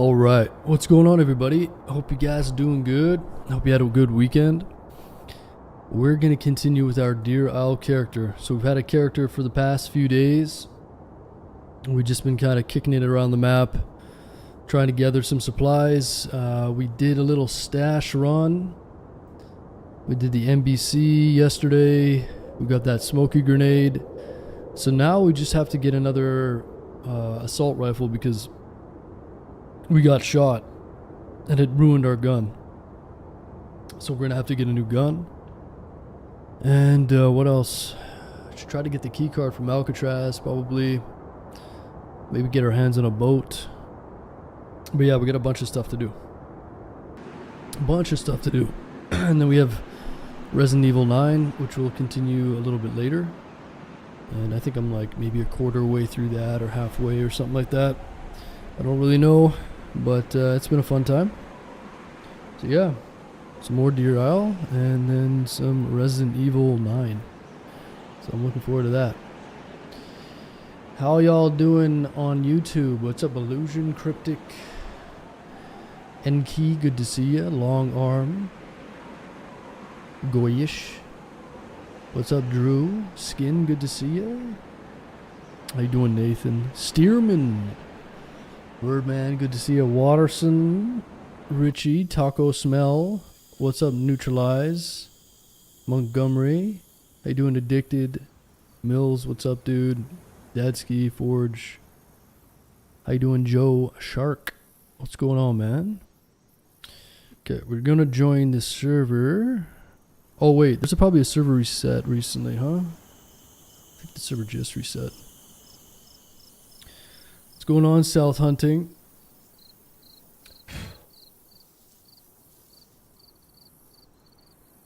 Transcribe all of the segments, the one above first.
All right, what's going on, everybody? Hope you guys are doing good. Hope you had a good weekend. We're gonna continue with our Deer Isle character. So we've had a character for the past few days. We've just been kind of kicking it around the map, trying to gather some supplies. We did a little stash run. We did the NBC yesterday. We got that smoky grenade. So now we just have to get another assault rifle because we got shot and it ruined our gun. So we're gonna have to get a new gun. And what else? Should try to get the key card from Alcatraz, probably. Maybe get our hands on a boat. But yeah, we got a bunch of stuff to do. And then we have Resident Evil 9, which will continue a little bit later. And I think I'm like maybe a quarter way through that or halfway or something like that. I don't really know, but it's been a fun time. So yeah, some more Deer Isle and then some Resident Evil 9. So I'm looking forward to that. How y'all doing on YouTube? What's up, Illusion, Cryptic, Enki, good to see ya. Long Arm, Goyish. What's up, Drew? Skin, good to see ya. How you doing, Nathan? Steerman, Birdman, good to see ya. Watterson, Richie, Taco Smell. What's up, Neutralize? Montgomery, how you doing, Addicted? Mills, what's up, dude? Dadski, Forge. How you doing, Joe Shark? What's going on, man? Okay, we're gonna join the server. Oh wait, there's probably a server reset recently, huh? I think the server just reset. What's going on, South Hunting?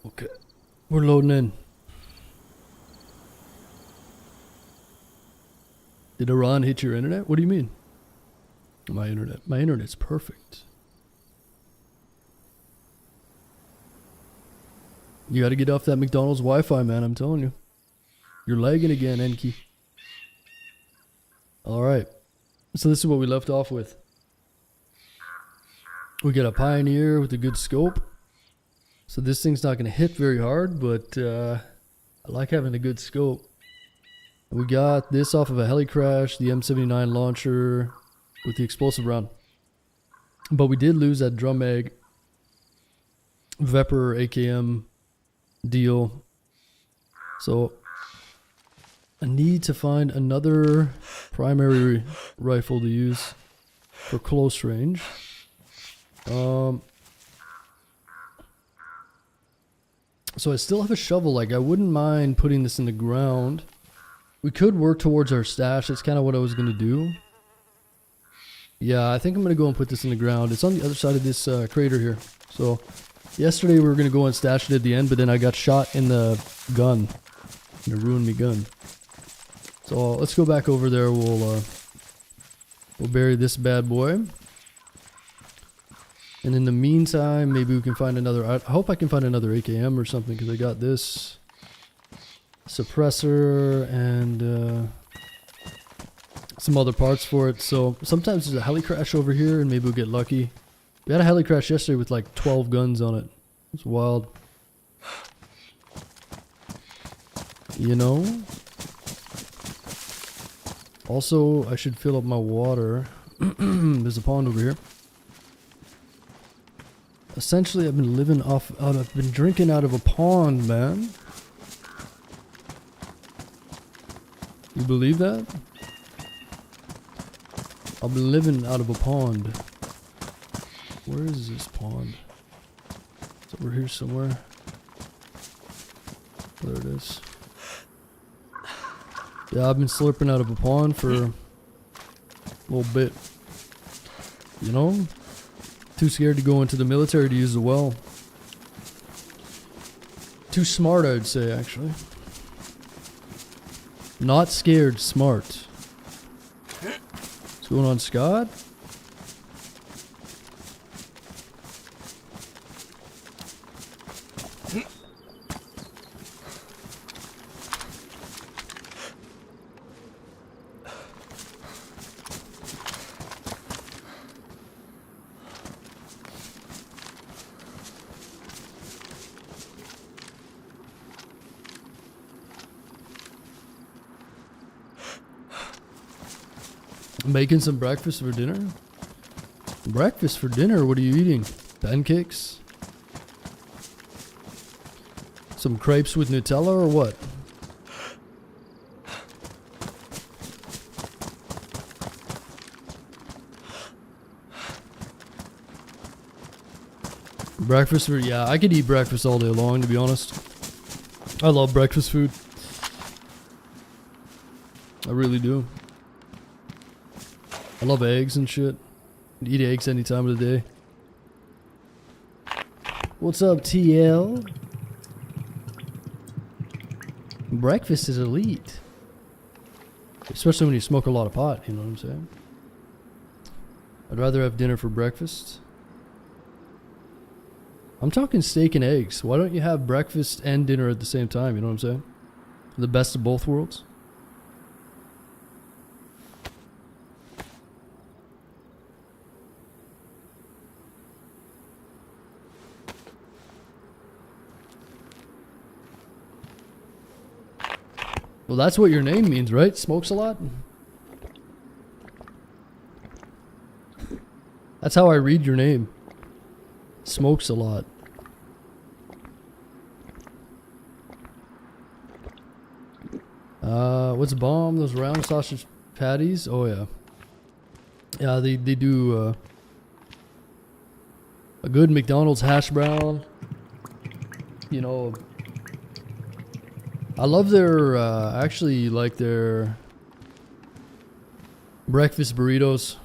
Okay, we're loading in. Did Iran hit your internet? What do you mean? My internet's perfect. You gotta get off that McDonald's Wi-Fi, man, I'm telling you. You're lagging again, Enki. Alright. So this is what we left off with. We got a Pioneer with a good scope. So this thing's not gonna hit very hard, but I like having a good scope. We got this off of a heli crash, the M79 launcher with the explosive round. But we did lose that drum mag Vepr AKM deal. So I need to find another primary rifle to use for close range. So I still have a shovel. Like, I wouldn't mind putting this in the ground. We could work towards our stash. That's kind of what I was going to do. Yeah, I think I'm going to go and put this in the ground. It's on the other side of this crater here. So yesterday we were going to go and stash it at the end, but then I got shot in the gun. And it ruined me gun. So let's go back over there. We'll bury this bad boy. And in the meantime, maybe we can find another. I hope I can find another AKM or something, because I got this suppressor and some other parts for it. So sometimes there's a heli crash over here and maybe we'll get lucky. We had a heli crash yesterday with like 12 guns on it. It's wild. You know? Also, I should fill up my water. There's a pond over here. Essentially, I've been drinking out of a pond, man. You believe that? I've been living out of a pond. Where is this pond? It's over here somewhere. There it is. Yeah, I've been slurping out of a pond for a little bit. You know? Too scared to go into the military to use the well. Too smart, I'd say, actually. Not scared, smart. What's going on, Scott? Making some breakfast for dinner? Breakfast for dinner? What are you eating? Pancakes? Some crepes with Nutella or what? Breakfast for, yeah, I could eat breakfast all day long, to be honest. I love breakfast food. I really do. I love eggs and shit. Eat eggs any time of the day. What's up, TL? Breakfast is elite. Especially when you smoke a lot of pot, you know what I'm saying? I'd rather have dinner for breakfast. I'm talking steak and eggs. Why don't you have breakfast and dinner at the same time, you know what I'm saying? The best of both worlds. Well, that's what your name means, right? Smokes a lot? That's how I read your name. Smokes a lot. What's bomb? Those round sausage patties? Oh yeah. Yeah, they do a good McDonald's hash brown. You know, I love their, actually like their breakfast burritos.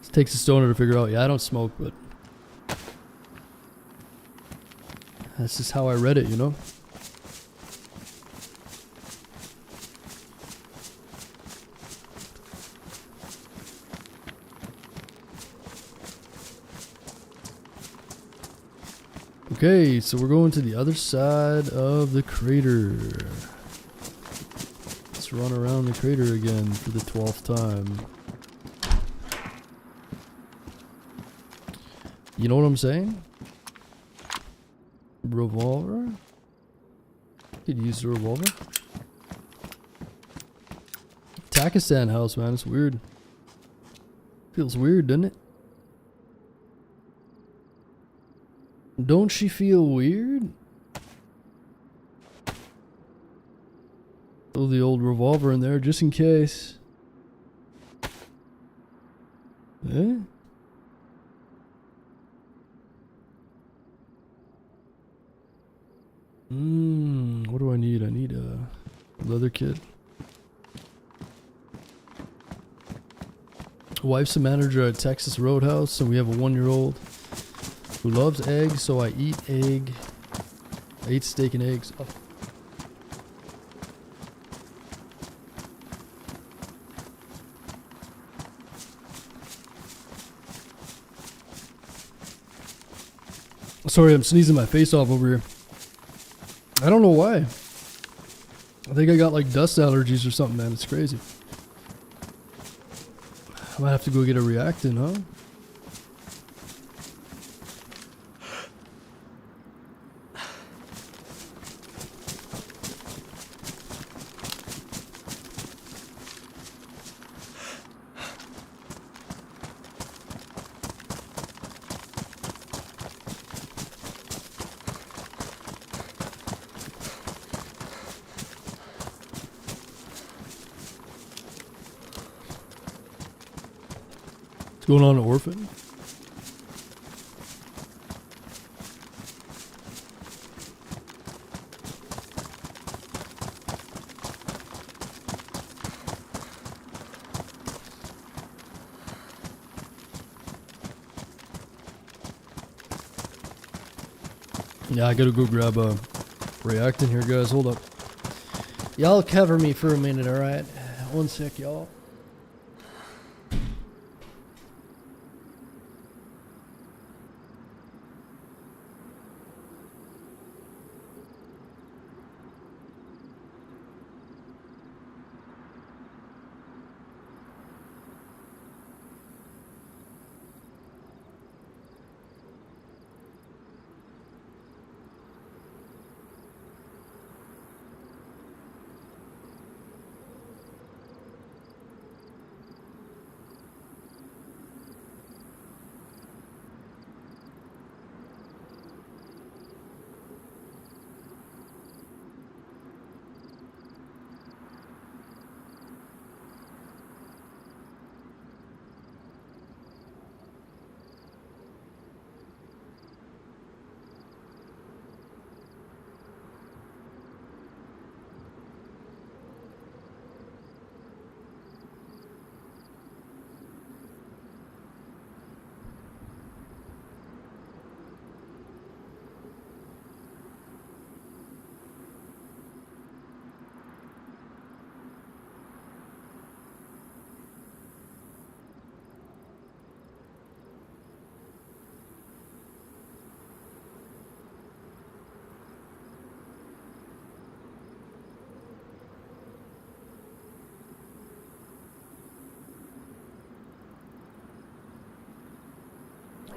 It takes a stoner to figure out. Yeah, I don't smoke, but that's just how I read it, you know? Okay, so we're going to the other side of the crater. Let's run around the crater again for the 12th time. You know what I'm saying? Revolver? Could use the revolver. Takistan house, man. It's weird. Feels weird, doesn't it? Don't she feel weird? Throw the old revolver in there just in case. Eh? What do I need? I need a leather kit. Wife's a manager at Texas Roadhouse, and we have a 1-year-old who loves eggs, so I eat egg. I eat steak and eggs. Oh. Sorry, I'm sneezing my face off over here. I don't know why. I think I got like dust allergies or something, man. It's crazy. I might have to go get a reactant, huh? What's going on, orphan? Yeah, I gotta go grab a reactant here, guys. Hold up. Y'all cover me for a minute, alright? One sec, y'all.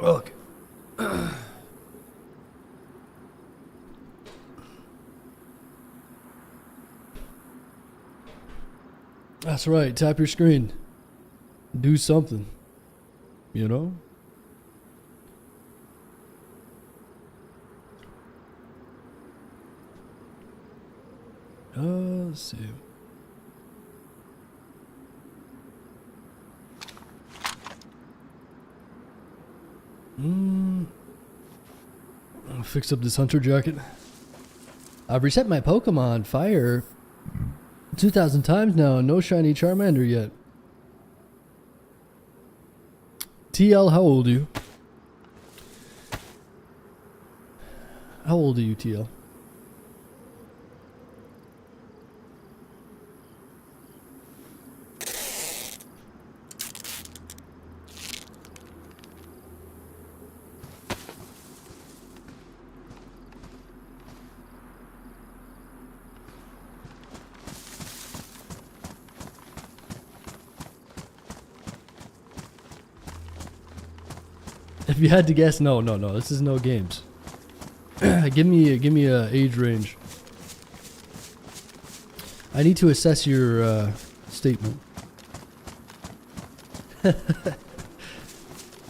Okay. That's right. Tap your screen. Do something. You know? Let's see. I'll fix up this hunter jacket. I've reset my Pokemon Fire 2,000 times now. No shiny Charmander yet. TL, how old are you? How old are you, TL? If you had to guess, no. This is no games. give me a age range. I need to assess your statement.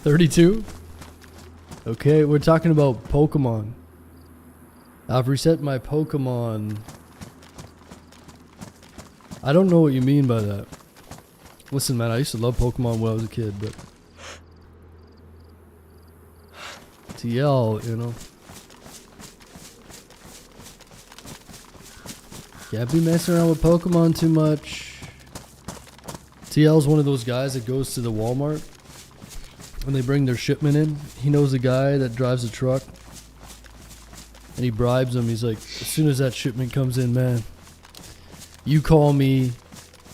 32? Okay, we're talking about Pokemon. I've reset my Pokemon. I don't know what you mean by that. Listen, man, I used to love Pokemon when I was a kid, but TL, you know. Can't be messing around with Pokemon too much. TL's one of those guys that goes to the Walmart when they bring their shipment in. He knows the guy that drives the truck, and he bribes him. He's like, as soon as that shipment comes in, man, you call me,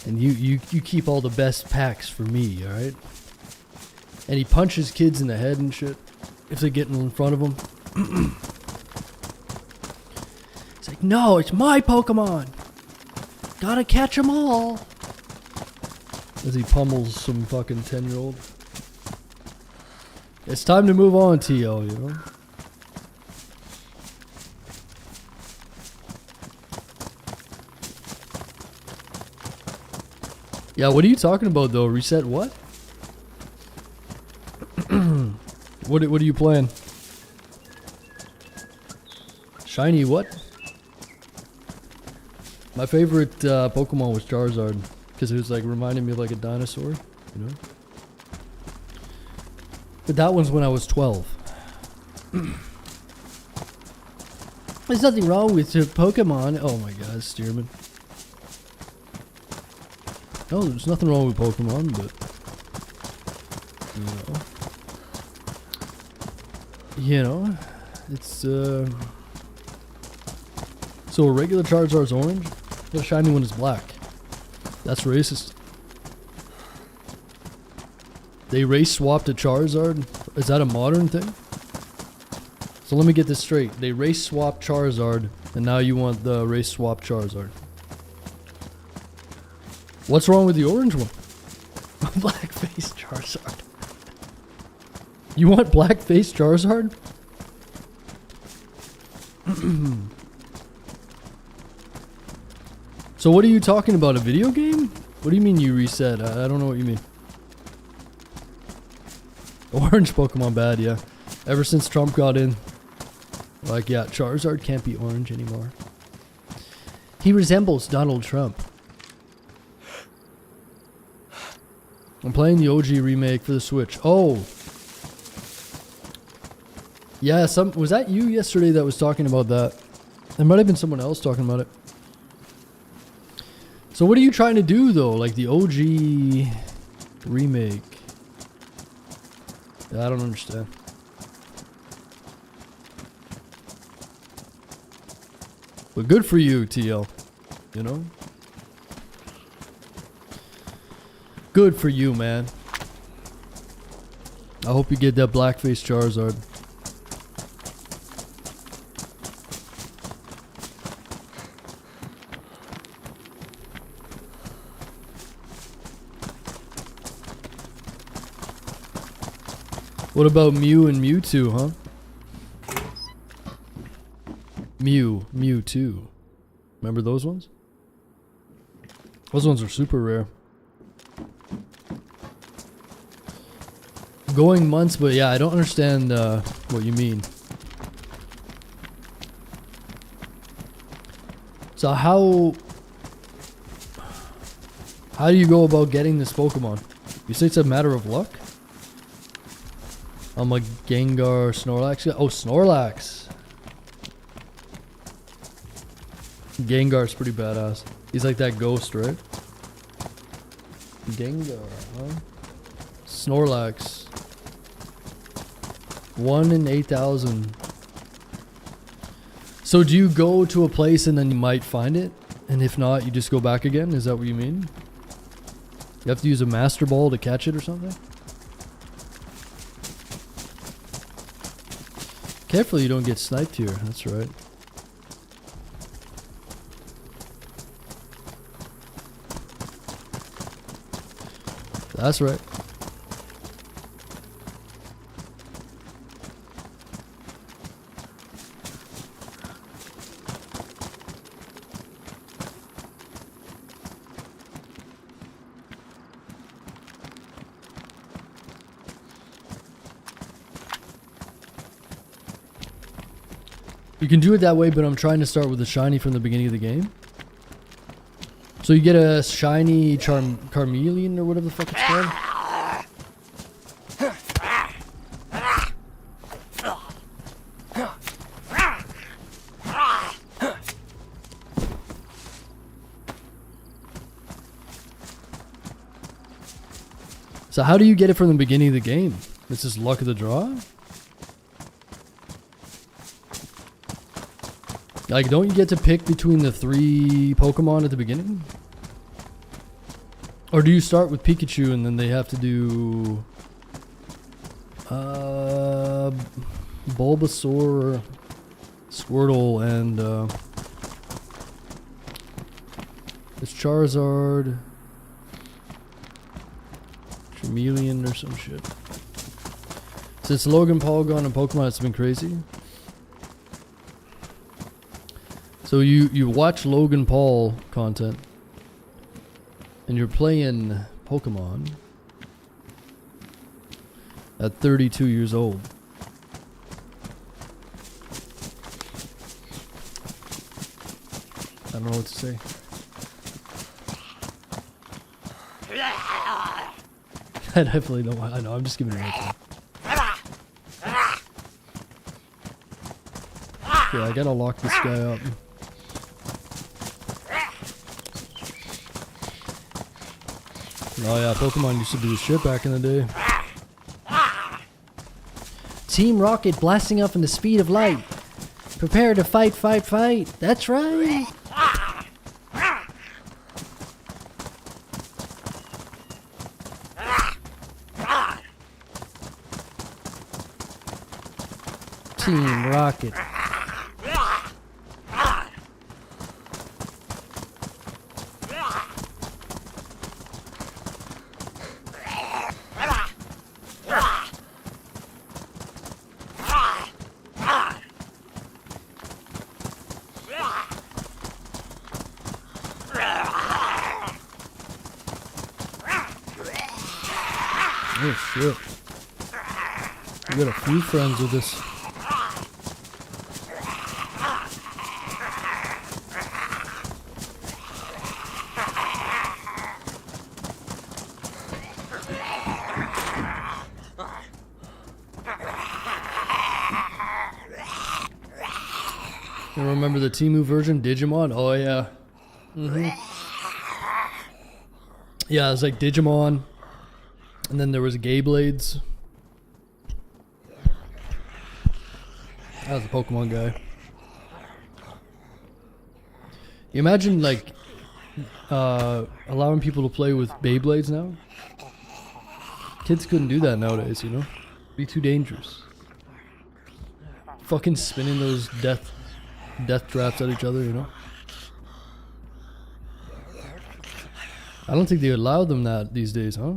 and you keep all the best packs for me, alright? And he punches kids in the head and shit if they get in front of him. It's like, no, it's my Pokemon. Gotta catch them all. As he pummels some fucking 10-year-old. It's time to move on, TL, you know? Yeah, what are you talking about, though? Reset what? What are you playing? Shiny what? My favorite Pokemon was Charizard, because it was like reminding me of like a dinosaur, you know? But that one's when I was 12. There's nothing wrong with your Pokemon. Oh my god, Stearman. No, there's nothing wrong with Pokemon, but you know, it's so a regular Charizard's orange, the shiny one is black. That's racist. They race swapped a Charizard? Is that a modern thing? So let me get this straight. They race swapped Charizard, and now you want the race swap Charizard. What's wrong with the orange one? Blackface Charizard. You want blackface Charizard? So what are you talking about? A video game? What do you mean you reset? I don't know what you mean. Orange Pokemon bad, yeah. Ever since Trump got in. Like, yeah, Charizard can't be orange anymore. He resembles Donald Trump. I'm playing the OG remake for the Switch. Oh. Yeah, was that you yesterday that was talking about that? There might have been someone else talking about it. So what are you trying to do though? Like the OG remake? I don't understand. But good for you, TL. You know? Good for you, man. I hope you get that blackface Charizard. What about Mew and Mewtwo, huh? Mewtwo. Remember those ones? Those ones are super rare. Going months, but yeah, I don't understand what you mean. So how do you go about getting this Pokemon? You say it's a matter of luck? I'm a Gengar Snorlax. Oh, Snorlax. Gengar's pretty badass. He's like that ghost, right? Gengar, huh? Snorlax. 1 in 8,000. So do you go to a place and then you might find it? And if not, you just go back again? Is that what you mean? You have to use a Master Ball to catch it or something? Careful you don't get sniped here. That's right. That's right. You can do it that way, but I'm trying to start with a shiny from the beginning of the game. So you get a shiny Charmeleon or whatever the fuck it's called. So how do you get it from the beginning of the game? It's just luck of the draw? Like, don't you get to pick between the 3 Pokemon at the beginning? Or do you start with Pikachu and then they have to do Bulbasaur, Squirtle, and it's Charizard, Charmeleon or some shit. Since Logan Paul gone on Pokemon, it's been crazy. So you watch Logan Paul content and you're playing Pokemon at 32 years old. I don't know what to say. I definitely don't. I know. I'm just giving it a hard time. Okay, I gotta lock this guy up. Oh yeah, Pokemon used to be the shit back in the day. Team Rocket blasting off in the speed of light. Prepare to fight, fight, fight. That's right. Team Rocket. Oh shit. We got a few friends with this. You remember the Temu version, Digimon? Oh yeah. Yeah, it was like Digimon. And then there was Gayblades. I was a Pokemon guy. You imagine like allowing people to play with Beyblades now? Kids couldn't do that nowadays, you know? It'd be too dangerous. Fucking spinning those death traps at each other, you know? I don't think they allow them that these days, huh?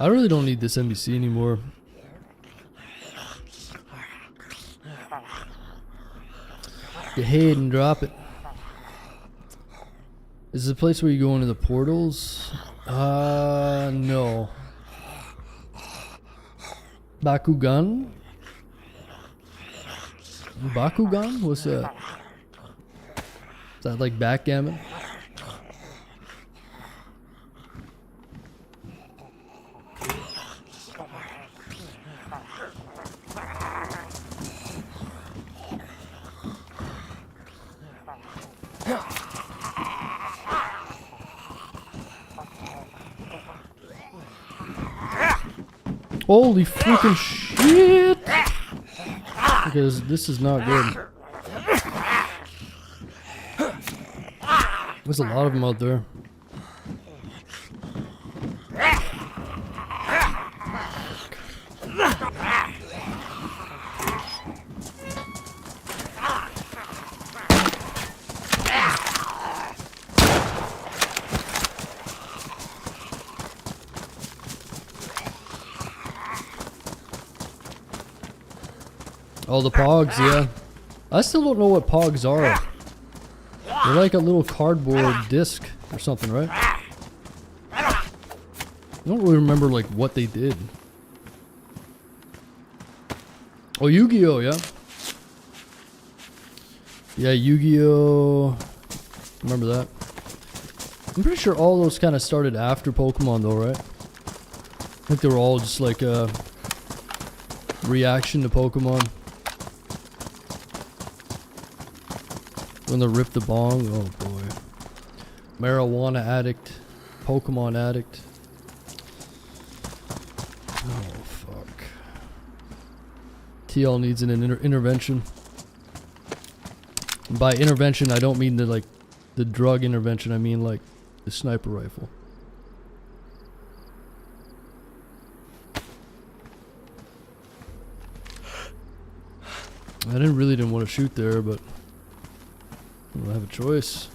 I really don't need this NBC anymore. Go ahead and drop it. Is this a place where you go into the portals? No. Bakugan? Bakugan? What's that? Is that like backgammon? Holy freaking shit! Because this is not good. There's a lot of them out there. Oh, the pogs, yeah. I still don't know what pogs are. They're like a little cardboard disc or something, right? I don't really remember like what they did. Oh, Yu-Gi-Oh, yeah. Yeah, Yu-Gi-Oh. Remember that. I'm pretty sure all those kind of started after Pokemon though, right? I think they were all just like a reaction to Pokemon. When they rip the bong, oh boy. Marijuana addict, Pokemon addict. Oh fuck. TL needs an intervention. And by intervention, I don't mean the drug intervention. I mean like the sniper rifle. I really didn't want to shoot there, but I don't have a choice.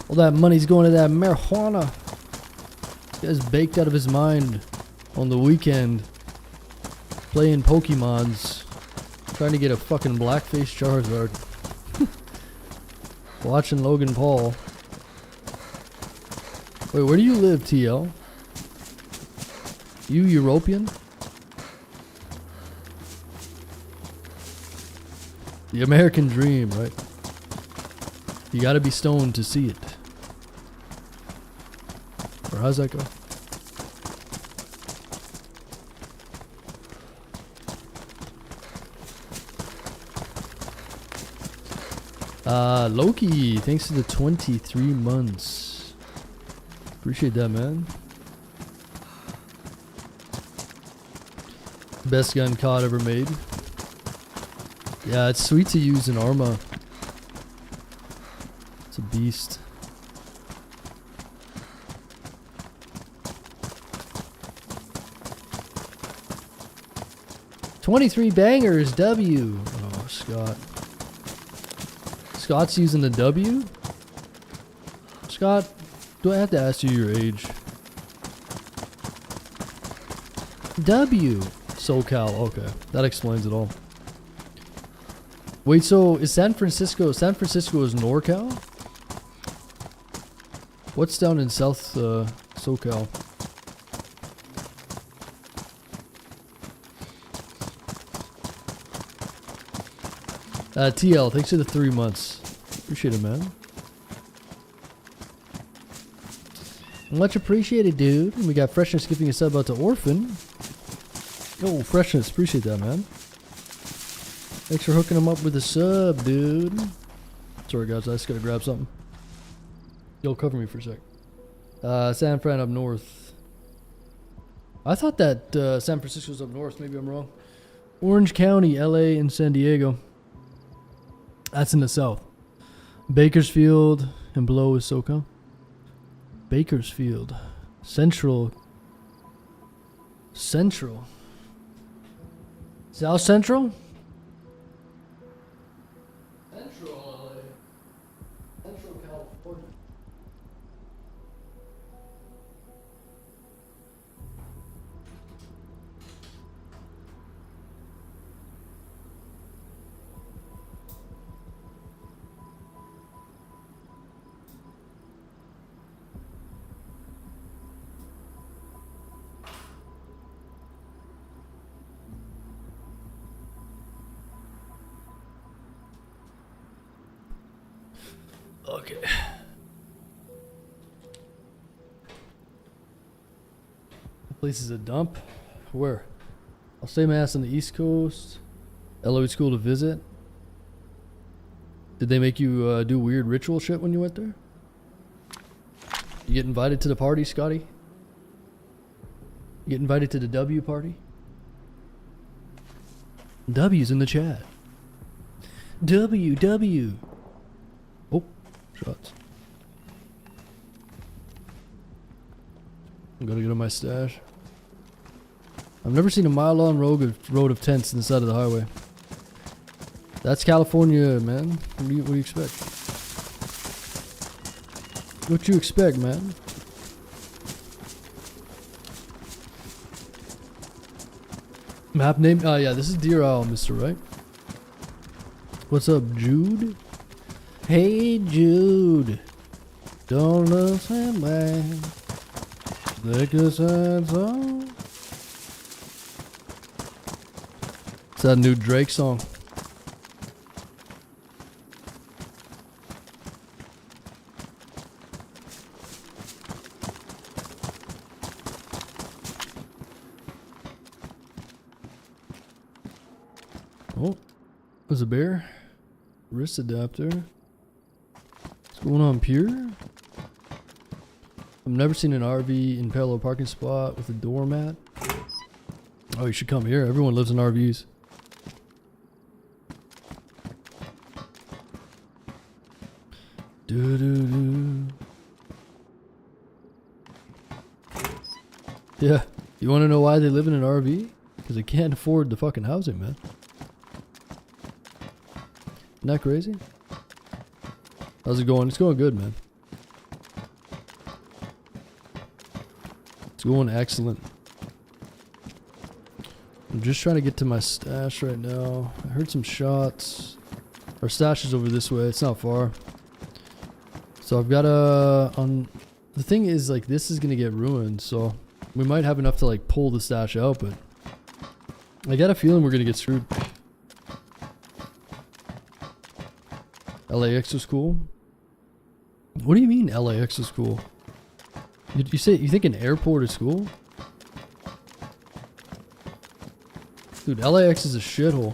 All that money's going to that marijuana. This guy's baked out of his mind on the weekend playing Pokemons, trying to get a fucking blackface Charizard. Watching Logan Paul. Wait, where do you live, TL? You European? The American dream, right? You gotta be stoned to see it. Or how's that go? Loki, thanks for the 23 months. Appreciate that, man. Best gun COD ever made. Yeah, it's sweet to use in Arma. It's a beast. "23 bangers, W." Oh, Scott. Scott's using the W? Scott, do I have to ask you your age? W. SoCal, okay. That explains it all. Wait, so is San Francisco is NorCal? What's down in South SoCal? TL, thanks for the 3 months. Appreciate it, man. Much appreciated, dude. And we got Freshness giving a sub out to Orphan. Yo, Freshness, appreciate that, man. Thanks for hooking him up with a sub, dude. Sorry, guys, I just gotta grab something. Yo, cover me for a sec. San Fran up north. I thought that San Francisco was up north. Maybe I'm wrong. Orange County, LA, and San Diego. That's in the south. Bakersfield and below is SoCal. Bakersfield. Central. South Central? Central LA. Okay. That place is a dump. Where? I'll stay my ass on the East Coast. LOE school to visit. Did they make you do weird ritual shit when you went there? You get invited to the party, Scotty? You get invited to the W party? W's in the chat. W. Oh, shots. I'm gonna get on my stash. I've never seen a mile-long road of tents in the side of the highway. That's California, man. What do you expect? What you expect, man? Map name? Oh, yeah, this is Deer Isle, mister, right? What's up, Jude? Hey, Jude. Don't listen, man. Take a sad song. It's that new Drake song. Oh, there's a bear. Wrist adapter. What's going on, Pure? I've never seen an RV in parallel parking spot with a doormat. Oh, you should come here. Everyone lives in RVs. Yeah. You want to know why they live in an RV? Because they can't afford the fucking housing, man. Isn't that crazy? How's it going? It's going good, man. It's going excellent. I'm just trying to get to my stash right now. I heard some shots. Our stash is over this way. It's not far. So I've got the thing is, like, this is gonna get ruined, so we might have enough to like pull the stash out, but I got a feeling we're gonna get screwed. LAX was cool. What do you mean LAX is cool? You think an airport is cool? Dude, LAX is a shithole.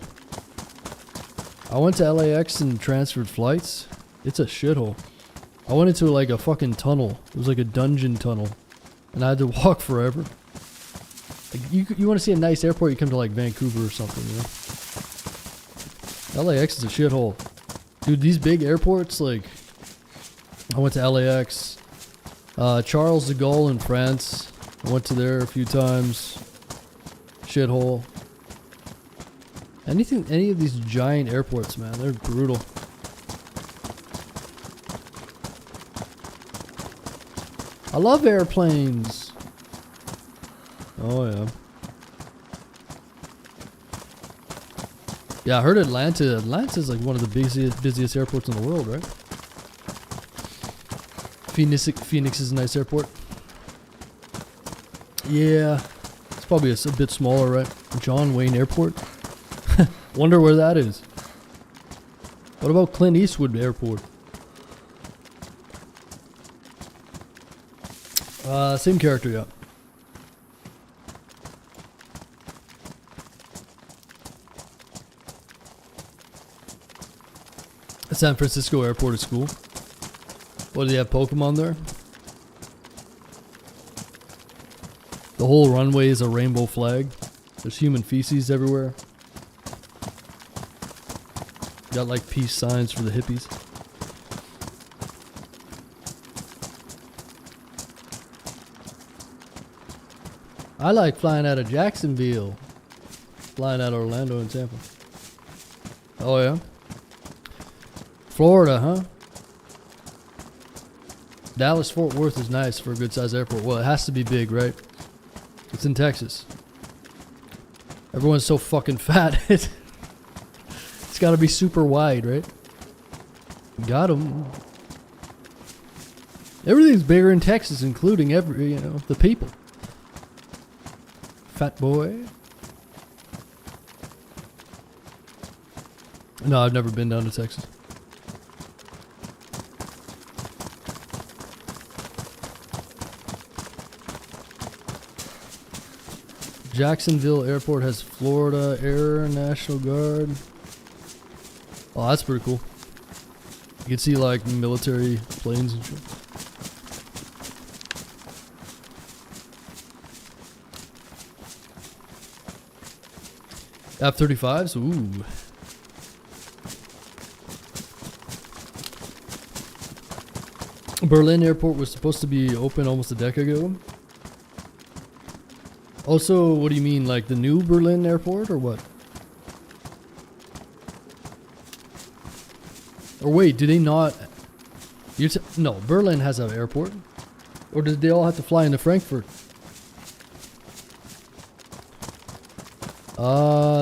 I went to LAX and transferred flights. It's a shithole. I went into like a fucking tunnel. It was like a dungeon tunnel. And I had to walk forever. Like, you want to see a nice airport, you come to like Vancouver or something, you know? LAX is a shithole. Dude, these big airports, like, I went to LAX. Charles de Gaulle in France. I went to there a few times. Shithole. Any of these giant airports, man, they're brutal. I love airplanes. Oh yeah. Yeah, I heard Atlanta's like one of the busiest airports in the world, right? Phoenix is a nice airport. Yeah, it's probably a bit smaller, right? John Wayne Airport. Wonder where that is. What about Clint Eastwood Airport? Same character, yeah. San Francisco Airport is cool. What, do they have Pokemon there? The whole runway is a rainbow flag. There's human feces everywhere. Got like peace signs for the hippies. I like flying out of Jacksonville. Flying out of Orlando and Tampa. Oh yeah? Florida, huh? Dallas Fort Worth is nice for a good sized airport. Well, it has to be big, right? It's in Texas. Everyone's so fucking fat. It's gotta be super wide, right? Got 'em. Everything's bigger in Texas, including the people. Fat boy. No, I've never been down to Texas. Jacksonville Airport has Florida Air National Guard. Oh, that's pretty cool. You can see like military planes and shit. F-35s? Ooh. Berlin Airport was supposed to be open almost a decade ago. Also, what do you mean, like the new Berlin Airport or what? Or wait, do they not? No, Berlin has an airport. Or did they all have to fly into Frankfurt?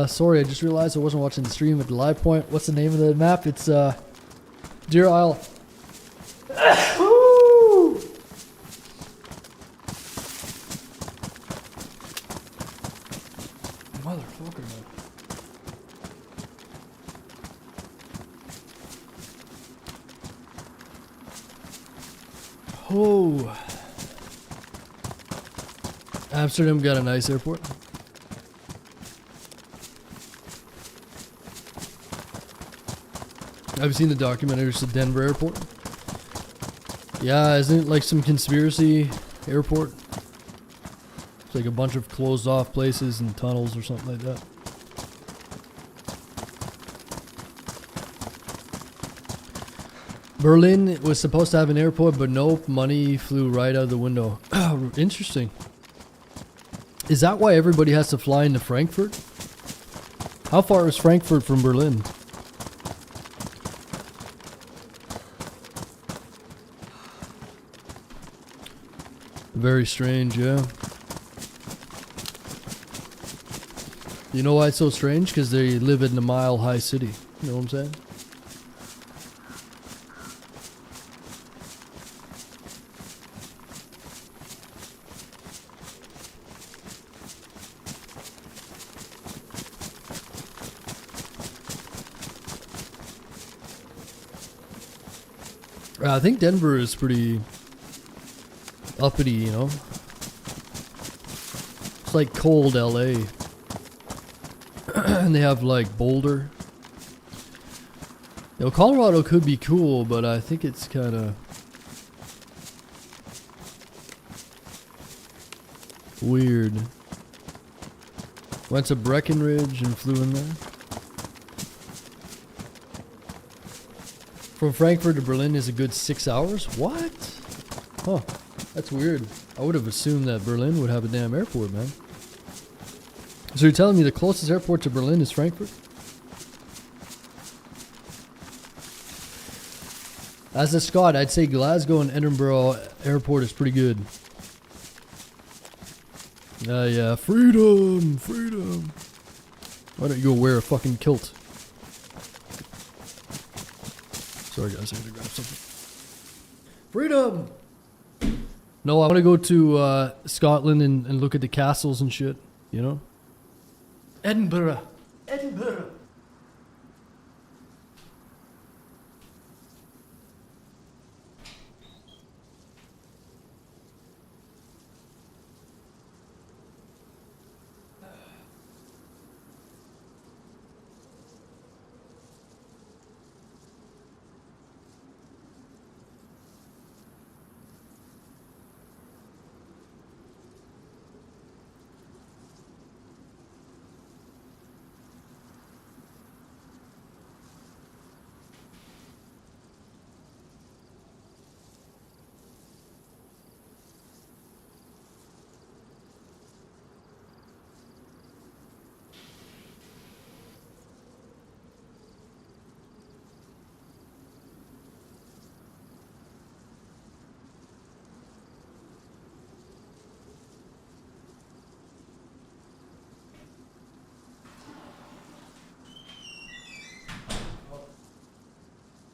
Sorry, I just realized I wasn't watching the stream at the live point. What's the name of the map? It's, Deer Isle. Motherfucker, man. Oh. Amsterdam got a nice airport. I've seen the documentaries to Denver Airport. Yeah, isn't it like some conspiracy airport? It's like a bunch of closed off places and tunnels or something like that. Berlin was supposed to have an airport, but nope, money flew right out of the window. Interesting. Is that why everybody has to fly into Frankfurt? How far is Frankfurt from Berlin? Very strange, yeah. You know why it's so strange? Because they live in a mile-high city. You know what I'm saying? I think Denver is pretty uppity, you know? It's like cold LA. And they have like Boulder. You know, Colorado could be cool, but I think it's kind of weird. Went to Breckenridge and flew in there. From Frankfurt to Berlin is a good 6 hours? What? Huh. That's weird. I would have assumed that Berlin would have a damn airport, man. So you're telling me the closest airport to Berlin is Frankfurt? As a Scot, I'd say Glasgow and Edinburgh airport is pretty good. Yeah, freedom, freedom. Why don't you go wear a fucking kilt? Sorry guys, I gotta grab something. Freedom! No, I want to go to Scotland and look at the castles and shit, you know? Edinburgh. Edinburgh.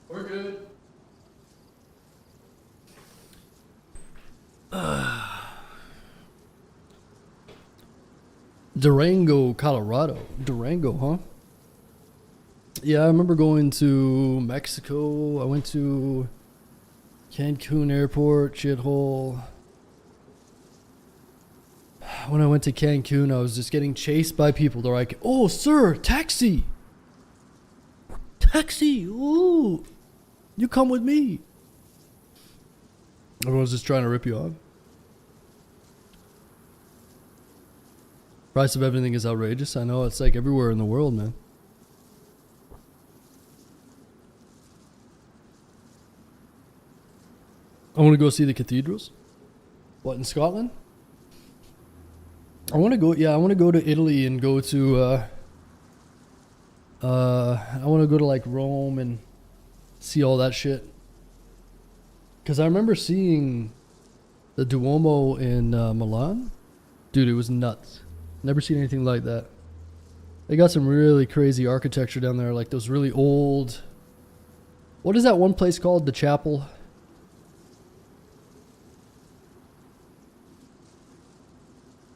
We're good. Durango, Colorado. Durango, huh? Yeah, I remember going to Mexico. I went to Cancun Airport, shithole. when I went to Cancun, I was just getting chased by people. They're like, "Oh, sir, taxi, taxi! Ooh, you come with me." Everyone's just trying to rip you off. Price of everything is outrageous. I know, it's like everywhere in the world, man. I want to go see the cathedrals. What, in Scotland? I want to go. Yeah, I want to go to Italy and go to. I want to go to like Rome and see all that shit. Because I remember seeing the Duomo in Milan. Dude, it was nuts. Never seen anything like that. They got some really crazy architecture down there, like those really old. What is that one place called? The chapel.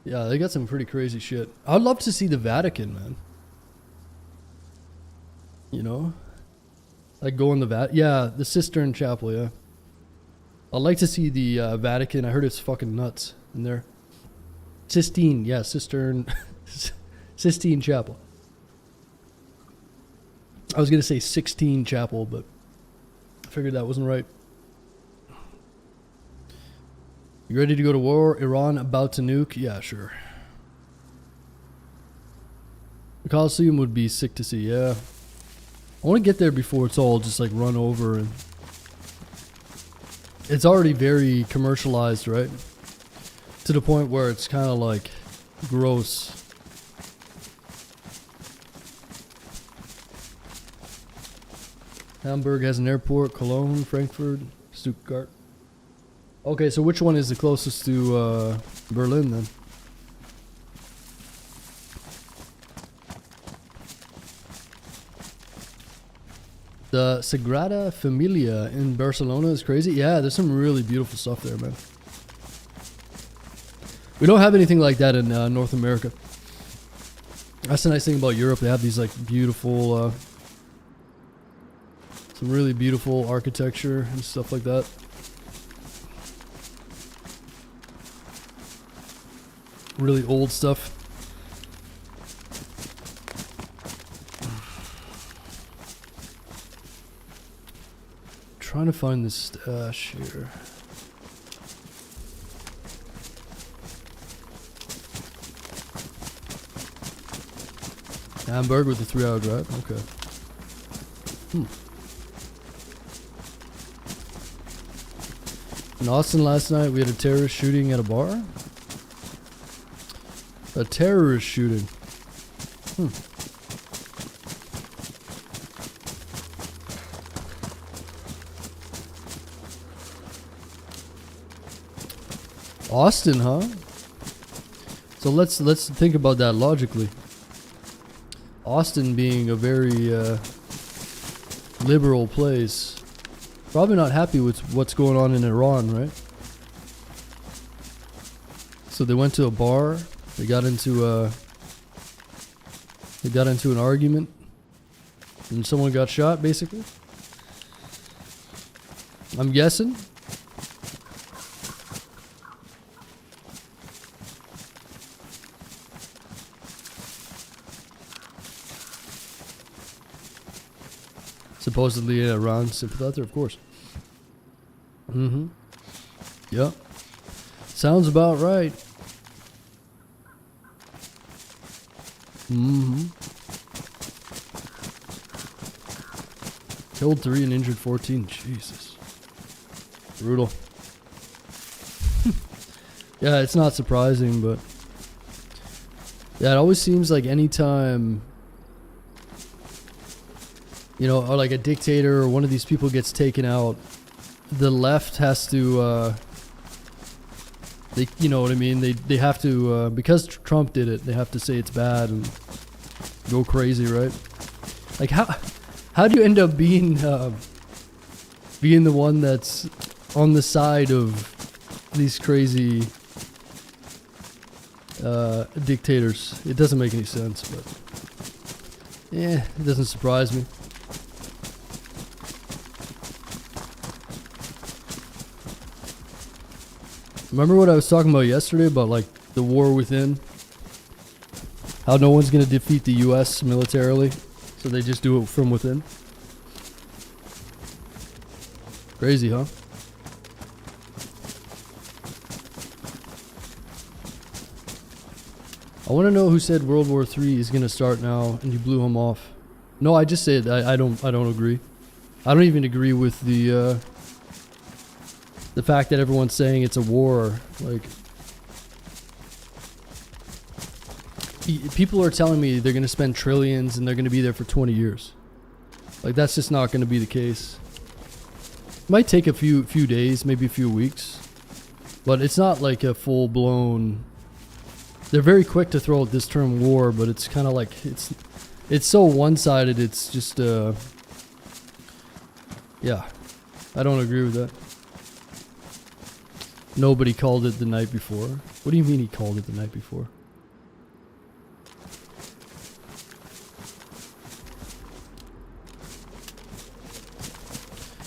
Yeah, they got some pretty crazy shit. I'd love to see the Vatican, man. You know? Like go in the Vatican. Yeah, the Sistine Chapel, yeah. I'd like to see the Vatican. I heard it's fucking nuts in there. Sistine, yeah, Sistine. Sistine Chapel. I was going to say 16 Chapel, but I figured that wasn't right. You ready to go to war? Iran about to nuke? Yeah, sure. The Coliseum would be sick to see, yeah. I want to get there before it's all just like run over. And it's already very commercialized, right? To the point where it's kind of like gross. Hamburg has an airport, Cologne, Frankfurt, Stuttgart. Okay, so which one is the closest to Berlin then? The Sagrada Familia in Barcelona is crazy. Yeah, there's some really beautiful stuff there, man. We don't have anything like that in North America. That's the nice thing about Europe. They have these like beautiful, some really beautiful architecture and stuff like that. Really old stuff. Trying to find this stash here. Hamburg with a 3-hour drive. Okay. In Austin last night, we had a terrorist shooting at a bar. A terrorist shooting. Austin, huh? So let's think about that logically. Austin being a very liberal place, probably not happy with what's going on in Iran, right? So they went to a bar. They got into an argument, and someone got shot. Basically, I'm guessing. Supposedly an Iran sympathizer, of course. Yep. Sounds about right. Killed 3 and injured 14. Jesus. Brutal. Yeah, it's not surprising, but yeah, it always seems like anytime, you know, or like a dictator or one of these people gets taken out, the left has to they, you know what I mean? They have to, because Trump did it, they have to say it's bad and go crazy, right? Like how do you end up being the one that's on the side of these crazy dictators? It doesn't make any sense, but yeah, it doesn't surprise me. Remember what I was talking about yesterday about like The war within. How no one's going to defeat the US militarily. So they just do it from within. Crazy, huh? I want to know who said World War III is going to start now and you blew him off. No, I just said I don't agree. I don't even agree with the fact that everyone's saying it's a war. Like, people are telling me they're going to spend trillions and they're going to be there for 20 years. Like, that's just not going to be the case. It might take a few days, maybe a few weeks. But it's not like a full-blown... They're very quick to throw out this term war, but it's kind of like... It's so one-sided, it's just... yeah. I don't agree with that. Nobody called it the night before. What do you mean he called it the night before?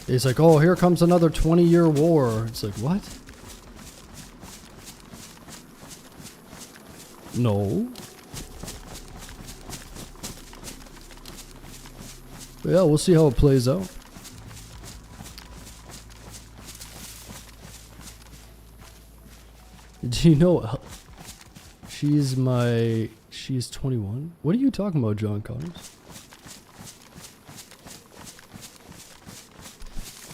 It's like, oh, here comes another 20-year war. It's like, what? No. But yeah, we'll see how it plays out. Do you know she's 21? What are you talking about, John Connors?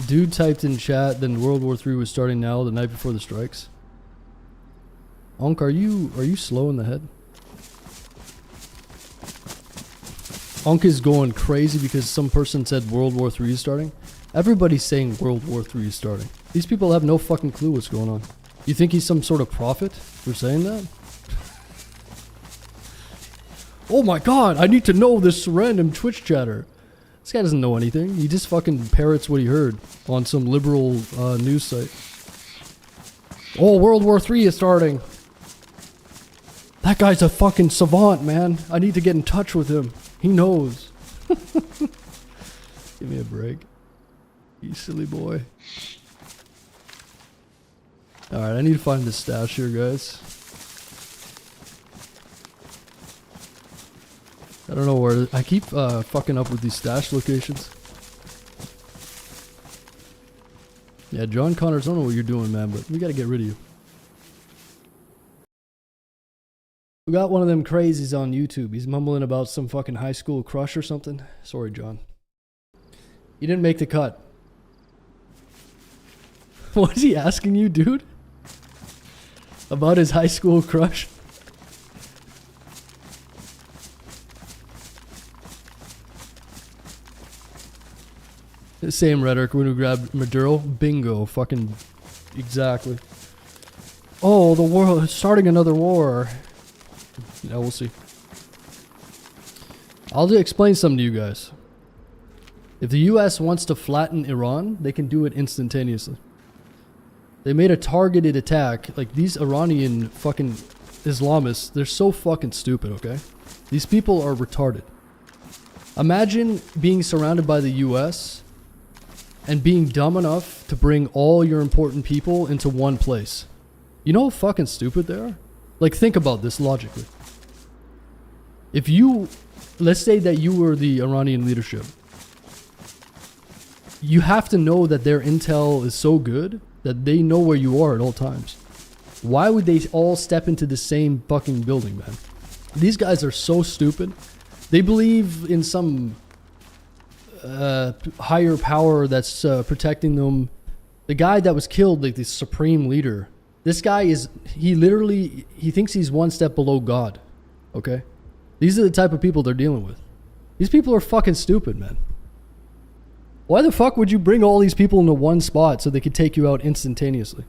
Dude typed in chat, then World War III was starting now, the night before the strikes. Onk, are you slow in the head? Onk is going crazy because some person said World War III is starting. Everybody's saying World War III is starting. These people have no fucking clue what's going on. You think he's some sort of prophet for saying that? Oh my god, I need to know this random Twitch chatter. This guy doesn't know anything. He just fucking parrots what he heard on some liberal news site. Oh, World War III is starting. That guy's a fucking savant, man. I need to get in touch with him. He knows. Give me a break. You silly boy. Alright, I need to find this stash here, guys. I don't know where... I keep fucking up with these stash locations. Yeah, John Connors, I don't know what you're doing, man, but we gotta get rid of you. We got one of them crazies on YouTube. He's mumbling about some fucking high school crush or something. Sorry, John. You didn't make the cut. What is he asking you, dude? About his high school crush? The same rhetoric when we grabbed Maduro. Bingo. Fucking exactly. Oh, the world is starting another war. Yeah, we'll see. I'll explain something to you guys. If the US wants to flatten Iran, they can do it instantaneously. They made a targeted attack. Like, these Iranian fucking Islamists, they're so fucking stupid, okay? These people are retarded. Imagine being surrounded by the US and being dumb enough to bring all your important people into one place. You know how fucking stupid they are? Like, think about this logically. If you, let's say that you were the Iranian leadership, you have to know that their intel is so good that they know where you are at all times. Why would they all step into the same fucking building, man? These guys are so stupid. They believe in some higher power that's protecting them. The guy that was killed, like the supreme leader, this guy is, he thinks he's one step below God. Okay? These are the type of people they're dealing with. These people are fucking stupid, man. Why the fuck would you bring all these people into one spot so they could take you out instantaneously?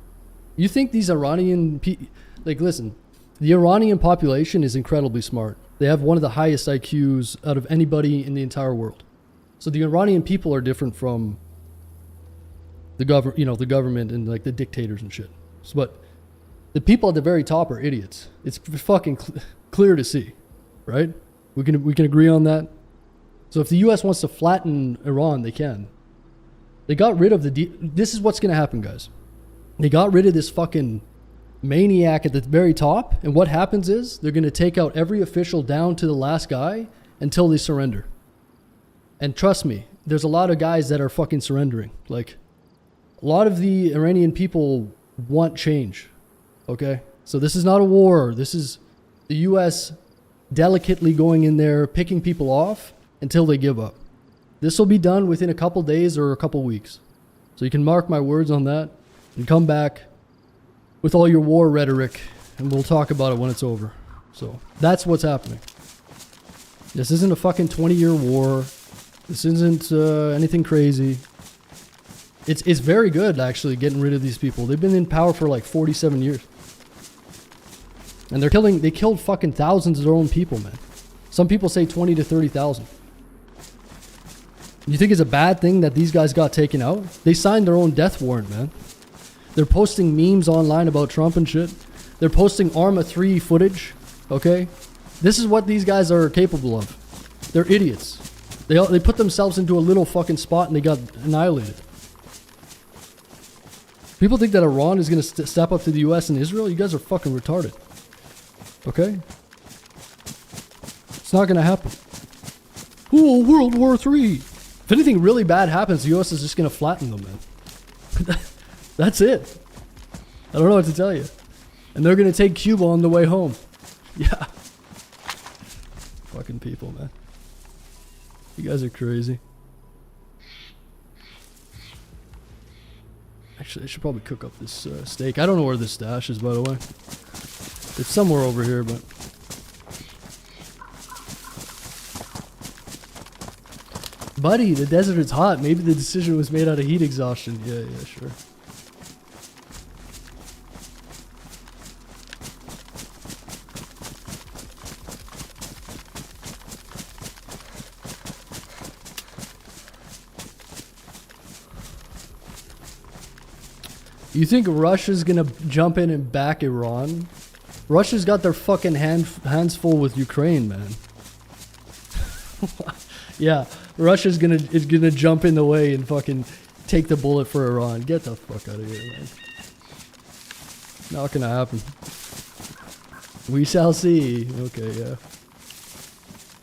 You think these Iranian like, listen, the Iranian population is incredibly smart. They have one of the highest IQs out of anybody in the entire world. So the Iranian people are different from the government and like the dictators and shit. So, but the people at the very top are idiots. It's fucking clear to see, right? We can agree on that. So if the US wants to flatten Iran, they can. They got rid of this is what's going to happen, guys. They got rid of this fucking maniac at the very top. And what happens is they're going to take out every official down to the last guy until they surrender. And trust me, there's a lot of guys that are fucking surrendering. Like, a lot of the Iranian people want change. Okay? So this is not a war. This is the U.S. delicately going in there, picking people off until they give up. This will be done within a couple days or a couple weeks. So you can mark my words on that and come back with all your war rhetoric and we'll talk about it when it's over. So that's what's happening. This isn't a fucking 20-year war. This isn't anything crazy. It's very good, actually, getting rid of these people. They've been in power for like 47 years. And they killed fucking thousands of their own people, man. Some people say 20 to 30,000. You think it's a bad thing that these guys got taken out? They signed their own death warrant, man. They're posting memes online about Trump and shit. They're posting Arma 3 footage, okay? This is what these guys are capable of. They're idiots. They put themselves into a little fucking spot and they got annihilated. People think that Iran is going to step up to the US and Israel? You guys are fucking retarded. Okay? It's not going to happen. Oh, World War III. If anything really bad happens, the US is just going to flatten them, man. That's it. I don't know what to tell you. And they're going to take Cuba on the way home. Yeah. Fucking people, man. You guys are crazy. Actually, I should probably cook up this steak. I don't know where this stash is, by the way. It's somewhere over here, but... Buddy, the desert is hot. Maybe the decision was made out of heat exhaustion. Yeah, sure. You think Russia's gonna jump in and back Iran? Russia's got their fucking hands full with Ukraine, man. Yeah, Russia's gonna jump in the way and fucking take the bullet for Iran. Get the fuck out of here, man. Not gonna happen. We shall see. Okay, yeah.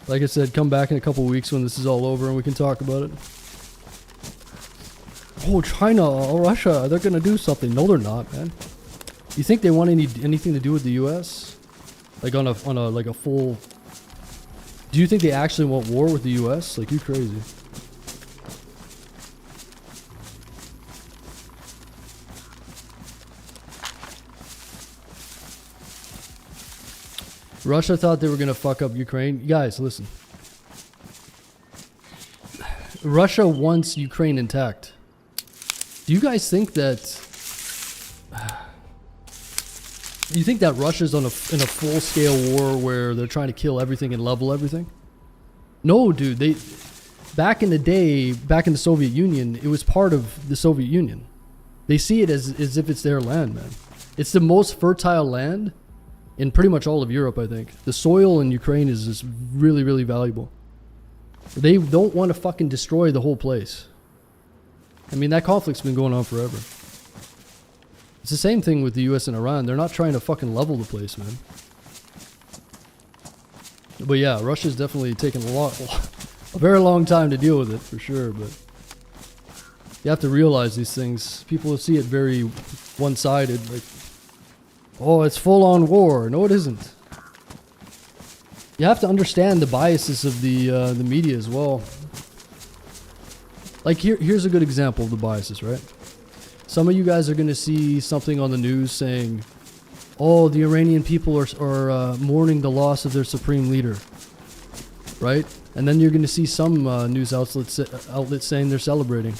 Like I said, come back in a couple weeks when this is all over and we can talk about it. Oh, China or Russia, they're gonna do something. No, they're not, man. You think they want anything to do with the U.S.? Like on a full... Do you think they actually want war with the U.S.? Like, you crazy. Russia thought they were gonna fuck up Ukraine. Guys, listen. Russia wants Ukraine intact. Do you guys think that... Do you think that Russia's in a full-scale war where they're trying to kill everything and level everything? No, dude. Back in the day, back in the Soviet Union, it was part of the Soviet Union. They see it as if it's their land, man. It's the most fertile land in pretty much all of Europe, I think. The soil in Ukraine is just really, really valuable. They don't want to fucking destroy the whole place. I mean, that conflict's been going on forever. It's the same thing with the US and Iran. They're not trying to fucking level the place, man. But yeah, Russia's definitely taken a very long time to deal with it, for sure. But you have to realize these things. People see it very one-sided. Like, oh, it's full-on war. No, it isn't. You have to understand the biases of the media as well. Like, here's a good example of the biases, right? Some of you guys are going to see something on the news saying, oh, the Iranian people are mourning the loss of their supreme leader, right? And then you're going to see some news outlets saying they're celebrating.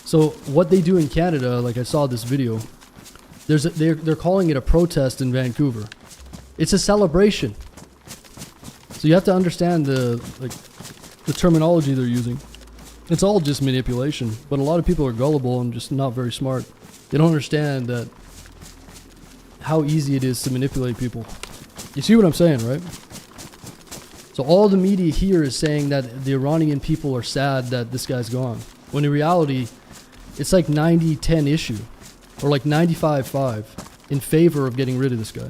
So what they do in Canada, like I saw this video, they're calling it a protest in Vancouver. It's a celebration. So you have to understand the terminology they're using. It's all just manipulation, but a lot of people are gullible and just not very smart. They don't understand that how easy it is to manipulate people. You see what I'm saying, right? So all the media here is saying that the Iranian people are sad that this guy's gone, when in reality, it's like 90-10 issue, or like 95-5. in favor of getting rid of this guy.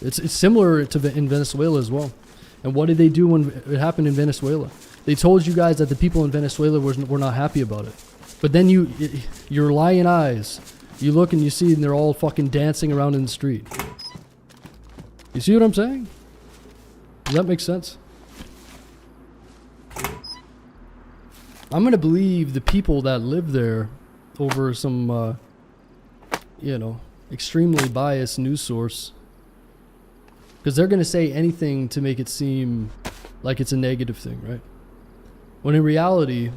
It's similar to in Venezuela as well. And what did they do when it happened in Venezuela? They told you guys that the people in Venezuela were not happy about it. But then your lying eyes, you look and you see and they're all fucking dancing around in the street. You see what I'm saying? Does that make sense? I'm going to believe the people that live there over some, extremely biased news source. Because they're going to say anything to make it seem like it's a negative thing, right? When in reality,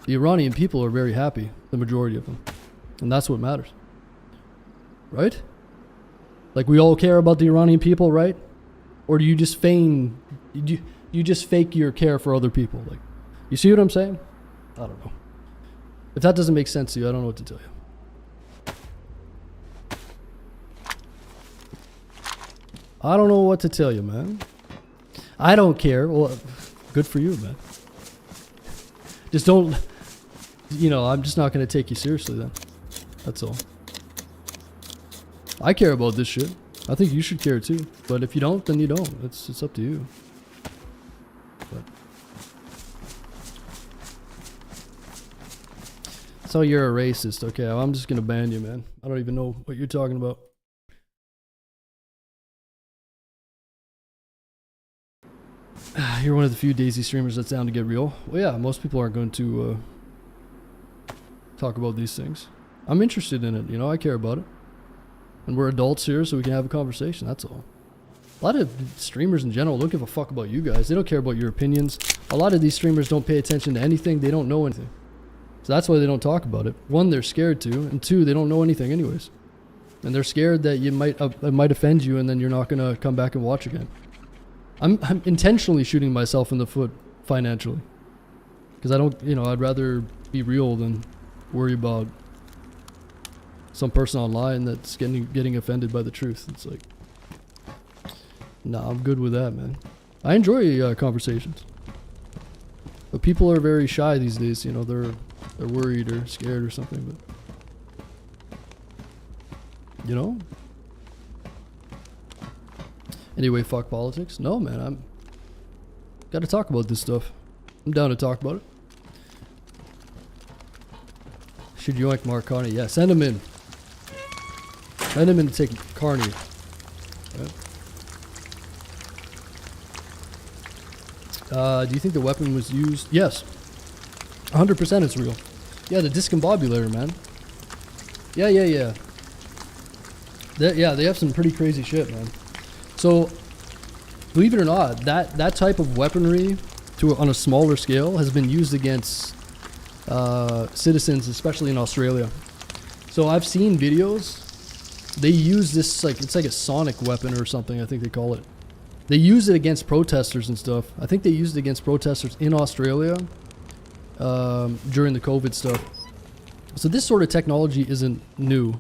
the Iranian people are very happy, the majority of them. And that's what matters. Right? Like we all care about the Iranian people, right? Or do you just feign, you just fake your care for other people? Like, you see what I'm saying? I don't know. If that doesn't make sense to you, I don't know what to tell you. I don't know what to tell you, man. I don't care. Well, good for you, man. Just don't, I'm just not going to take you seriously then. That's all. I care about this shit. I think you should care too. But if you don't, then you don't. It's up to you. But. So you're a racist. Okay, well, I'm just going to ban you, man. I don't even know what you're talking about. You're one of the few DayZ streamers that's down to get real. Well, yeah, most people aren't going to talk about these things. I'm interested in it, I care about it. And we're adults here, so we can have a conversation, that's all. A lot of streamers in general don't give a fuck about you guys. They don't care about your opinions. A lot of these streamers don't pay attention to anything. They don't know anything. So that's why they don't talk about it. One, they're scared to, and two, they don't know anything anyways. And they're scared that it might offend you, and then you're not going to come back and watch again. I'm intentionally shooting myself in the foot financially. Because I don't, I'd rather be real than worry about some person online that's getting offended by the truth. It's like, nah, I'm good with that, man. I enjoy conversations. But people are very shy these days, they're worried or scared or something, but Anyway, fuck politics. No, man, I'm gotta talk about this stuff. I'm down to talk about it. Should yoink Mark Carney? Yeah, send him in. Send him in to take Carney. Right. Do you think the weapon was used? Yes. 100% it's real. Yeah, the discombobulator, man. Yeah. They have some pretty crazy shit, man. So, believe it or not, that type of weaponry on a smaller scale has been used against citizens, especially in Australia. So I've seen videos. They use this it's like a sonic weapon or something, I think they call it. They use it against protesters and stuff. I think they used it against protesters in Australia during the COVID stuff. So this sort of technology isn't new.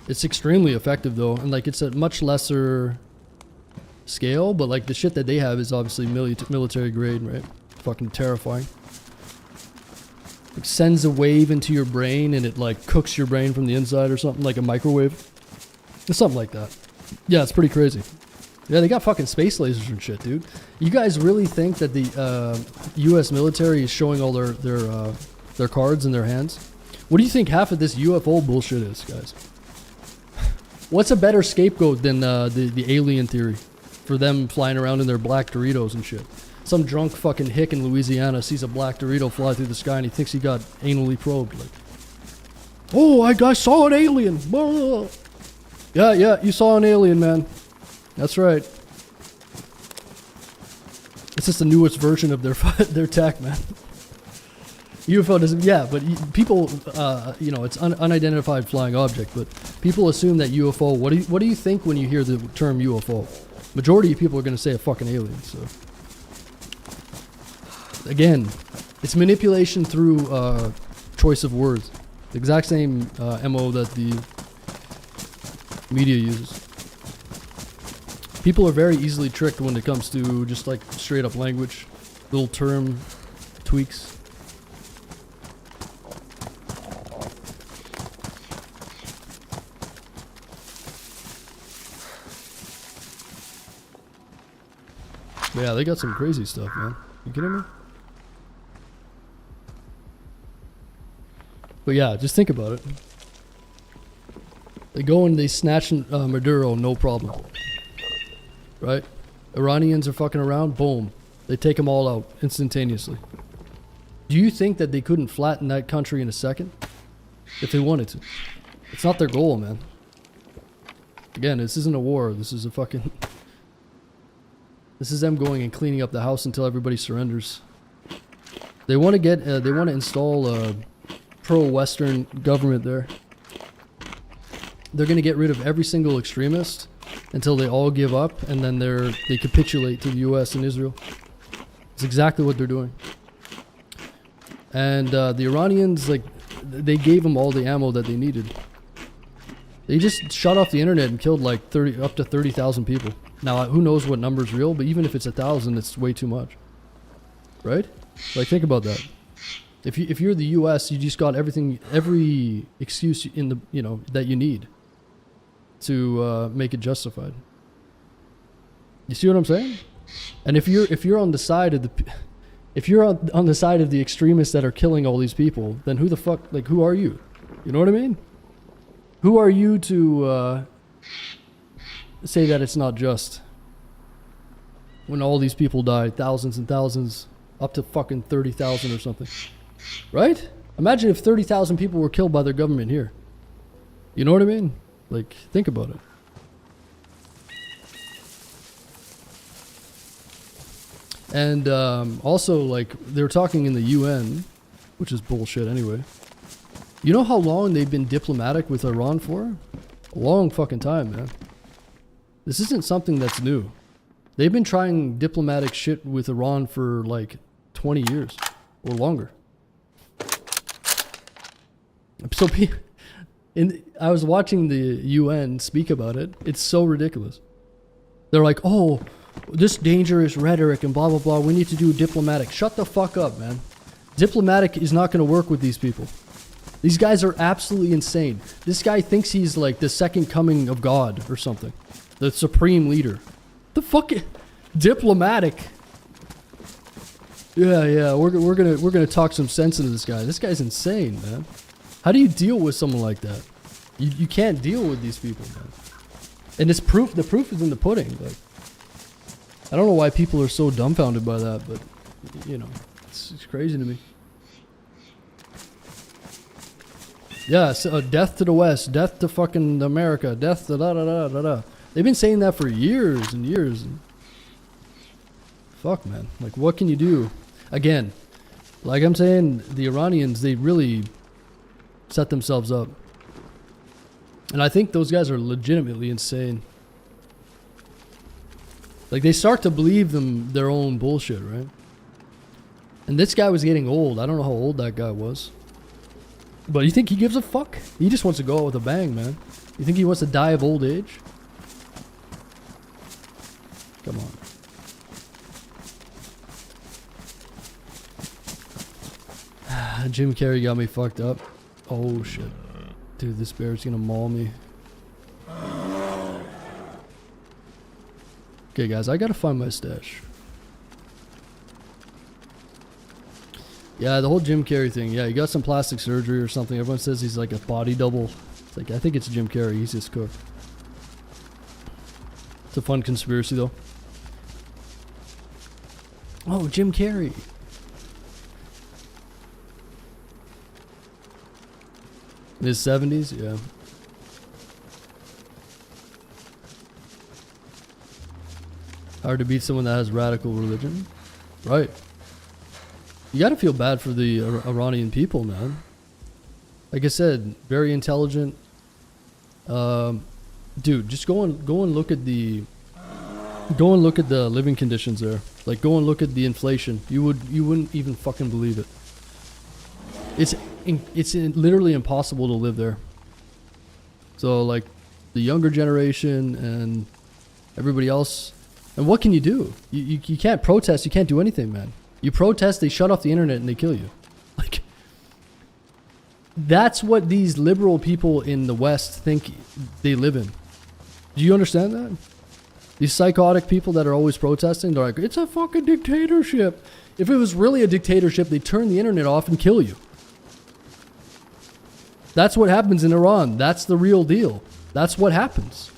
It's extremely effective though, and it's a much lesser scale, but the shit that they have is obviously military grade, right? Fucking terrifying. It sends a wave into your brain and it cooks your brain from the inside or something, like a microwave. It's something like that. Yeah, it's pretty crazy. Yeah, they got fucking space lasers and shit, dude. You guys really think that the U.S. military is showing all their cards in their hands? What do you think half of this UFO bullshit is, guys? What's a better scapegoat than the alien theory? For them flying around in their black Doritos and shit. Some drunk fucking hick in Louisiana sees a black Dorito fly through the sky and he thinks he got anally probed. Oh, I saw an alien. Yeah, you saw an alien, man. That's right. It's just the newest version of their tech, man. UFO doesn't, yeah, but people, it's unidentified flying object, but people assume that UFO, what do you think when you hear the term UFO? Majority of people are going to say a fucking alien, so. Again, it's manipulation through choice of words. The exact same MO that the media uses. People are very easily tricked when it comes to just straight up language, little term tweaks. But yeah, they got some crazy stuff, man. You kidding me? But yeah, just think about it. They go and they snatch Maduro, no problem. Right? Iranians are fucking around, boom. They take them all out instantaneously. Do you think that they couldn't flatten that country in a second? If they wanted to. It's not their goal, man. Again, this isn't a war. This is a fucking... This is them going and cleaning up the house until everybody surrenders. They want to get... they want to install a pro-Western government there. They're going to get rid of every single extremist until they all give up, and then they capitulate to the US and Israel. It's exactly what they're doing. And the Iranians, like, they gave them all the ammo that they needed. They just shut off the internet and killed like up to 30,000 people. Now, who knows what number's real, but even if it's 1,000, it's way too much. Right? Like, think about that. If you're the US, you just got every excuse in the, you know, that you need to make it justified. You see what I'm saying? And if you're on the side of on the side of the extremists that are killing all these people, then who the fuck, like, who are you? You know what I mean? Who are you to say that it's not just? When all these people die, thousands and thousands, up to fucking 30,000 or something. Right? Imagine if 30,000 people were killed by their government here. You know what I mean? Like, think about it. And also, like, they were talking in the UN, which is bullshit anyway. You know how long they've been diplomatic with Iran for? A long fucking time, man. This isn't something that's new. They've been trying diplomatic shit with Iran for like 20 years or longer. So I was watching the UN speak about it. It's so ridiculous. They're like, oh, this dangerous rhetoric and blah, blah, blah. We need to do diplomatic. Shut the fuck up, man. Diplomatic is not going to work with these people. These guys are absolutely insane. This guy thinks he's like the second coming of God or something. The supreme leader. The fuck? Diplomatic. Yeah, we're gonna talk some sense into this guy. This guy's insane, man. How do you deal with someone like that? You can't deal with these people, man. And it's proof. The proof is in the pudding. Like, I don't know why people are so dumbfounded by that, but you know, it's crazy to me. Yeah, so, death to the West, death to fucking America, death to da da da da da. They've been saying that for years and years. And fuck, man. Like, what can you do? Again, like I'm saying, the Iranians, they really set themselves up. And I think those guys are legitimately insane. Like, they start to believe their own bullshit, right? And this guy was getting old. I don't know how old that guy was. But you think he gives a fuck? He just wants to go out with a bang, man. You think he wants to die of old age? Come on. Jim Carrey got me fucked up. Oh shit. Dude, this bear's gonna maul me. Okay guys, I gotta find my stash. Yeah, the whole Jim Carrey thing. Yeah, he got some plastic surgery or something. Everyone says he's like a body double. It's like, I think it's Jim Carrey. He's just cooked. It's a fun conspiracy though. Oh, Jim Carrey. In his 70s? Yeah. Hard to beat someone that has radical religion. Right. You gotta feel bad for the Iranian people, man. Like I said, very intelligent. Dude, just go and look at the living conditions there. Like, go and look at the inflation. You wouldn't even fucking believe it. It's literally impossible to live there. So like, the younger generation and everybody else. And what can you do? You can't protest. You can't do anything, man. You protest, they shut off the internet and they kill you. Like, that's what these liberal people in the West think they live in. Do you understand that? These psychotic people that are always protesting, they're like, it's a fucking dictatorship. If it was really a dictatorship, they'd turn the internet off and kill you. That's what happens in Iran. That's the real deal. That's what happens.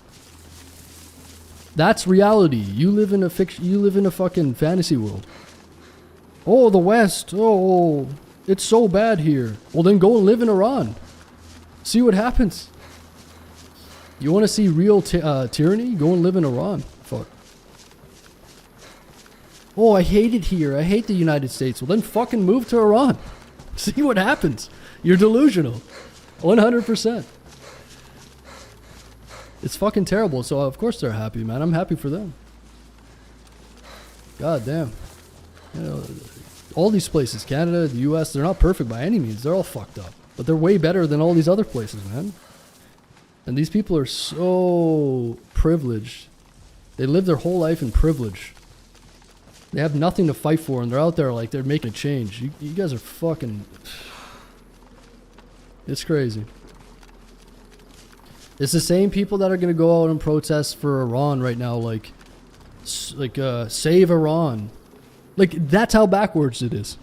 That's reality. You live in a fiction. You live in a fucking fantasy world. Oh, the West. Oh, it's so bad here. Well, then go and live in Iran. See what happens. You want to see real tyranny? Go and live in Iran. Fuck. Oh, I hate it here. I hate the United States. Well, then fucking move to Iran. See what happens. You're delusional. 100%. It's fucking terrible. So, of course they're happy, man. I'm happy for them. God damn. You know, all these places, Canada, the US, they're not perfect by any means. They're all fucked up. But they're way better than all these other places, man. And these people are so privileged. They live their whole life in privilege. They have nothing to fight for, and they're out there like they're making a change. You guys are fucking... It's crazy. It's the same people that are going to go out and protest for Iran right now, like save Iran. Like, that's how backwards it is.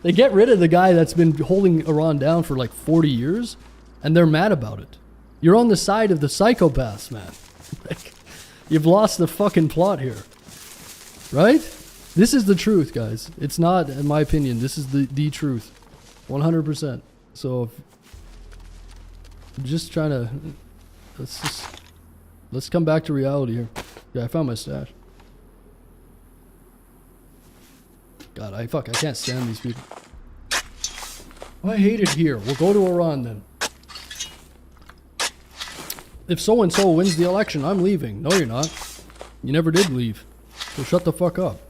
They get rid of the guy that's been holding Iran down for like 40 years, and they're mad about it. You're on the side of the psychopaths, man. Like, you've lost the fucking plot here. Right? This is the truth, guys. It's not, in my opinion, this is the truth. 100%. So, I'm just trying to... Let's come back to reality here. Yeah, I found my stash. God, I can't stand these people. I hate it here. We'll go to Iran then. If so-and-so wins the election, I'm leaving. No, you're not. You never did leave. So shut the fuck up.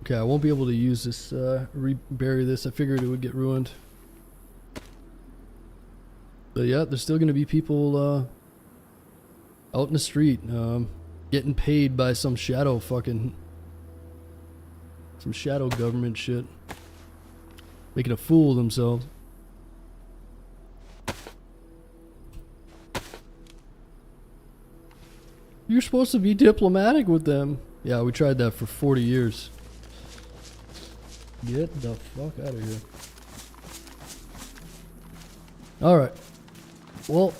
Okay, I won't be able to use this, rebury this. I figured it would get ruined. But yeah, there's still gonna be people, out in the street, getting paid by some shadow fucking... Some shadow government shit. Making a fool of themselves. You're supposed to be diplomatic with them. Yeah, we tried that for 40 years. Get the fuck out of here. Alright. Well,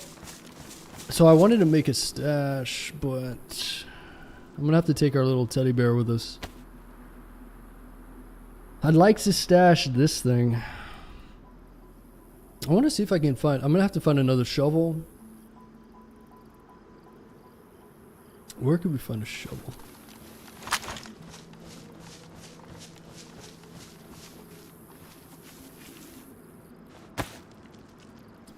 so I wanted to make a stash, but I'm gonna have to take our little teddy bear with us. I'd like to stash this thing. I want to see if I can find... I'm gonna have to find another shovel. Where could we find a shovel?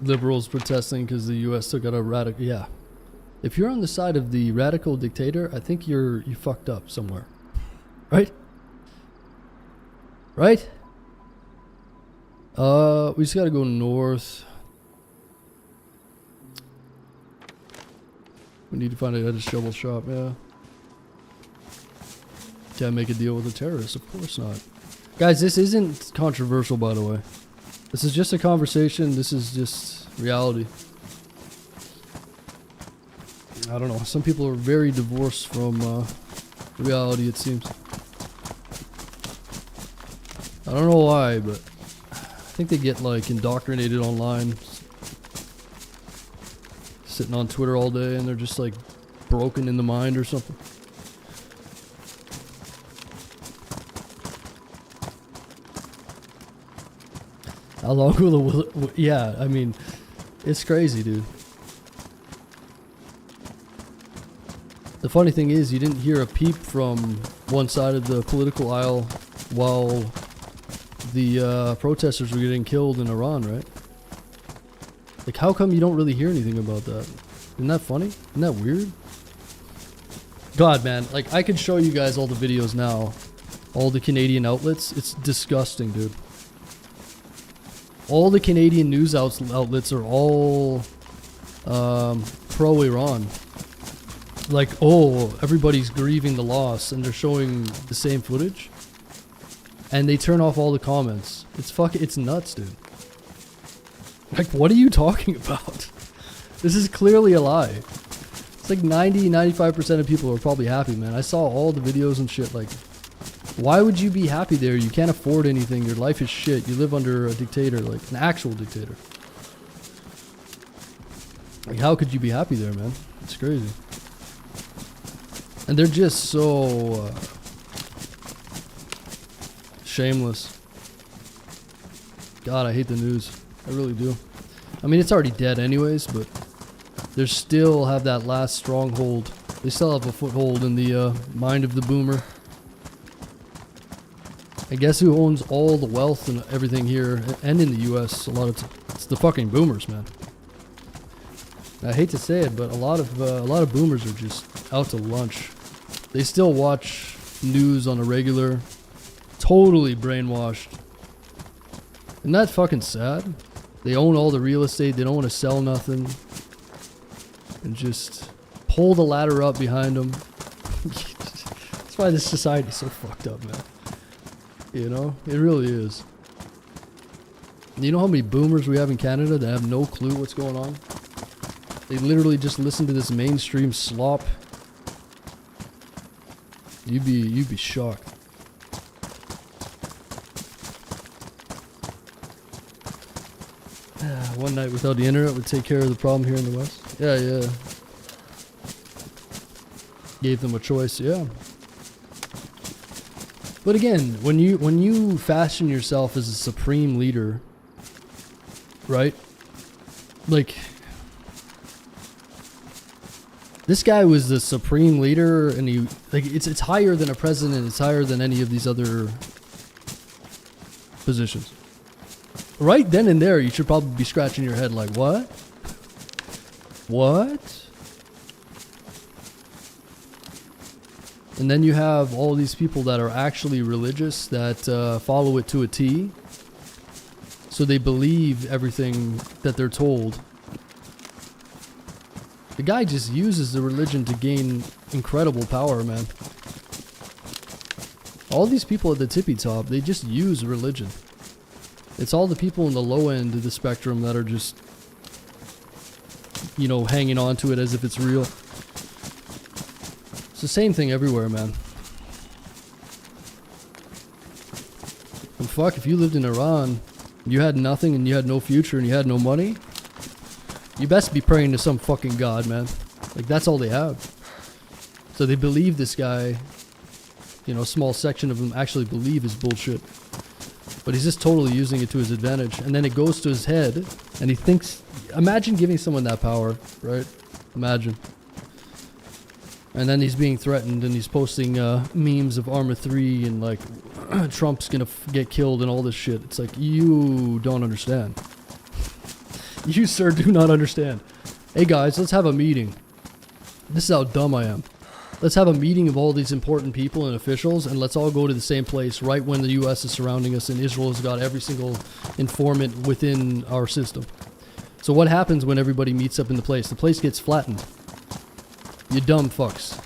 Liberals protesting because the U.S. took out a radical... Yeah. If you're on the side of the radical dictator, I think you fucked up somewhere. Right? Right? We just gotta go north. We need to find a shovel shop, yeah. Can't make a deal with a terrorist, of course not. Guys, this isn't controversial, by the way. This is just a conversation. This is just reality. I don't know. Some people are very divorced from reality, it seems. I don't know why, but I think they get like indoctrinated online. Sitting on Twitter all day and they're just like broken in the mind or something. How long will the... Yeah, I mean, it's crazy, dude. The funny thing is, you didn't hear a peep from one side of the political aisle while the protesters were getting killed in Iran, right? Like, how come you don't really hear anything about that? Isn't that funny? Isn't that weird? God, man, like, I could show you guys all the videos now. All the Canadian outlets. It's disgusting, dude. All the Canadian news outlets are all pro-Iran. Like, oh, everybody's grieving the loss, and they're showing the same footage. And they turn off all the comments. It's nuts, dude. Like, what are you talking about? This is clearly a lie. It's like 90-95% of people are probably happy, man. I saw all the videos and shit. Like, why would you be happy there? You can't afford anything. Your life is shit. You live under a dictator, like an actual dictator. Like, how could you be happy there, man? It's crazy. And they're just so shameless. God, I hate the news. I really do. I mean, it's already dead anyways, but they still have that last stronghold. They still have a foothold in the mind of the boomer. I guess who owns all the wealth and everything here and in the US? It's the fucking boomers, man. I hate to say it, but a lot of boomers are just out to lunch. They still watch news on a regular, totally brainwashed. Isn't that fucking sad? They own all the real estate. They don't want to sell nothing. And just pull the ladder up behind them. That's why this society is so fucked up, man. You know? It really is. You know how many boomers we have in Canada that have no clue what's going on? They literally just listen to this mainstream slop. You'd be shocked. One night without the internet would take care of the problem here in the West. Yeah. Gave them a choice, yeah. But again, when you fashion yourself as a supreme leader, right? Like, this guy was the supreme leader, and it's higher than a president. It's higher than any of these other positions. Right then and there, you should probably be scratching your head like, what? What? And then you have all these people that are actually religious that follow it to a T. So they believe everything that they're told. The guy just uses the religion to gain incredible power, man. All these people at the tippy top, they just use religion. It's all the people in the low end of the spectrum that are just, you know, hanging on to it as if it's real. It's the same thing everywhere, man. And fuck, if you lived in Iran, you had nothing and you had no future and you had no money, you best be praying to some fucking god, man. Like, that's all they have. So they believe this guy, you know, a small section of them actually believe his bullshit. But he's just totally using it to his advantage. And then it goes to his head, and he thinks, imagine giving someone that power, right? Imagine. And then he's being threatened, and he's posting memes of Arma 3 and like, Trump's gonna get killed and all this shit. It's like, you don't understand. You, sir, do not understand. Hey guys, let's have a meeting. This is how dumb I am. Let's have a meeting of all these important people and officials, and let's all go to the same place right when the US is surrounding us and Israel has got every single informant within our system. So what happens when everybody meets up in the place? The place gets flattened. You dumb fucks.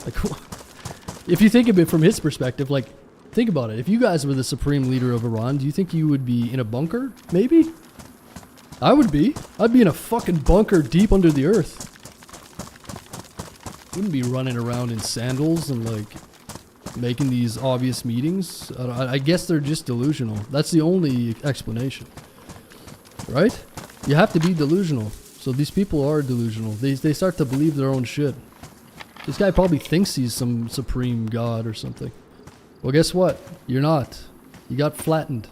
Like, if you think of it from his perspective, like, think about it. If you guys were the supreme leader of Iran, do you think you would be in a bunker? Maybe? I would be. I'd be in a fucking bunker deep under the earth. Wouldn't be running around in sandals and like making these obvious meetings. I guess they're just delusional. That's the only explanation, right? You have to be delusional. So these people are delusional. They start to believe their own shit. This guy probably thinks he's some supreme god or something. Well, guess what? You're not. You got flattened.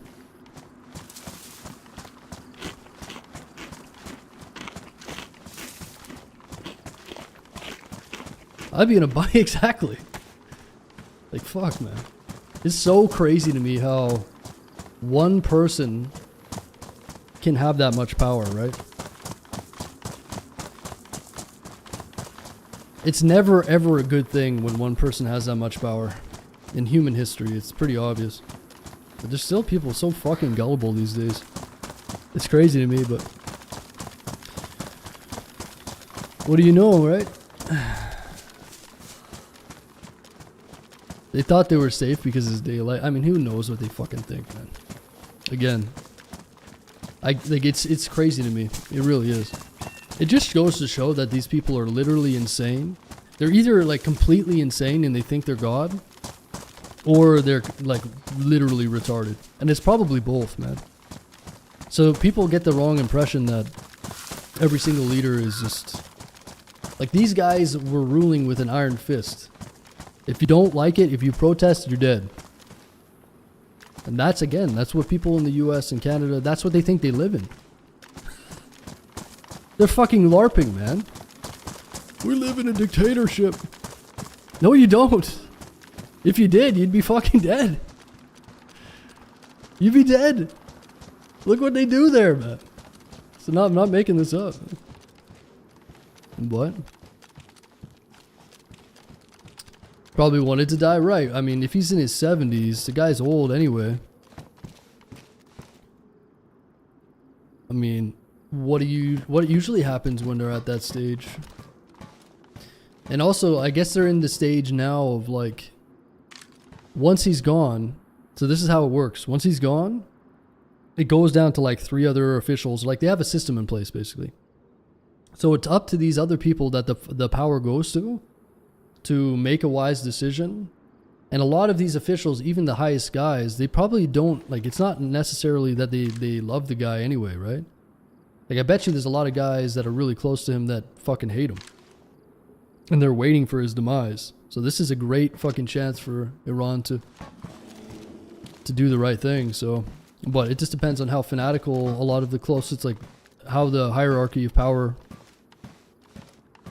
I'd be in a bike, exactly. Like, fuck, man. It's so crazy to me how one person can have that much power, right? It's never, ever a good thing when one person has that much power. In human history, it's pretty obvious. But there's still people so fucking gullible these days. It's crazy to me, but... what do you know, right? They thought they were safe because it's daylight. I mean, who knows what they fucking think, man. Again, like it's crazy to me. It really is. It just goes to show that these people are literally insane. They're either like completely insane and they think they're God, or they're like literally retarded. And it's probably both, man. So people get the wrong impression that every single leader is just... Like, these guys were ruling with an iron fist. If you don't like it, if you protest, you're dead. And that's, again, that's what people in the US and Canada, that's what they think they live in. They're fucking LARPing, man. We live in a dictatorship. No, you don't. If you did, you'd be fucking dead. You'd be dead. Look what they do there, man. So I'm not making this up. What? Probably wanted to die right. I mean, if he's in his 70s, the guy's old anyway. I mean, what usually happens when they're at that stage? And also, I guess they're in the stage now of like, once he's gone, so this is how it works. Once he's gone, it goes down to like 3 other officials. Like, they have a system in place, basically. So it's up to these other people that the power goes to make a wise decision. And a lot of these officials, even the highest guys, they probably don't, like, it's not necessarily that they love the guy anyway, right? Like, I bet you there's a lot of guys that are really close to him that fucking hate him. And they're waiting for his demise. So this is a great fucking chance for Iran to do the right thing. So, but it just depends on how fanatical a lot of the closest, like, how the hierarchy of power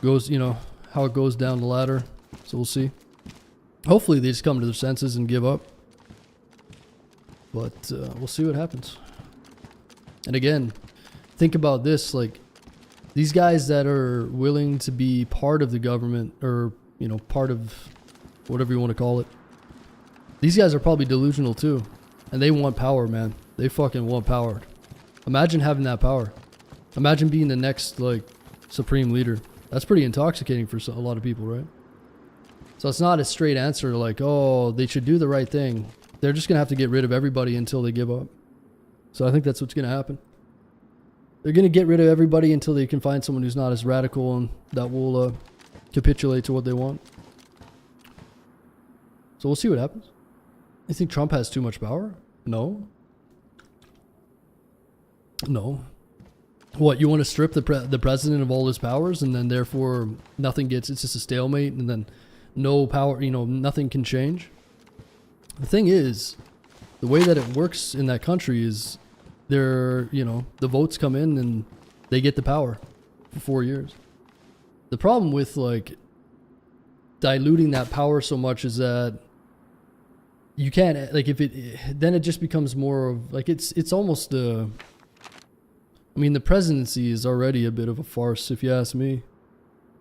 goes, you know, how it goes down the ladder. So we'll see. Hopefully they just come to their senses and give up. But we'll see what happens. And again, think about this, like, these guys that are willing to be part of the government, or, you know, part of whatever you want to call it, these guys are probably delusional too. And they want power, man. They fucking want power. Imagine having that power. Imagine being the next, like, supreme leader. That's pretty intoxicating for a lot of people, right? So it's not a straight answer like, oh, they should do the right thing. They're just going to have to get rid of everybody until they give up. So I think that's what's going to happen. They're going to get rid of everybody until they can find someone who's not as radical and that will capitulate to what they want. So we'll see what happens. You think Trump has too much power? No. No. What, you want to strip the president of all his powers, and then therefore nothing gets, it's just a stalemate, and then no power, you know, nothing can change? The thing is, the way that it works in that country is they're, you know, the votes come in and they get the power for 4 years. The problem with, like, diluting that power so much is that you can't, like, then it just becomes more of, like, it's almost I mean, the presidency is already a bit of a farce, if you ask me.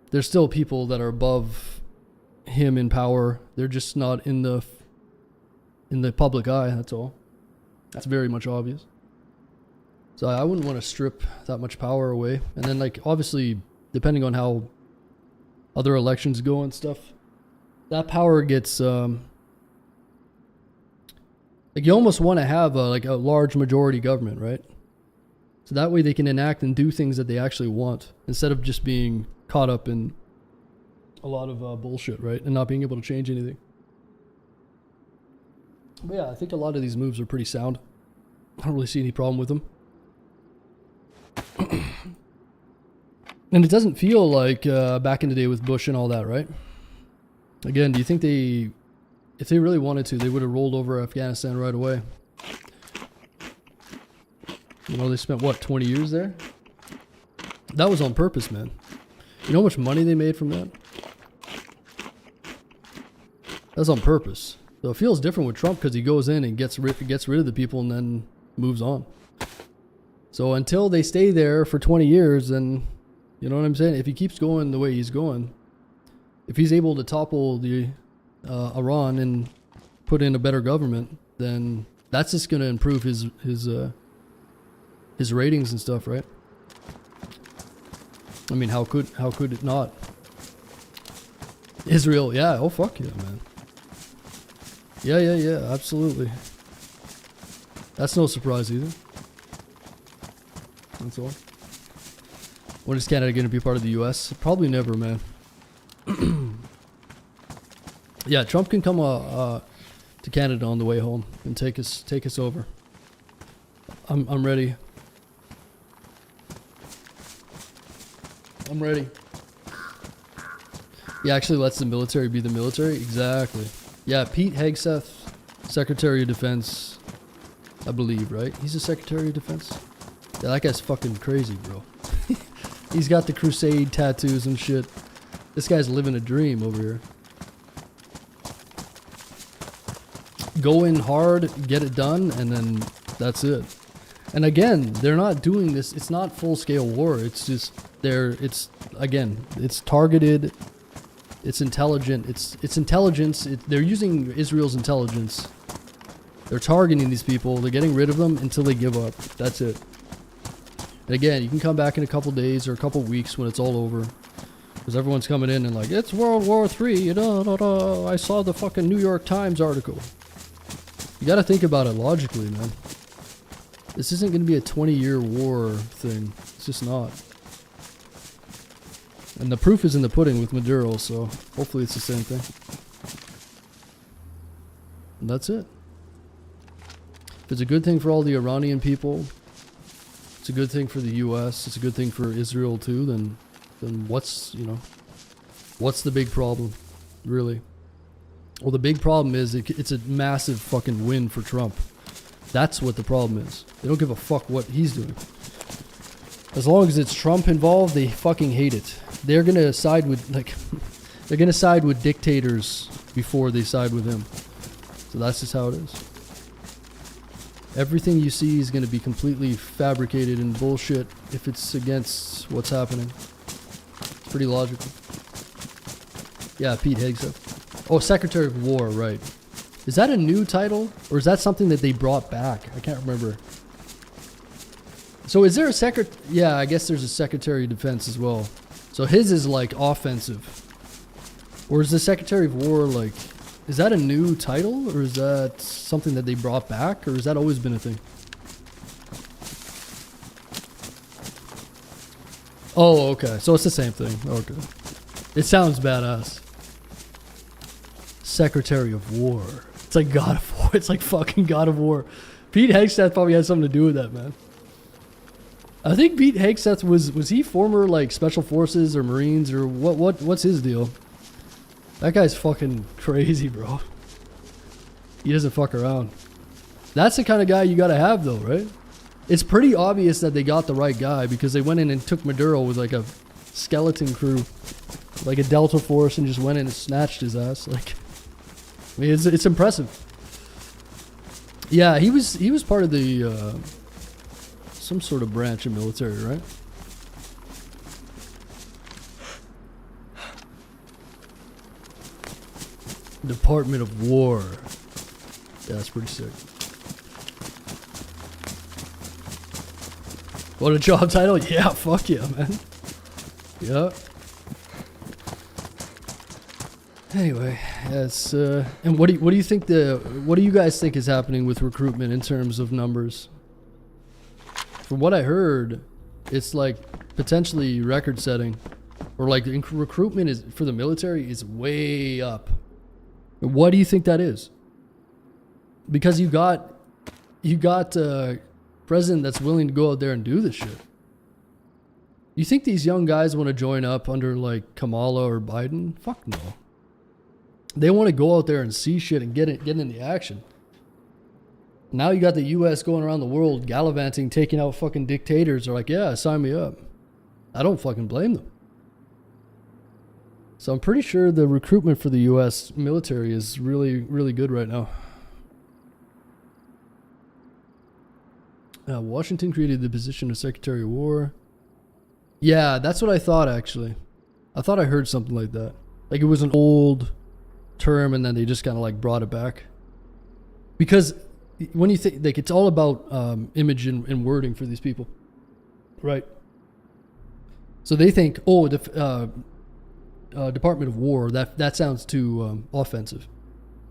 There's still people that are above him in power. They're just not in the public eye, that's all. That's very much obvious. So I wouldn't want to strip that much power away. And then, like, obviously, depending on how other elections go and stuff, that power gets, like, you almost want to have like a large majority government, right? So that way they can enact and do things that they actually want, instead of just being caught up in a lot of bullshit, right? And not being able to change anything. But yeah, I think a lot of these moves are pretty sound. I don't really see any problem with them. And it doesn't feel like back in the day with Bush and all that, right? Again, do you think if they really wanted to, they would have rolled over Afghanistan right away? You know, they spent, what, 20 years there? That was on purpose, man. You know how much money they made from that? That's on purpose. So it feels different with Trump because he goes in and gets rid of the people and then moves on. So until they stay there for 20 years, then, you know what I'm saying? If he keeps going the way he's going, if he's able to topple the Iran and put in a better government, then that's just going to improve his ratings and stuff, right? I mean, how could it not? Israel, yeah, oh fuck yeah, man. Yeah, absolutely. That's no surprise either. That's all. When is Canada going to be part of the U.S.? Probably never, man. Yeah, Trump can come to Canada on the way home and take us over. I'm ready. I'm ready. He actually lets the military be the military? Exactly. Yeah, Pete Hegseth, Secretary of Defense, I believe, right? He's a Secretary of Defense? Yeah, that guy's fucking crazy, bro. He's got the crusade tattoos and shit. This guy's living a dream over here. Go in hard, get it done, and then that's it. And again, they're not doing this. It's not full-scale war. It's just it's targeted. It's intelligent. It's intelligence. They're using Israel's intelligence. They're targeting these people. They're getting rid of them until they give up. That's it. And again, you can come back in a couple days or a couple weeks when it's all over. Because everyone's coming in and like, it's World War III. I saw the fucking New York Times article. You gotta think about it logically, man. This isn't gonna be a 20-year war thing. It's just not. And the proof is in the pudding with Maduro, so hopefully it's the same thing. And that's it. If it's a good thing for all the Iranian people, it's a good thing for the US, it's a good thing for Israel too, then what's the big problem, really? Well, the big problem is it's a massive fucking win for Trump. That's what the problem is. They don't give a fuck what he's doing. As long as it's Trump involved, they fucking hate it. They're gonna side with dictators before they side with him. So that's just how it is. Everything you see is gonna be completely fabricated and bullshit if it's against what's happening. It's pretty logical. Yeah, Pete Hegseth. Oh, Secretary of War, right. Is that a new title? Or is that something that they brought back? I can't remember. So is there a yeah, I guess there's a Secretary of Defense as well. So his is like offensive. Or is the Secretary of War like, is that a new title? Or is that something that they brought back? Or has that always been a thing? Oh, okay. So it's the same thing. Okay. It sounds badass. Secretary of War. It's like God of War. It's like fucking God of War. Pete Hegseth probably had something to do with that, man. I think Pete Hegseth was he former like Special Forces or Marines or what's his deal? That guy's fucking crazy, bro. He doesn't fuck around. That's the kind of guy you gotta have though, right? It's pretty obvious that they got the right guy because they went in and took Maduro with like a skeleton crew, like a Delta Force, and just went in and snatched his ass. Like, I mean, it's impressive. Yeah, he was part of the some sort of branch of military, right? Department of War. Yeah, that's pretty sick. What a job title? Yeah, fuck yeah, man. Yeah. Anyway, that's and what do you think what do you guys think is happening with recruitment in terms of numbers? From what I heard, it's like potentially record setting, or like recruitment is for the military is way up. What do you think that is? Because you got a president that's willing to go out there and do this shit. You think these young guys want to join up under like Kamala or Biden? Fuck no. They want to go out there and see shit and get in the action. Now you got the U.S. going around the world gallivanting, taking out fucking dictators. They're like, yeah, sign me up. I don't fucking blame them. So I'm pretty sure the recruitment for the U.S. military is really, really good right now. Washington created the position of Secretary of War. Yeah, that's what I thought, actually. I thought I heard something like that. Like it was an old term and then they just kind of like brought it back. Because when you think, like, it's all about image and wording for these people. Right? So they think, oh, the Department of War, that sounds too offensive.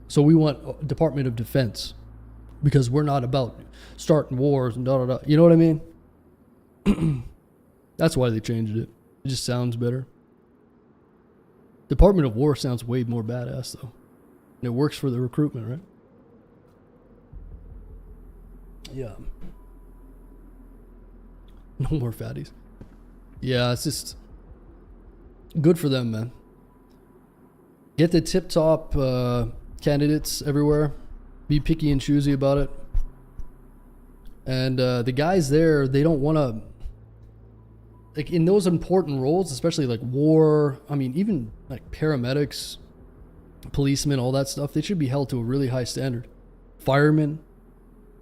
So we want Department of Defense. Because we're not about starting wars and da da da. You know what I mean? That's why they changed it. It just sounds better. Department of War sounds way more badass though. And it works for the recruitment, right? Yeah. No more fatties. Yeah, it's just good for them, man. Get the tip-top candidates everywhere. Be picky and choosy about it. And the guys there, they don't want to... Like, in those important roles, especially like war, I mean, even like paramedics, policemen, all that stuff, they should be held to a really high standard. Firemen.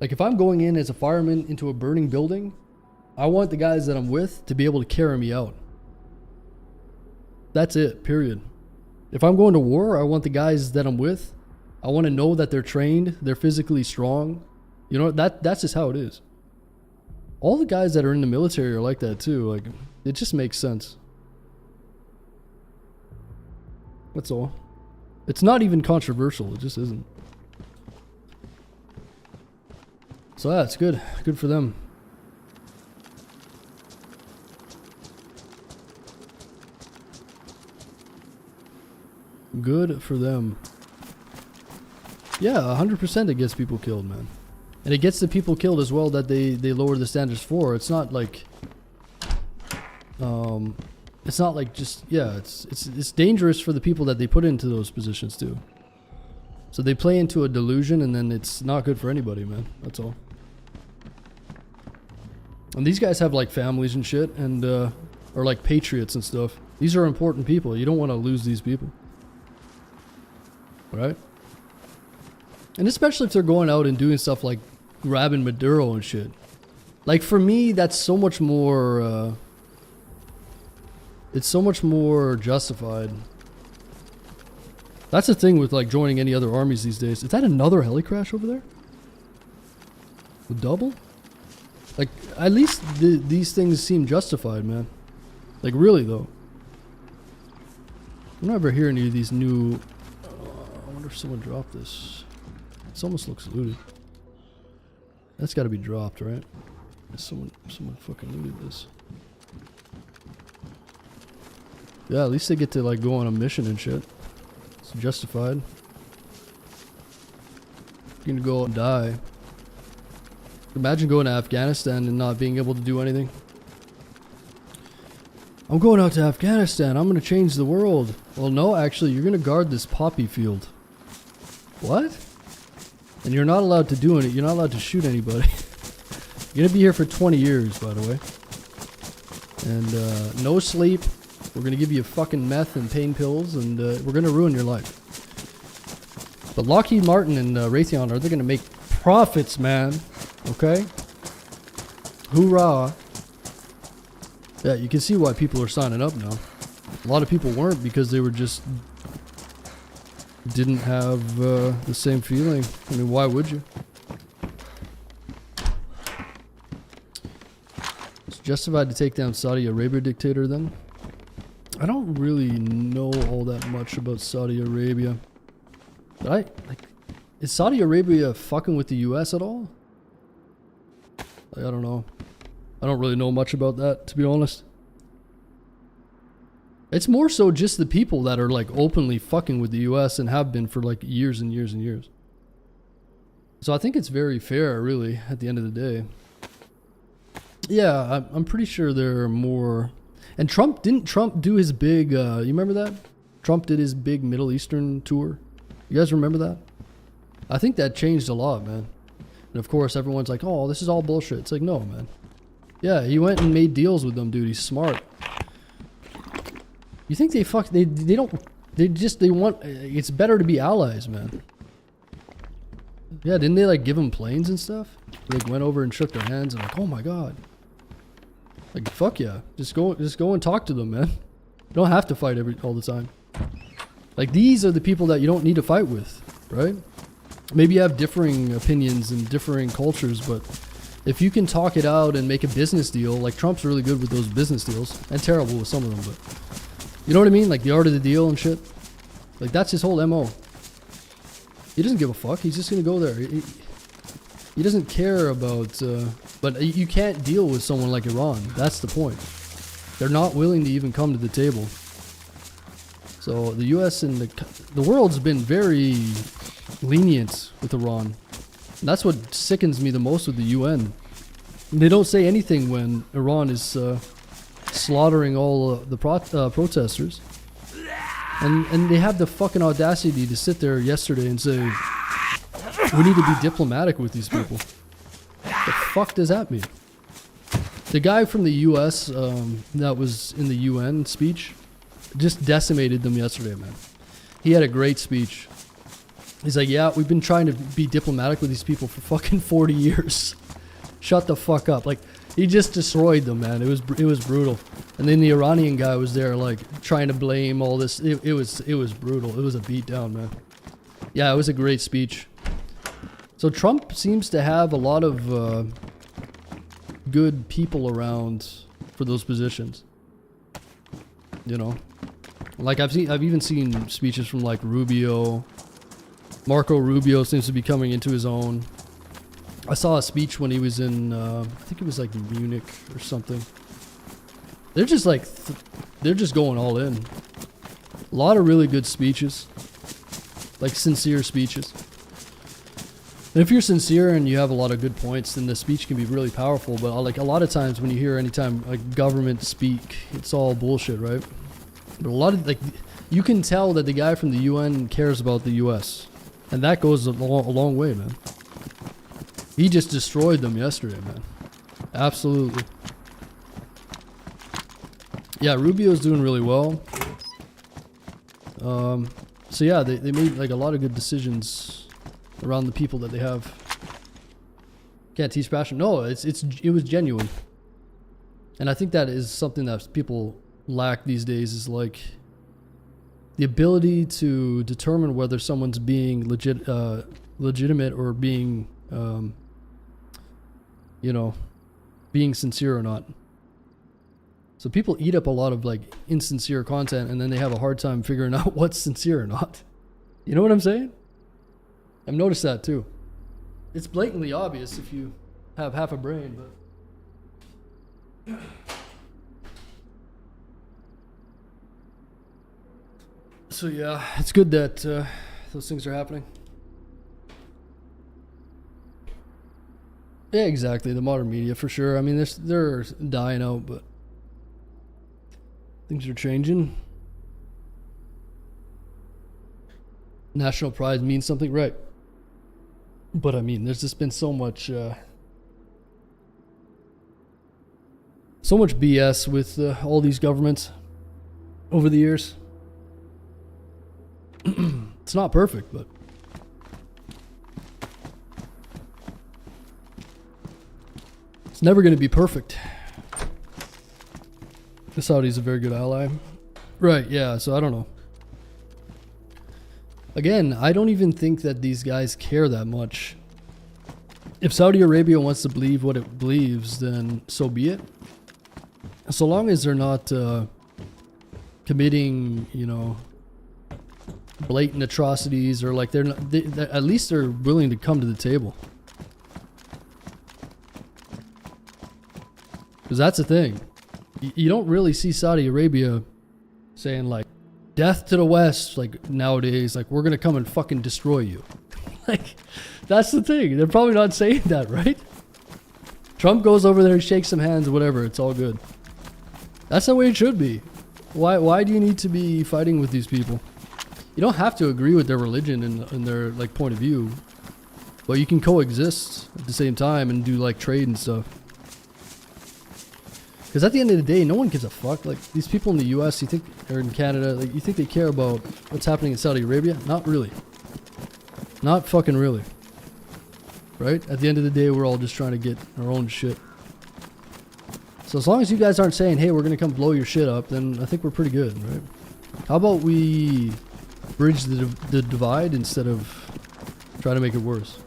Like, if I'm going in as a fireman into a burning building, I want the guys that I'm with to be able to carry me out. That's it, period. If I'm going to war, I want the guys that I'm with, I want to know that they're trained, they're physically strong. You know, that's just how it is. All the guys that are in the military are like that too. Like, it just makes sense. That's all. It's not even controversial. It just isn't. So yeah, it's good. Good for them. Good for them. Yeah, 100% it gets people killed, man. And it gets the people killed as well that they lower the standards for. It's not like... it's not like just... Yeah, it's dangerous for the people that they put into those positions too. So they play into a delusion and then it's not good for anybody, man. That's all. And these guys have like families and shit and... or like patriots and stuff. These are important people. You don't want to lose these people. Right? And especially if they're going out and doing stuff like grabbing Maduro and shit. Like, for me, that's so much more, it's so much more justified. That's the thing with, like, joining any other armies these days. Is that another heli crash over there? A double? Like, at least these things seem justified, man. Like, really, though. I'm never hearing any of these new... I wonder if someone dropped this. This almost looks looted. That's got to be dropped, right? Someone fucking looted this. Yeah, at least they get to like go on a mission and shit. It's justified. You're gonna go and die. Imagine going to Afghanistan and not being able to do anything. I'm going out to Afghanistan. I'm gonna change the world. Well, no, actually, you're gonna guard this poppy field. What? And you're not allowed to do it. You're not allowed to shoot anybody. You're gonna be here for 20 years, by the way. And no sleep. We're gonna give you fucking meth and pain pills, and we're gonna ruin your life. But Lockheed Martin and Raytheon they're gonna make profits, man. Okay? Hoorah. Yeah, you can see why people are signing up now. A lot of people weren't because they were just... didn't have the same feeling. I mean, why would you? It's justified to take down Saudi Arabia dictator then? I don't really know all that much about Saudi Arabia. But is Saudi Arabia fucking with the US at all? Like, I don't know. I don't really know much about that, to be honest. It's more so just the people that are like openly fucking with the US and have been for like years and years and years. So I think it's very fair, really, at the end of the day. Yeah, I'm pretty sure there are more. And didn't Trump do his big, you remember that? Trump did his big Middle Eastern tour. You guys remember that? I think that changed a lot, man. And of course, everyone's like, oh, this is all bullshit. It's like, no, man. Yeah, he went and made deals with them, dude. He's smart. You think they want, it's better to be allies, man. Yeah, didn't they like give him planes and stuff? They like, went over and shook their hands and like, oh my god. Like, fuck yeah. Just go and talk to them, man. You don't have to fight all the time. Like, these are the people that you don't need to fight with, right? Maybe you have differing opinions and differing cultures, but if you can talk it out and make a business deal, like Trump's really good with those business deals, and terrible with some of them, but you know what I mean? Like the art of the deal and shit. Like, that's his whole MO. He doesn't give a fuck. He's just gonna go there. He doesn't care about, but you can't deal with someone like Iran. That's the point. They're not willing to even come to the table. So the U.S. and the world's been very lenient with Iran. And that's what sickens me the most with the UN. They don't say anything when Iran is slaughtering all the protesters. And they have the fucking audacity to sit there yesterday and say, we need to be diplomatic with these people. The fuck does that mean? The guy from the US that was in the UN speech just decimated them yesterday, man. He had a great speech. He's like, yeah, we've been trying to be diplomatic with these people for fucking 40 years. Shut the fuck up. Like, he just destroyed them, man. It was brutal. And then the Iranian guy was there, like, trying to blame all this. It was brutal. It was a beatdown, man. Yeah, it was a great speech. So Trump seems to have a lot of good people around for those positions. You know, like I've even seen speeches from like Rubio. Marco Rubio seems to be coming into his own. I saw a speech when he was in, I think it was like Munich or something. They're just like, they're just going all in. A lot of really good speeches, like sincere speeches. And if you're sincere and you have a lot of good points, then the speech can be really powerful. But like a lot of times when you hear anytime like government speak, it's all bullshit, right? But a lot of like, you can tell that the guy from the UN cares about the US. And that goes a long way, man. He just destroyed them yesterday, man. Absolutely. Yeah, Rubio's doing really well. So yeah, they made like a lot of good decisions around the people that they have. Can't teach passion. No, it was genuine. And I think that is something that people lack these days, is like the ability to determine whether someone's being legitimate or being you know, being sincere or not. So people eat up a lot of like insincere content, and then they have a hard time figuring out what's sincere or not. You know what I'm saying? I've noticed that too. It's blatantly obvious if you have half a brain, but so yeah, it's good that those things are happening. Yeah, exactly. The modern media, for sure. I mean, they're dying out, but things are changing. National pride means something, right? But I mean, there's just been so much BS with all these governments over the years. It's not perfect, but it's never going to be perfect. The Saudi's a very good ally. Right, yeah, so I don't know. Again, I don't even think that these guys care that much. If Saudi Arabia wants to believe what it believes, then so be it. So long as they're not committing, you know, blatant atrocities, or like they're not, at least they're willing to come to the table. Because that's the thing. You don't really see Saudi Arabia saying like, death to the West, like nowadays, like we're going to come and fucking destroy you. Like, that's the thing. They're probably not saying that, right? Trump goes over there, shakes some hands, whatever. It's all good. That's the way it should be. Why do you need to be fighting with these people? You don't have to agree with their religion and their like point of view, but you can coexist at the same time and do like trade and stuff. Because at the end of the day, no one gives a fuck. Like these people in the U.S., you think, or in Canada, like you think they care about what's happening in Saudi Arabia? Not really. Not fucking really. Right? At the end of the day, we're all just trying to get our own shit. So as long as you guys aren't saying, hey, we're going to come blow your shit up, then I think we're pretty good, right? How about we bridge the divide instead of trying to make it worse?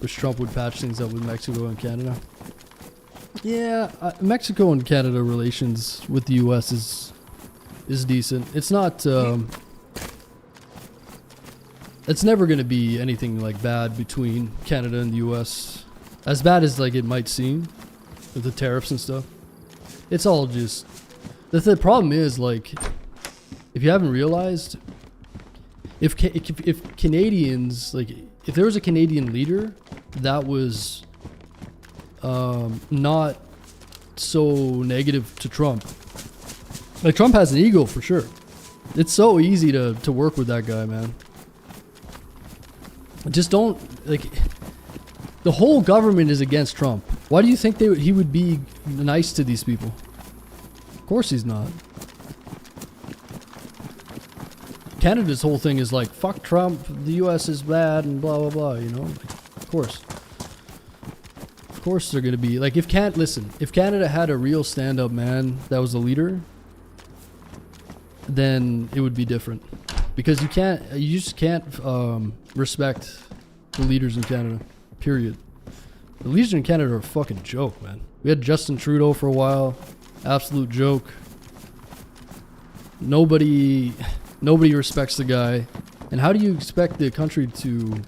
Wish Trump would patch things up with Mexico and Canada. Yeah, Mexico and Canada relations with the U.S. is decent. It's not... it's never going to be anything like bad between Canada and the U.S. As bad as like it might seem. with the tariffs and stuff. It's all just the problem is, like, if you haven't realized, if Canadians, like, if there was a Canadian leader that was not so negative to Trump, like, Trump has an ego for sure. It's so easy to work with that guy, man. Just don't, like, the whole government is against Trump. Why do you think he would be nice to these people? Of course he's not. Canada's whole thing is like, fuck Trump, the US is bad, and blah blah blah, you know? Like, of course. Of course they're gonna be, like, if Canada had a real stand-up man that was a leader, then it would be different. Because you just can't respect the leaders in Canada, period. The leaders in Canada are a fucking joke, man. We had Justin Trudeau for a while, absolute joke. Nobody respects the guy. And how do you expect the country to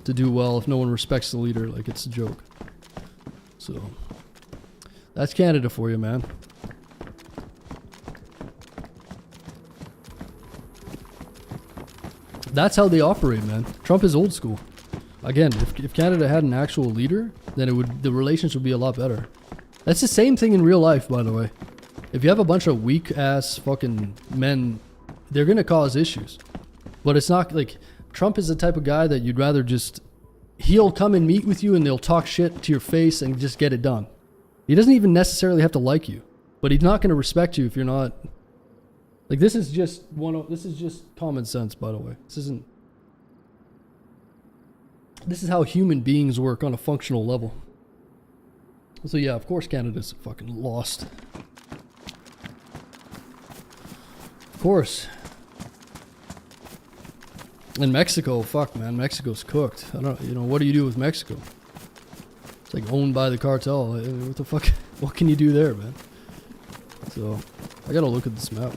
do well if no one respects the leader? Like, it's a joke. So, that's Canada for you, man. That's how they operate, man. Trump is old school. Again, if Canada had an actual leader, then the relations would be a lot better. That's the same thing in real life, by the way. If you have a bunch of weak ass fucking men, they're gonna cause issues. But it's not like Trump is the type of guy that you'd rather just, he'll come and meet with you and they'll talk shit to your face and just get it done. He doesn't even necessarily have to like you, but he's not gonna respect you if you're not. Like, this is just common sense, by the way. This is how human beings work on a functional level. So yeah, of course Canada's fucking lost. Of course. And Mexico, fuck, man, Mexico's cooked. I don't, what do you do with Mexico? It's like owned by the cartel. What the fuck? What can you do there, man? So, I gotta look at this map.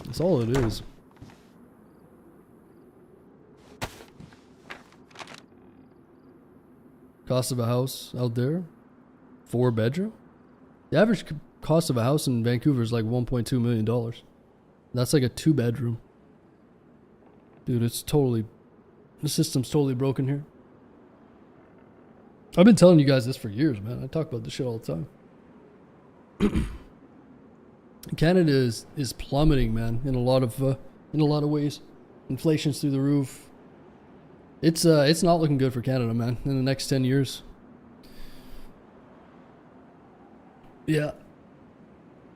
That's all it is. Cost of a house out there, 4-bedroom. The average cost of a house in Vancouver is like $1.2 million. That's like a 2-bedroom. Dude, the system's totally broken here. I've been telling you guys this for years, man. I talk about this shit all the time. Canada is plummeting, man, in a lot of ways. Inflation's through the roof. It's not looking good for Canada, man, in the next 10 years. Yeah.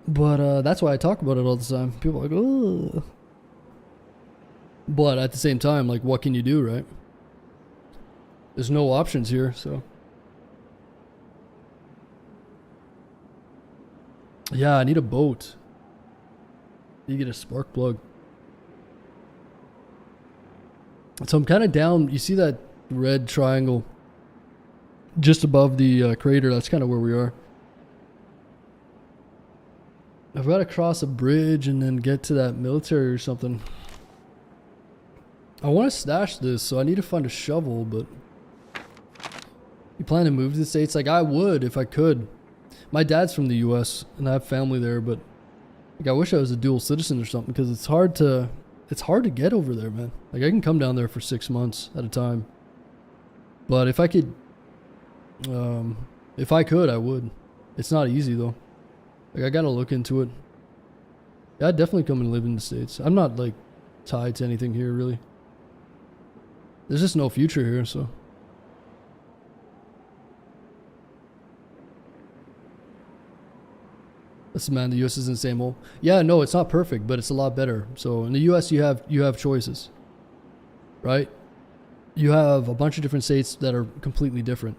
But that's why I talk about it all the time. People are like, oh. But at the same time, like, what can you do, right? There's no options here, so. Yeah, I need a boat. You get a spark plug. So I'm kind of down. You see that red triangle just above the crater? That's kind of where we are. I've got to cross a bridge and then get to that military or something. I want to stash this, so I need to find a shovel, but... You plan to move to the States? Like, I would if I could. My dad's from the US, and I have family there, but... Like, I wish I was a dual citizen or something, because it's hard to get over there, man. Like, I can come down there for 6 months at a time. But if I could... I would. It's not easy, though. Like, I gotta look into it. Yeah, I'd definitely come and live in the States. I'm not, like, tied to anything here, really. There's just no future here, so... Listen, man, the U.S. isn't the same old. Yeah, no, it's not perfect, but it's a lot better. So in the U.S., you have choices, right? You have a bunch of different states that are completely different.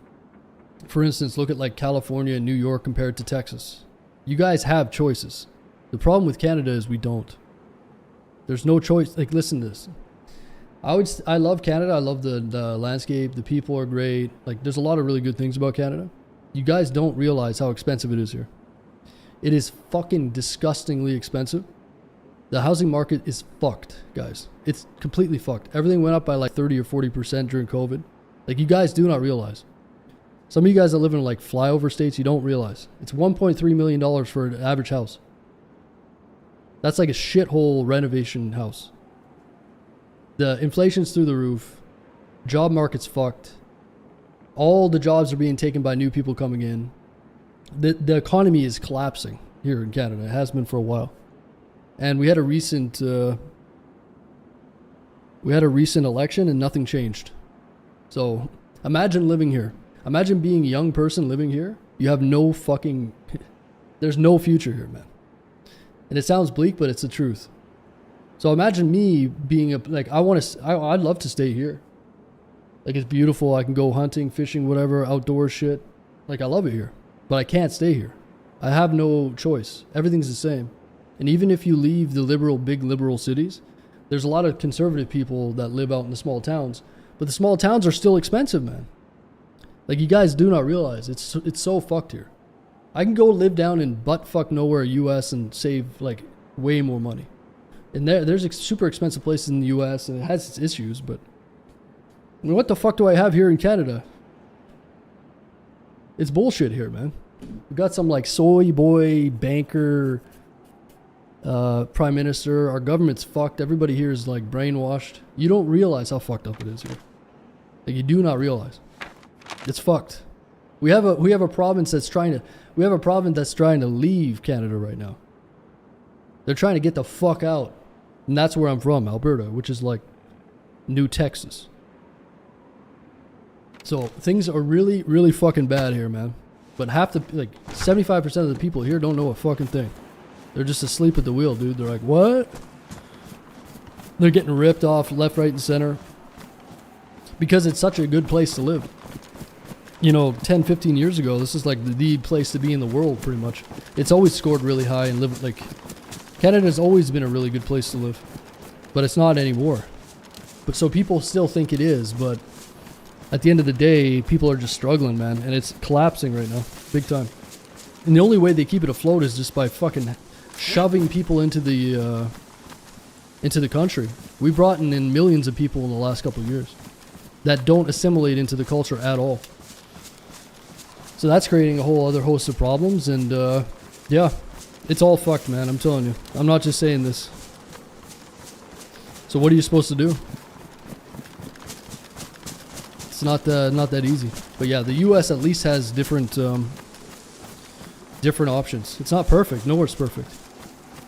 For instance, look at like California and New York compared to Texas. You guys have choices. The problem with Canada is we don't. There's no choice. Like, listen to this. I love Canada. I love the landscape. The people are great. Like, there's a lot of really good things about Canada. You guys don't realize how expensive it is here. It is fucking disgustingly expensive. The housing market is fucked, guys. It's completely fucked. Everything went up by like 30 or 40% during COVID. Like, you guys do not realize. Some of you guys that live in like flyover states, you don't realize. It's $1.3 million for an average house. That's like a shithole renovation house. The inflation's through the roof. Job market's fucked. All the jobs are being taken by new people coming in. The economy is collapsing here in Canada. It has been for a while. And we had a recent election and nothing changed. So imagine living here. Imagine being a young person living here. You have no fucking... There's no future here, man. And it sounds bleak, but it's the truth. So imagine me being I'd love to stay here. Like, it's beautiful. I can go hunting, fishing, whatever, outdoor shit. Like, I love it here. But I can't stay here. I have no choice. Everything's the same. And even if you leave the big liberal cities, there's a lot of conservative people that live out in the small towns. But the small towns are still expensive, man. Like, you guys do not realize. It's so fucked here. I can go live down in butt-fuck nowhere, US, and save, like, way more money. And there's super expensive places in the US, and it has its issues, but... I mean, what the fuck do I have here in Canada? It's bullshit here, man. We got some, like, soy boy, banker, prime minister. Our government's fucked. Everybody here is, like, brainwashed. You don't realize how fucked up it is here. Like, you do not realize. It's fucked. We have a province that's trying to leave Canada right now. They're trying to get the fuck out. And that's where I'm from, Alberta, which is like New Texas. So things are really, really fucking bad here, man. But 75% of the people here don't know a fucking thing. They're just asleep at the wheel, dude. They're like, what? They're getting ripped off left, right, and center. Because it's such a good place to live. You know, 10, 15 years ago, this is like the place to be in the world, pretty much. It's always scored really high and live like... Canada's always been a really good place to live. But it's not anymore. But so people still think it is, but... At the end of the day, people are just struggling, man. And it's collapsing right now. Big time. And the only way they keep it afloat is just by fucking shoving people into the country. We brought in millions of people in the last couple of years that don't assimilate into the culture at all. So that's creating a whole other host of problems. And yeah, it's all fucked, man. I'm telling you. I'm not just saying this. So what are you supposed to do? It's not that easy. But yeah, the U.S. at least has different options. It's not perfect. Nowhere's perfect.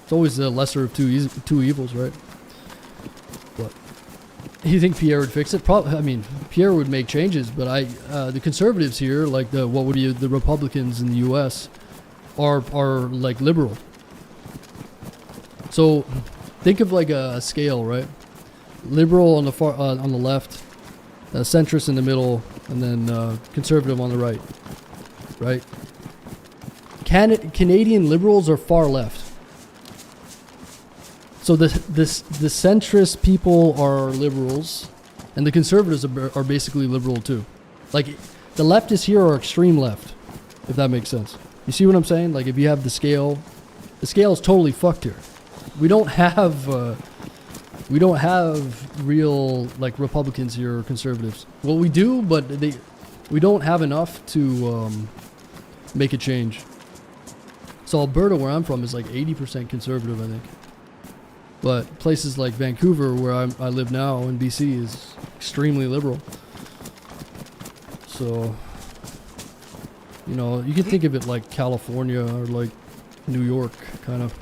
It's always the lesser of two evils, right? What? You think Pierre would fix it? I mean, Pierre would make changes, but the conservatives here, like the Republicans in the U.S., are like liberal. So think of like a scale, right? Liberal on the far on the left. Centrist in the middle, and then conservative on the right. Right? Canadian liberals are far left. So the centrist people are liberals, and the conservatives are basically liberal too. Like, the leftists here are extreme left, if that makes sense. You see what I'm saying? Like, if you have the scale is totally fucked here. We don't have real, like, Republicans here or conservatives. Well, we do, but we don't have enough to make a change. So Alberta, where I'm from, is like 80% conservative, I think. But places like Vancouver, where I live now in BC, is extremely liberal. So, you know, you can think of it like California or like New York, kind of.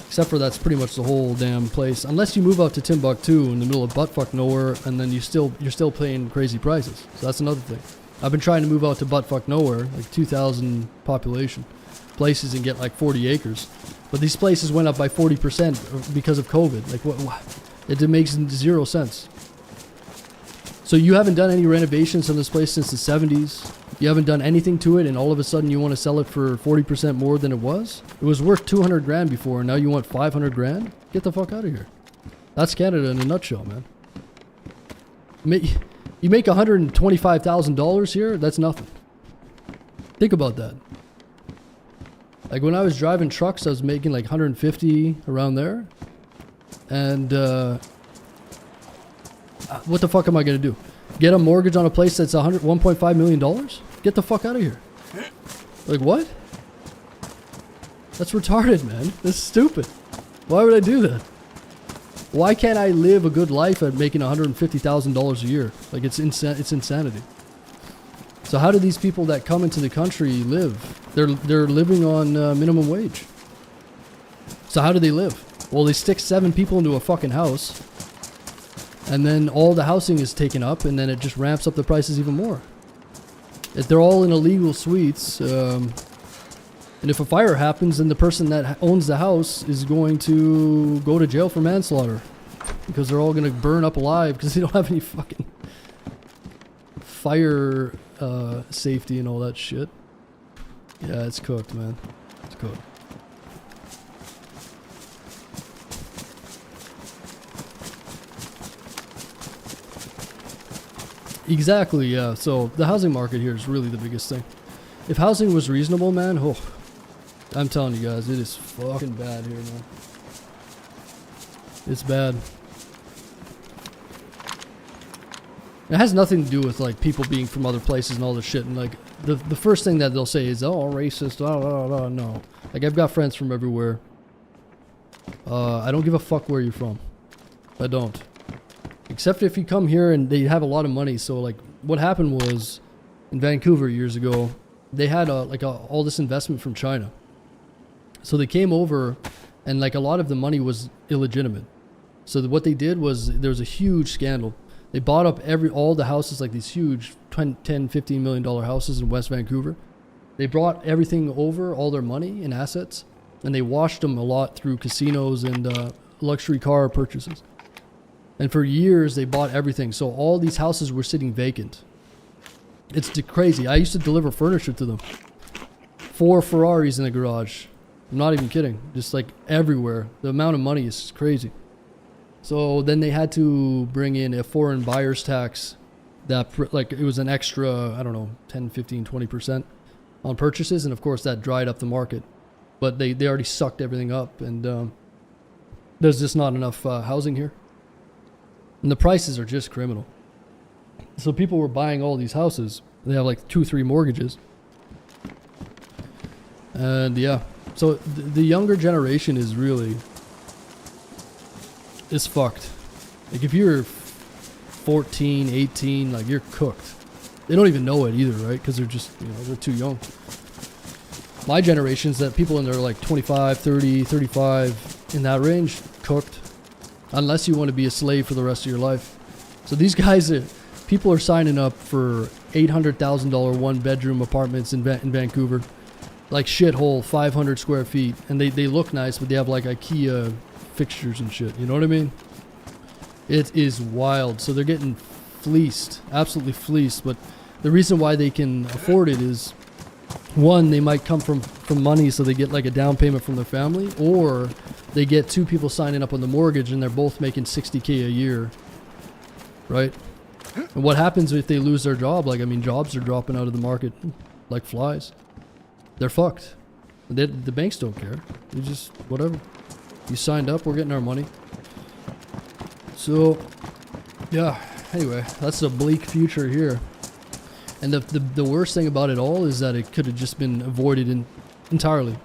Except for that's pretty much the whole damn place. Unless you move out to Timbuktu in the middle of buttfuck nowhere, and then you're still paying crazy prices. So that's another thing. I've been trying to move out to buttfuck nowhere, like 2,000 population places, and get like 40 acres. But these places went up by 40% because of COVID. Like, what? It makes zero sense. So you haven't done any renovations on this place since the 70s. You haven't done anything to it, and all of a sudden you want to sell it for 40% more than it was? It was worth 200 grand before, and now you want 500 grand? Get the fuck out of here. That's Canada in a nutshell, man. You make $125,000 here? That's nothing. Think about that. Like, when I was driving trucks, I was making like 150 around there. And what the fuck am I going to do? Get a mortgage on a place that's $1.5 million? Get the fuck out of here. Like, what? That's retarded, man. That's stupid. Why would I do that? Why can't I live a good life at making $150,000 a year? Like, it's insanity. So how do these people that come into the country live? They're living on minimum wage. So how do they live? Well, they stick 7 people into a fucking house, and then all the housing is taken up, and then it just ramps up the prices even more. If they're all in illegal suites, and if a fire happens, then the person that owns the house is going to go to jail for manslaughter, because they're all going to burn up alive because they don't have any fucking fire safety and all that shit. Yeah, it's cooked, man. It's cooked. Exactly, yeah. So the housing market here is really the biggest thing. If housing was reasonable, man, oh, I'm telling you guys, it is fucking bad here, man. It's bad. It has nothing to do with like people being from other places and all this shit. And like the first thing that they'll say is, "Oh, racist." No, like I've got friends from everywhere. I don't give a fuck where you're from. I don't. Except if you come here and they have a lot of money. So like what happened was in Vancouver years ago, they had all this investment from China. So they came over and like a lot of the money was illegitimate. So what they did was there was a huge scandal. They bought up all the houses, like these huge $10, $15 million houses in West Vancouver. They brought everything over, all their money and assets, and they washed them a lot through casinos and luxury car purchases. And for years, they bought everything. So all these houses were sitting vacant. It's crazy. I used to deliver furniture to them. 4 Ferraris in the garage. I'm not even kidding. Just like everywhere. The amount of money is crazy. So then they had to bring in a foreign buyer's tax that like it was an extra, I don't know, 10, 15, 20% on purchases. And of course that dried up the market. But they already sucked everything up. And there's just not enough housing here. And the prices are just criminal. So people were buying all these houses. They have like 2-3 mortgages. And yeah. So the younger generation is really... is fucked. Like if you're 14, 18, like you're cooked. They don't even know it either, right? Because they're just, they're too young. My generation's that people in their like 25, 30, 35, in that range, cooked. Unless you want to be a slave for the rest of your life. So these guys, people are signing up for $800,000 1-bedroom apartments in Vancouver. Like shithole, 500 square feet. And they look nice, but they have like IKEA fixtures and shit. You know what I mean? It is wild. So they're getting fleeced. Absolutely fleeced. But the reason why they can afford it is, one, they might come from money, so they get like a down payment from their family, or they get 2 people signing up on the mortgage and they're both making $60K a year, right? And what happens if they lose their job? Like, I mean, jobs are dropping out of the market like flies. They're fucked. The banks don't care. They just, whatever. You signed up, we're getting our money. So, yeah, anyway, that's a bleak future here. And the worst thing about it all is that it could have just been avoided entirely.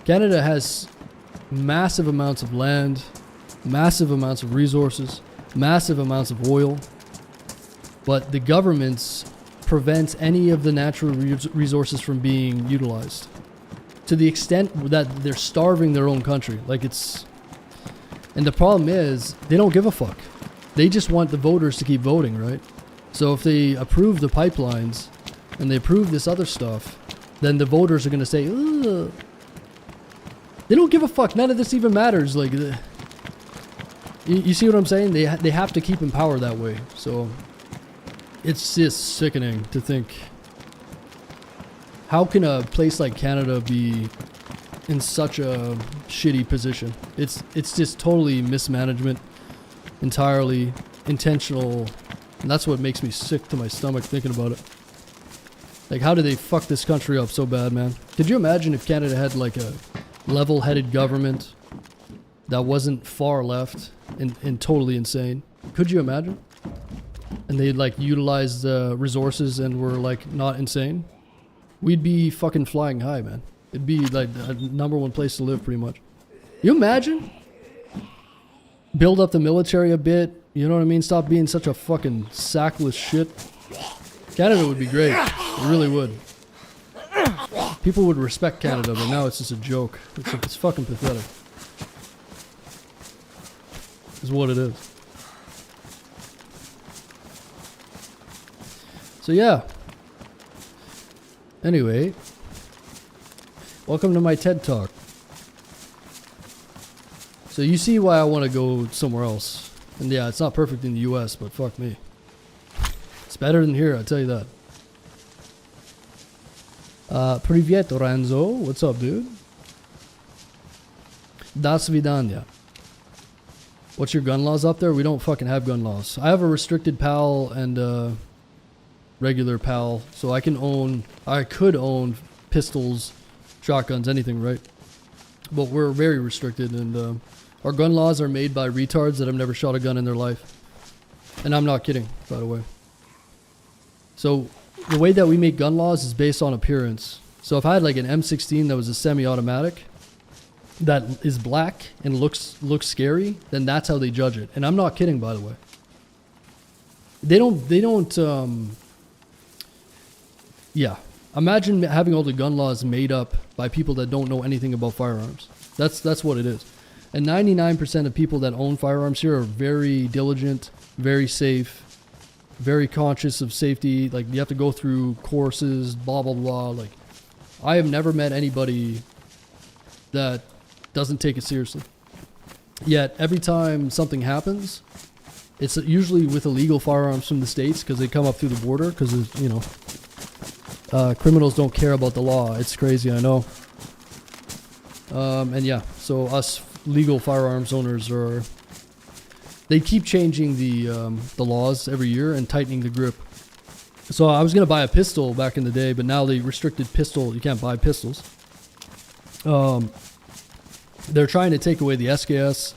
Canada has massive amounts of land, massive amounts of resources, massive amounts of oil, but the governments prevent any of the natural resources from being utilized to the extent that they're starving their own country. Like and the problem is they don't give a fuck. They just want the voters to keep voting, right? So if they approve the pipelines and they approve this other stuff, then the voters are going to say, ugh. They don't give a fuck. None of this even matters. Like, you see what I'm saying? They have to keep in power that way. So it's just sickening to think. How can a place like Canada be in such a shitty position? It's just totally mismanagement, entirely intentional. And that's what makes me sick to my stomach thinking about it. Like, how did they fuck this country up so bad, man? Could you imagine if Canada had like a level-headed government that wasn't far left and totally insane? Could you imagine? and they like utilize the resources and were like not insane, we'd be fucking flying high, man. It'd be like the #1 place to live, pretty much. You imagine? Build up the military a bit, you know what I mean? Stop being such a fucking sackless shit. Canada would be great. It really would. People would respect Canada, but now it's just a joke. It's fucking pathetic. Is what it is. So yeah. Anyway, welcome to my TED Talk. So you see why I want to go somewhere else. And yeah, it's not perfect in the US, but fuck me. It's better than here, I tell you that. Привет, Lorenzo. What's up, dude? До свидания. What's your gun laws up there? We don't fucking have gun laws. I have a restricted PAL and regular PAL, so I could own pistols, shotguns, anything, right? But we're very restricted, and our gun laws are made by retards that have never shot a gun in their life. And I'm not kidding, by the way. So the way that we make gun laws is based on appearance. So if I had like an M16 that was a semi-automatic that is black and looks scary, then that's how they judge it. And I'm not kidding, by the way. They don't yeah. Imagine having all the gun laws made up by people that don't know anything about firearms. That's what it is. And 99% of people that own firearms here are very diligent, very safe, very conscious of safety. Like, you have to go through courses, blah, blah, blah. Like, I have never met anybody that doesn't take it seriously. Yet, every time something happens, it's usually with illegal firearms from the States because they come up through the border because, you know, criminals don't care about the law. It's crazy, I know. And yeah, so us legal firearms owners they keep changing the laws every year and tightening the grip. So I was going to buy a pistol back in the day, but now they restricted pistol. You can't buy pistols. They're trying to take away the SKS.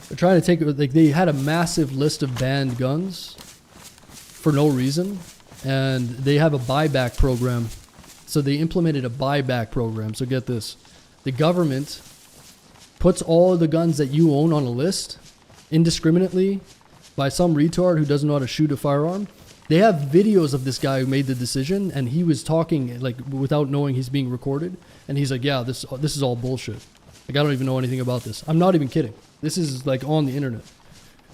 They're trying to take, like, they had a massive list of banned guns for no reason, and they have a buyback program. So they implemented a buyback program. So get this. The government puts all of the guns that you own on a list indiscriminately by some retard who doesn't know how to shoot a firearm. They have videos of this guy who made the decision, and he was talking like without knowing he's being recorded, and he's like, yeah, this is all bullshit. Like, I don't even know anything about this. I'm not even kidding. This is like on the internet.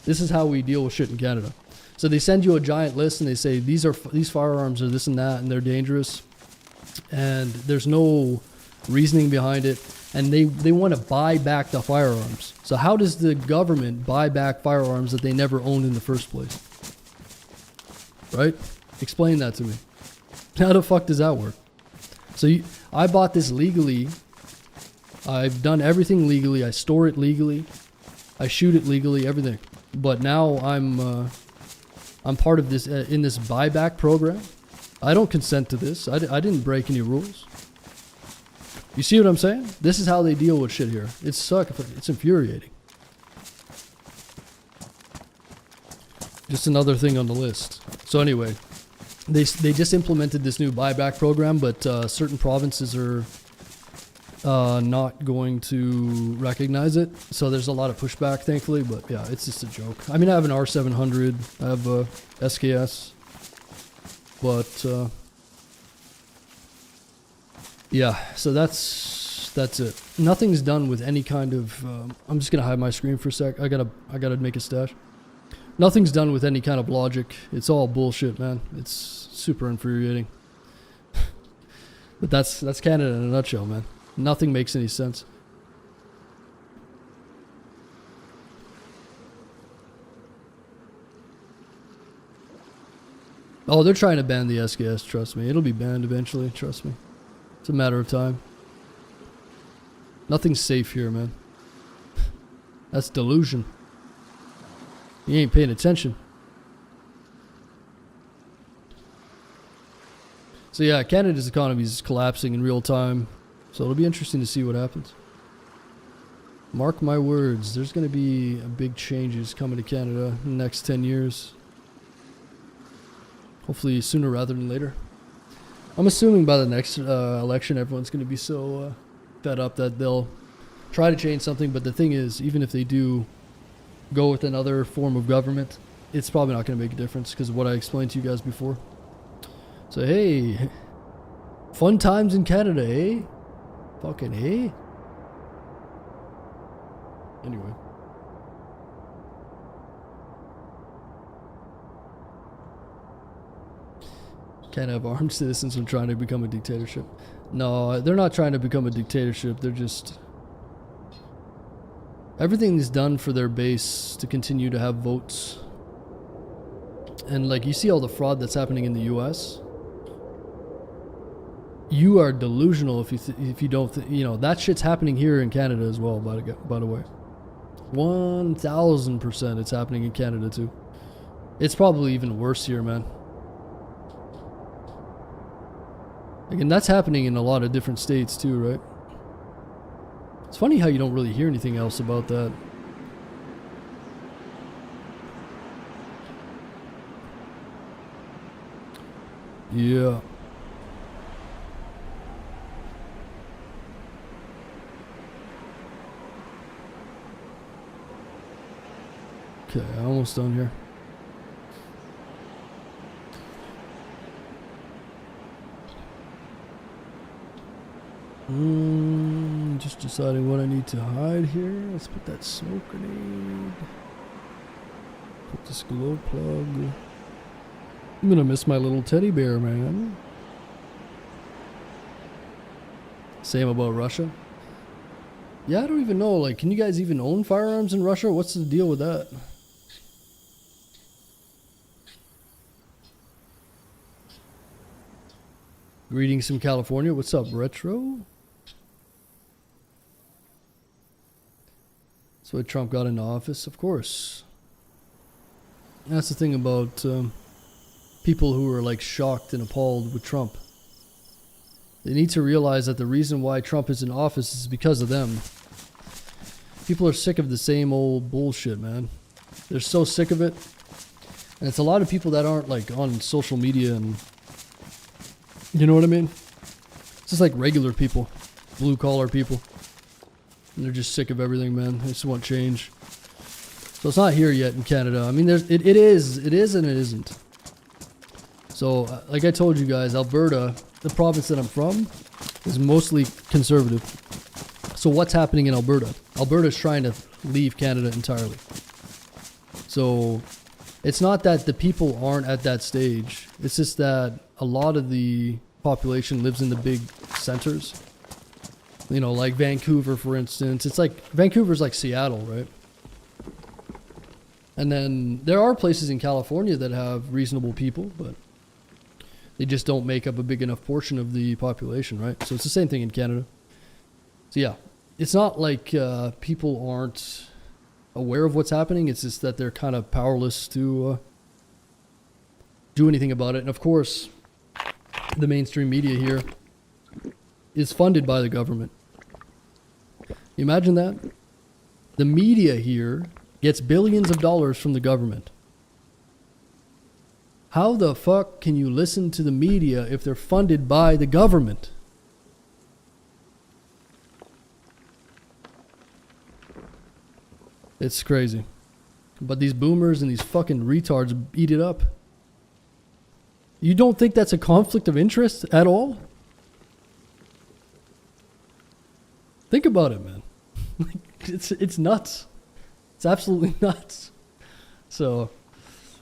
This is how we deal with shit in Canada. So they send you a giant list and they say these firearms are this and that and they're dangerous, and there's no reasoning behind it. And they want to buy back the firearms. So how does the government buy back firearms that they never owned in the first place? Right? Explain that to me. How the fuck does that work? So I bought this legally. I've done everything legally. I store it legally. I shoot it legally, everything. But now I'm part of this in this buyback program. I don't consent to this. I didn't break any rules. You see what I'm saying? This is how they deal with shit here. It's infuriating. Just another thing on the list. So anyway, they just implemented this new buyback program, but certain provinces are not going to recognize it. So there's a lot of pushback, thankfully. But yeah, it's just a joke. I mean, I have an R700. I have a SKS. But yeah, so that's it. Nothing's done with any kind of. I'm just gonna hide my screen for a sec. I gotta make a stash. Nothing's done with any kind of logic. It's all bullshit, man. It's super infuriating. But that's Canada in a nutshell, man. Nothing makes any sense. Oh, they're trying to ban the SKS. Trust me, it'll be banned eventually. Trust me. It's a matter of time. Nothing's safe here, man. That's delusion. You ain't paying attention. So yeah, Canada's economy is collapsing in real time. So it'll be interesting to see what happens. Mark my words, there's going to be big changes coming to Canada in the next 10 years. Hopefully sooner rather than later. I'm assuming by the next election, everyone's going to be so fed up that they'll try to change something. But the thing is, even if they do go with another form of government, it's probably not going to make a difference because of what I explained to you guys before. So, hey, fun times in Canada, eh? Fucking hey. Anyway. Can't have armed citizens from trying to become a dictatorship. No, they're not trying to become a dictatorship. They're just... Everything is done for their base to continue to have votes. And like, you see all the fraud that's happening in the US. You are delusional if you don't... you know, that shit's happening here in Canada as well, by the way. 1000% it's happening in Canada too. It's probably even worse here, man. And that's happening in a lot of different states too, right? It's funny how you don't really hear anything else about that. Yeah. Okay, almost done here. Just deciding what I need to hide here. Let's put that smoke grenade. Put this glow plug. I'm gonna miss my little teddy bear, man. Same about Russia. Yeah, I don't even know. Like, can you guys even own firearms in Russia? What's the deal with that? Greetings from California. What's up, Retro? That's why Trump got into office, of course. That's the thing about people who are like shocked and appalled with Trump. They need to realize that the reason why Trump is in office is because of them. People are sick of the same old bullshit, man. They're so sick of it. And it's a lot of people that aren't like on social media and... You know what I mean? It's just like regular people. Blue collar people. And they're just sick of everything, man. They just want change. So it's not here yet in Canada. I mean, it is and it isn't. So, like I told you guys, Alberta, the province that I'm from, is mostly conservative. So what's happening in Alberta? Alberta's trying to leave Canada entirely. So it's not that the people aren't at that stage. It's just that a lot of the population lives in the big centers. You know, like Vancouver, for instance. It's like, Vancouver's like Seattle, right? And then there are places in California that have reasonable people, but they just don't make up a big enough portion of the population, right? So it's the same thing in Canada. So yeah, it's not like people aren't aware of what's happening. It's just that they're kind of powerless to do anything about it. And of course, the mainstream media here is funded by the government. You imagine that? The media here gets billions of dollars from the government. How the fuck can you listen to the media if they're funded by the government? It's crazy. But these boomers and these fucking retards eat it up. You don't think that's a conflict of interest at all? Think about it, man. It's nuts. It's absolutely nuts. So,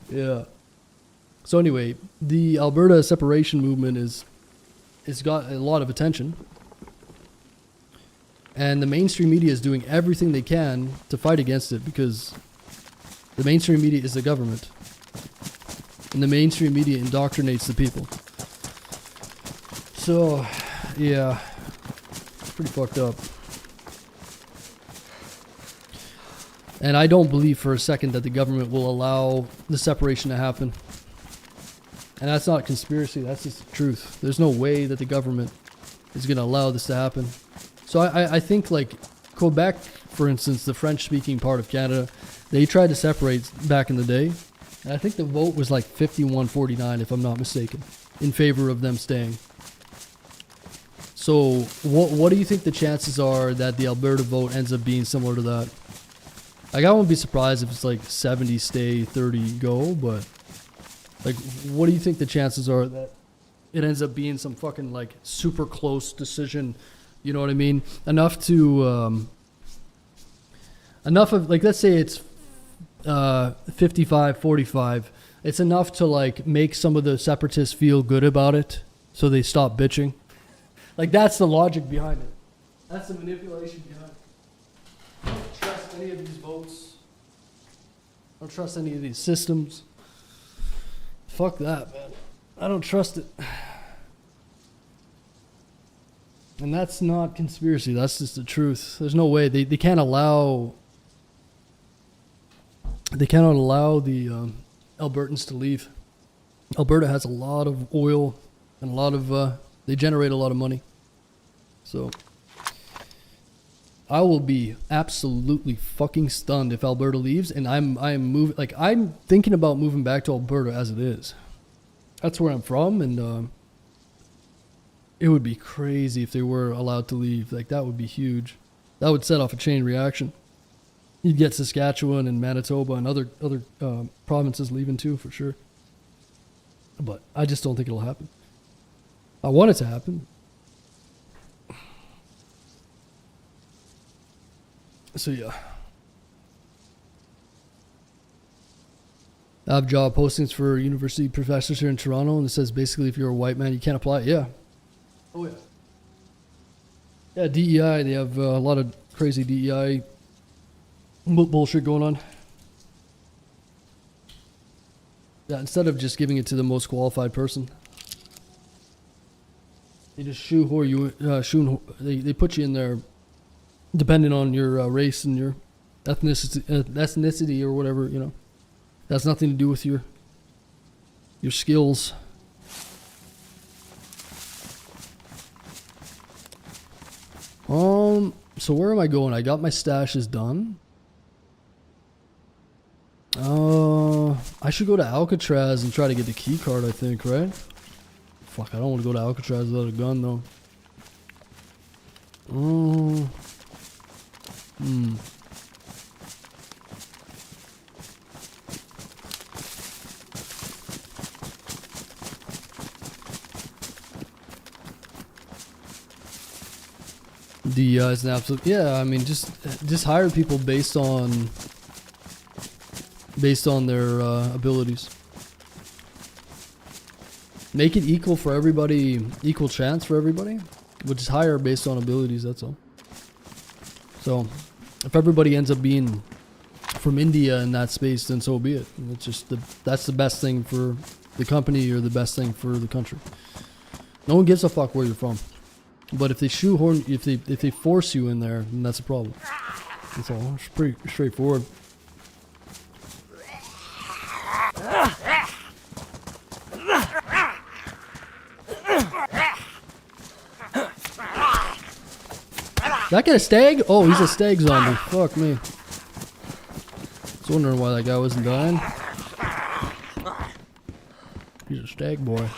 yeah. So anyway, the Alberta separation movement it's got a lot of attention. And the mainstream media is doing everything they can to fight against it because the mainstream media is the government. And the mainstream media indoctrinates the people. So, yeah. It's pretty fucked up. And I don't believe for a second that the government will allow the separation to happen. And that's not conspiracy, that's just the truth. There's no way that the government is going to allow this to happen. So I think like Quebec, for instance, the French-speaking part of Canada, they tried to separate back in the day. And I think the vote was like 51-49, if I'm not mistaken, in favor of them staying. So what do you think the chances are that the Alberta vote ends up being similar to that? Like, I won't be surprised if it's like 70 stay, 30 go, but like, what do you think the chances are that it ends up being some fucking like super close decision? You know what I mean? Enough to, enough of, like, let's say it's 55-45. It's enough to like make some of the separatists feel good about it so they stop bitching. Like, that's the logic behind it. That's the manipulation behind it. I don't trust any of these votes. I don't trust any of these systems. Fuck that, man. I don't trust it. And that's not conspiracy. That's just the truth. There's no way. They can't allow... They cannot allow the Albertans to leave. Alberta has a lot of oil and a lot of... they generate a lot of money. So... I will be absolutely fucking stunned if Alberta leaves, and I'm moving. Like, I'm thinking about moving back to Alberta as it is. That's where I'm from, and it would be crazy if they were allowed to leave. Like, that would be huge. That would set off a chain reaction. You'd get Saskatchewan and Manitoba and other provinces leaving too, for sure. But I just don't think it'll happen. I want it to happen. So yeah, I have job postings for university professors here in Toronto, and it says basically if you're a white man you can't apply. Yeah. Oh yeah. Yeah, DEI. They have a lot of crazy DEI bullshit going on. Yeah, instead of just giving it to the most qualified person, they just shoehorn you. They put you in there. Depending on your race and your ethnicity or whatever, you know, that's nothing to do with your skills. So where am I going? I got my stashes done. I should go to Alcatraz and try to get the key card, I think, right? Fuck, I don't want to go to Alcatraz without a gun though. DEI is an absolute... Yeah, I mean, just hire people based on their abilities. Make it equal for everybody, equal chance for everybody. We'll just hire based on abilities, that's all. So, if everybody ends up being from India in that space, then so be it. It's just that's the best thing for the company or the best thing for the country. No one gives a fuck where you're from. But if they shoehorn, if they force you in there, then that's a problem. That's all. It's pretty straightforward. That guy a stag? Oh, he's a stag zombie. Fuck me. I was wondering why that guy wasn't dying. He's a stag boy.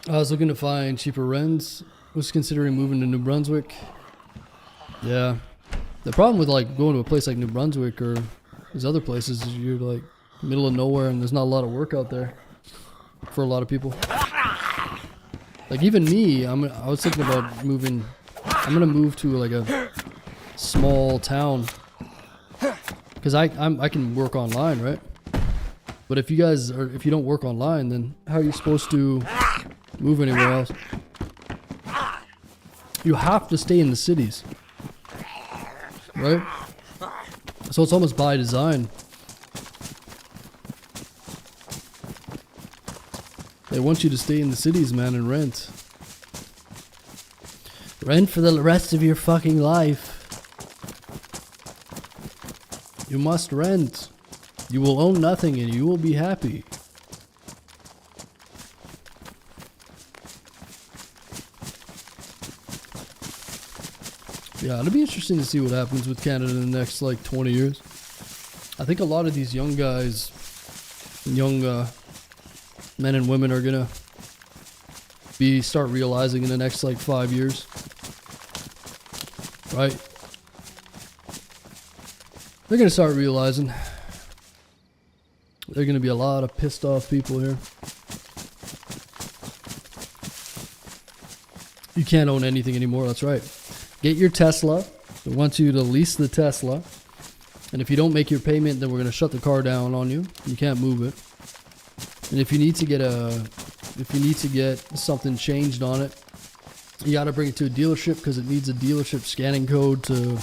I was looking to find cheaper rents. Was considering moving to New Brunswick. Yeah. The problem with like going to a place like New Brunswick or these other places is you're like middle of nowhere and there's not a lot of work out there for a lot of people. Like even me, I was thinking about moving. I'm gonna move to like a small town because I can work online, right? But if you don't work online, then how are you supposed to move anywhere else? You have to stay in the cities, right? So it's almost by design. They want you to stay in the cities, man, and rent. Rent for the rest of your fucking life. You must rent. You will own nothing and you will be happy. Yeah, it'll be interesting to see what happens with Canada in the next like 20 years. I think a lot of these young guys, young men and women are gonna start realizing in the next like 5 years, right? They're gonna start realizing there are gonna be a lot of pissed off people here. You can't own anything anymore. That's right. Get your Tesla. They want you to lease the Tesla. And if you don't make your payment, then we're going to shut the car down on you. You can't move it. And if you need to get something changed on it, you got to bring it to a dealership because it needs a dealership scanning code to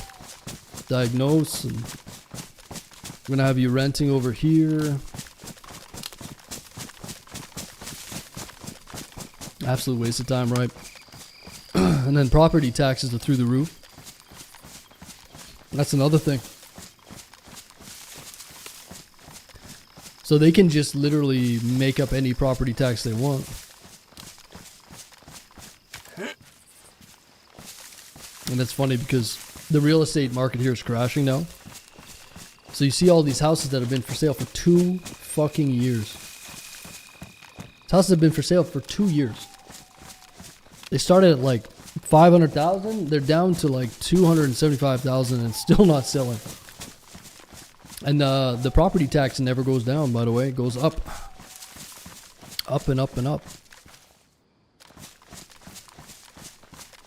diagnose. And we're going to have you renting over here. Absolute waste of time, right? And then property taxes are through the roof. That's another thing. So they can just literally make up any property tax they want. And that's funny because the real estate market here is crashing now. So you see all these houses that have been for sale for 2 fucking years. These houses have been for sale for 2 years. They started at like 500,000. They're down to like 275,000 and still not selling. And the property tax never goes down, by the way. It goes up. Up and up and up.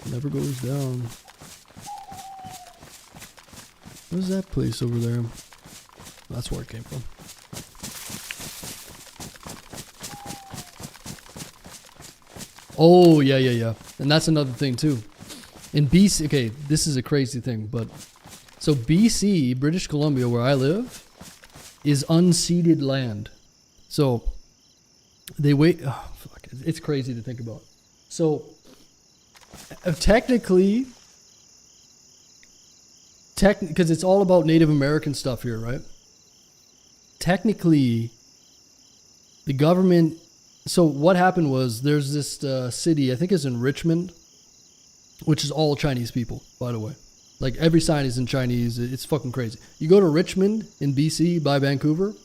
Never goes down. Where's that place over there? That's where it came from. Oh, yeah. And that's another thing, too. In BC, okay, this is a crazy thing, but... So BC, British Columbia, where I live, is unceded land. So, they wait... Oh, fuck. It's crazy to think about. So, technically... Because it's all about Native American stuff here, right? Technically, the government... So what happened was there's this city, I think it's in Richmond, which is all Chinese people, by the way. Like every sign is in Chinese. It's fucking crazy. You go to Richmond in BC by Vancouver.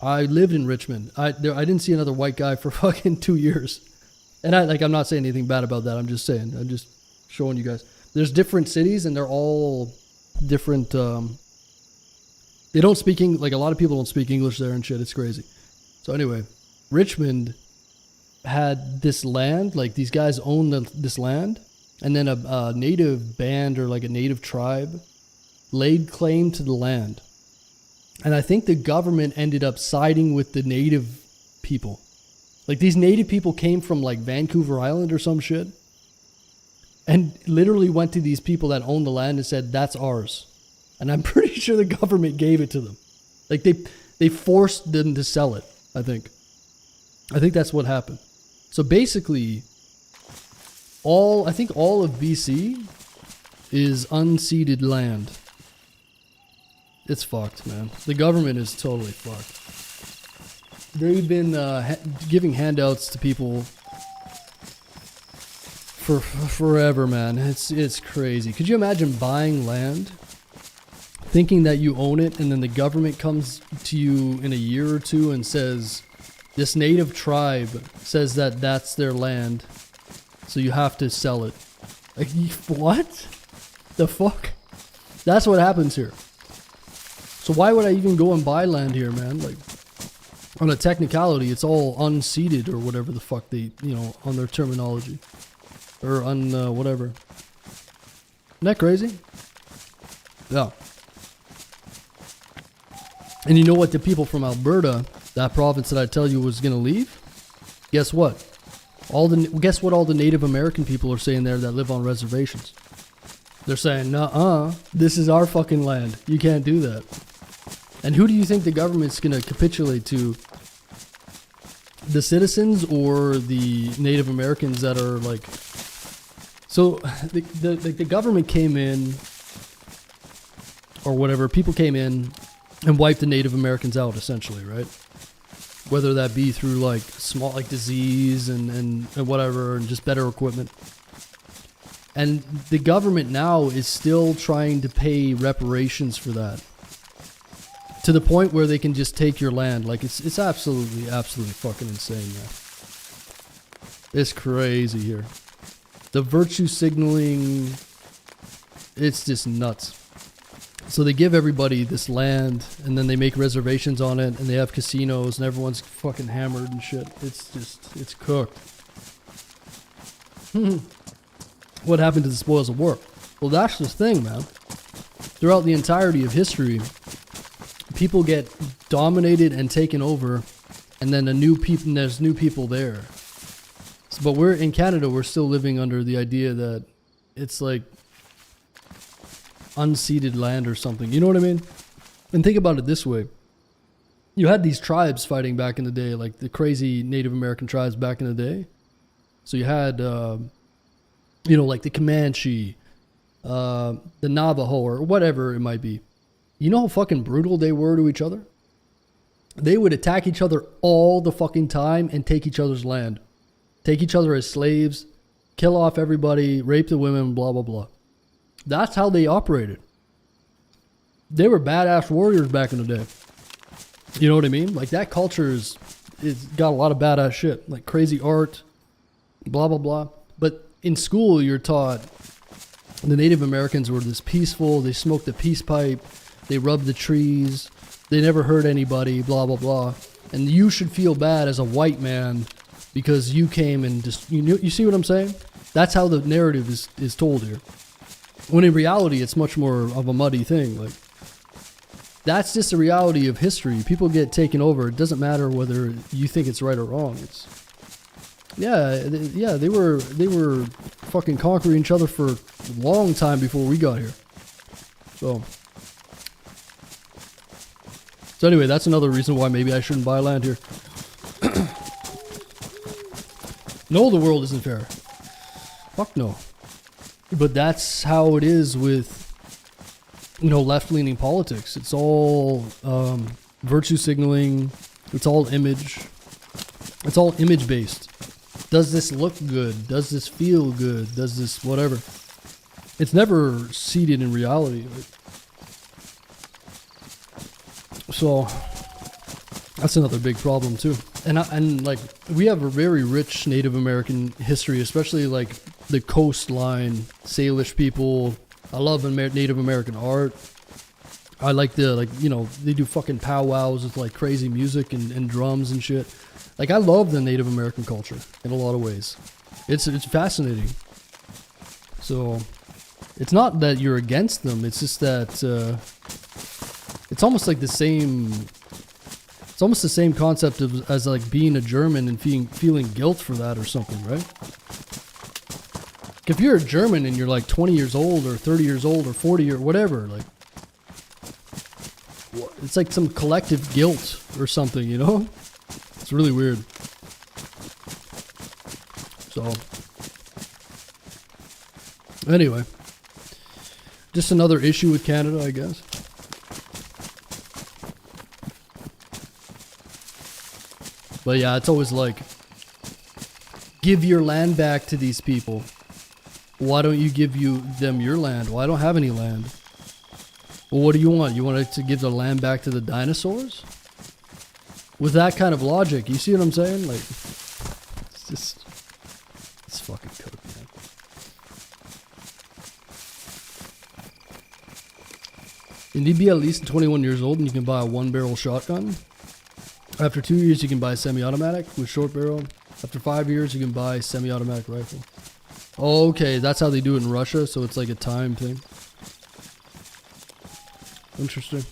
I lived in Richmond. I didn't see another white guy for fucking 2 years. And I'm not saying anything bad about that. I'm just saying. I'm just showing you guys. There's different cities and they're all different. They don't speak English. Like a lot of people don't speak English there and shit. It's crazy. So anyway. Richmond had this land, like these guys owned this land, and then a native band or like a native tribe laid claim to the land. And I think the government ended up siding with the native people. Like these native people came from like Vancouver Island or some shit and literally went to these people that owned the land and said, that's ours. And I'm pretty sure the government gave it to them. Like they forced them to sell it, I think that's what happened. So basically, I think all of BC is unceded land. It's fucked, man. The government is totally fucked. They've been giving handouts to people for forever, man. It's crazy. Could you imagine buying land, thinking that you own it, and then the government comes to you in a year or two and says... This native tribe says that that's their land, so you have to sell it. Like, what? The fuck? That's what happens here. So why would I even go and buy land here, man? Like, on a technicality, it's all unceded or whatever the fuck they, on their terminology. Or whatever. Isn't that crazy? Yeah. And you know what? The people from Alberta... That province that I tell you was going to leave? Guess what? Guess what all the Native American people are saying there that live on reservations? They're saying, nuh-uh, this is our fucking land. You can't do that. And who do you think the government's going to capitulate to? The citizens or the Native Americans that are like... So, the government came in, or whatever, people came in and wipe the Native Americans out, essentially, right? Whether that be through like small, like disease and whatever, and just better equipment. And the government now is still trying to pay reparations for that, to the point where they can just take your land. Like it's absolutely fucking insane, man. It's crazy here. The virtue signaling, it's just nuts. So they give everybody this land, and then they make reservations on it, and they have casinos, and everyone's fucking hammered and shit. It's cooked. What happened to the spoils of war? Well, that's the thing, man. Throughout the entirety of history, people get dominated and taken over, and then there's new people there. But we're in Canada, we're still living under the idea that it's like unceded land or something. You know what I mean? And think about it this way. You had these tribes fighting back in the day, like the crazy Native American tribes back in the day. So you had, like the Comanche, the Navajo, or whatever it might be. You know how fucking brutal they were to each other? They would attack each other all the fucking time and take each other's land. Take each other as slaves, kill off everybody, rape the women, blah, blah, blah. That's how they operated. They were badass warriors back in the day. You know what I mean? Like that culture it's got a lot of badass shit, like crazy art, blah, blah, blah. But in school, you're taught the Native Americans were this peaceful, they smoked the peace pipe, they rubbed the trees, they never hurt anybody, blah, blah, blah. And you should feel bad as a white man because you came and just, you see what I'm saying? That's how the narrative is told here. When in reality, it's much more of a muddy thing. Like, that's just the reality of history. People get taken over. It doesn't matter whether you think it's right or wrong. They were fucking conquering each other for a long time before we got here. So anyway, that's another reason why maybe I shouldn't buy land here. No, the world isn't fair. Fuck no. But that's how it is with, left-leaning politics. It's all virtue signaling. It's all image. It's all image-based. Does this look good? Does this feel good? Does this whatever? It's never seated in reality. So that's another big problem too. And like we have a very rich Native American history, especially like the coastline, Salish people. I love Native American art. I like they do fucking powwows with like crazy music and drums and shit. Like I love the Native American culture in a lot of ways. It's fascinating. So it's not that you're against them. It's just that it's almost like the same. It's almost the same concept as like being a German and feeling guilt for that or something, right? If you're a German and you're like 20 years old or 30 years old or 40 or whatever, like it's like some collective guilt or something, you know? It's really weird. So anyway, just another issue with Canada, I guess. But yeah, it's always like, give your land back to these people. Why don't you give them your land? Well, I don't have any land. Well, what do you want? You want to give the land back to the dinosaurs? With that kind of logic, you see what I'm saying? Like, it's fucking cooked, man. You need to be at least 21 years old and you can buy a 1-barrel shotgun. After 2 years, you can buy a semi-automatic with short barrel. After 5 years, you can buy a semi-automatic rifle. Okay, that's how they do it in Russia, so it's like a time thing. Interesting.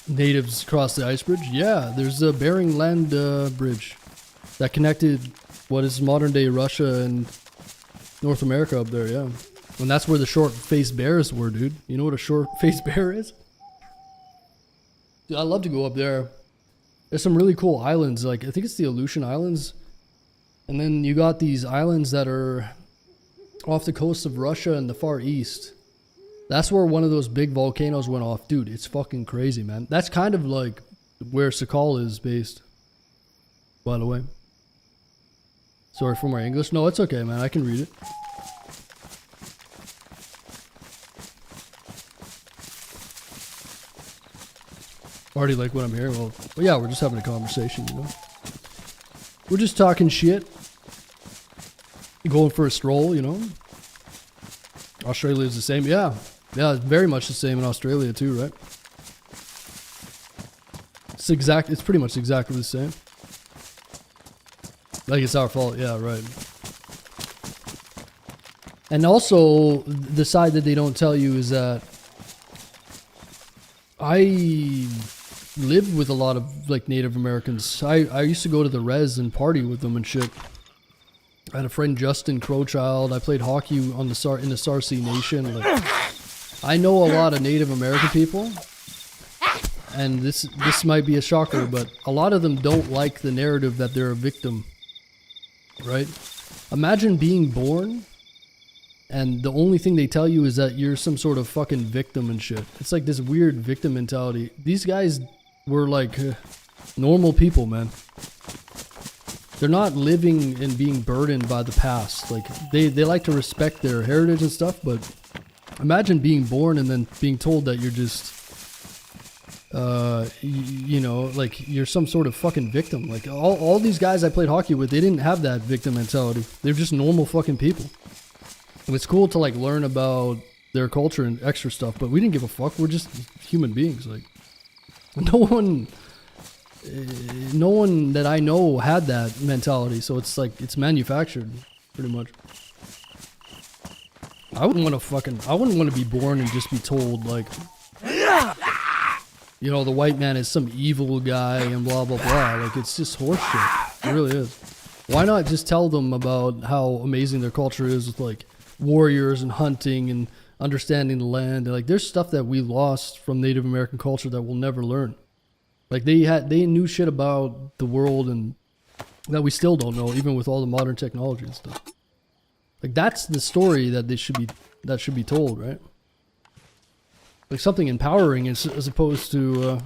Natives cross the ice bridge? Yeah, there's a Bering Land bridge that connected what is modern-day Russia and North America up there, yeah. And that's where the short-faced bears were, dude. You know what a short-faced bear is? Dude, I'd love to go up there. There's some really cool islands. Like, I think it's the Aleutian Islands. And then you got these islands that are off the coast of Russia and the Far East. That's where one of those big volcanoes went off. Dude, it's fucking crazy, man. That's kind of like where Sakal is based, by the way. Sorry for my English. No, it's okay, man. I can read it. Already like what I'm hearing. Well, yeah, we're just having a conversation, you know. We're just talking shit. Going for a stroll, you know. Australia is the same. Yeah. Yeah, it's very much the same in Australia too, right? It's pretty much exactly the same. Like it's our fault. Yeah, right. And also, the side that they don't tell you is that I lived with a lot of like Native Americans. I used to go to the res and party with them and shit. I had a friend, Justin Crowchild. I played hockey on the in the Sarcee Nation. Like, I know a lot of Native American people, and this might be a shocker, but a lot of them don't like the narrative that they're a victim. Right? Imagine being born, and the only thing they tell you is that you're some sort of fucking victim and shit. It's like this weird victim mentality. These guys were like normal people, man. They're not living and being burdened by the past. Like they like to respect their heritage and stuff, but imagine being born and then being told that you're just you know, like you're some sort of fucking victim. Like all these guys I played hockey with, they didn't have that victim mentality. They're just normal fucking people. And it's cool to like learn about their culture and extra stuff, but we didn't give a fuck. We're just human beings. Like no one that I know had that mentality, so it's like it's manufactured pretty much. I wouldn't want to be born and just be told like, you know, the white man is some evil guy and blah blah blah. Like it's just horseshit. It really is. Why not just tell them about how amazing their culture is with like warriors and hunting and understanding the land? And like there's stuff that we lost from Native American culture that we'll never learn. Like they knew shit about the world and that we still don't know, even with all the modern technology and stuff. Like that's the story that should be told, right? Like something empowering as opposed to,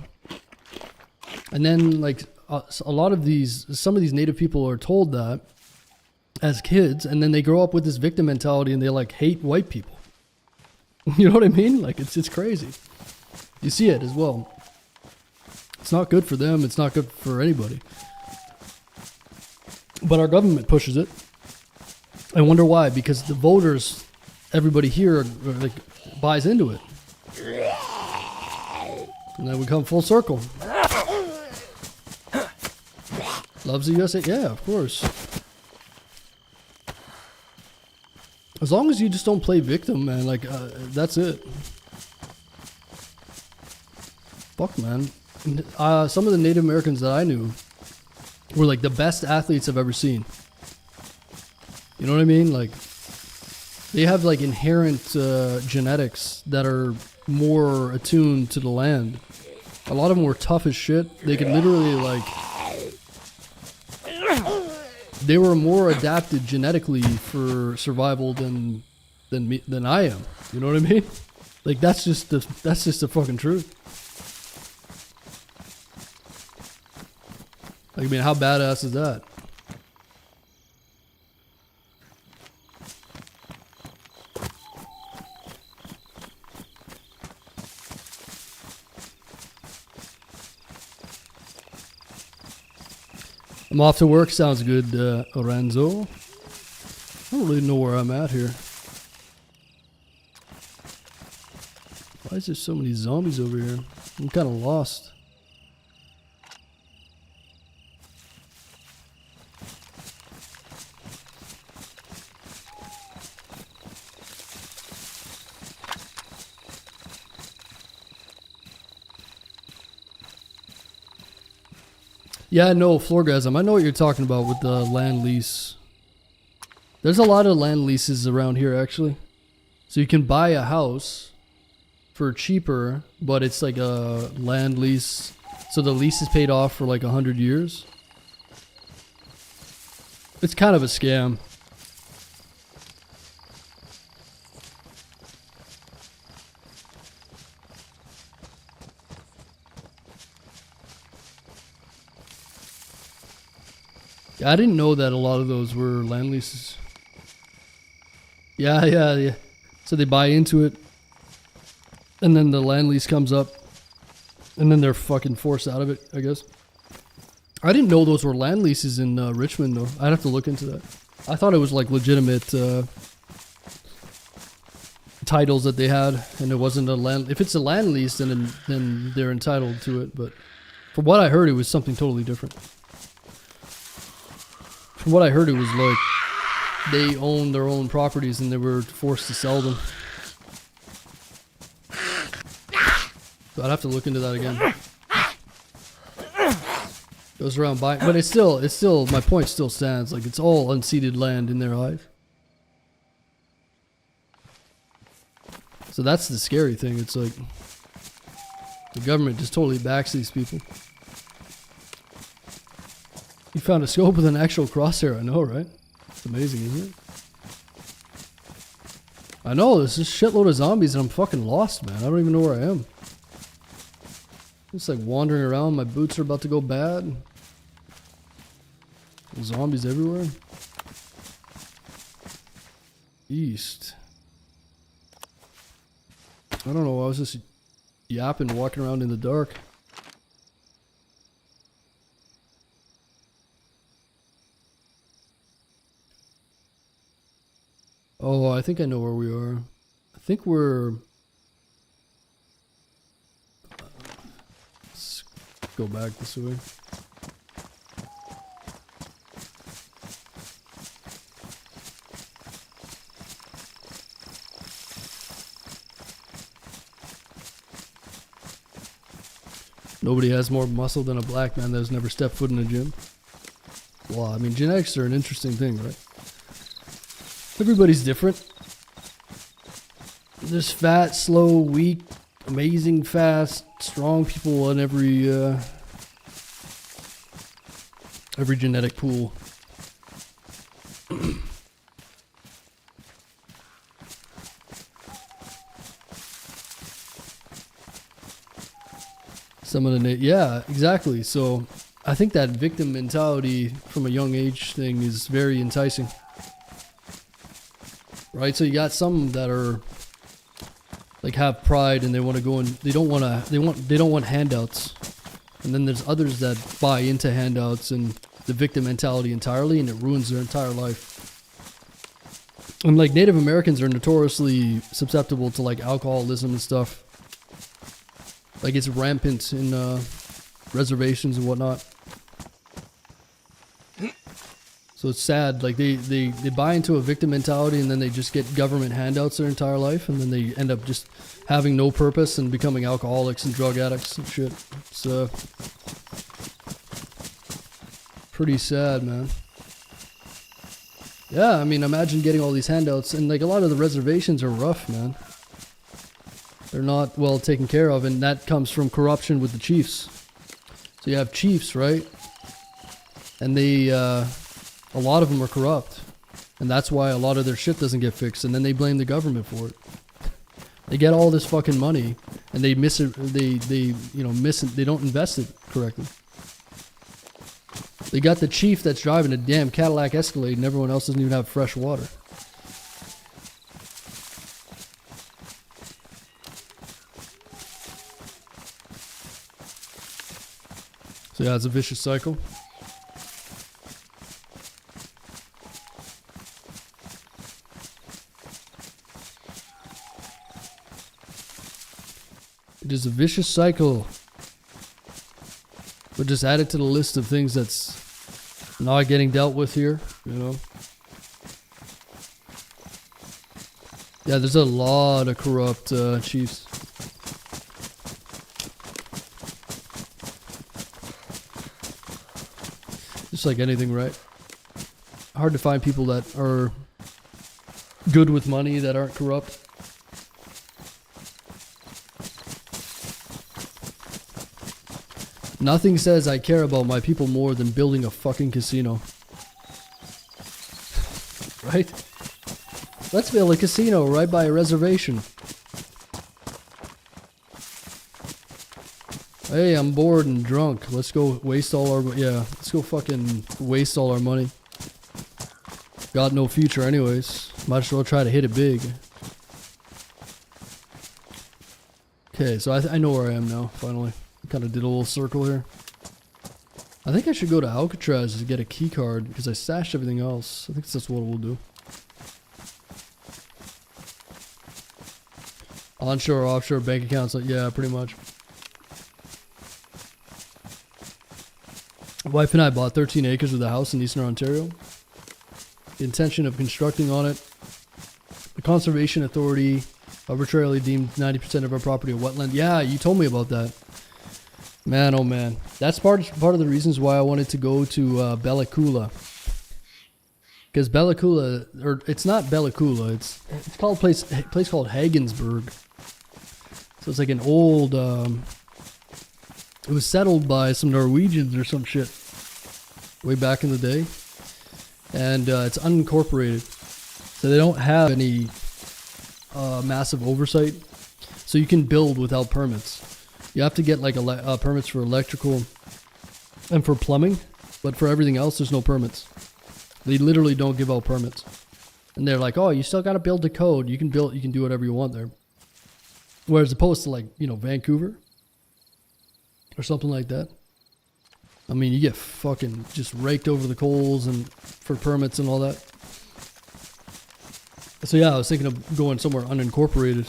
and then like some of these Native people are told that as kids, and then they grow up with this victim mentality and they like hate white people. You know what I mean? Like it's crazy. You see it as well. It's not good for them. It's not good for anybody. But our government pushes it. I wonder why. Because the voters, everybody here, like, buys into it. And then we come full circle. Loves the USA? Yeah, of course. As long as you just don't play victim, man. Like, that's it. Fuck, man. Some of the Native Americans that I knew were like the best athletes I've ever seen. You know what I mean? Like they have like inherent genetics that are more attuned to the land. A lot of them were tough as shit. They could literally like, they were more adapted genetically for survival than I am. You know what I mean? Like that's just the fucking truth. Like, I mean, how badass is that? I'm off to work. Sounds good, Orenzo. I don't really know where I'm at here. Why is there so many zombies over here? I'm kind of lost. Yeah, no, Floorgasm. I know what you're talking about with the land lease. There's a lot of land leases around here, actually. So you can buy a house for cheaper, but it's like a land lease. So the lease is paid off for like 100 years. It's kind of a scam. I didn't know that a lot of those were land leases. Yeah. So they buy into it, and then the land lease comes up, and then they're fucking forced out of it, I guess. I didn't know those were land leases in Richmond, though. I'd have to look into that. I thought it was like legitimate titles that they had, and it wasn't a land. If it's a land lease, then they're entitled to it. But from what I heard, it was something totally different. From what I heard, it was like they owned their own properties and they were forced to sell them. So I'd have to look into that again. Goes around buying, but it's still, my point still stands. Like, it's all unceded land in their eyes. So that's the scary thing. It's like the government just totally backs these people. You found a scope with an actual crosshair. I know, right? It's amazing, isn't it? I know, there's just a shitload of zombies and I'm fucking lost, man. I don't even know where I am. Just like wandering around, my boots are about to go bad. There's zombies everywhere. East. I don't know, I was just yapping, walking around in the dark. Oh, I think I know where we are. I think we're... Let's go back this way. Nobody has more muscle than a black man that has never stepped foot in a gym. Well, I mean, genetics are an interesting thing, right? Everybody's different. There's fat, slow, weak, amazing, fast, strong people in every genetic pool. Some of the yeah, exactly. So I think that victim mentality from a young age thing is very enticing. Right? So you got some that are like have pride and they want to go and they don't want handouts. And then there's others that buy into handouts and the victim mentality entirely, and it ruins their entire life. And like Native Americans are notoriously susceptible to like alcoholism and stuff. Like it's rampant in reservations and whatnot. So it's sad. Like they buy into a victim mentality and then they just get government handouts their entire life, and then they end up just having no purpose and becoming alcoholics and drug addicts and shit. It's pretty sad, man. Yeah, I mean, imagine getting all these handouts, and like a lot of the reservations are rough, man. They're not well taken care of, and that comes from corruption with the chiefs. So you have chiefs, right? And they, a lot of them are corrupt, and that's why a lot of their shit doesn't get fixed, and then they blame the government for it. They get all this fucking money, and they miss it. They miss it. They don't invest it correctly. They got the chief that's driving a damn Cadillac Escalade, and everyone else doesn't even have fresh water. So yeah, it's a vicious cycle. It is a vicious cycle. But just add it to the list of things that's not getting dealt with here, you know. Yeah, there's a lot of corrupt chiefs. Just like anything, right? Hard to find people that are good with money that aren't corrupt. Nothing says I care about my people more than building a fucking casino. Right? Let's build a casino right by a reservation. Right? Hey, I'm bored and drunk. Let's go waste all our... Yeah, let's go fucking waste all our money. Got no future anyways. Might as well try to hit it big. Okay, so I know where I am now, finally. Kind of did a little circle here. I think I should go to Alcatraz to get a key card because I stashed everything else. I think that's what we'll do. Onshore, offshore bank accounts, yeah, pretty much. Wife and I bought 13 acres of the house in Eastern Ontario. The intention of constructing on it. The Conservation Authority arbitrarily deemed 90% of our property a wetland. Yeah, you told me about that. Man, oh man. That's part of the reasons why I wanted to go to Bella Coola. Because Bella Coola, or it's not Bella Coola, it's called a place called Hagensburg. So it's like an old, it was settled by some Norwegians or some shit way back in the day. And it's unincorporated. So they don't have any massive oversight. So you can build without permits. You have to get like permits for electrical and for plumbing. But for everything else, there's no permits. They literally don't give out permits. And they're like, oh, you still got to build the code. You can do whatever you want there. Whereas opposed to like, Vancouver or something like that. I mean, you get fucking just raked over the coals and for permits and all that. So yeah, I was thinking of going somewhere unincorporated.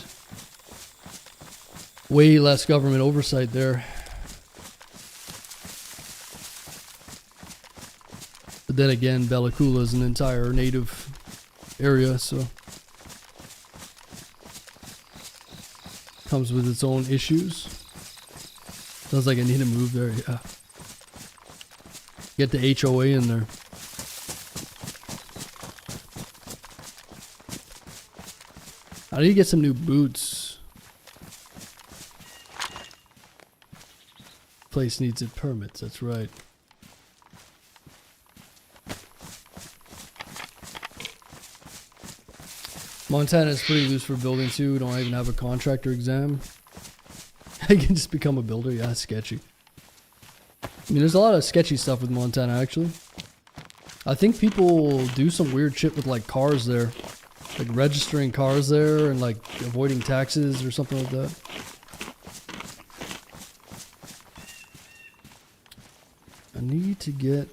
Way less government oversight there. But then again, Bella Coola is an entire native area, so comes with its own issues. Sounds like I need to move there, yeah. Get the HOA in there. I need to get some new boots. Place needs its permits, that's right. Montana is pretty loose for building too. We don't even have a contractor exam. I can just become a builder. Yeah, it's sketchy. I mean, there's a lot of sketchy stuff with Montana, actually. I think people do some weird shit with, like, cars there. Like, registering cars there and, like, avoiding taxes or something like that. I need to get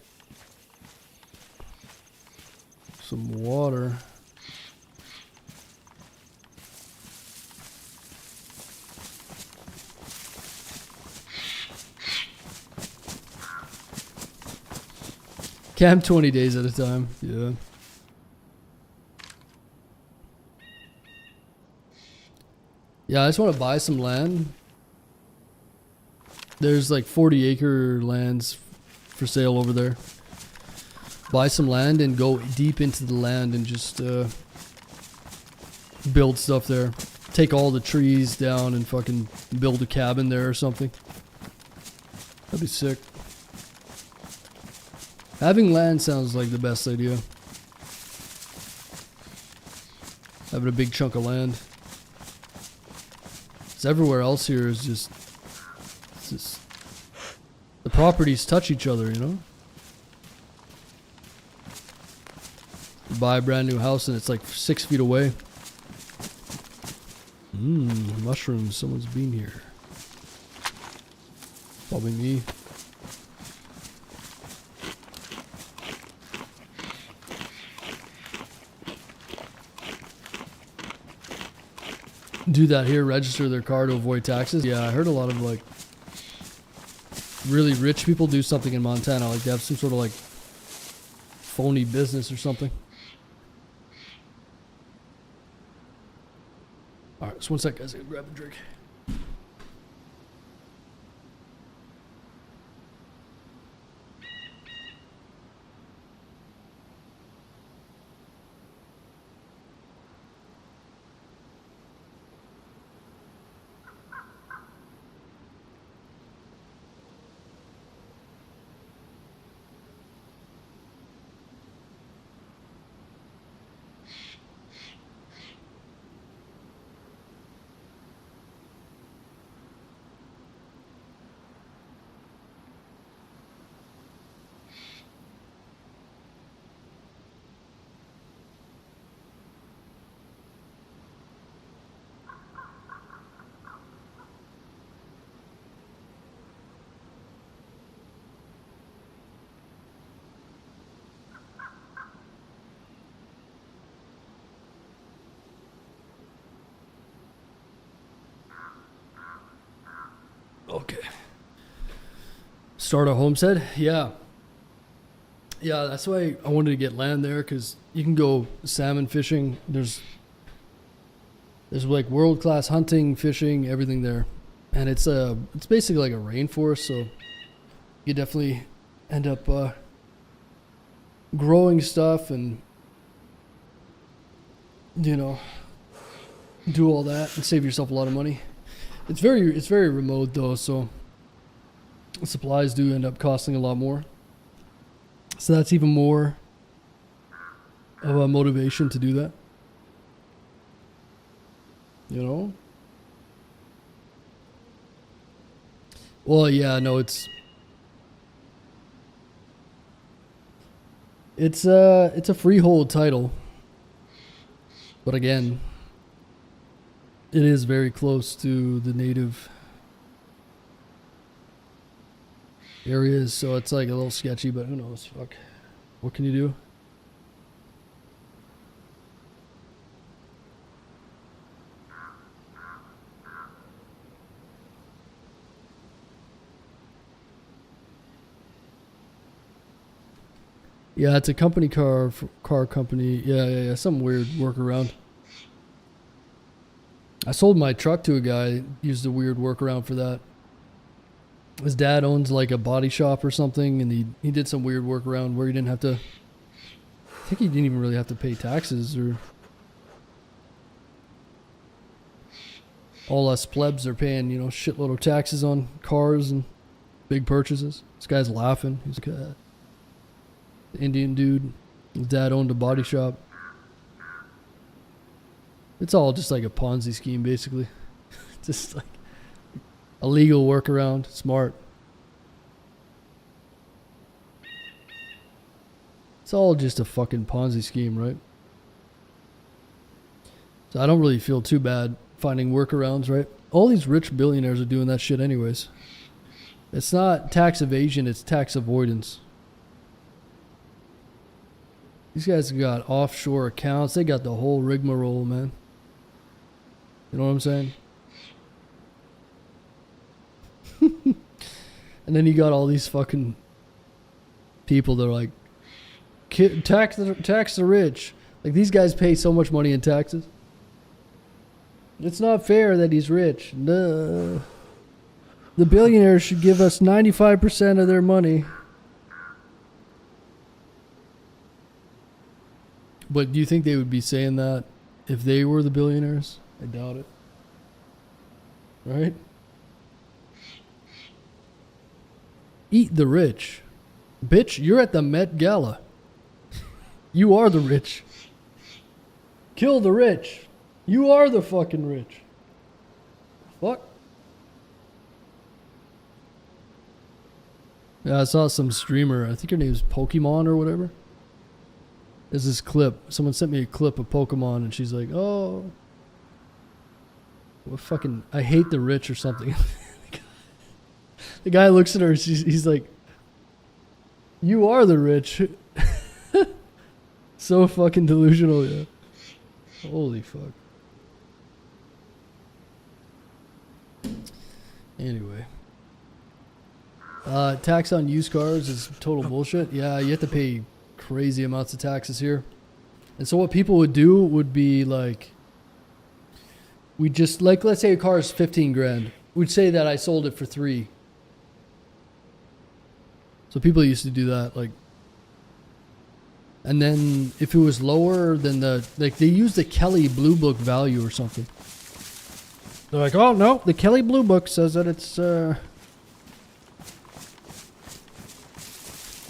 some water. Camp 20 days at a time, yeah. Yeah, I just want to buy some land. There's like 40-acre lands for sale over there. Buy some land and go deep into the land and just build stuff there. Take all the trees down and fucking build a cabin there or something. That'd be sick. Having land sounds like the best idea. Having a big chunk of land. Because everywhere else here is just... the properties touch each other, you know? You buy a brand new house and it's like 6 feet away. Mushrooms. Someone's been here. Probably me. Do that here, register their car to avoid taxes. Yeah, I heard a lot of like really rich people do something in Montana, like they have some sort of like phony business or something. Alright, just one sec guys, I gotta grab a drink. Start a homestead? Yeah. Yeah, that's why I wanted to get land there, because you can go salmon fishing. There's like world-class hunting, fishing, everything there. And it's basically like a rainforest, so you definitely end up growing stuff and, you know, do all that and save yourself a lot of money. It's very remote though, so supplies do end up costing a lot more. So that's even more of a motivation to do that. You know? Well, yeah, no, it's a freehold title. But again, it is very close to the native areas, so it's like a little sketchy, but who knows? Fuck. What can you do? Yeah, it's a company car company. Yeah. Some weird workaround. I sold my truck to a guy, used a weird workaround for that. His dad owns like a body shop or something, and he did some weird workaround where he didn't have to, I think he didn't even really have to pay taxes, or all us plebs are paying, you know, shitload of taxes on cars and big purchases. This guy's laughing. He's like an Indian dude. His dad owned a body shop. It's all just like a Ponzi scheme, basically. Just like a legal workaround. Smart. It's all just a fucking Ponzi scheme, right? So I don't really feel too bad finding workarounds, right? All these rich billionaires are doing that shit anyways. It's not tax evasion, it's tax avoidance. These guys have got offshore accounts. They got the whole rigmarole, man. You know what I'm saying? And then you got all these fucking people that are like, tax the rich. Like, these guys pay so much money in taxes. It's not fair that he's rich. No. The billionaires should give us 95% of their money. But do you think they would be saying that if they were the billionaires? I doubt it. Right? Eat the rich. Bitch, you're at the Met Gala. You are the rich. Kill the rich. You are the fucking rich. Fuck. Yeah, I saw some streamer. I think her name is Pokemon or whatever. There's this clip. Someone sent me a clip of Pokemon, and she's like, "Oh, what fucking? I hate the rich or something." The guy looks at her. He's like, "You are the rich." So fucking delusional, yeah. Holy fuck. Anyway. Tax on used cars is total bullshit. Yeah, you have to pay crazy amounts of taxes here. And so what people would do would be like, we just, like, let's say a car is 15 grand. We'd say that I sold it for 3. So people used to do that, like, and then if it was lower than like, they use the Kelly Blue Book value or something. They're like, oh no, the Kelly Blue Book says that it's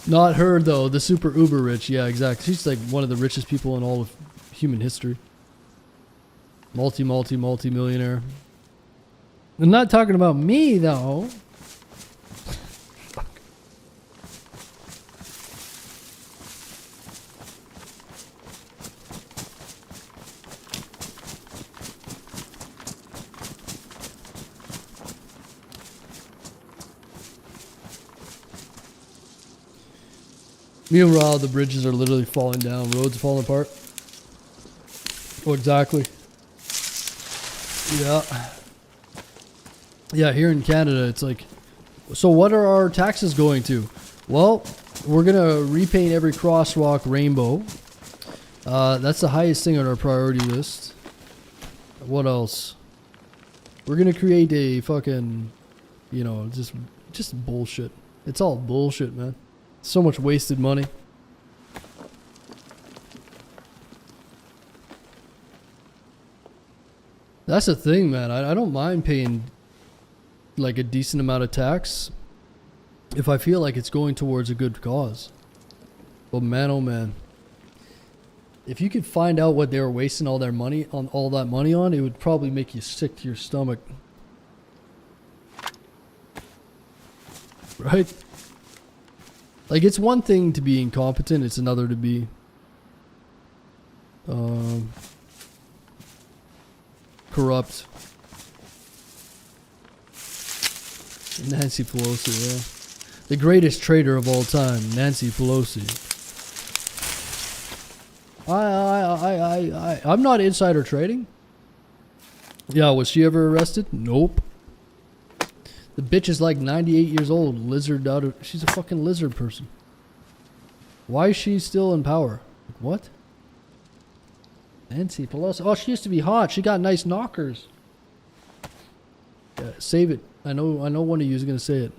not her though, the super uber rich. Yeah, exactly. She's like one of the richest people in all of human history. Multi-millionaire. I'm not talking about me though. Meanwhile, the bridges are literally falling down. Roads are falling apart. Oh, exactly. Yeah. Yeah, here in Canada, it's like So what are our taxes going to? Well, we're gonna repaint every crosswalk rainbow. That's the highest thing on our priority list. What else? We're gonna create a fucking, you know, just bullshit. It's all bullshit, man. So much wasted money. That's the thing, man. I don't mind paying like a decent amount of tax if I feel like it's going towards a good cause. But man, oh man, if you could find out what they were wasting all that money on, it would probably make you sick to your stomach. Right? Like, it's one thing to be incompetent, it's another to be corrupt. Nancy Pelosi, yeah. The greatest traitor of all time, Nancy Pelosi. I'm not insider trading. Yeah, was she ever arrested? Nope. The bitch is like 98 years old, lizard out of... She's a fucking lizard person. Why is she still in power? Like, what? Nancy Pelosi. Oh, she used to be hot. She got nice knockers. Yeah, save it. I know one of you is going to say it.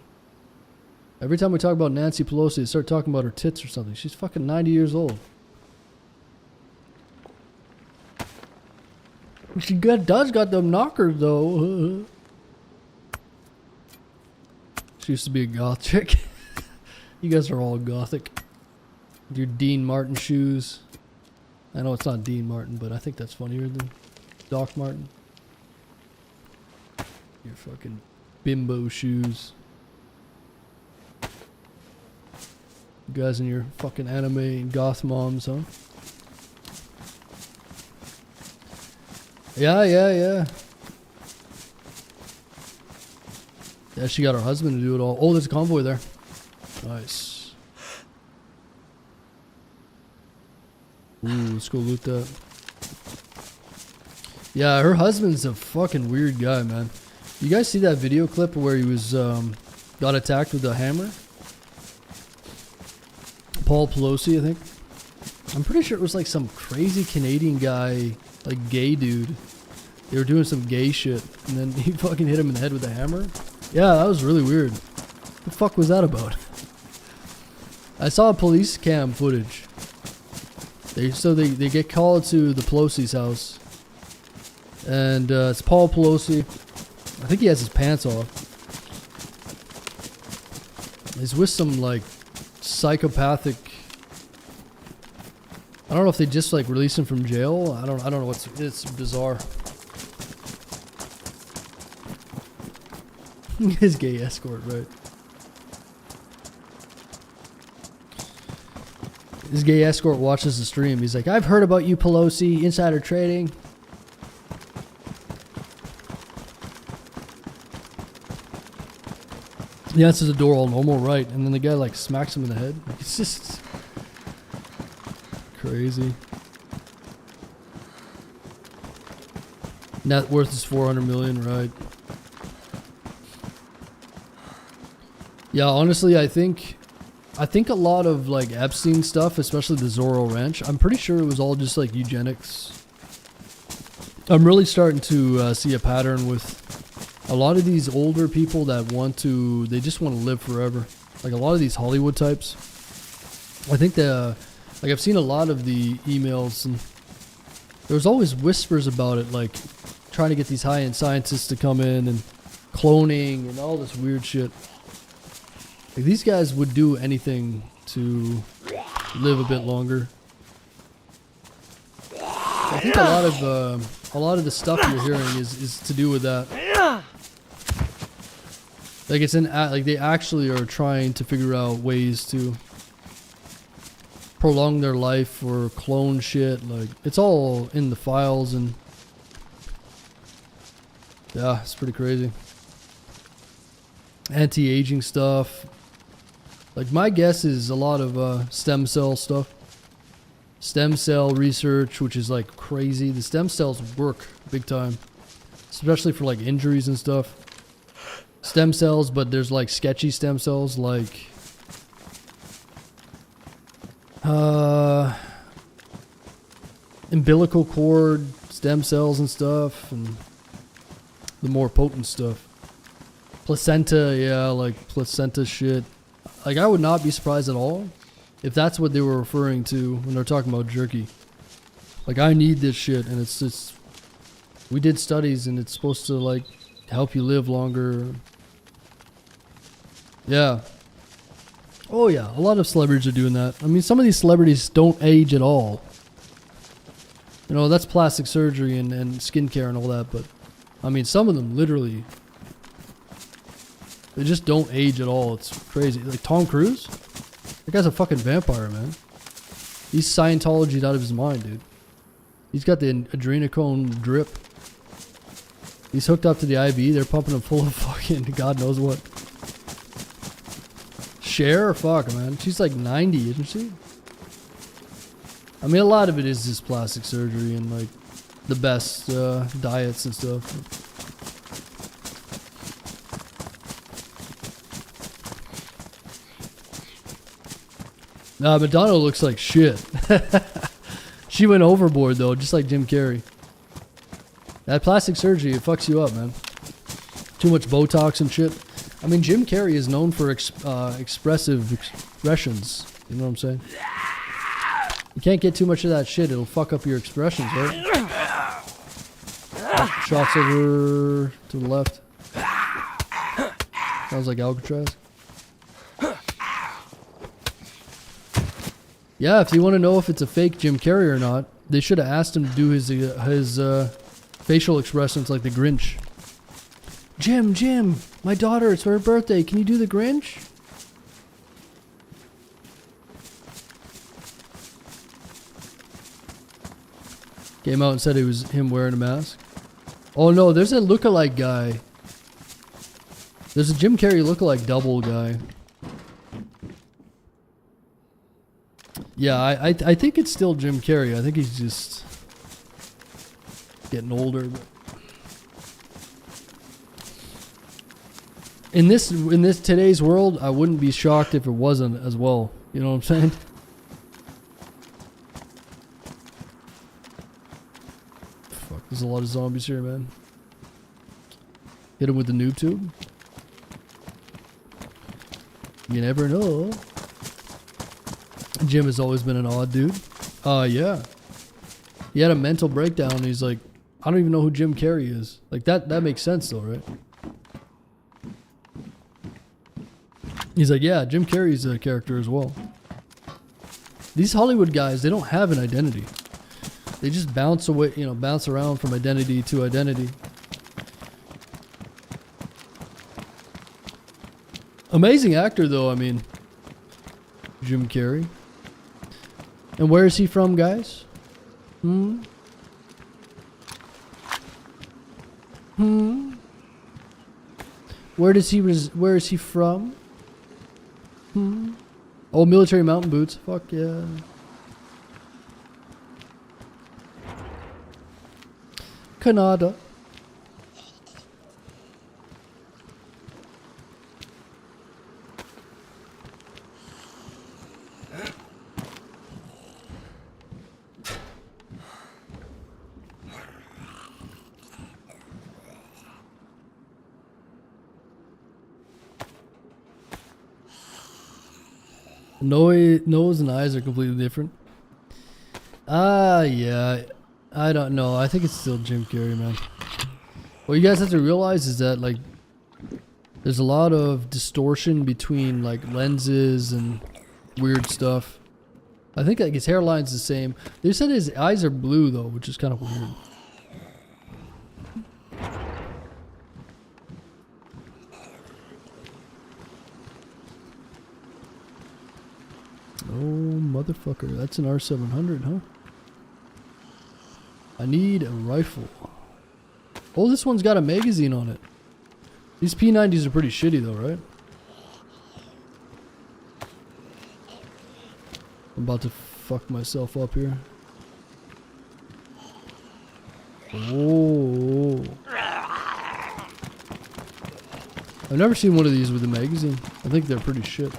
Every time we talk about Nancy Pelosi, they start talking about her tits or something. She's fucking 90 years old. She does got them knockers, though. She used to be a goth chick. You guys are all gothic. With your Dean Martin shoes. I know it's not Dean Martin, but I think that's funnier than Doc Martin. Your fucking bimbo shoes. You guys and your fucking anime and goth moms, huh? Yeah. Yeah, she got her husband to do it all. Oh, there's a convoy there. Nice. Ooh, let's go loot that. Yeah, her husband's a fucking weird guy, man. You guys see that video clip where he was got attacked with a hammer? Paul Pelosi, I think. I'm pretty sure it was like some crazy Canadian guy, like gay dude. They were doing some gay shit, and then he fucking hit him in the head with a hammer. Yeah, that was really weird. What the fuck was that about? I saw police cam footage. They get called to the Pelosi's house, and it's Paul Pelosi. I think he has his pants off. He's with some like psychopathic. I don't know if they just like released him from jail. I don't know it's bizarre. His gay escort, right? His gay escort watches the stream. He's like, I've heard about you, Pelosi, insider trading. He answers the door all normal, right? And then the guy like smacks him in the head. It's just crazy. Net worth is 400 million, right? Yeah, honestly, I think a lot of like Epstein stuff, especially the Zorro Ranch, I'm pretty sure it was all just like eugenics. I'm really starting to see a pattern with a lot of these older people that they just want to live forever. Like a lot of these Hollywood types. I think like I've seen a lot of the emails, and there's always whispers about it, like trying to get these high-end scientists to come in and cloning and all this weird shit. Like, these guys would do anything to live a bit longer. I think a lot of the stuff you're hearing is to do with that. Like like they actually are trying to figure out ways to prolong their life or clone shit. Like, it's all in the files, and yeah, it's pretty crazy. Anti-aging stuff. Like, my guess is a lot of stem cell stuff. Stem cell research, which is like crazy. The stem cells work big time, especially for like injuries and stuff. stem cells, but there's like sketchy stem cells, like umbilical cord stem cells and stuff, and the more potent stuff. Placenta, yeah, like placenta shit. Like, I would not be surprised at all if that's what they were referring to when they're talking about jerky. Like, I need this shit, and it's we did studies, and it's supposed to like help you live longer. Yeah. Oh yeah, a lot of celebrities are doing that. I mean, some of these celebrities don't age at all. You know, that's plastic surgery and skincare and all that, but I mean, some of them literally, they just don't age at all. It's crazy. Like Tom Cruise, that guy's a fucking vampire, man. He's Scientology'd out of his mind, dude. He's got the adrenochrome drip. He's hooked up to the IV. They're pumping him full of fucking God knows what. Cher, fuck, man. She's like 90, isn't she? I mean, a lot of it is just plastic surgery and like the best diets and stuff. Nah, Madonna looks like shit. She went overboard though, just like Jim Carrey. That plastic surgery, it fucks you up, man. Too much Botox and shit. I mean, Jim Carrey is known for expressive expressions. You know what I'm saying? You can't get too much of that shit. It'll fuck up your expressions, right? Shots over to the left. Sounds like Alcatraz. Yeah, if you want to know if it's a fake Jim Carrey or not, they should have asked him to do his facial expressions like the Grinch. Jim, my daughter, it's her birthday. Can you do the Grinch? Came out and said it was him wearing a mask. Oh no, there's a lookalike guy. There's a Jim Carrey lookalike double guy. Yeah, I think it's still Jim Carrey. I think he's just getting older. But in this today's world, I wouldn't be shocked if it wasn't as well. You know what I'm saying? Fuck, there's a lot of zombies here, man. Hit him with the noob tube. You never know. Jim has always been an odd dude. Yeah. He had a mental breakdown and he's like, I don't even know who Jim Carrey is. Like that makes sense though, right? He's like, yeah, Jim Carrey's a character as well. These Hollywood guys, they don't have an identity. They just bounce away, you know, bounce around from identity to identity. Amazing actor though, I mean, Jim Carrey. And where is he from, guys? Where is he from? Oh, military mountain boots. Fuck yeah. Canada. Nose and eyes are completely different. Yeah. I don't know. I think it's still Jim Carrey, man. What you guys have to realize is that, like, there's a lot of distortion between, like, lenses and weird stuff. I think, like, his hairline's the same. They said his eyes are blue, though, which is kind of weird. Oh, motherfucker. That's an R700, huh? I need a rifle. Oh, this one's got a magazine on it. These P90s are pretty shitty, though, right? I'm about to fuck myself up here. Oh. I've never seen one of these with a magazine. I think they're pretty shit.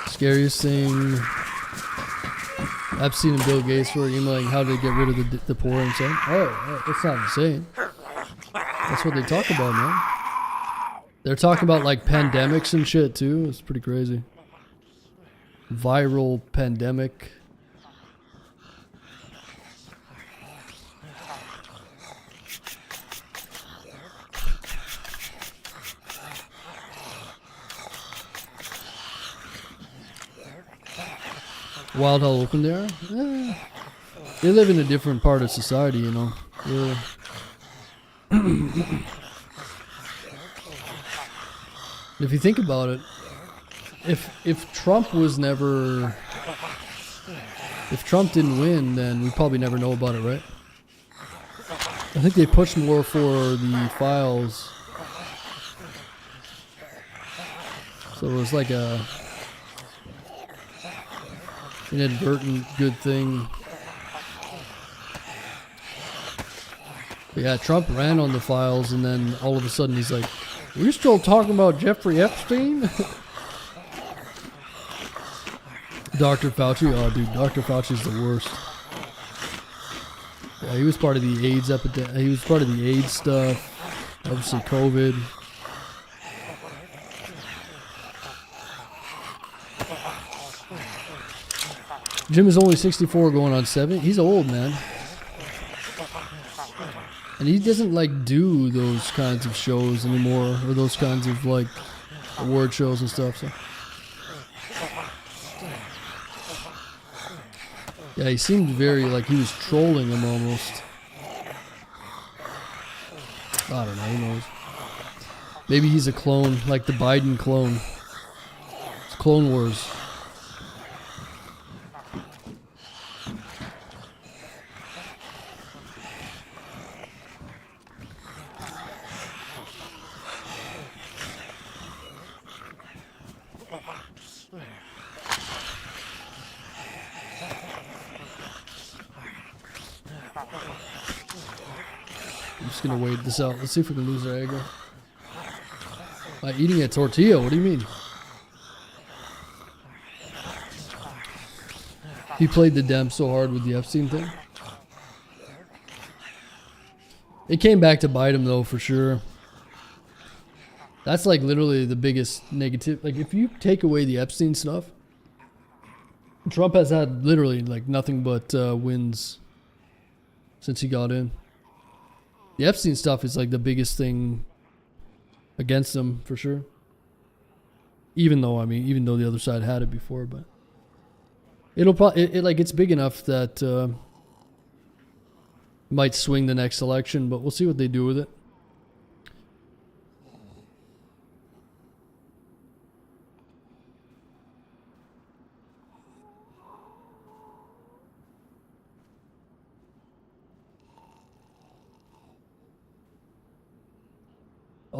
Scariest thing Epstein and Bill Gates were emailing how to get rid of the poor and saying, oh, that's not insane. That's what they talk about, man. They're talking about like pandemics and shit too. It's pretty crazy. Viral pandemic. Wild how open they are. They live in a different part of society, you know. If you think about it, if Trump was never, if Trump didn't win, then we probably never know about it, right? I think they pushed more for the files, so it was like a inadvertent good thing. But yeah, Trump ran on the files, and then all of a sudden he's like, "We're still talking about Jeffrey Epstein?" Dr. Fauci, oh dude, Dr. Fauci's the worst. Yeah, he was part of the AIDS epidemic. He was part of the AIDS stuff. Obviously, COVID. Jim is only 64 going on 70. He's old, man. And he doesn't like do those kinds of shows anymore, or those kinds of like award shows and stuff. So yeah, he seemed very like he was trolling him almost. I don't know, who knows? Maybe he's a clone, like the Biden clone. It's Clone Wars. I'm just gonna wait this out. Let's see if we can lose our aggro. By eating a tortilla, what do you mean? He played the Dem so hard with the Epstein thing. It came back to bite him though, for sure. That's like literally the biggest negative. Like if you take away the Epstein stuff, Trump has had literally like nothing but wins since he got in. The Epstein stuff is like the biggest thing against him for sure. Even though the other side had it before, but it'll probably it's big enough that might swing the next election, but we'll see what they do with it.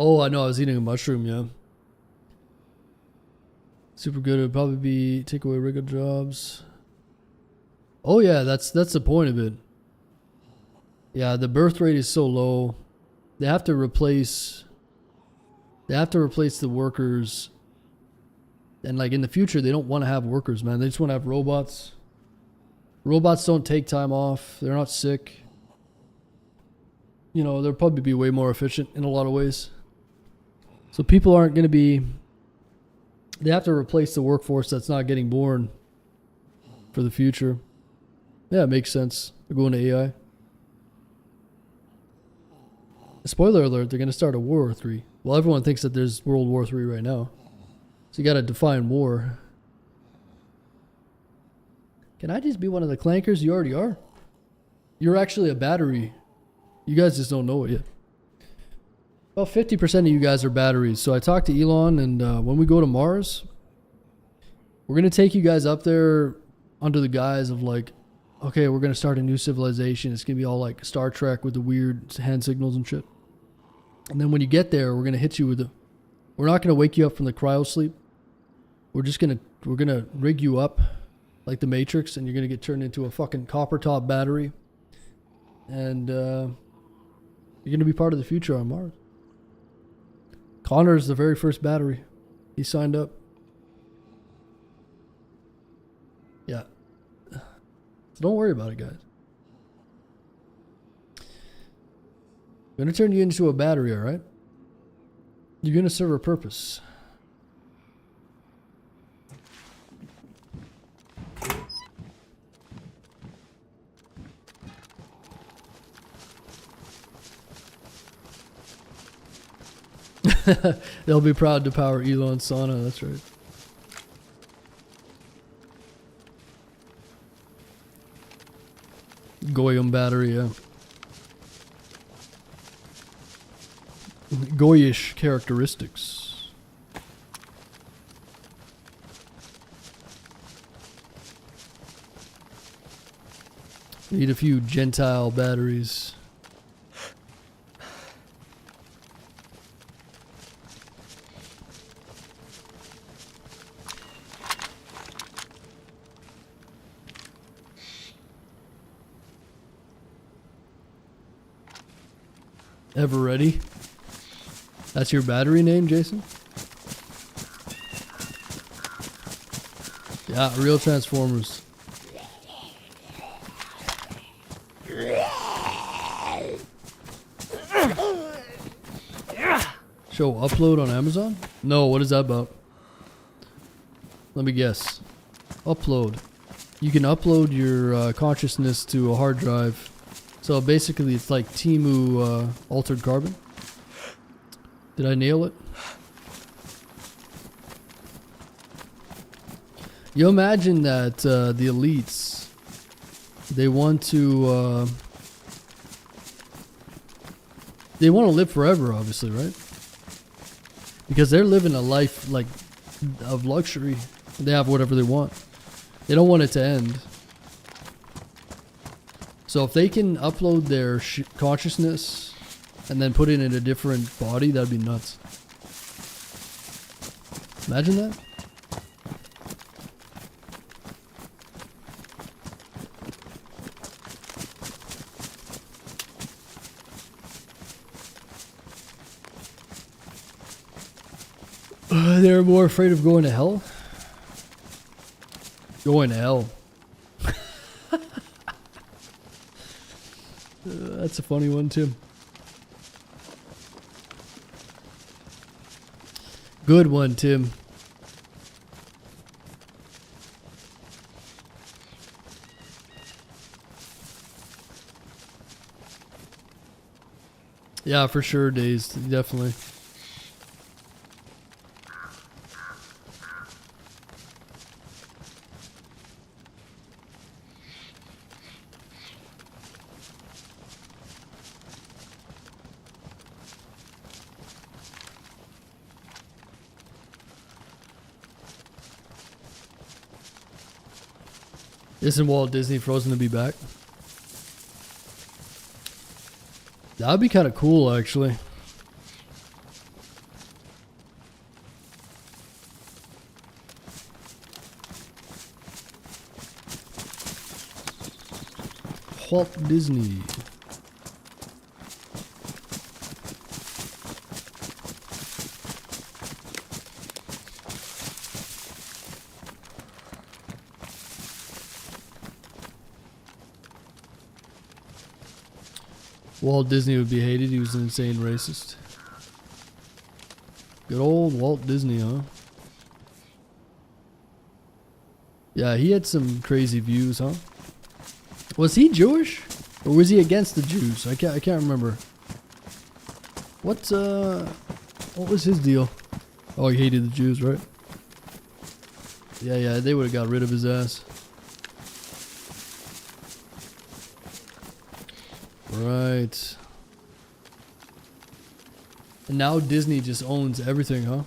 Oh, I know. I was eating a mushroom, yeah. Super good. It would probably be take away regular jobs. Oh, yeah. That's the point of it. Yeah, the birth rate is so low. They have to replace the workers. And like in the future, they don't want to have workers, man. They just want to have robots. Robots don't take time off. They're not sick. You know, they'll probably be way more efficient in a lot of ways. So people aren't going to be... They have to replace the workforce that's not getting born for the future. Yeah, it makes sense. They're going to AI. Spoiler alert, they're going to start a World War III. Well, everyone thinks that there's World War III right now. So you got to define war. Can I just be one of the clankers? You already are. You're actually a battery. You guys just don't know it yet. About 50% of you guys are batteries. So I talked to Elon, and when we go to Mars, we're going to take you guys up there under the guise of like, okay, we're going to start a new civilization. It's going to be all like Star Trek with the weird hand signals and shit. And then when you get there, we're going to hit you with the... We're not going to wake you up from the cryo sleep. We're going to rig you up like the Matrix, and you're gonna get turned into a fucking copper top battery, and you're gonna be part of the future on Mars. Connor is the very first battery. He signed up. Yeah. So don't worry about it, guys. I'm gonna turn you into a battery, alright? You're gonna serve a purpose. They'll be proud to power Elon's sauna, that's right. Goyim battery, yeah. Goyish characteristics. Need a few Gentile batteries. Ever ready? That's your battery name, Jason? Yeah, real Transformers. Show upload on Amazon? No, what is that about? Let me guess. Upload. You can upload your consciousness to a hard drive. So basically it's like Timu Altered Carbon. Did I nail it? You imagine that the elites, they want to live forever, obviously, right? Because they're living a life like of luxury. They have whatever they want. They don't want it to end. So if they can upload their consciousness and then put it in a different body, that'd be nuts. Imagine that. They're more afraid of going to hell? Going to hell. That's a funny one, too. Good one, Tim. Yeah, for sure, DayZ. Definitely. Isn't Walt Disney frozen to be back? That'd be kind of cool, actually. Walt Disney. Walt Disney would be hated. He was an insane racist. Good old Walt Disney, huh? Yeah, he had some crazy views, huh? Was he Jewish? Or was he against the Jews? I can't remember. What was his deal? Oh, he hated the Jews, right? Yeah, they would have got rid of his ass. Right. And now Disney just owns everything, huh?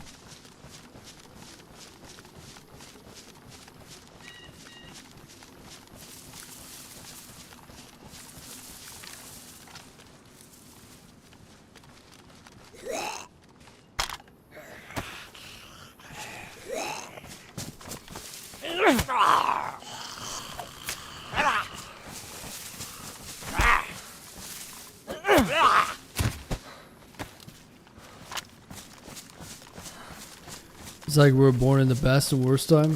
It's like we're born in the best and worst time.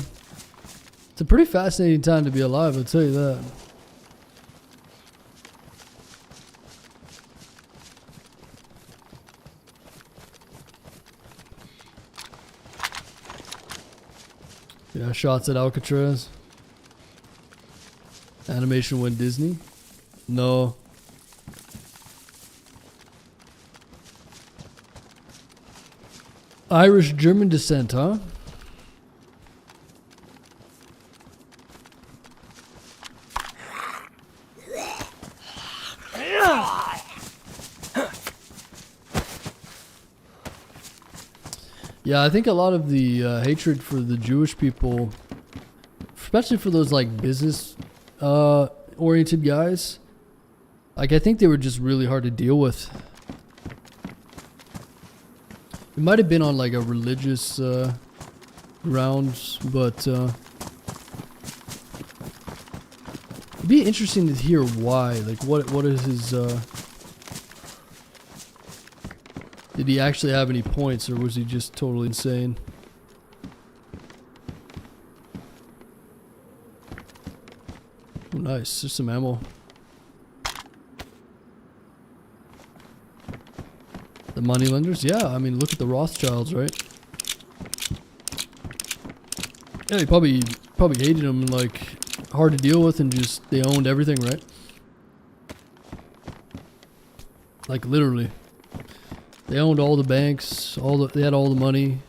It's a pretty fascinating time to be alive, I'll tell you that. Yeah, shots at Alcatraz. Animation went Disney? No. Irish German descent, huh? Yeah, I think a lot of the hatred for the Jewish people, especially for those like business oriented guys, like I think they were just really hard to deal with. It might have been on like a religious grounds, but it'd be interesting to hear why. Like, what is his? Did he actually have any points, or was he just totally insane? Oh, nice. There's some ammo. The moneylenders? Yeah, I mean, look at the Rothschilds, right? Yeah, he probably hated them and like hard to deal with, and just they owned everything, right? Like literally, they owned all the banks, they had all the money.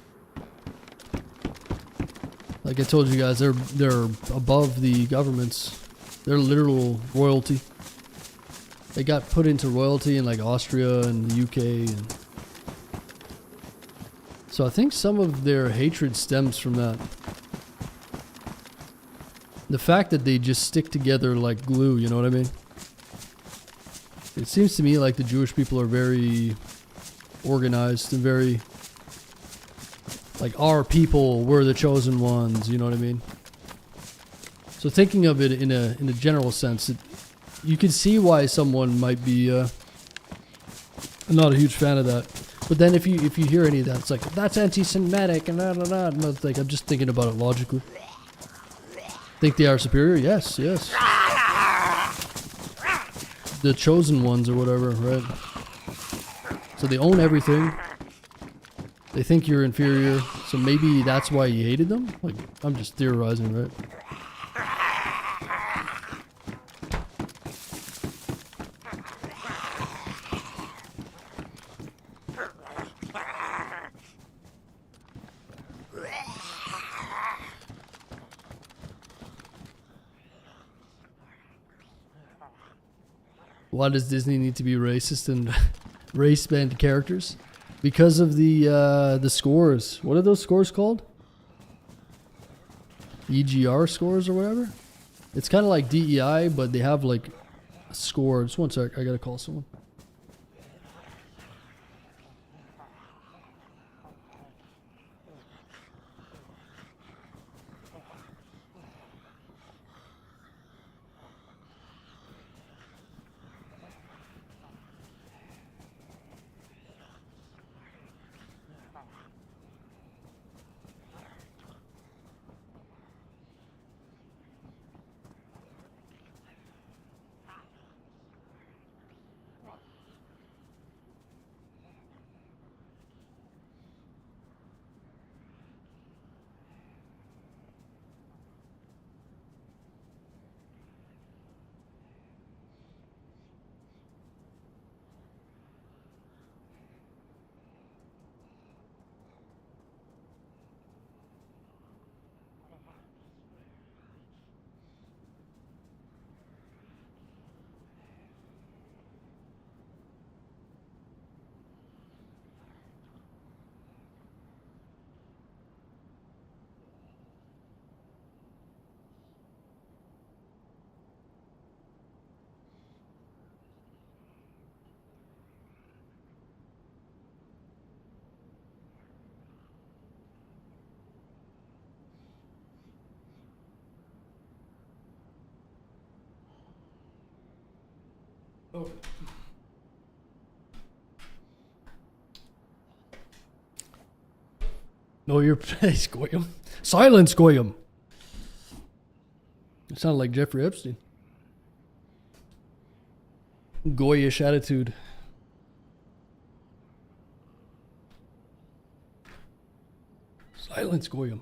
Like I told you guys, they're above the governments. They're literal royalty. They got put into royalty in like Austria and the UK, and so I think some of their hatred stems from that. The fact that they just stick together like glue, you know what I mean? It seems to me like the Jewish people are very organized and very like our people, we're the chosen ones, you know what I mean? So thinking of it in a general sense, you can see why someone might be not a huge fan of that. But then if you hear any of that, it's like, that's anti-Semitic and and it's like, I'm just thinking about it logically. Think they are superior? Yes, yes. The chosen ones or whatever, right? So they own everything. They think you're inferior, so maybe that's why you hated them? Like, I'm just theorizing, right? Why does Disney need to be racist and race-banned characters? Because of the scores. What are those scores called? EGR scores or whatever? It's kind of like DEI, but they have like a score. Just one sec, I gotta call someone. Oh. No, you're Goyim. Silence, Goyim. It sounded like Jeffrey Epstein. Goyish attitude. Silence, Goyim.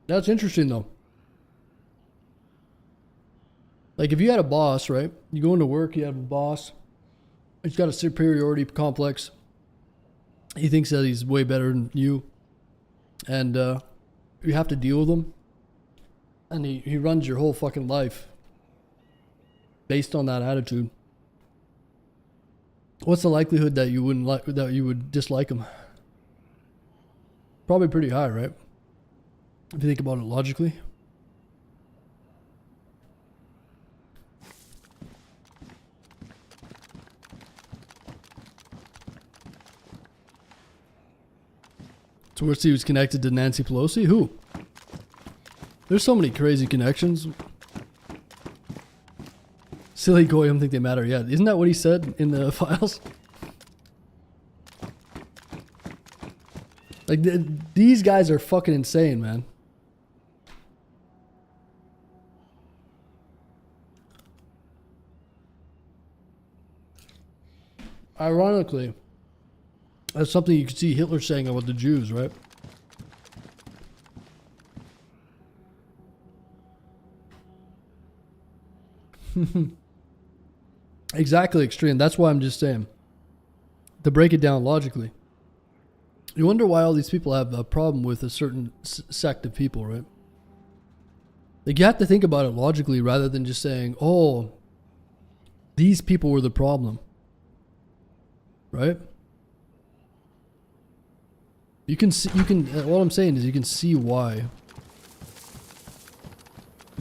That's interesting, though. Like, if you had a boss, right? You go into work, you have a boss. He's got a superiority complex. He thinks that he's way better than you. And you have to deal with him. And he runs your whole fucking life based on that attitude. What's the likelihood that you would dislike him? Probably pretty high, right? If you think about it logically. So we'll see who's connected to Nancy Pelosi. Who? There's so many crazy connections. Silly Goyim think they matter. Yeah, isn't that what he said in the files? Like, these guys are fucking insane, man. Ironically, that's something you could see Hitler saying about the Jews, right? Exactly, extreme. That's why I'm just saying. To break it down logically. You wonder why all these people have a problem with a certain sect of people, right? Like, you have to think about it logically rather than just saying, oh, these people were the problem. Right? You can see, what I'm saying is you can see why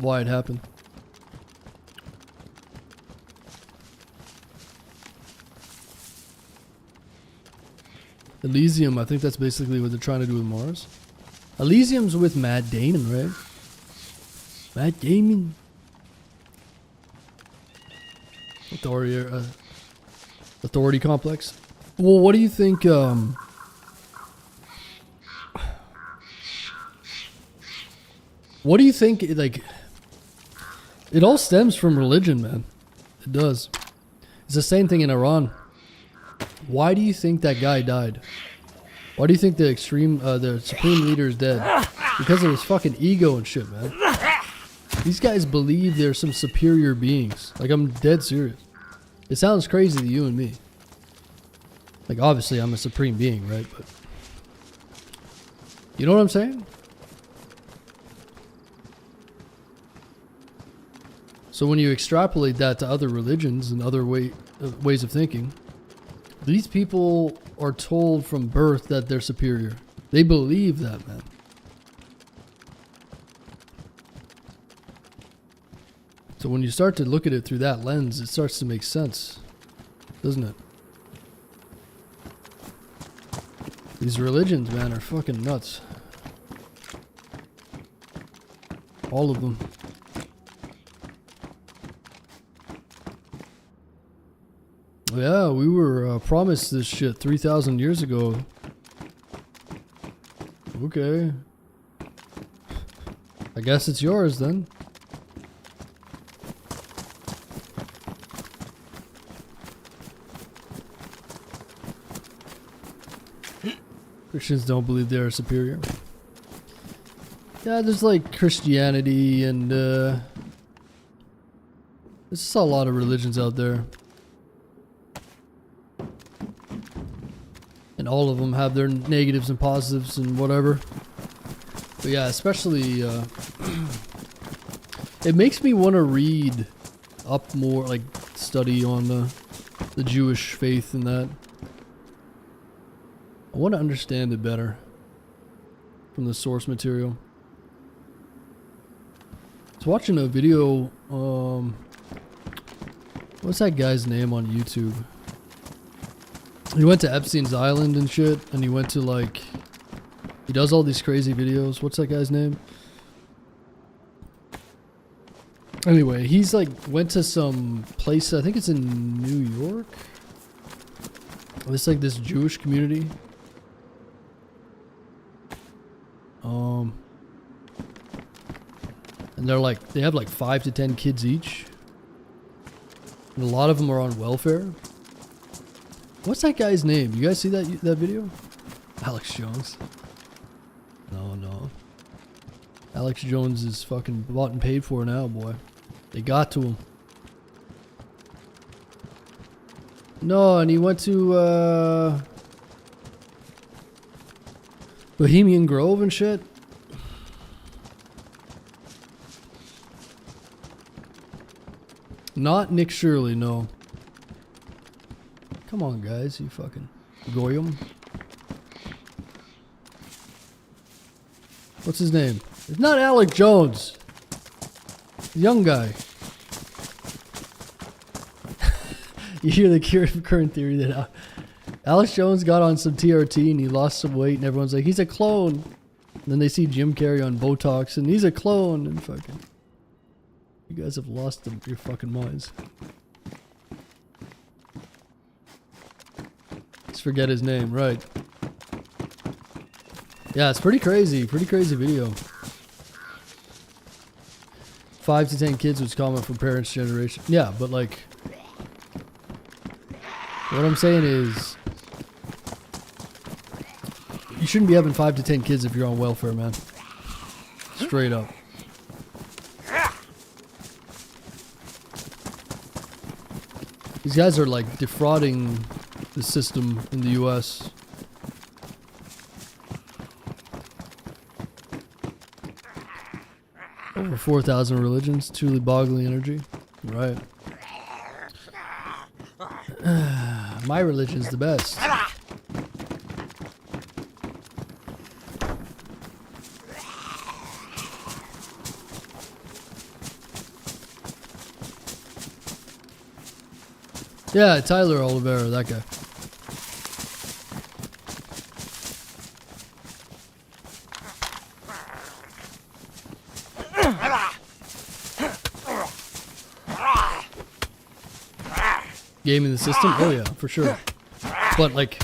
it happened. Elysium, I think that's basically what they're trying to do with Mars. Elysium's with Matt Damon, right? Matt Damon. Authority complex. Well, what do you think, what do you think, like, it all stems from religion, man. It does. It's the same thing in Iran. Why do you think that guy died? Why do you think the supreme leader is dead? Because of his fucking ego and shit, man. These guys believe they're some superior beings. Like, I'm dead serious. It sounds crazy to you and me. Like, obviously I'm a supreme being, right? But you know what I'm saying? So when you extrapolate that to other religions and other ways of thinking, these people are told from birth that they're superior. They believe that, man. So when you start to look at it through that lens, it starts to make sense, doesn't it? These religions, man, are fucking nuts. All of them. Yeah, we were promised this shit 3,000 years ago. Okay. I guess it's yours then. Christians don't believe they are superior. Yeah, there's like Christianity and there's just a lot of religions out there. And all of them have their negatives and positives and whatever. But yeah, especially it makes me want to read up more, like study on the Jewish faith and that. I want to understand it better from the source material. I was watching a video, what's that guy's name on YouTube? He went to Epstein's Island and shit, and he went to like, he does all these crazy videos. What's that guy's name? Anyway, he's like went to some place, I think it's in New York. It's like this Jewish community. And they're like, they have like 5 to 10 kids each. And a lot of them are on welfare. What's that guy's name? You guys see that video? Alex Jones. No. Alex Jones is fucking bought and paid for now, boy. They got to him. No, and he went to Bohemian Grove and shit. Not Nick Shirley, no. Come on, guys, you fucking Goyam. What's his name? It's not Alex Jones. Young guy. You hear the current theory that Alex Jones got on some TRT and he lost some weight and everyone's like, he's a clone. And then they see Jim Carrey on Botox and he's a clone and fucking... You guys have lost your fucking minds. Let's forget his name, right. Yeah, it's pretty crazy video. 5 to 10 kids was common from parents' generation. Yeah, but like... What I'm saying is... You shouldn't be having 5 to 10 kids if you're on welfare, man. Straight up. These guys are like defrauding the system in the US. Over 4,000 religions, truly boggling energy. Right. My religion's the best. Yeah, Tyler Oliveira, that guy. Gaming the system? Oh yeah, for sure. But like,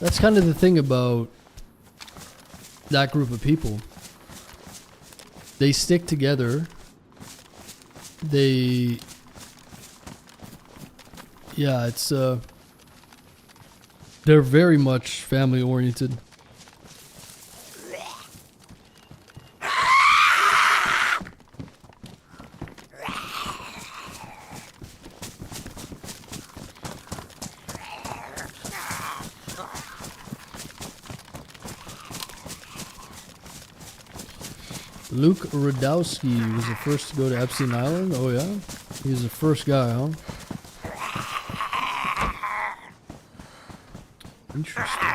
that's kind of the thing about that group of people. They stick together. Yeah, it's they're very much family oriented. Luke Radowski was the first to go to Epstein Island. Oh yeah, he was the first guy, huh? Interesting.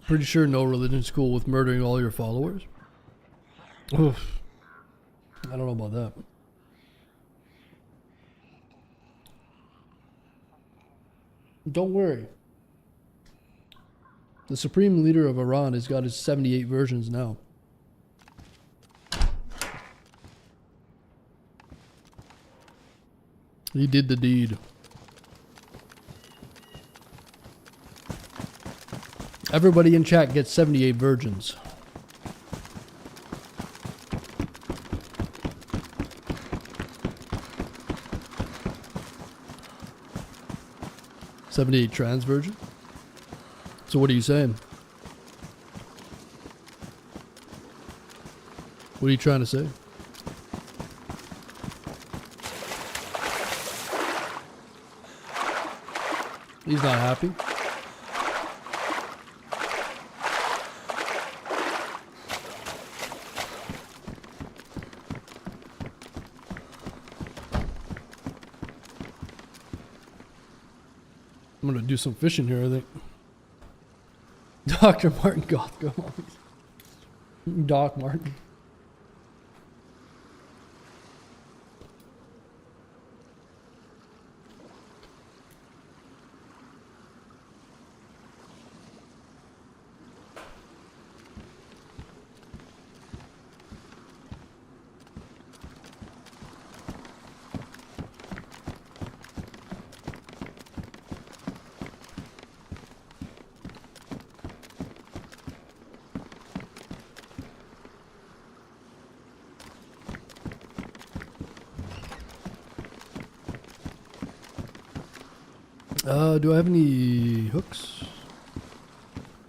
Pretty sure no religion school with murdering all your followers. Oof. I don't know about that. Don't worry. The supreme leader of Iran has got his 78 versions now. He did the deed. Everybody in chat gets 78 virgins. $78 trans virgin? So what are you saying? What are you trying to say? He's not happy. I'm gonna do some fishing here, I think. Dr. Martin Goth, come on. Doc Martin. Do I have any hooks?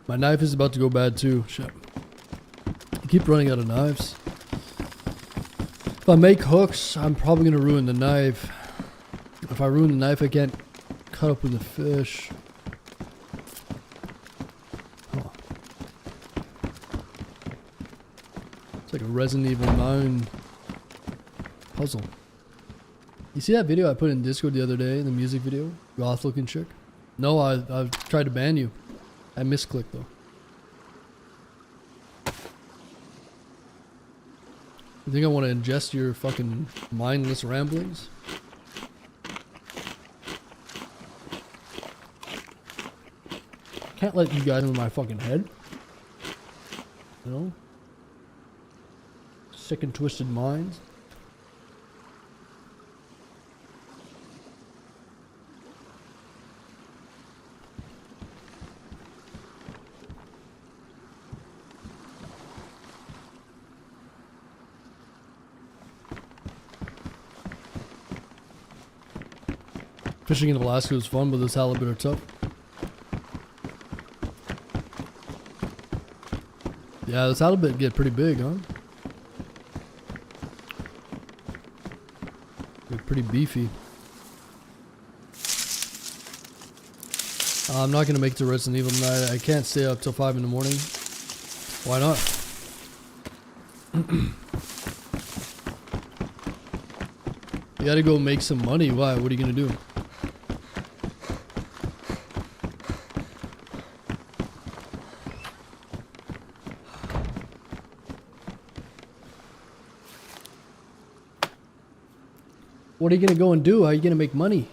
My knife is about to go bad too. Shit. I keep running out of knives. If I make hooks, I'm probably gonna ruin the knife. If I ruin the knife, I can't cut open the fish. Huh. It's like a Resident Evil 9 puzzle. You see that video I put in Discord the other day, the music video? Goth looking chick? No, I've tried to ban you. I misclicked though. You think I want to ingest your fucking mindless ramblings? Can't let you guys in my fucking head. You know? Sick and twisted minds. Fishing in Alaska was fun, but this halibut are tough. Yeah, this halibut get pretty big, huh? They're pretty beefy. I'm not gonna make it to Resident Evil tonight. I can't stay up till 5 in the morning. Why not? You gotta go make some money. Why? What are you gonna do? What are you gonna go and do? How are you gonna make money?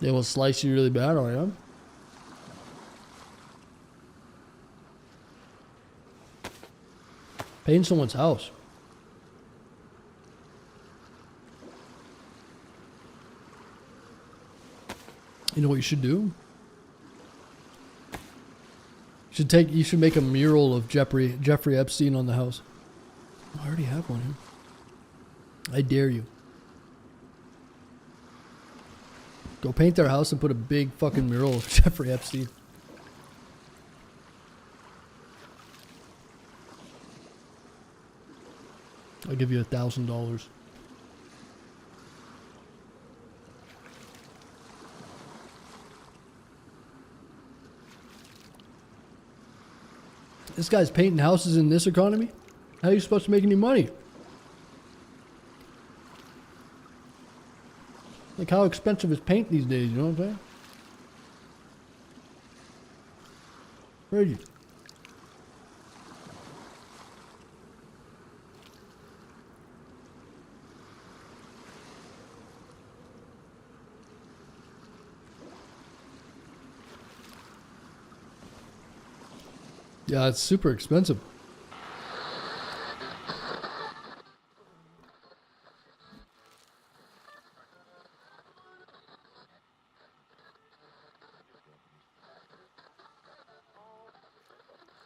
They will slice you really bad, oh yeah? Paint someone's house. You know what you should do? You should make a mural of Jeffrey Epstein on the house. I already have one here. I dare you. Go paint their house and put a big fucking mural of Jeffrey Epstein. I'll give you $1,000. This guy's painting houses in this economy? How are you supposed to make any money? Like, how expensive is paint these days, you know what I'm saying? Crazy. Yeah, it's super expensive.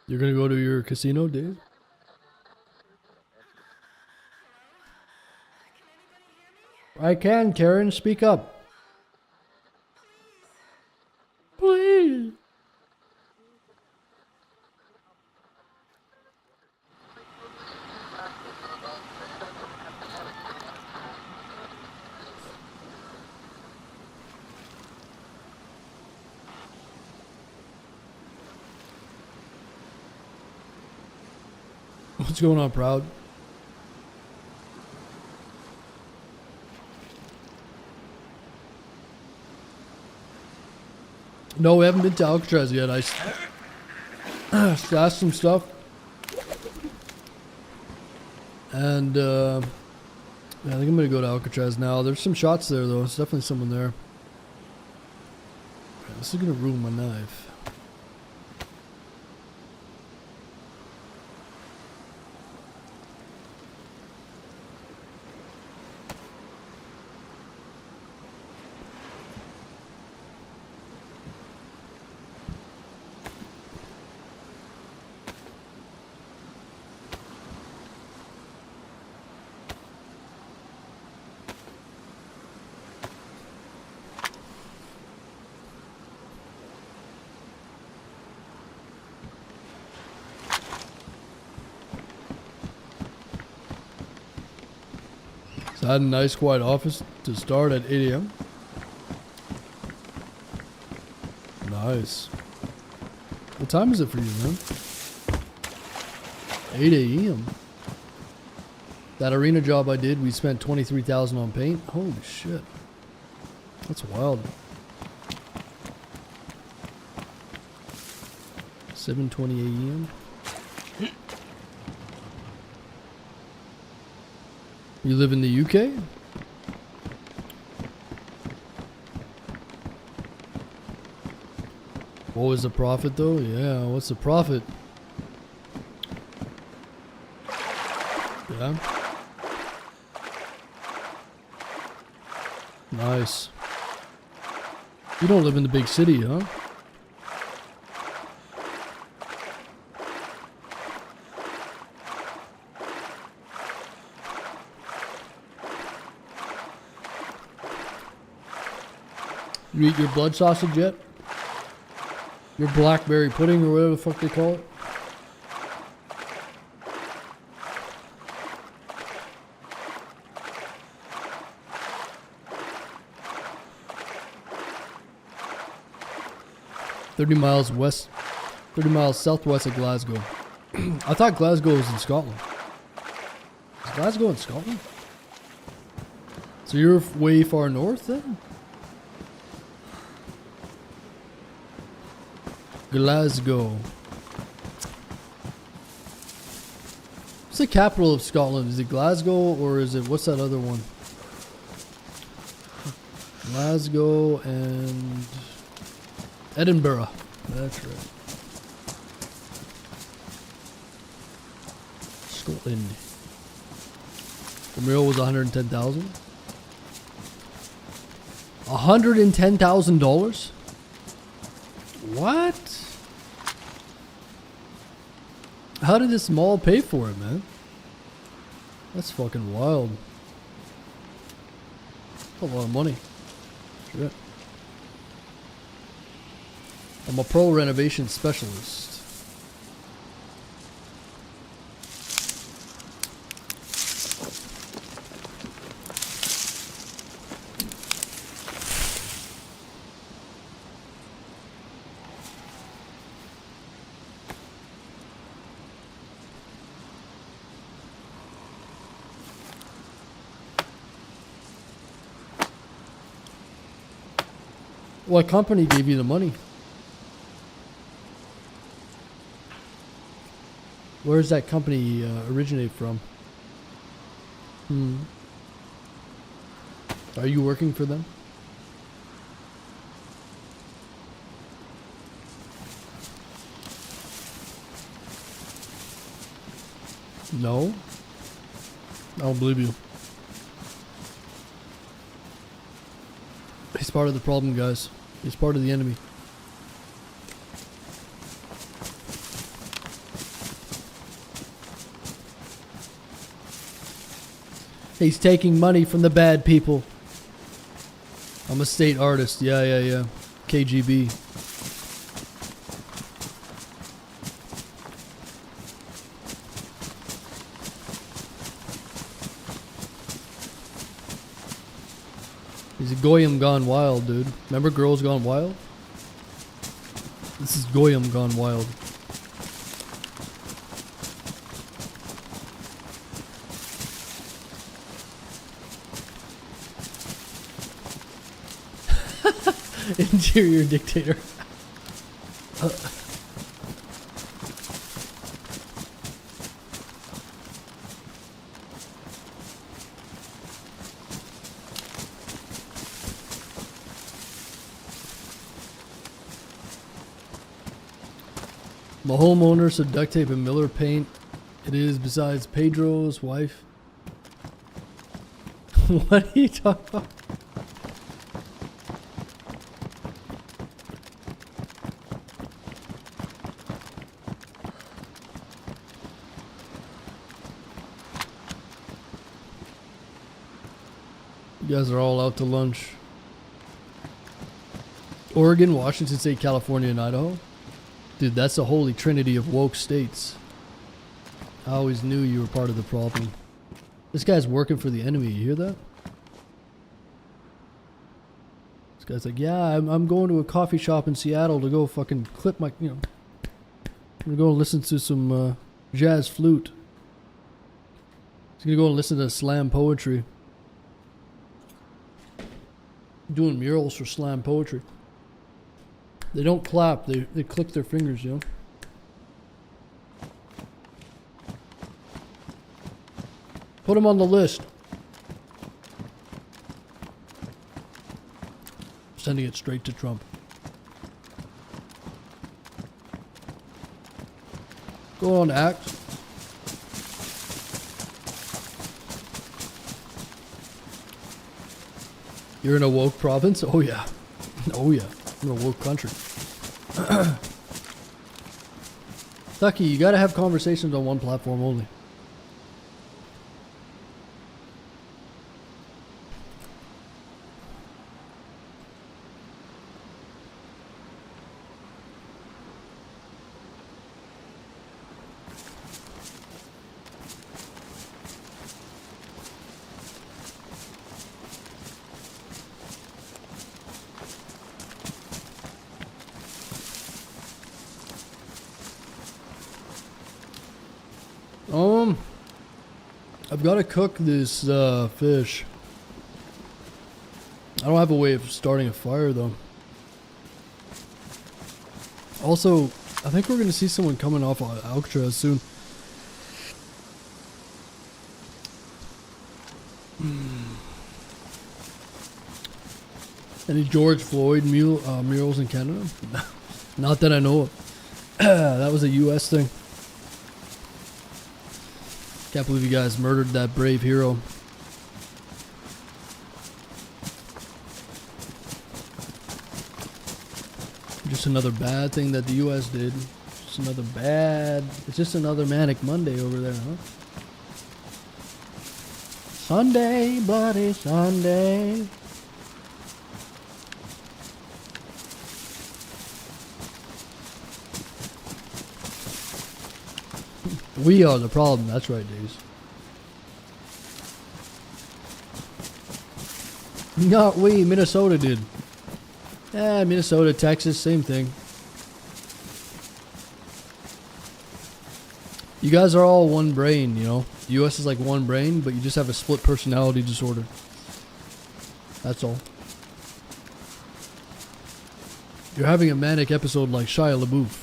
You're gonna go to your casino, Dave? I can, Karen. Speak up. Please. What's going on, Proud? No, we haven't been to Alcatraz yet. I stashed some stuff. And, yeah, I think I'm going to go to Alcatraz now. There's some shots there, though. There's definitely someone there. Right, this is going to ruin my knife. So I had a nice quiet office to start at 8 a.m. Nice. What time is it for you, man? 8 a.m. That arena job I did, we spent $23,000 on paint. Holy shit. That's wild. 7:20 a.m. You live in the UK? What was the profit though? Yeah, what's the profit? Yeah. Nice. You don't live in the big city, huh? You eat your blood sausage yet? Your blackberry pudding or whatever the fuck they call it? "30 miles west, 30 miles southwest of Glasgow." I thought Glasgow was in Scotland. Is Glasgow in Scotland? So you're way far north then? Glasgow. What's the capital of Scotland? Is it Glasgow or is it, what's that other one? Glasgow and Edinburgh. That's right. Scotland. The mural was $110,000. $110,000? What? How did this mall pay for it, man? That's fucking wild. That's a lot of money. Shit. I'm a pro renovation specialist. What company gave you the money? Where does that company originate from? Are you working for them? No. I don't believe you. He's part of the problem, guys. He's part of the enemy. He's taking money from the bad people. I'm a state artist. Yeah. KGB. He's a Goyim gone wild, dude. Remember Girls Gone Wild? This is Goyim gone wild. Interior dictator. My homeowner said duct tape and Miller paint. It is besides Pedro's wife. What are you talking about? You guys are all out to lunch. Oregon, Washington State, California, and Idaho. Dude, that's the holy trinity of woke states. I always knew you were part of the problem. This guy's working for the enemy. You hear that? This guy's like, yeah, I'm going to a coffee shop in Seattle to go fucking clip my, I'm gonna go listen to some jazz flute. He's gonna go and listen to slam poetry. Doing murals for slam poetry. They don't clap, they click their fingers, Put him on the list. Sending it straight to Trump. Go on, act. You're in a woke province? Oh yeah. Oh yeah. In a woke country. Tucky, you gotta have conversations on one platform only. I've got to cook this fish. I don't have a way of starting a fire though. Also, I think we're going to see someone coming off on Alcatraz soon. Any George Floyd murals in Canada? Not that I know of. That was a US thing. Can't believe you guys murdered that brave hero. Just another bad thing that the US did. Just another bad... It's just another Manic Monday over there, huh? Sunday, bloody Sunday. We are the problem. That's right, DayZ. Not we. Minnesota did. Minnesota, Texas, same thing. You guys are all one brain, US is like one brain, but you just have a split personality disorder. That's all. You're having a manic episode like Shia LaBeouf.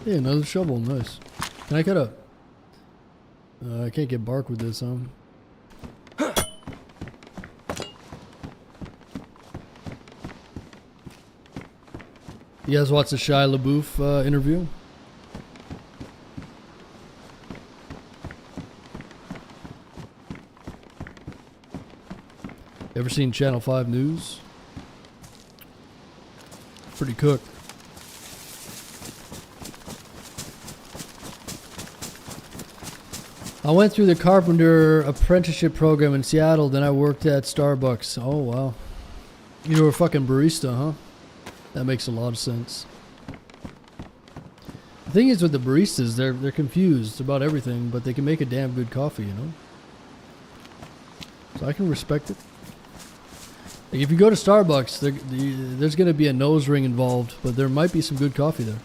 Yeah, another shovel, nice. Can I cut up? I can't get bark with this, You guys watch the Shia LaBeouf interview? Ever seen Channel 5 News? Pretty cooked. I went through the carpenter apprenticeship program in Seattle, then I worked at Starbucks. Oh, wow. You were a fucking barista, huh? That makes a lot of sense. The thing is with the baristas, they're confused about everything, but they can make a damn good coffee, So I can respect it. Like if you go to Starbucks, there's going to be a nose ring involved, but there might be some good coffee there.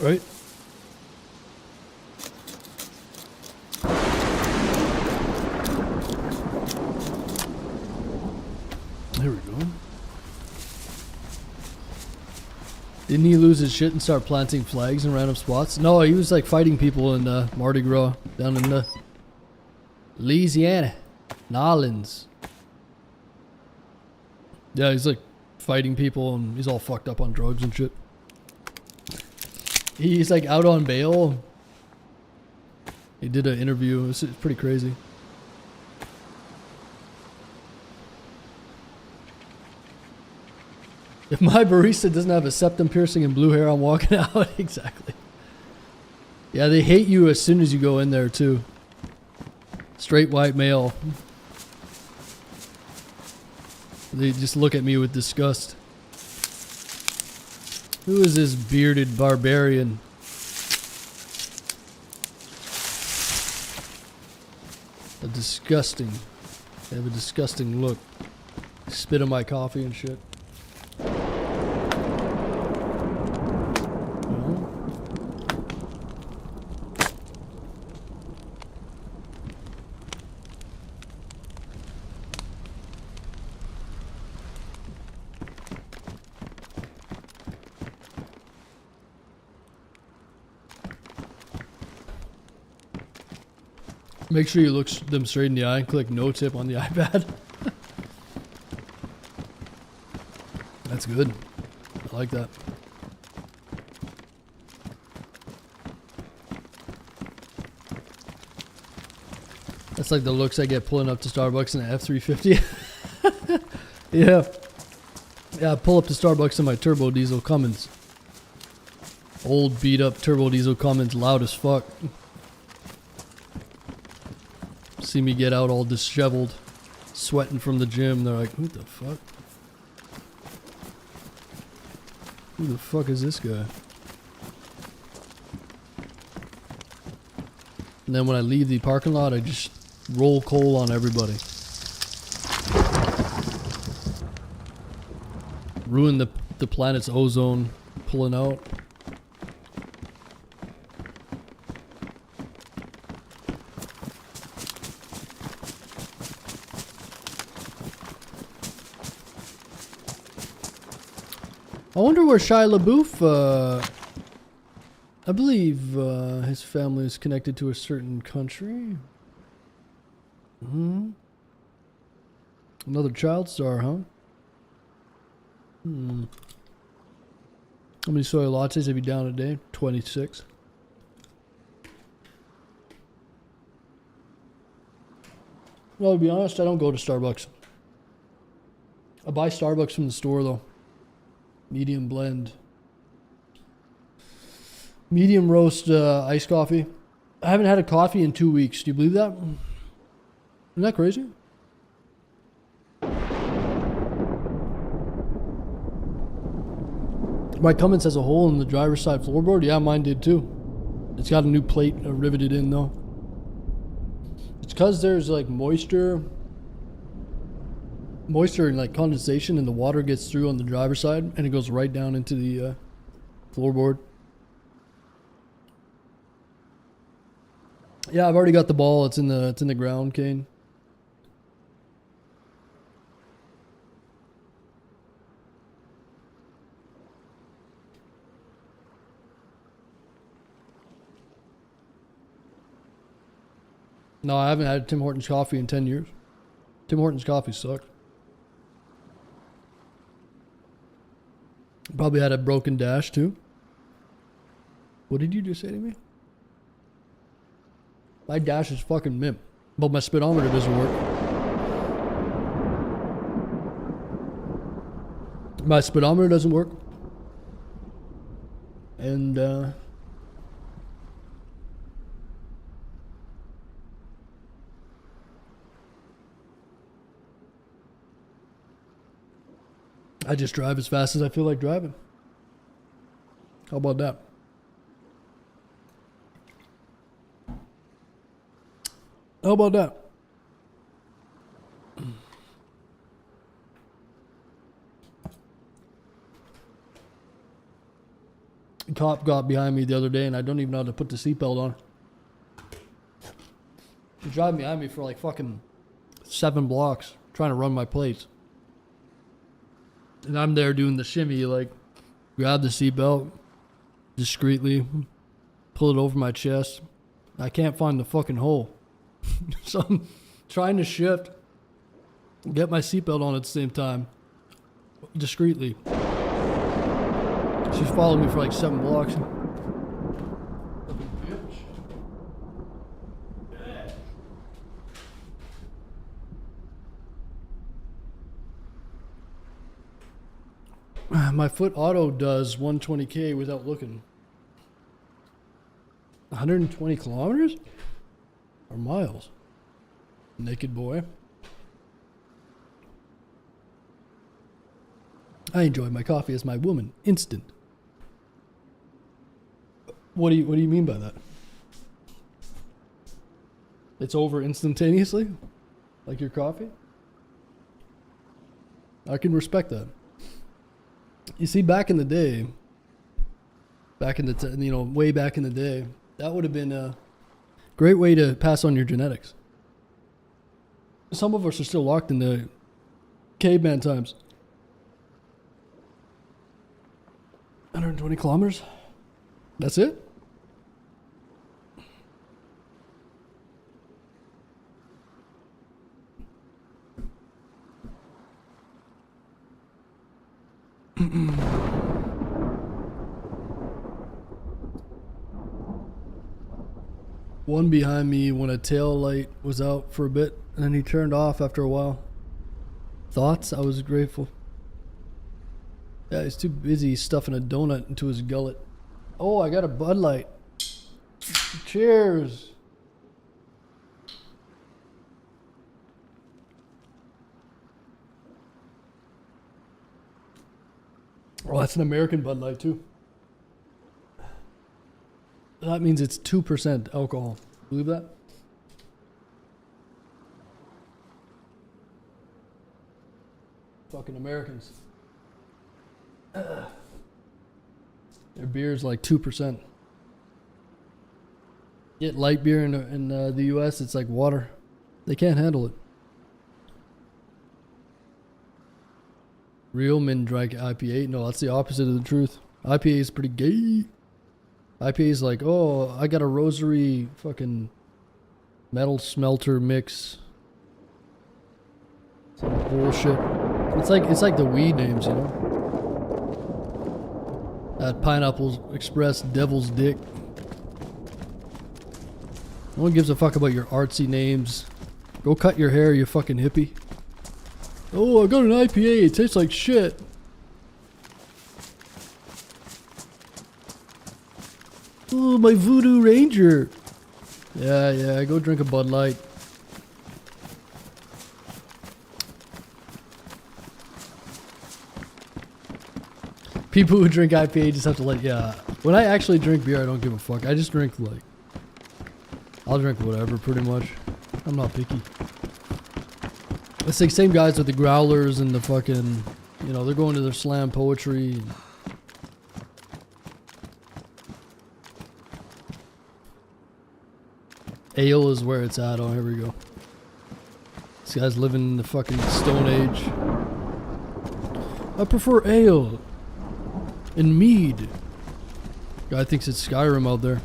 Right? There we go. Didn't he lose his shit and start planting flags in random spots? No, he was like fighting people in Mardi Gras down in Louisiana, Nolans. Yeah, he's like fighting people and he's all fucked up on drugs and shit. He's like out on bail. He did an interview. It's pretty crazy. If my barista doesn't have a septum piercing and blue hair, I'm walking out. Exactly. Yeah, they hate you as soon as you go in there, too. Straight white male. They just look at me with disgust. Who is this bearded barbarian? A disgusting. They have a disgusting look. Spit on my coffee and shit. Make sure you look them straight in the eye and click no tip on the iPad. That's good. I like that. That's like the looks I get pulling up to Starbucks in an F-350. Yeah. Yeah, I pull up to Starbucks in my turbo diesel Cummins. Old beat up turbo diesel Cummins, loud as fuck. See me get out all disheveled, sweating from the gym. They're like, who the fuck? Who the fuck is this guy? And then when I leave the parking lot, I just roll coal on everybody. Ruin the planet's ozone, pulling out. I wonder where Shia LaBeouf, I believe his family is connected to a certain country. Another child star, huh? How many soy lattes have you down a day? 26. Well, to be honest, I don't go to Starbucks. I buy Starbucks from the store, though. Medium blend. Medium roast iced coffee. I haven't had a coffee in 2 weeks. Do you believe that? Isn't that crazy? My Cummins has a hole in the driver's side floorboard. Yeah, mine did too. It's got a new plate riveted in though. It's because there's like moisture and like condensation, and the water gets through on the driver's side and it goes right down into the floorboard. Yeah, I've already got the ball. It's in the ground, Kane. No, I haven't had Tim Hortons coffee in 10 years. Tim Hortons coffee sucks. Probably had a broken dash too. What did you just say to me? My dash is fucking mint, but my speedometer doesn't work. My speedometer doesn't work. And I just drive as fast as I feel like driving. How about that? How about that? A cop got behind me the other day and I don't even know how to put the seatbelt on. He's driving behind me for like fucking 7 blocks trying to run my plates. And I'm there doing the shimmy like grab the seatbelt discreetly, pull it over my chest. I can't find the fucking hole. So I'm trying to shift, get my seatbelt on at the same time, discreetly. She's followed me for like 7 blocks. My foot auto does 120k without looking. 120 kilometers? Or miles? Naked boy. I enjoy my coffee as my woman. Instant. What do you mean by that? It's over instantaneously? Like your coffee? I can respect that. You see, back in the day, way back in the day, that would have been a great way to pass on your genetics. Some of us are still locked in the caveman times. 120 kilometers? That's it? One behind me when a tail light was out for a bit, and then he turned off after a while. Thoughts? I was grateful. Yeah, he's too busy stuffing a donut into his gullet. Oh, I got a Bud Light. Cheers. Oh, that's an American Bud Light too. That means it's 2% alcohol. Believe that? Fucking Americans. Their beer is like 2%. Get light beer in the US, it's like water. They can't handle it. Real men drank IPA. No, that's the opposite of the truth. IPA is pretty gay. IPA is like, oh, I got a rosary fucking metal smelter mix. Some bullshit. It's like the weed names, you know. That Pineapple Express Devil's Dick. No one gives a fuck about your artsy names. Go cut your hair, you fucking hippie. Oh, I got an IPA. It tastes like shit. Oh, my Voodoo Ranger. Yeah, go drink a Bud Light. People who drink IPA just have to when I actually drink beer, I don't give a fuck. I just drink I'll drink whatever pretty much. I'm not picky. It's like same guys with the growlers and the fucking, they're going to their slam poetry. Ale is where it's at. Oh, here we go. This guy's living in the fucking Stone Age. I prefer ale and mead. Guy thinks it's Skyrim out there.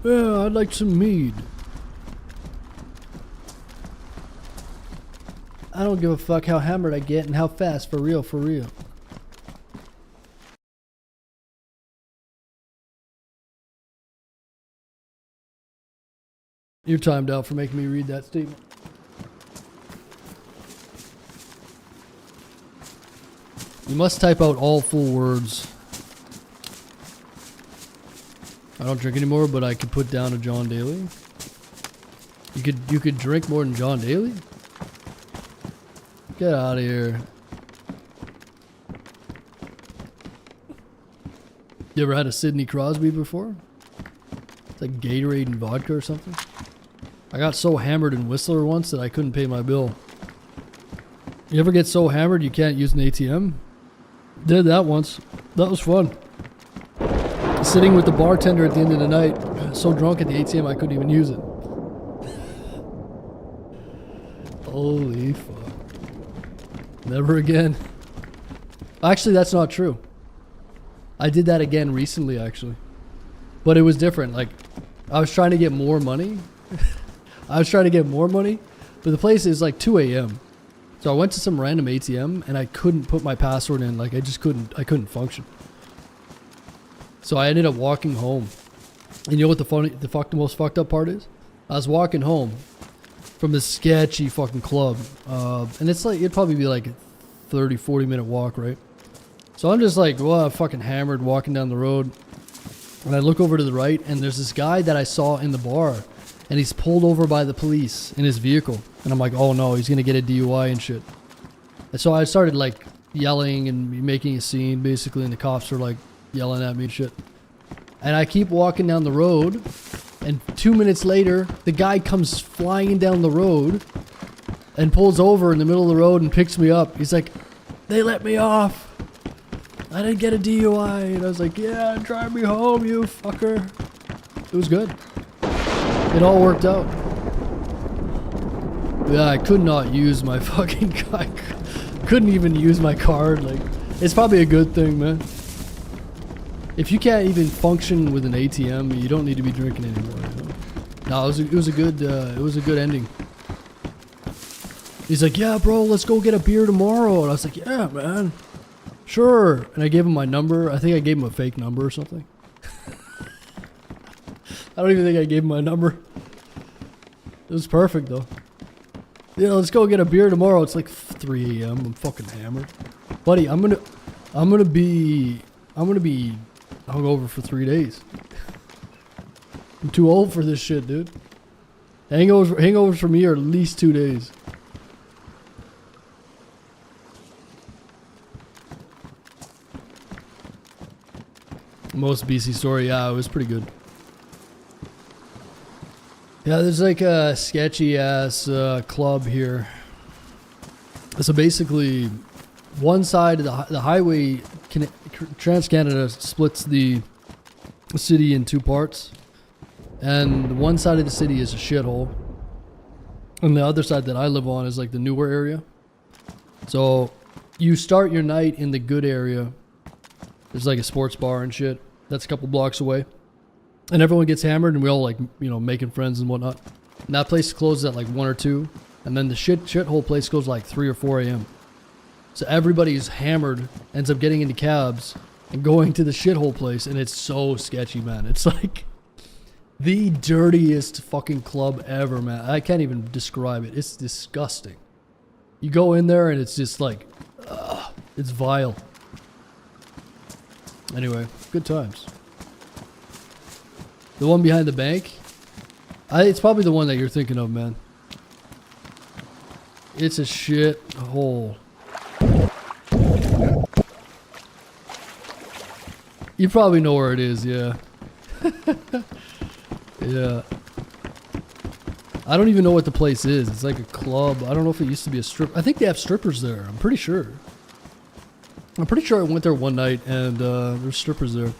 Yeah, I'd like some mead. I don't give a fuck how hammered I get and how fast, for real, for real. You're timed out for making me read that statement. You must type out all full words. I don't drink anymore, but I could put down a John Daly. You could drink more than John Daly? Get out of here. You ever had a Sidney Crosby before? It's like Gatorade and vodka or something. I got so hammered in Whistler once that I couldn't pay my bill. You ever get so hammered you can't use an ATM? Did that once. That was fun. Sitting with the bartender at the end of the night, so drunk at the ATM I couldn't even use it. Holy fuck. Never again. Actually, that's not true. I did that again recently, actually. But it was different. Like, I was trying to get more money. But the place is like 2 a.m. So I went to some random ATM and I couldn't put my password in. Like, I couldn't function. So I ended up walking home. And you know what the most fucked up part is? I was walking home from this sketchy fucking club. And it's like, it'd probably be like a 30, 40 minute walk, right? So I'm just like, well, fucking hammered walking down the road. And I look over to the right and there's this guy that I saw in the bar. And he's pulled over by the police in his vehicle. And I'm like, oh no, he's gonna get a DUI and shit. And so I started like yelling and making a scene basically, and the cops are like yelling at me and shit. And I keep walking down the road, and 2 minutes later, the guy comes flying down the road and pulls over in the middle of the road and picks me up. He's like, they let me off. I didn't get a DUI. And I was like, yeah, drive me home, you fucker. It was good. It all worked out. Yeah, I could not use my fucking car. Couldn't even use my card. Like, it's probably a good thing, man. If you can't even function with an ATM, you don't need to be drinking anymore. You know? No, it was a good ending. He's like, yeah, bro, let's go get a beer tomorrow. And I was like, yeah, man, sure. And I gave him my number. I think I gave him a fake number or something. I don't even think I gave him my number. It was perfect though. Yeah, let's go get a beer tomorrow. It's like 3 a.m. I'm fucking hammered, buddy. I'm gonna be hungover for 3 days. I'm too old for this shit, dude. Hangovers for me are at least 2 days. Most BC story, yeah, it was pretty good. Yeah, there's like a sketchy ass club here. So basically, one side of the highway, Trans-Canada splits the city in two parts. And one side of the city is a shithole. And the other side that I live on is like the newer area. So you start your night in the good area. There's like a sports bar and shit. That's a couple blocks away. And everyone gets hammered and we all like, you know, making friends and whatnot. And that place closes at like 1 or 2. And then the shithole place goes like 3 or 4 a.m. So everybody's hammered, ends up getting into cabs and going to the shithole place. And it's so sketchy, man. It's like the dirtiest fucking club ever, man. I can't even describe it. It's disgusting. You go in there and it's just like, it's vile. Anyway, good times. The one behind the bank, it's probably the one that you're thinking of, man. It's a shit hole. You probably know where it is, yeah. Yeah. I don't even know what the place is. It's like a club. I don't know if it used to be a strip. I think they have strippers there. I'm pretty sure. I went there one night and there's strippers there.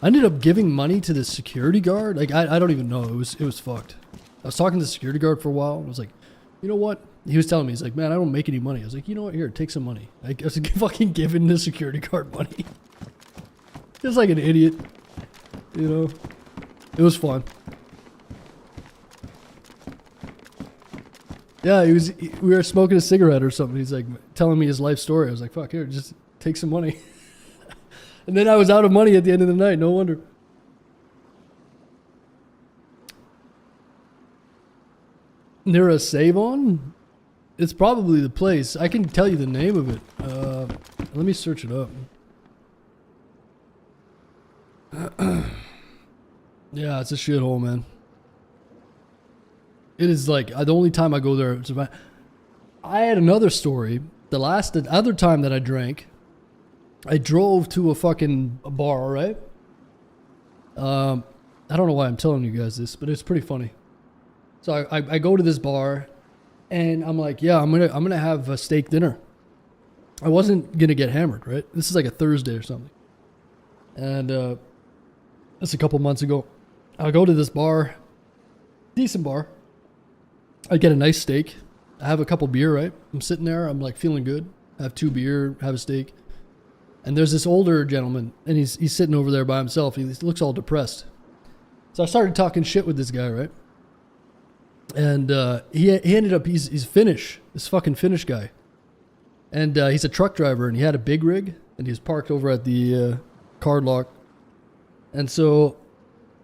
I ended up giving money to the security guard. Like, I don't even know. It was fucked. I was talking to the security guard for a while. I was like, you know what? He was telling me, he's like, man, I don't make any money. I was like, you know what? Here, take some money. I was like, fucking giving the security guard money. Just like an idiot. You know? It was fun. Yeah, we were smoking a cigarette or something. He's like telling me his life story. I was like, fuck, here, just take some money. And then I was out of money at the end of the night. No wonder. Near a Save-On? It's probably the place. I can tell you the name of it. Let me search it up. Yeah, it's a shithole, man. It is like, the only time I go there, it's about, I had another story. The other time that I drank, I drove to a fucking bar, right? I don't know why I'm telling you guys this, but it's pretty funny. So I go to this bar, and I'm like, yeah, I'm gonna have a steak dinner. I wasn't gonna get hammered, right? This is like a Thursday or something, and that's a couple months ago. I go to this bar, decent bar. I get a nice steak. I have a couple beer, right? I'm sitting there. I'm like feeling good. have 2 beer, have a steak. And there's this older gentleman, and he's sitting over there by himself. He looks all depressed. So I started talking shit with this guy, right? And he ended up, he's Finnish, this fucking Finnish guy. And he's a truck driver, and he had a big rig, and he was parked over at the card lock. And so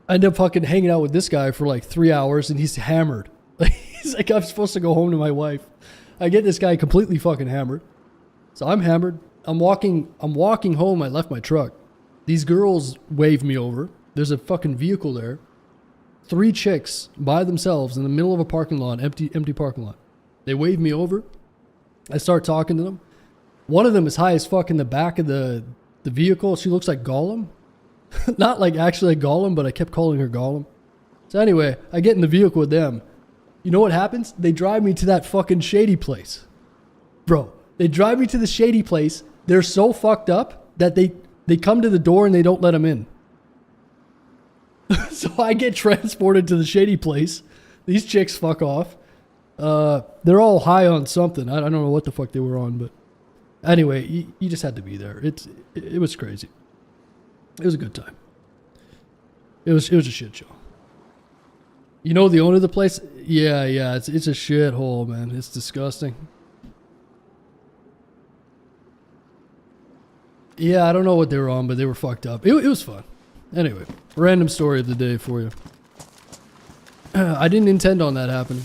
I ended up fucking hanging out with this guy for like 3 hours, and he's hammered. He's like, I'm supposed to go home to my wife. I get this guy completely fucking hammered. So I'm hammered. I'm walking home. I left my truck. These girls wave me over. There's a fucking vehicle there. 3 chicks by themselves in the middle of a parking lot, empty parking lot. They wave me over. I start talking to them. One of them is high as fuck in the back of the vehicle. She looks like Gollum. Not like actually like Gollum, but I kept calling her Gollum. So anyway, I get in the vehicle with them. You know what happens? They drive me to that fucking shady place. Bro, they drive me to the shady place. They're so fucked up that they come to the door and they don't let them in. So I get transported to the shady place. These chicks fuck off. They're all high on something. I don't know what the fuck they were on, but anyway, you just had to be there. It was crazy. It was a good time. It was a shit show. You know the owner of the place? Yeah, it's a shithole, man. It's disgusting. Yeah, I don't know what they were on, but they were fucked up. It was fun. Anyway, random story of the day for you. I didn't intend on that happening.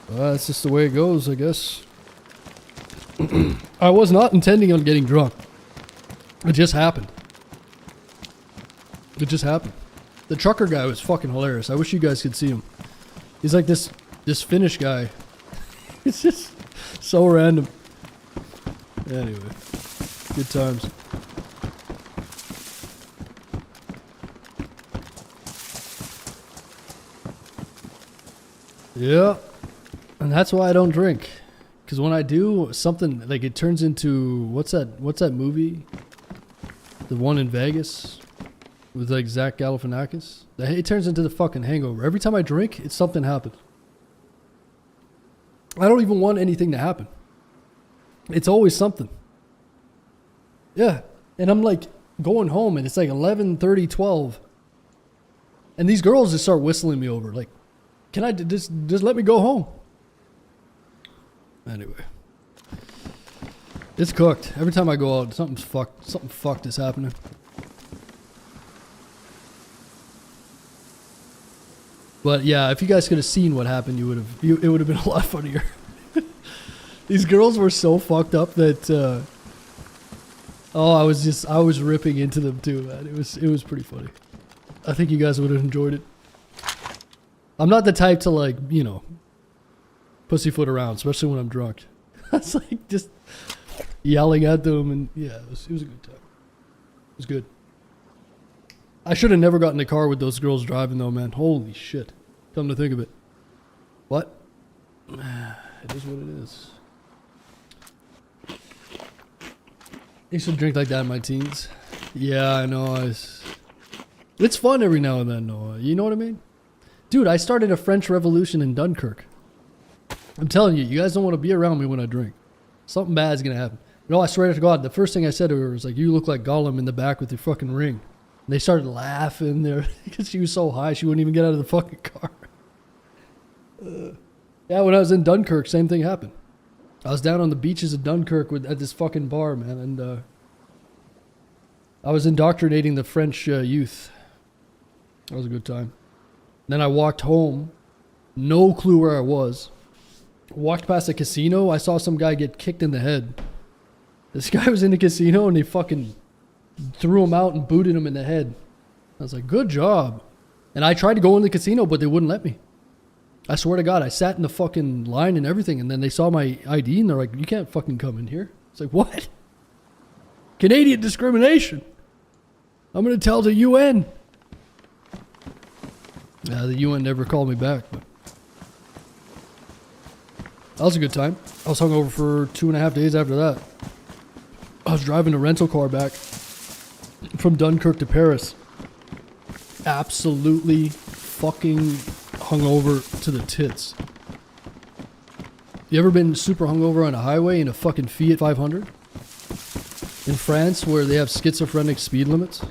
That's just the way it goes, I guess. I was not intending on getting drunk. It just happened. It just happened. The trucker guy was fucking hilarious. I wish you guys could see him. He's like this Finnish guy. It's just so random. Anyway, good times. Yeah, and that's why I don't drink. Because when I do, something like it turns into what's that movie? The one in Vegas with like Zach Galifianakis. It turns into the fucking Hangover. Every time I drink, something happens. I don't even want anything to happen. It's always something. Yeah, and I'm like going home, and it's like 11:30, 12, and these girls just start whistling me over. Like, can I just let me go home? Anyway, it's cooked. Every time I go out, something fucked is happening. But yeah, if you guys could have seen what happened, it would have been a lot funnier. These girls were so fucked up that I was ripping into them too, man. It was pretty funny. I think you guys would have enjoyed it. I'm not the type to like, pussyfoot around, especially when I'm drunk. It's like just yelling at them, and yeah, it was a good time. It was good. I should have never gotten in the car with those girls driving though, man. Holy shit. Come to think of it. What? It is what it is. I used to drink like that in my teens. Yeah, I know. It's fun every now and then, Noah. You know what I mean? Dude, I started a French Revolution in Dunkirk. I'm telling you, you guys don't want to be around me when I drink. Something bad's going to happen. I swear to God, the first thing I said to her was like, you look like Gollum in the back with your fucking ring. And they started laughing there because she was so high she wouldn't even get out of the fucking car. Yeah, when I was in Dunkirk, same thing happened. I was down on the beaches of Dunkirk at this fucking bar, man, and I was indoctrinating the French youth. That was a good time. Then I walked home, no clue where I was. Walked past a casino, I saw some guy get kicked in the head. This guy was in the casino and they fucking threw him out and booted him in the head. I was like, good job. And I tried to go in the casino, but they wouldn't let me. I swear to God, I sat in the fucking line and everything, and then they saw my ID and they're like, you can't fucking come in here. It's like, what? Canadian discrimination. I'm going to tell the UN. The UN never called me back, but that was a good time. I was hungover for 2.5 days after that. I was driving a rental car back from Dunkirk to Paris. Absolutely fucking hungover to the tits. You ever been super hungover on a highway in a fucking Fiat 500? In France, where they have schizophrenic speed limits?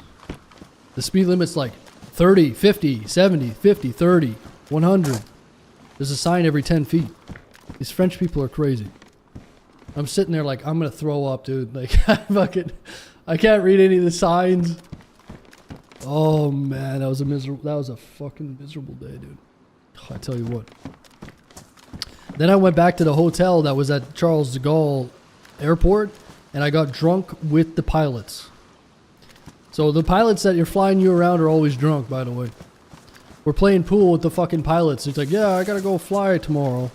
The speed limit's like 30, 50, 70, 50, 30, 100. There's a sign every 10 feet. These French people are crazy. I'm sitting there like, I'm gonna throw up, dude. Like, I can't read any of the signs. Oh man, that was a fucking miserable day, dude. I tell you what. Then I went back to the hotel that was at Charles de Gaulle Airport, and I got drunk with the pilots. So the pilots that you're flying you around are always drunk, by the way. We're playing pool with the fucking pilots. It's like, yeah, I gotta go fly tomorrow.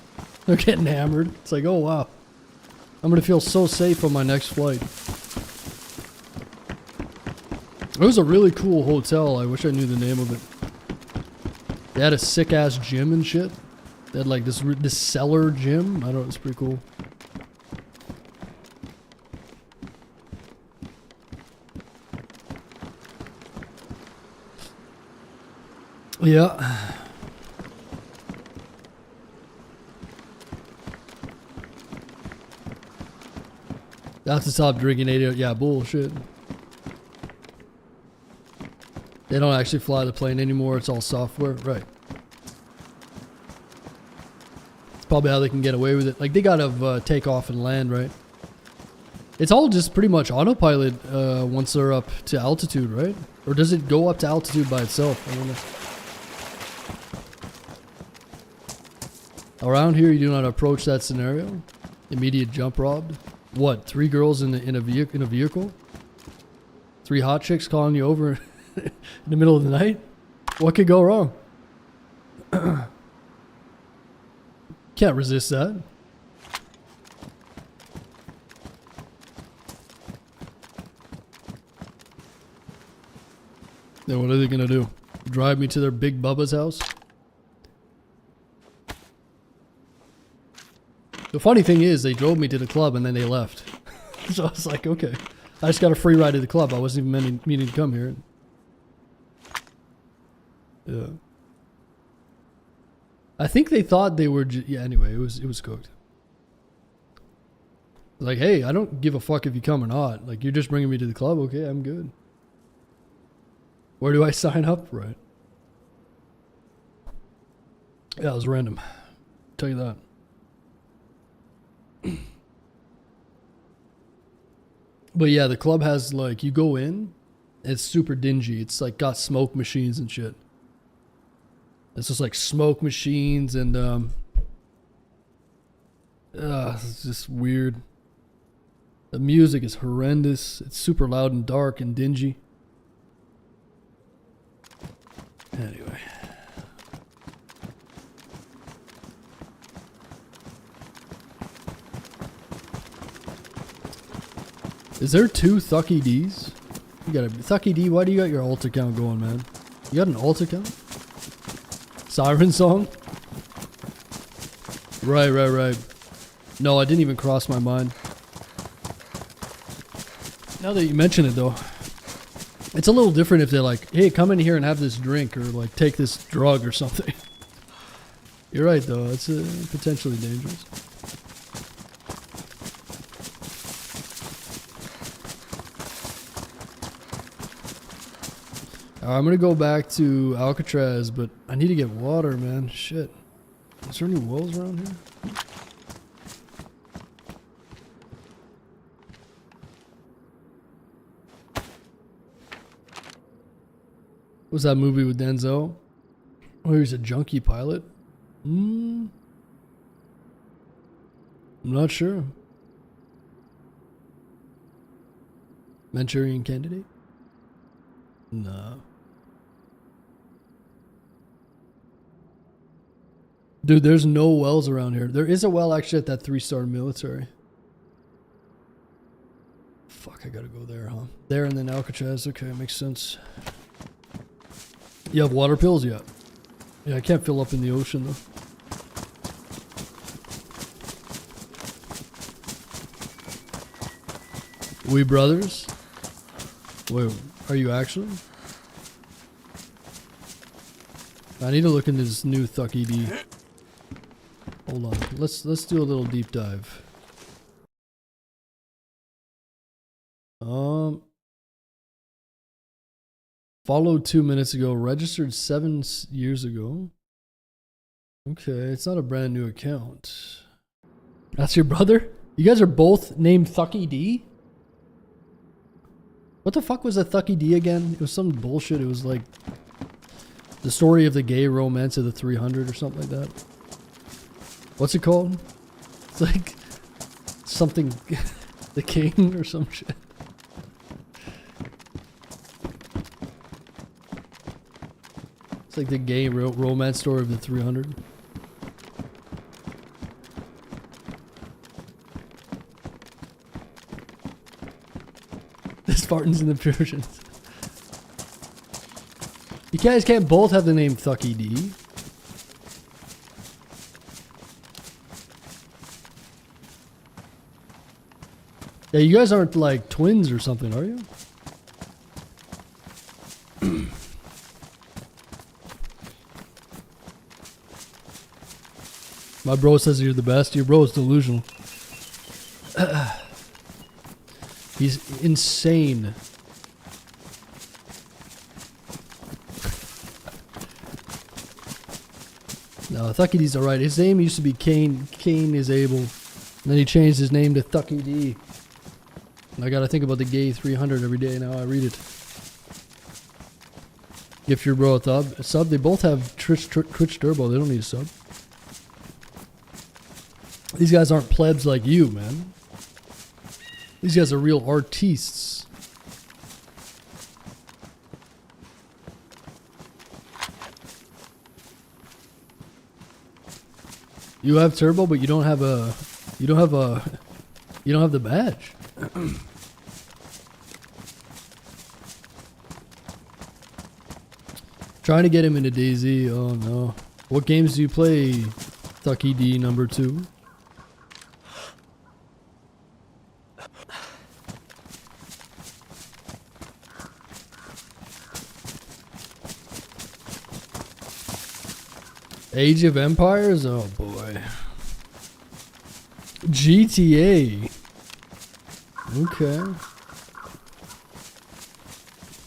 They're getting hammered. It's like, oh wow. I'm gonna feel so safe on my next flight. It was a really cool hotel. I wish I knew the name of it. They had a sick ass gym and shit. They had like this cellar gym. I don't know, it's pretty cool. Yeah. That's to stop drinking 80. Yeah, bullshit. They don't actually fly the plane anymore. It's all software. Right. It's probably how they can get away with it. Like, they gotta take off and land, right? It's all just pretty much autopilot once they're up to altitude, right? Or does it go up to altitude by itself? I don't know. Around here, you do not approach that scenario. Immediate jump robbed. What? 3 girls in a vehicle? 3 hot chicks calling you over in the middle of the night? What could go wrong? Can't resist that. Then what are they gonna do? Drive me to their Big Bubba's house? The funny thing is, they drove me to the club and then they left. So I was like, okay. I just got a free ride to the club. I wasn't even meaning to come here. Yeah. I think they thought they were... yeah, anyway, it was cooked. Like, hey, I don't give a fuck if you come or not. Like, you're just bringing me to the club? Okay, I'm good. Where do I sign up? Right. Yeah, it was random. I'll tell you that. But yeah, the club has like, you go in, it's super dingy. It's like got smoke machines and shit. It's just like smoke machines and it's just weird. The music is horrendous. It's super loud and dark and dingy. Anyway. Is there 2 Thucky Ds? You got a Thucky D, why do you got your alt account going, man? You got an alt account? Siren song? Right. No, I didn't even cross my mind. Now that you mention it though, it's a little different if they're like, hey, come in here and have this drink or like take this drug or something. You're right though, it's potentially dangerous. I'm gonna go back to Alcatraz, but I need to get water, man. Shit. Is there any wells around here? What was that movie with Denzel? Oh, he's a junkie pilot? I'm not sure. Manchurian Candidate? No. Dude, there's no wells around here. There is a well actually at that 3-star military. Fuck, I gotta go there, huh? There and then Alcatraz. Okay, makes sense. You have water pills? Yeah. Yeah, I can't fill up in the ocean though. We brothers? Wait, are you actually? I need to look into this new Thucky D. Hold on. Let's do a little deep dive. Followed 2 minutes ago. Registered 7 years ago. Okay, it's not a brand new account. That's your brother? You guys are both named Thucky D? What the fuck was a Thucky D again? It was some bullshit. It was like the story of the gay romance of the 300 or something like that. What's it called? It's like something the king or some shit. It's like the gay romance story of the 300. The Spartans and the Persians. You guys can't both have the name Thucky D. Yeah, you guys aren't like twins or something, are you? My bro says you're the best. Your bro is delusional. He's insane. No, Thucky D's alright. His name used to be Cain. Cain is Abel. And then he changed his name to Thucky D. And I gotta think about the gay 300 every day now I read it. Gift your bro a sub. They both have Twitch Turbo. They don't need a sub. These guys aren't plebs like you, man. These guys are real artistes. You have turbo, but you don't have the badge. Trying to get him into DayZ. Oh no. What games do you play, Thucky D number 2? Age of Empires? Oh boy. GTA. Okay.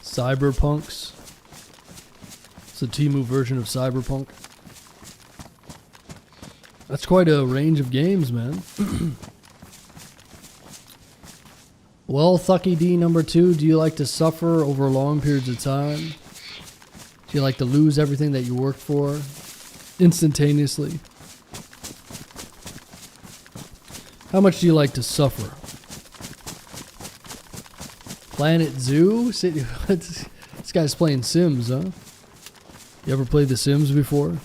Cyberpunks. It's a Temu version of Cyberpunk. That's quite a range of games, man. Well, Thucky D number 2, do you like to suffer over long periods of time? Do you like to lose everything that you work for instantaneously? How much do you like to suffer? Planet Zoo? This guy's playing Sims, huh? You ever played The Sims before?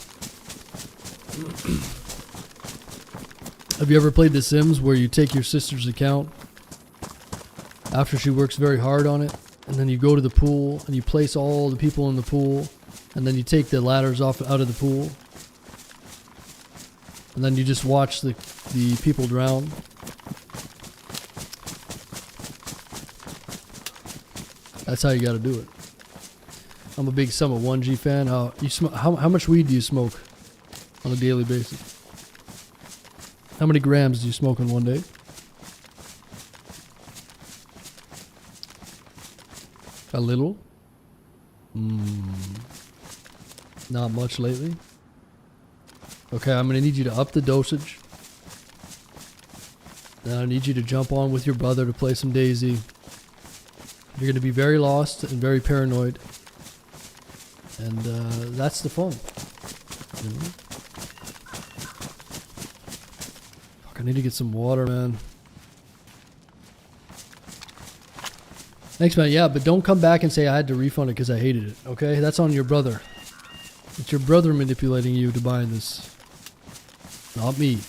Have you ever played The Sims where you take your sister's account after she works very hard on it, and then you go to the pool and you place all the people in the pool, and then you take the ladders off out of the pool, and then you just watch the people drown? That's how you got to do it. I'm a big Summer 1G fan. How much weed do you smoke on a daily basis? How many grams do you smoke in one day? A little? Not much lately. Okay, I'm going to need you to up the dosage. Then I need you to jump on with your brother to play some DayZ. You're going to be very lost and very paranoid. And that's the fun. You know? Fuck, I need to get some water, man. Thanks, man. Yeah, but don't come back and say I had to refund it because I hated it, okay? That's on your brother. It's your brother manipulating you to buy this. Not me.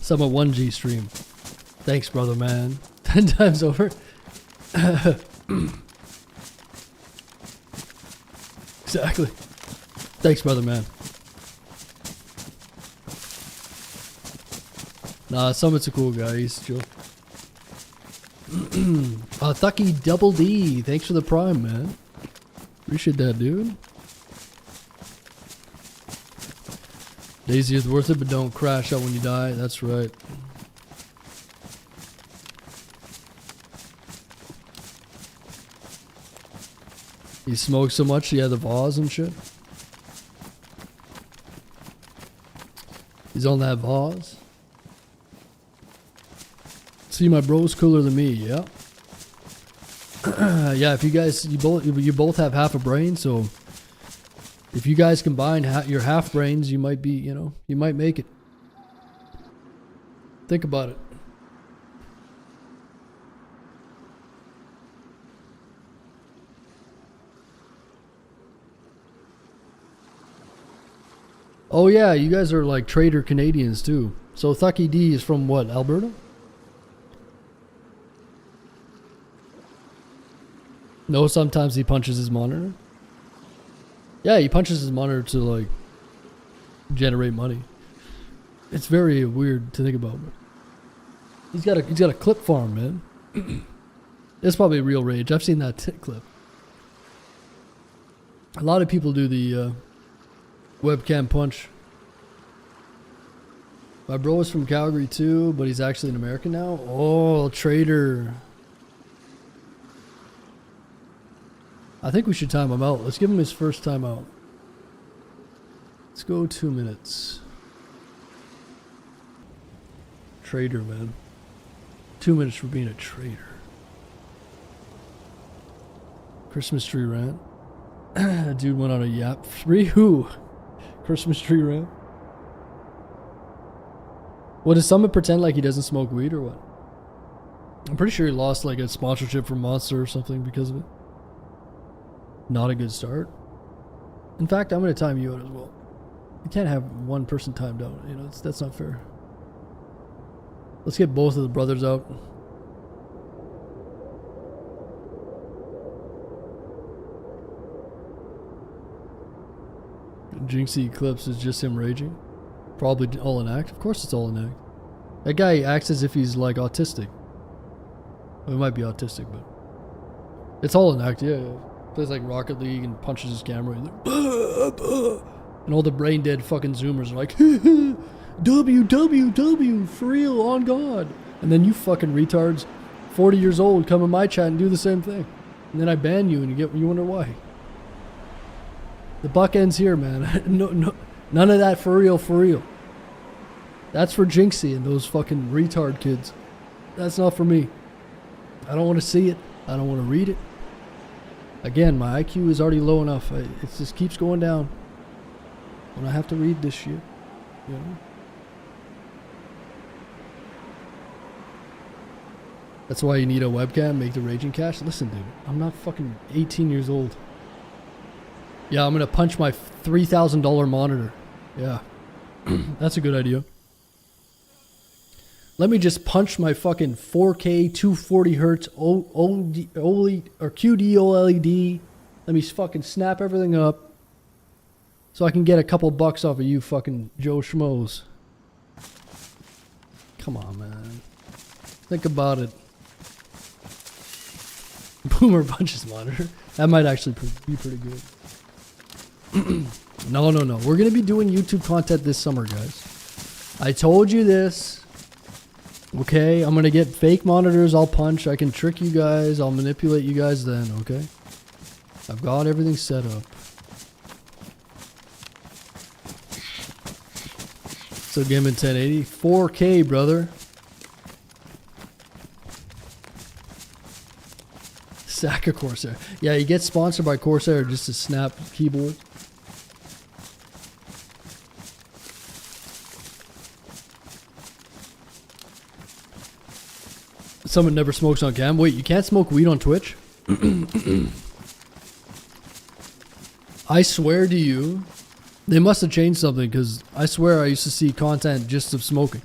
Summer 1G stream. Thanks, brother, man. 10 times over. Exactly. Thanks, brother, man. Nah, Summit's a cool guy. He's chill. Thucky Double D. Thanks for the prime, man. Appreciate that, dude. DayZ is worth it, but don't crash out when you die. That's right. He smoked so much he had the vase and shit. He's on that vase. See, my bro's cooler than me. Yeah. Yeah. If you guys, you both have half a brain, so if you guys combine your half brains, you might be, you might make it. Think about it. Oh yeah, you guys are like trader Canadians too. So Thucky D is from what, Alberta? No, sometimes he punches his monitor. Yeah, he punches his monitor to like generate money. It's very weird to think about. But he's got a clip farm, man. It's probably real rage. I've seen that clip. A lot of people do the webcam punch. My bro is from Calgary too, but he's actually an American now. Oh, trader. I think we should time him out. Let's give him his first time out. Let's go 2 minutes. Trader, man. 2 minutes for being a trader. Christmas tree rant. Dude went on a yap. Free who? Christmas tree rant. What, does Summit pretend like he doesn't smoke weed or what? I'm pretty sure he lost like a sponsorship from Monster or something because of it. Not a good start. In fact, I'm going to time you out as well. You can't have one person timed out. That's not fair. Let's get both of the brothers out. Jinxie Eclipse is just him raging. Probably all in act. Of course it's all in act. That guy acts as if he's like autistic. Well, he might be autistic, but it's all in act, yeah. Plays like Rocket League and punches his camera. He's like, bah, bah. And all the brain dead fucking Zoomers are like, WWW, for real, on God. And then you fucking retards, 40 years old, come in my chat and do the same thing. And then I ban you and you wonder why. The buck ends here, man. No, none of that for real, for real. That's for Jinxie and those fucking retard kids. That's not for me. I don't want to see it. I don't want to read it. Again, my IQ is already low enough. It just keeps going down. When I have to read this shit, That's why you need a webcam, make the raging cash. Listen, dude, I'm not fucking 18 years old. Yeah, I'm gonna punch my $3,000 monitor. Yeah, that's a good idea. Let me just punch my fucking 4K 240 hertz OLED or QD OLED. Let me fucking snap everything up so I can get a couple bucks off of you fucking Joe Schmoes. Come on, man. Think about it. Boomer punches monitor. That might actually be pretty good. No. We're going to be doing YouTube content this summer, guys. I told you this. Okay, I'm going to get fake monitors. I'll punch. I can trick you guys. I'll manipulate you guys then, okay? I've got everything set up. So game in 1080. 4K, brother. Sack of Corsair. Yeah, you get sponsored by Corsair just to snap keyboard. Someone never smokes on cam. Wait, you can't smoke weed on Twitch? I swear to you, they must have changed something because I swear I used to see content just of smoking.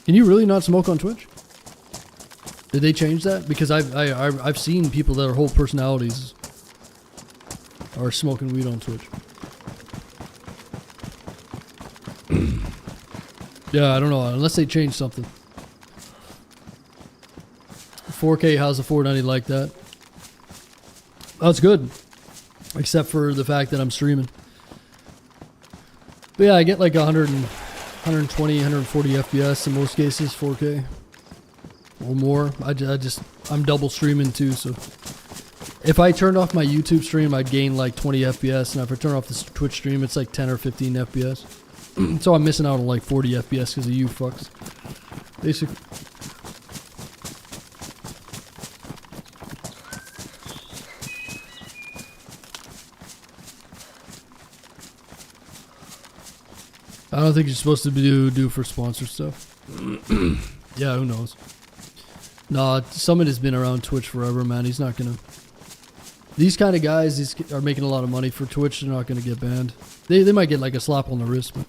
Can you really not smoke on Twitch? Did they change that? Because I've seen people that are whole personalities are smoking weed on Twitch. Yeah, I don't know. Unless they change something. 4K, how's the 490 like that? That's good. Except for the fact that I'm streaming. But yeah, I get like 120, 140 FPS in most cases, 4K. Or more. I'm double streaming too, so. If I turned off my YouTube stream, I'd gain like 20 FPS. And if I turn off this Twitch stream, it's like 10 or 15 FPS. So I'm missing out on like 40 FPS because of you fucks. Basically. I don't think you're supposed to do for sponsor stuff. Yeah, who knows? Nah, Summit has been around Twitch forever, man. He's not gonna... These kind of guys, these are making a lot of money for Twitch. They're not gonna get banned. They might get like a slap on the wrist, but...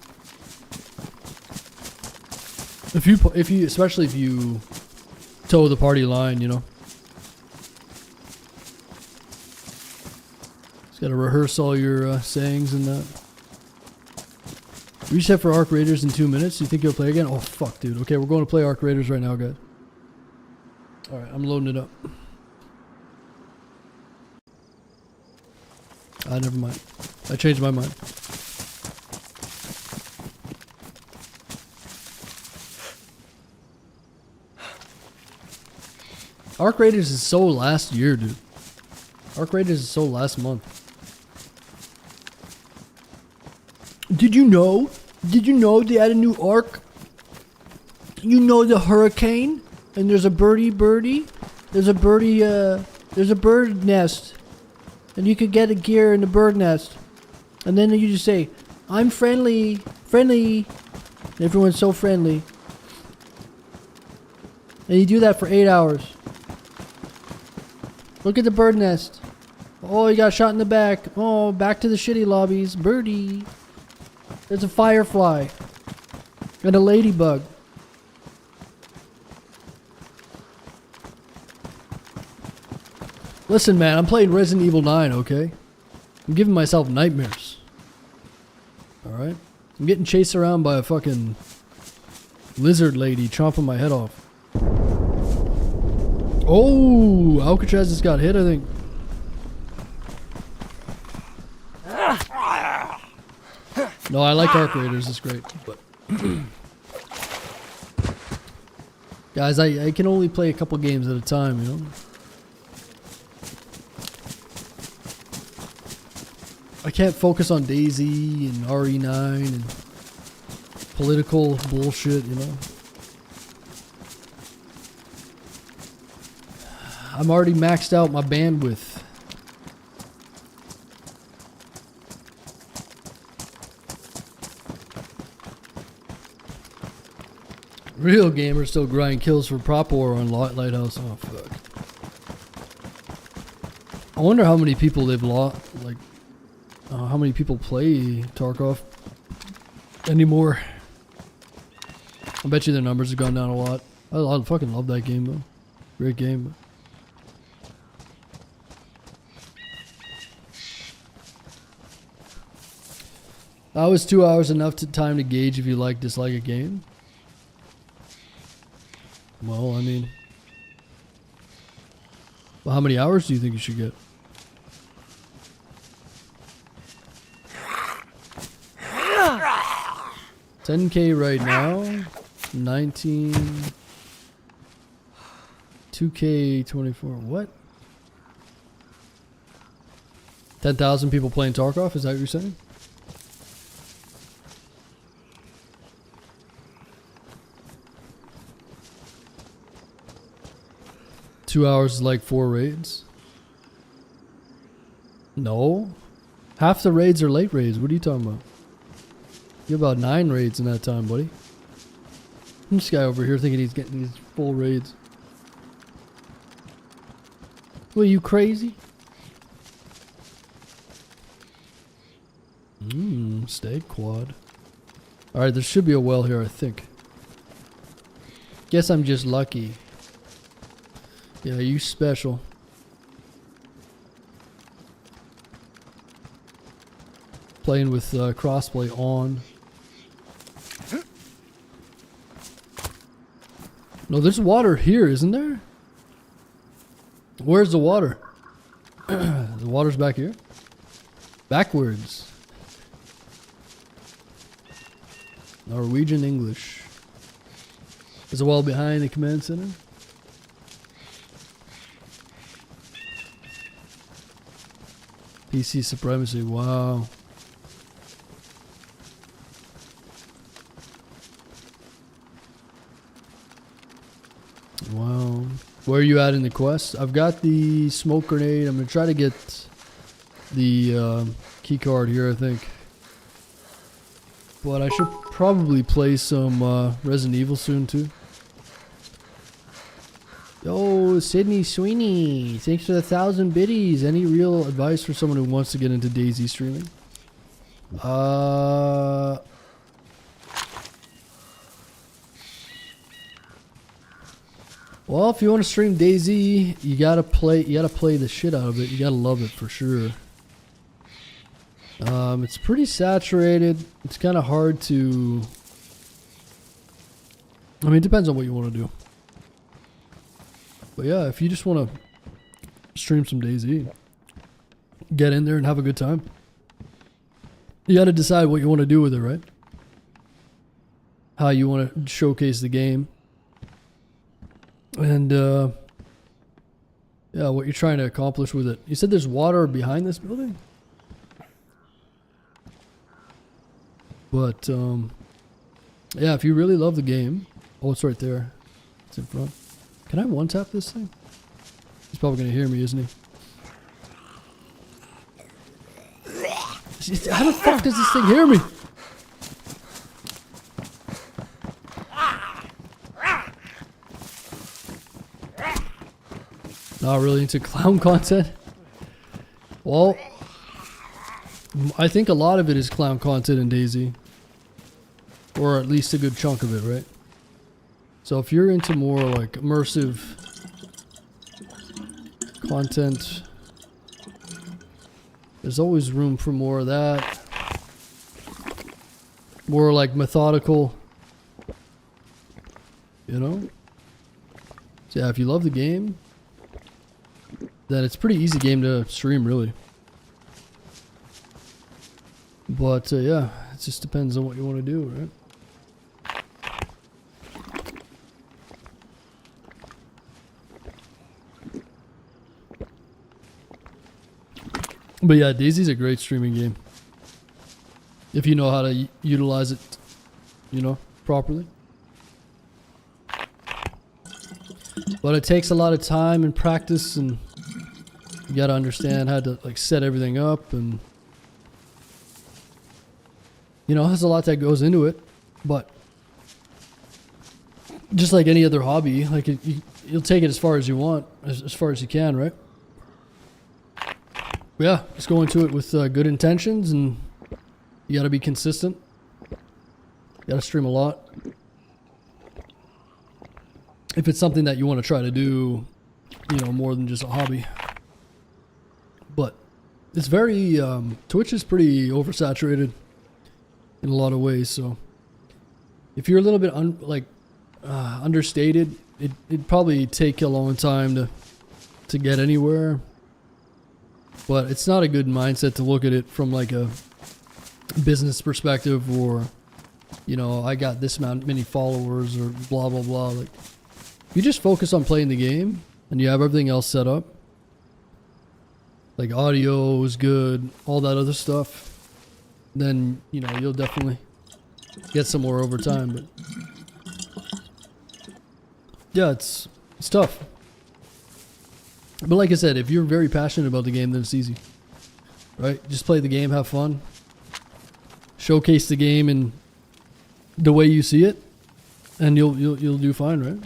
If you, especially if you toe the party line, you know. Just gotta rehearse all your sayings and that. Reset for Arc Raiders in 2 minutes. You think you'll play again? Oh, fuck, dude. Okay, we're going to play Arc Raiders right now, guys. Alright, I'm loading it up. Never mind. I changed my mind. Arc Raiders is so last year, dude. Arc Raiders is so last month. Did you know? Did you know they had a new arc? You know the hurricane? And there's a birdie. There's a birdie, there's a bird nest. And you could get a gear in the bird nest. And then you just say, I'm friendly. And everyone's so friendly. And you do that for 8 hours. Look at the bird nest. Oh, you got shot in the back. Oh, back to the shitty lobbies. Birdie. There's a firefly. And a ladybug. Listen, man, I'm playing Resident Evil 9, okay? I'm giving myself nightmares. Alright? I'm getting chased around by a fucking lizard lady chomping my head off. Oh, Alcatraz just got hit, I think. No, I like Arc Raiders, it's great. But guys, I can only play a couple games at a time, you know? I can't focus on DayZ and RE9 and political bullshit, you know? I'm already maxed out my bandwidth. Real gamers still grind kills for Prop War on Lighthouse. Oh, fuck. I wonder how many people they've lost, like, how many people play Tarkov anymore. I bet you their numbers have gone down a lot. I fucking love that game, though. Great game. That was 2 hours enough time to gauge if you like, dislike a game? Well, I mean... Well, how many hours do you think you should get? 10K right now. 19... 2K 24. What? 10,000 people playing Tarkov? Is that what you're saying? Two hours is like 4 raids? No. Half the raids are late raids. What are you talking about? You have about 9 raids in that time, buddy. This guy over here thinking he's getting these full raids. What, are you crazy? Stag quad. Alright, there should be a well here, I think. Guess I'm just lucky. Yeah, you special. Playing with crossplay on. No, there's water here, isn't there? Where's the water? The water's back here? Backwards. Norwegian English. Is the wall behind the command center? PC supremacy, wow. Wow. Where are you at in the quest? I've got the smoke grenade. I'm going to try to get the key card here, I think. But I should probably play some Resident Evil soon, too. Yo, Sydney Sweeney. Thanks for the 1,000 biddies. Any real advice for someone who wants to get into DayZ streaming? Well, if you want to stream DayZ, you gotta play the shit out of it. You gotta love it for sure. It's pretty saturated. It's kind of hard to. I mean, it depends on what you want to do. But yeah, if you just want to stream some DayZ, get in there and have a good time. You got to decide what you want to do with it, right? How you want to showcase the game. And, yeah, what you're trying to accomplish with it. You said there's water behind this building? But, yeah, if you really love the game. Oh, it's right there. It's in front. Can I one-tap this thing? He's probably going to hear me, isn't he? How the fuck does this thing hear me? Not really into clown content? Well, I think a lot of it is clown content in DayZ. Or at least a good chunk of it, right? So if you're into more like immersive content, there's always room for more of that. More like methodical, you know? So yeah, if you love the game, then it's a pretty easy game to stream, really. But yeah, it just depends on what you want to do, right? But yeah, DayZ's a great streaming game. If you know how to utilize it, you know, properly. But it takes a lot of time and practice, and you gotta understand how to like set everything up, and you know, there's a lot that goes into it. But just like any other hobby, like you'll take it as far as you want, as far as you can, right? But yeah, just go into it with good intentions, and you gotta be consistent. You gotta stream a lot. If it's something that you want to try to do, you know, more than just a hobby. But it's very, Twitch is pretty oversaturated in a lot of ways, so if you're a little bit understated, it'd probably take a long time to get anywhere. But it's not a good mindset to look at it from like a business perspective, or, you know, I got this many followers or blah, blah, blah. Like, you just focus on playing the game and you have everything else set up. Like audio is good, all that other stuff. Then, you know, you'll definitely get some more over time. But yeah, it's tough. But like I said, if you're very passionate about the game, then it's easy, right? Just play the game, have fun, showcase the game in the way you see it, and you'll do fine, right?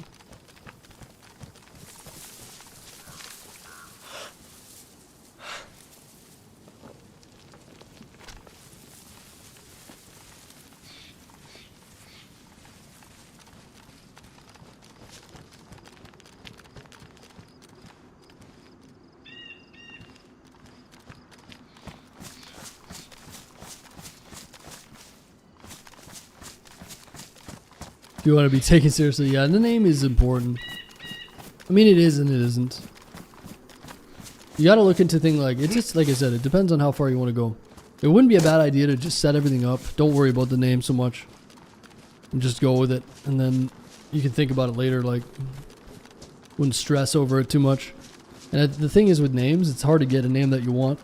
If you want to be taken seriously, yeah, the name is important. I mean, it is and it isn't. You gotta look into things like, it's just, like I said, it depends on how far you want to go. It wouldn't be a bad idea to just set everything up. Don't worry about the name so much. And just go with it. And then you can think about it later, like, wouldn't stress over it too much. And the thing is with names, it's hard to get a name that you want.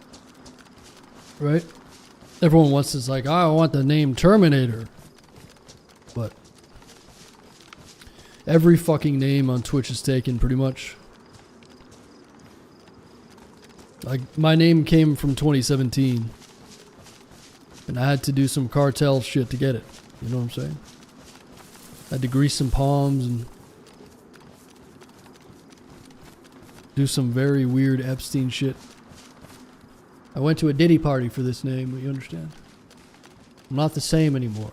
Right? Everyone wants this, like, I want the name Terminator. But every fucking name on Twitch is taken, pretty much. Like, my name came from 2017. And I had to do some cartel shit to get it. You know what I'm saying? I had to grease some palms and do some very weird Epstein shit. I went to a Diddy party for this name, you understand? I'm not the same anymore.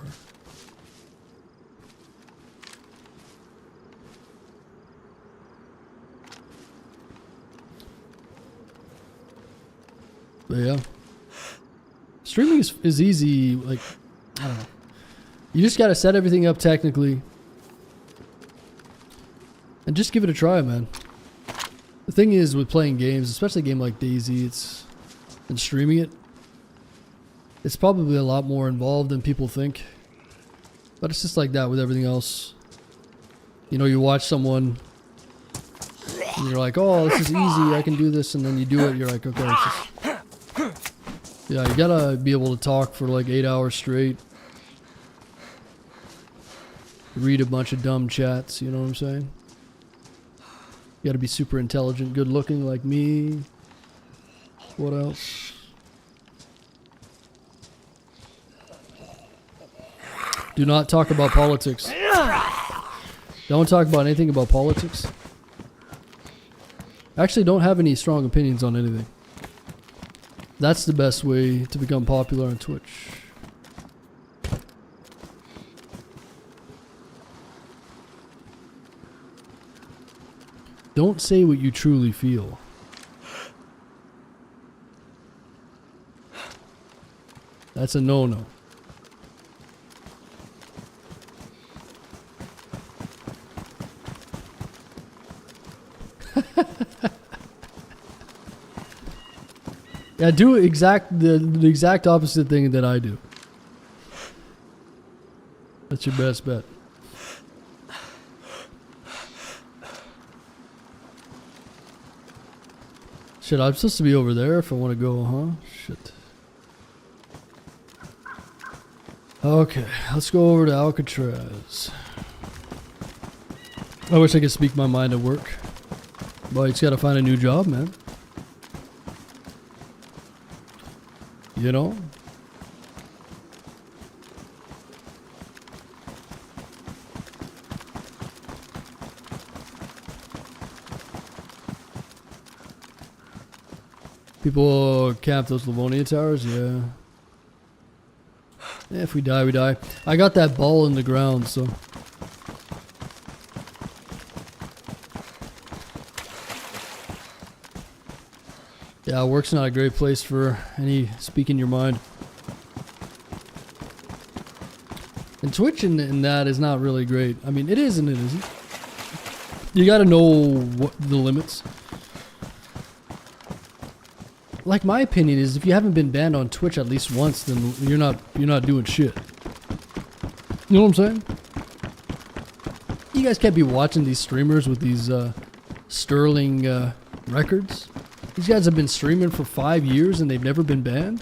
But yeah. Streaming is easy, like, I don't know. You just gotta set everything up technically. And just give it a try, man. The thing is with playing games, especially a game like DayZ, and streaming it, it's probably a lot more involved than people think. But it's just like that with everything else. You know, you watch someone and you're like, oh, this is easy, I can do this, and then you do it, you're like, okay, it's just... Yeah, you gotta be able to talk for like 8 hours straight. Read a bunch of dumb chats, you know what I'm saying? You gotta be super intelligent, good looking like me. What else? Do not talk about politics. Don't talk about anything about politics. Actually, don't have any strong opinions on anything. That's the best way to become popular on Twitch. Don't say what you truly feel. That's a no-no. Yeah, do the exact opposite thing that I do. That's your best bet. Shit, I'm supposed to be over there if I want to go, huh? Shit. Okay, let's go over to Alcatraz. I wish I could speak my mind at work. But you just gotta find a new job, man. You know? People camp those Livonia towers, yeah. Yeah, if we die, we die. I got that ball in the ground, so... Yeah, work's not a great place for any speaking your mind. And Twitch and that is not really great. I mean, it is and it isn't. You gotta know what the limits. Like, my opinion is, if you haven't been banned on Twitch at least once, then you're not doing shit. You know what I'm saying? You guys can't be watching these streamers with these sterling records. These guys have been streaming for 5 years and they've never been banned?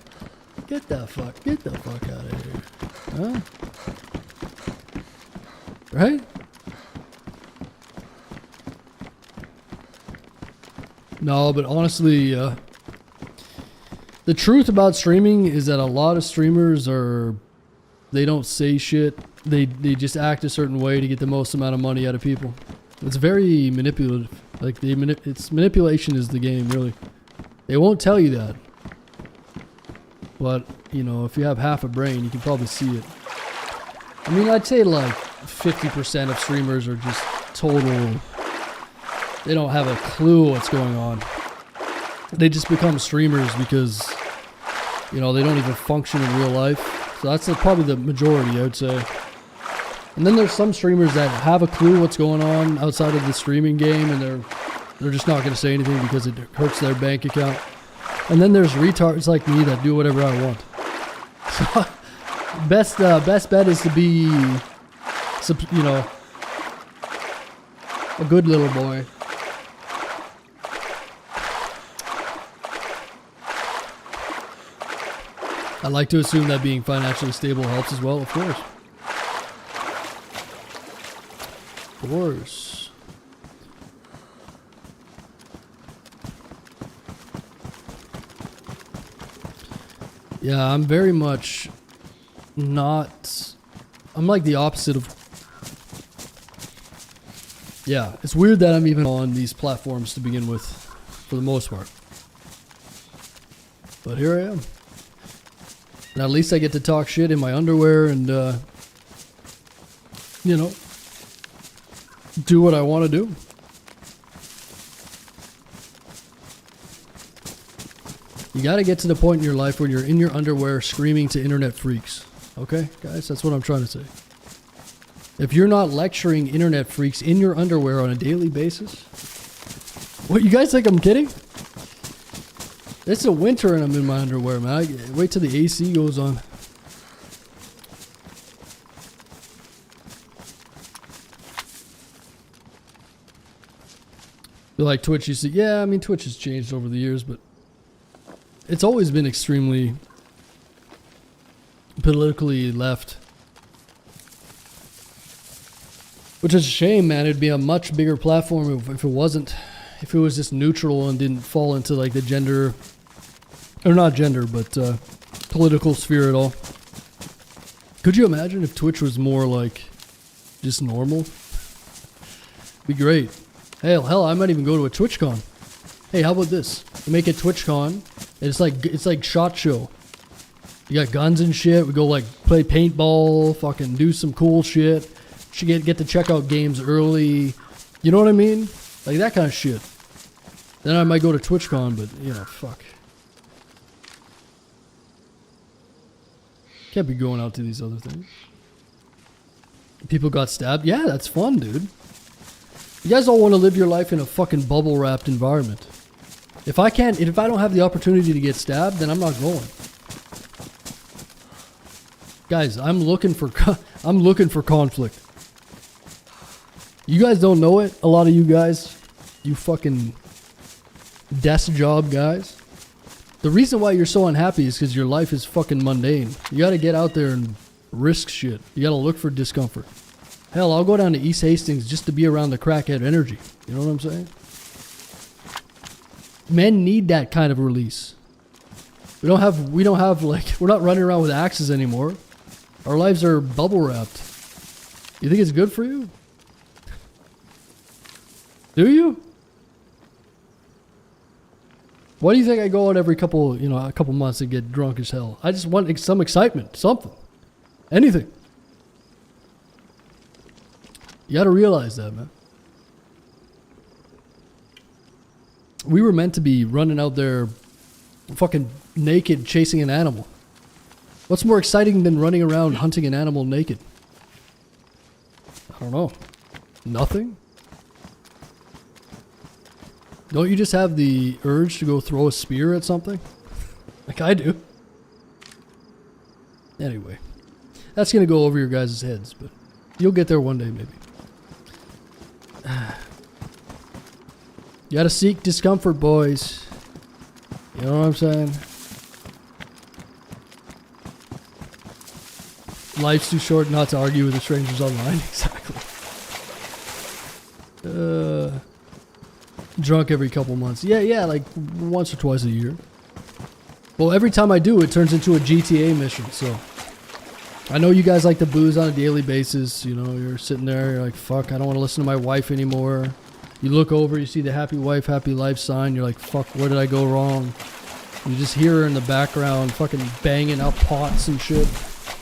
Get the fuck out of here. Huh? Right? No, but honestly, the truth about streaming is that a lot of streamers they don't say shit. They just act a certain way to get the most amount of money out of people. It's very manipulative. Like, it's manipulation is the game, really. They won't tell you that. But, you know, if you have half a brain, you can probably see it. I mean, I'd say like 50% of streamers are just total... They don't have a clue what's going on. They just become streamers because, you know, they don't even function in real life. So that's probably the majority, I would say. And then there's some streamers that have a clue what's going on outside of the streaming game, and they're just not going to say anything because it hurts their bank account. And then there's retards like me that do whatever I want. So best bet is to be, you know, a good little boy. I like to assume that being financially stable helps as well, of course. Of course. Yeah, I'm very much not... I'm like the opposite of... Yeah, it's weird that I'm even on these platforms to begin with, for the most part. But here I am. And at least I get to talk shit in my underwear and, you know, do what I want to do. You got to get to the point in your life where you're in your underwear screaming to internet freaks. Okay, guys, that's what I'm trying to say. If you're not lecturing internet freaks in your underwear on a daily basis, what, you guys think I'm kidding? It's a winter and I'm in my underwear, man. Wait till the AC goes on. Feel like Twitch used to... Yeah, I mean, Twitch has changed over the years, but it's always been extremely politically left. Which is a shame, man. It'd be a much bigger platform if it wasn't... If it was just neutral and didn't fall into, like, the gender... Or not gender, but political sphere at all. Could you imagine if Twitch was more like just normal? Be great. Hell, I might even go to a TwitchCon. Hey, how about this? We make a TwitchCon. And it's like SHOT Show. You got guns and shit. We go like play paintball, fucking do some cool shit. Should get to check out games early. You know what I mean? Like that kind of shit. Then I might go to TwitchCon, but you know, fuck. Can't be going out to these other things. People got stabbed. Yeah, that's fun, dude. You guys all want to live your life in a fucking bubble wrapped environment. If I don't have the opportunity to get stabbed, then I'm not going. Guys, I'm looking for conflict. You guys don't know it. A lot of you guys, you fucking desk job guys. The reason why you're so unhappy is because your life is fucking mundane. You gotta get out there and risk shit. You gotta look for discomfort. Hell, I'll go down to East Hastings just to be around the crackhead energy. You know what I'm saying? Men need that kind of release. We don't have like, we're not running around with axes anymore. Our lives are bubble wrapped. You think it's good for you? Do you? Why do you think I go out every couple months and get drunk as hell? I just want some excitement, something, anything. You got to realize that, man. We were meant to be running out there fucking naked chasing an animal. What's more exciting than running around hunting an animal naked? I don't know. Nothing? Don't you just have the urge to go throw a spear at something? Like I do. Anyway. That's going to go over your guys' heads, but you'll get there one day maybe. You gotta seek discomfort, boys. You know what I'm saying? Life's too short not to argue with the strangers online. Exactly. Drunk every couple months. Yeah, like once or twice a year. Well, every time I do, it turns into a GTA mission, so... I know you guys like to booze on a daily basis. You know, you're sitting there, you're like, fuck, I don't want to listen to my wife anymore. You look over, you see the happy wife, happy life sign. You're like, fuck, where did I go wrong? You just hear her in the background fucking banging out pots and shit,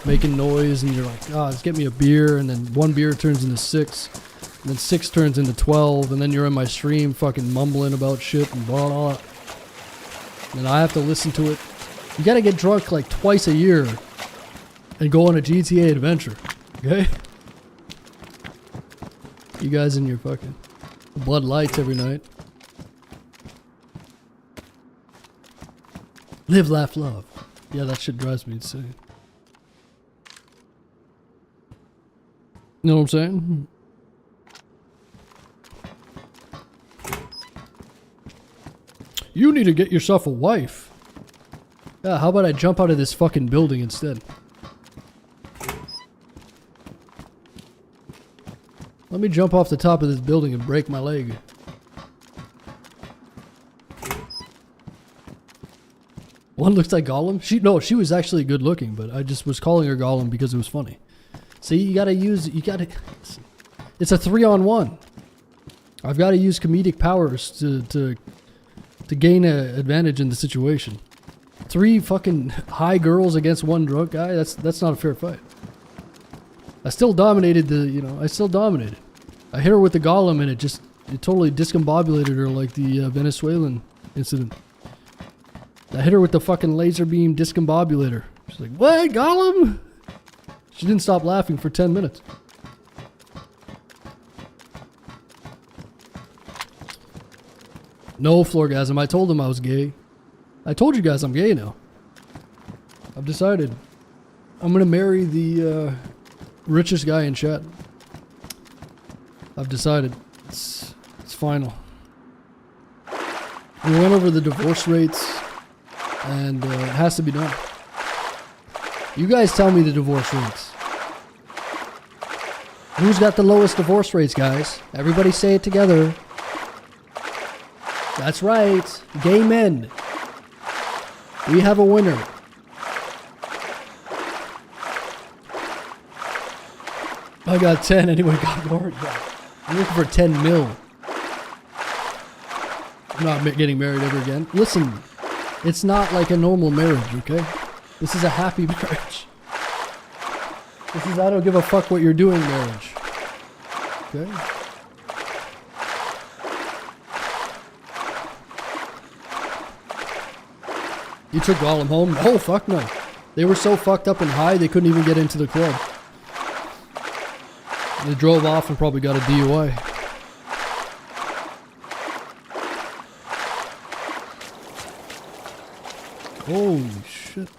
making noise, and you're like, let's get me a beer. And then one beer turns into 6, and then 6 turns into 12, and then you're in my stream fucking mumbling about shit and blah, blah, blah. And I have to listen to it. You gotta get drunk like twice a year and go on a GTA adventure, okay? You guys in your fucking Bud Lights every night. Live, laugh, love. Yeah, that shit drives me insane. You know what I'm saying? You need to get yourself a wife. Yeah, how about I jump out of this fucking building instead? Let me jump off the top of this building and break my leg. One looks like Gollum. She was actually good looking, but I just was calling her Gollum because it was funny. See, you gotta, it's a 3-on-1. I've got to use comedic powers to gain an advantage in the situation. 3 fucking high girls against 1 drunk guy, that's not a fair fight. I still dominated I still dominated. I hit her with the Gollum and it totally discombobulated her like the Venezuelan incident. I hit her with the fucking laser beam discombobulator. She's like, what, Gollum? She didn't stop laughing for 10 minutes. No floorgasm. I told him I was gay. I told you guys I'm gay now. I've decided. I'm gonna marry the richest guy in chat. I've decided. It's final. We went over the divorce rates, and it has to be done. You guys tell me the divorce rates. Who's got the lowest divorce rates, guys? Everybody say it together. That's right. Gay men. We have a winner. I got 10 anyway. Got more. I'm looking for 10 mil. I'm not getting married ever again. Listen, it's not like a normal marriage, okay? This is a happy marriage. This is I don't give a fuck what you're doing marriage. Okay? You took Gollum home? Oh, fuck no. They were so fucked up and high they couldn't even get into the club. They drove off and probably got a DUI. Holy shit.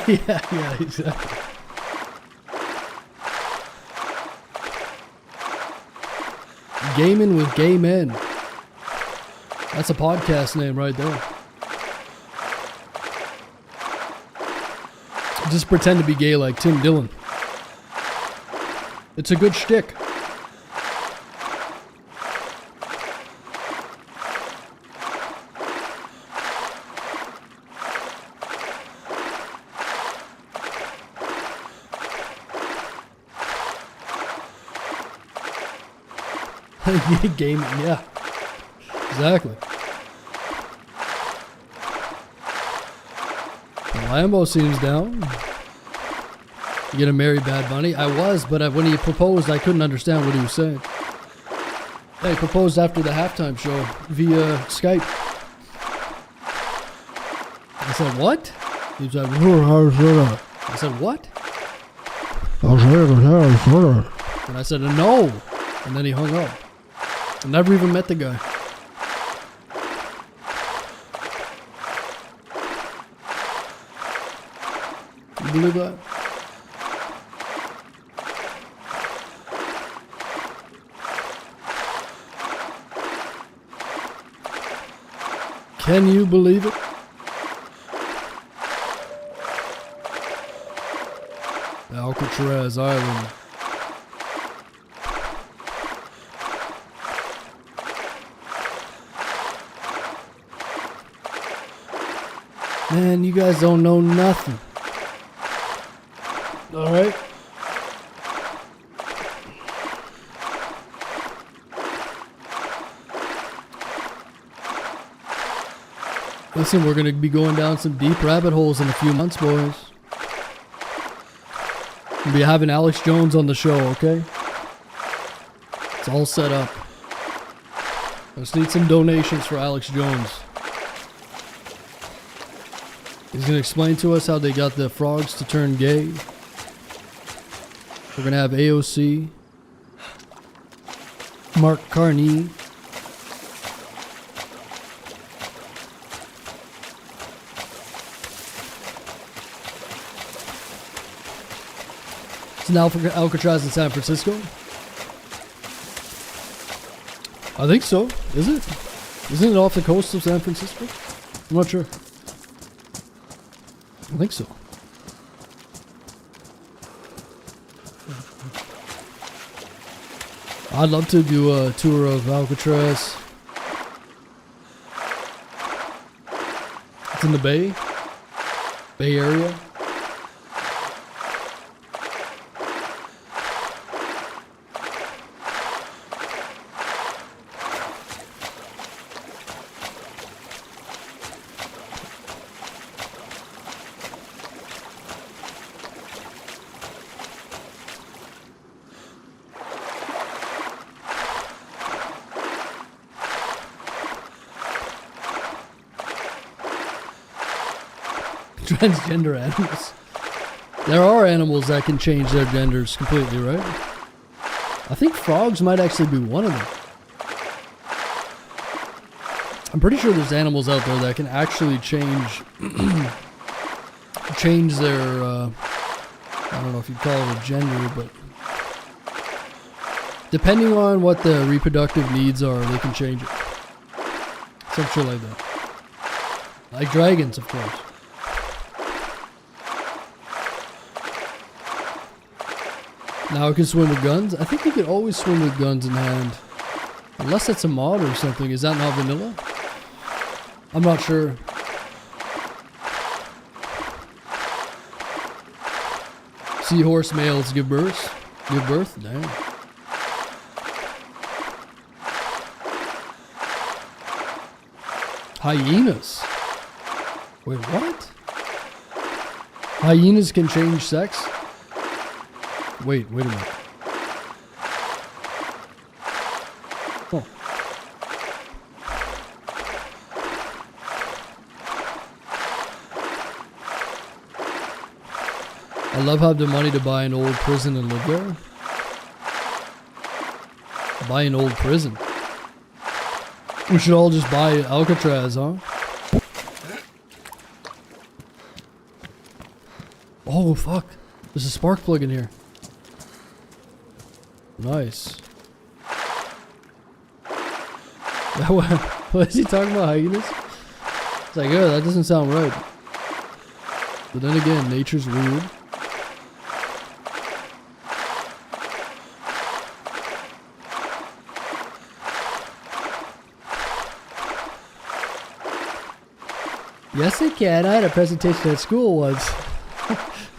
yeah, exactly. Gaming with gay men. That's a podcast name right there. Just pretend to be gay like Tim Dillon. It's a good shtick. Gaming, yeah. Exactly. The Lambo seems down. You gonna marry Bad Bunny? I was, but when he proposed, I couldn't understand what he was saying. Yeah, he proposed after the halftime show via Skype. I said, what? He was like, I said, what? And I said, no. And then he hung up. I never even met the guy. You believe that? Can you believe it? Alcatraz Island. Man, you guys don't know nothing. Alright? Listen, we're gonna be going down some deep rabbit holes in a few months, boys. We'll be having Alex Jones on the show, okay? It's all set up. I just need some donations for Alex Jones. He's gonna explain to us how they got the frogs to turn gay. We're gonna have AOC, Mark Carney, it's now for Alcatraz in San Francisco. I think so. Is it? Isn't it off the coast of San Francisco? I'm not sure. I think so. I'd love to do a tour of Alcatraz. It's in the Bay Area. Transgender animals. There are animals that can change their genders completely, right? I think frogs might actually be one of them. I'm pretty sure there's animals out there that can actually change change their I don't know if you'd call it a gender, but depending on what the reproductive needs are, they can change it. Some shit like that. Like dragons, of course. Now it can swim with guns? I think you could always swim with guns in hand. Unless that's a mod or something. Is that not vanilla? I'm not sure. Seahorse males give birth? Give birth? Damn. Hyenas? Wait, what? Hyenas can change sex? Wait a minute. Oh. I love how the money to buy an old prison and live there. Buy an old prison. We should all just buy Alcatraz, huh? Oh, fuck. There's a spark plug in here. Nice. What is he talking about, hyenas? It's like, oh, that doesn't sound right. But then again, nature's weird. Yes, it can. I had a presentation at school once.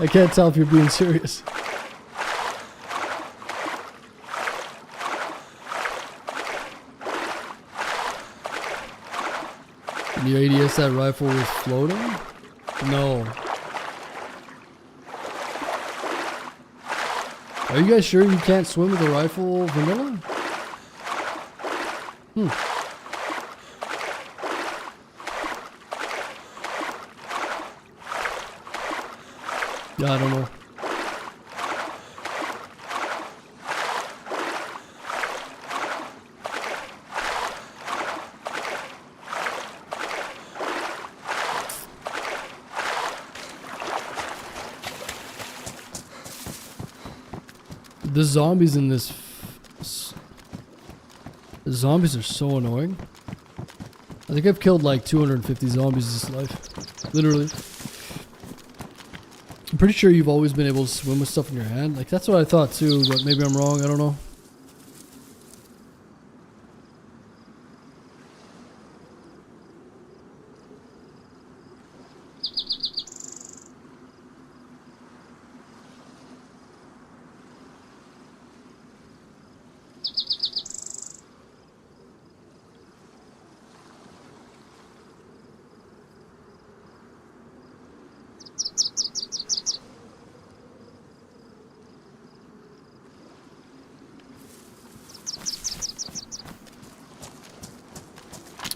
I can't tell if you're being serious. The ADS that rifle was floating? No. Are you guys sure you can't swim with a rifle vanilla? Yeah, I don't know. The zombies in this... The zombies are so annoying. I think I've killed like 250 zombies this life. Literally. I'm pretty sure you've always been able to swim with stuff in your hand. Like, that's what I thought too, but maybe I'm wrong. I don't know.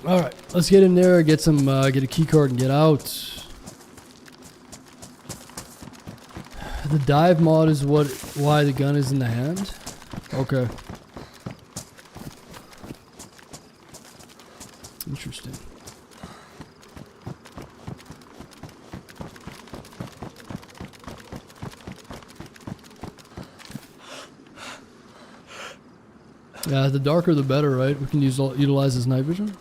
All right, let's get in there, get some, get a key card and get out. The dive mod is why the gun is in the hand. Okay. Interesting. Yeah, the darker the better, right? We can utilize his night vision.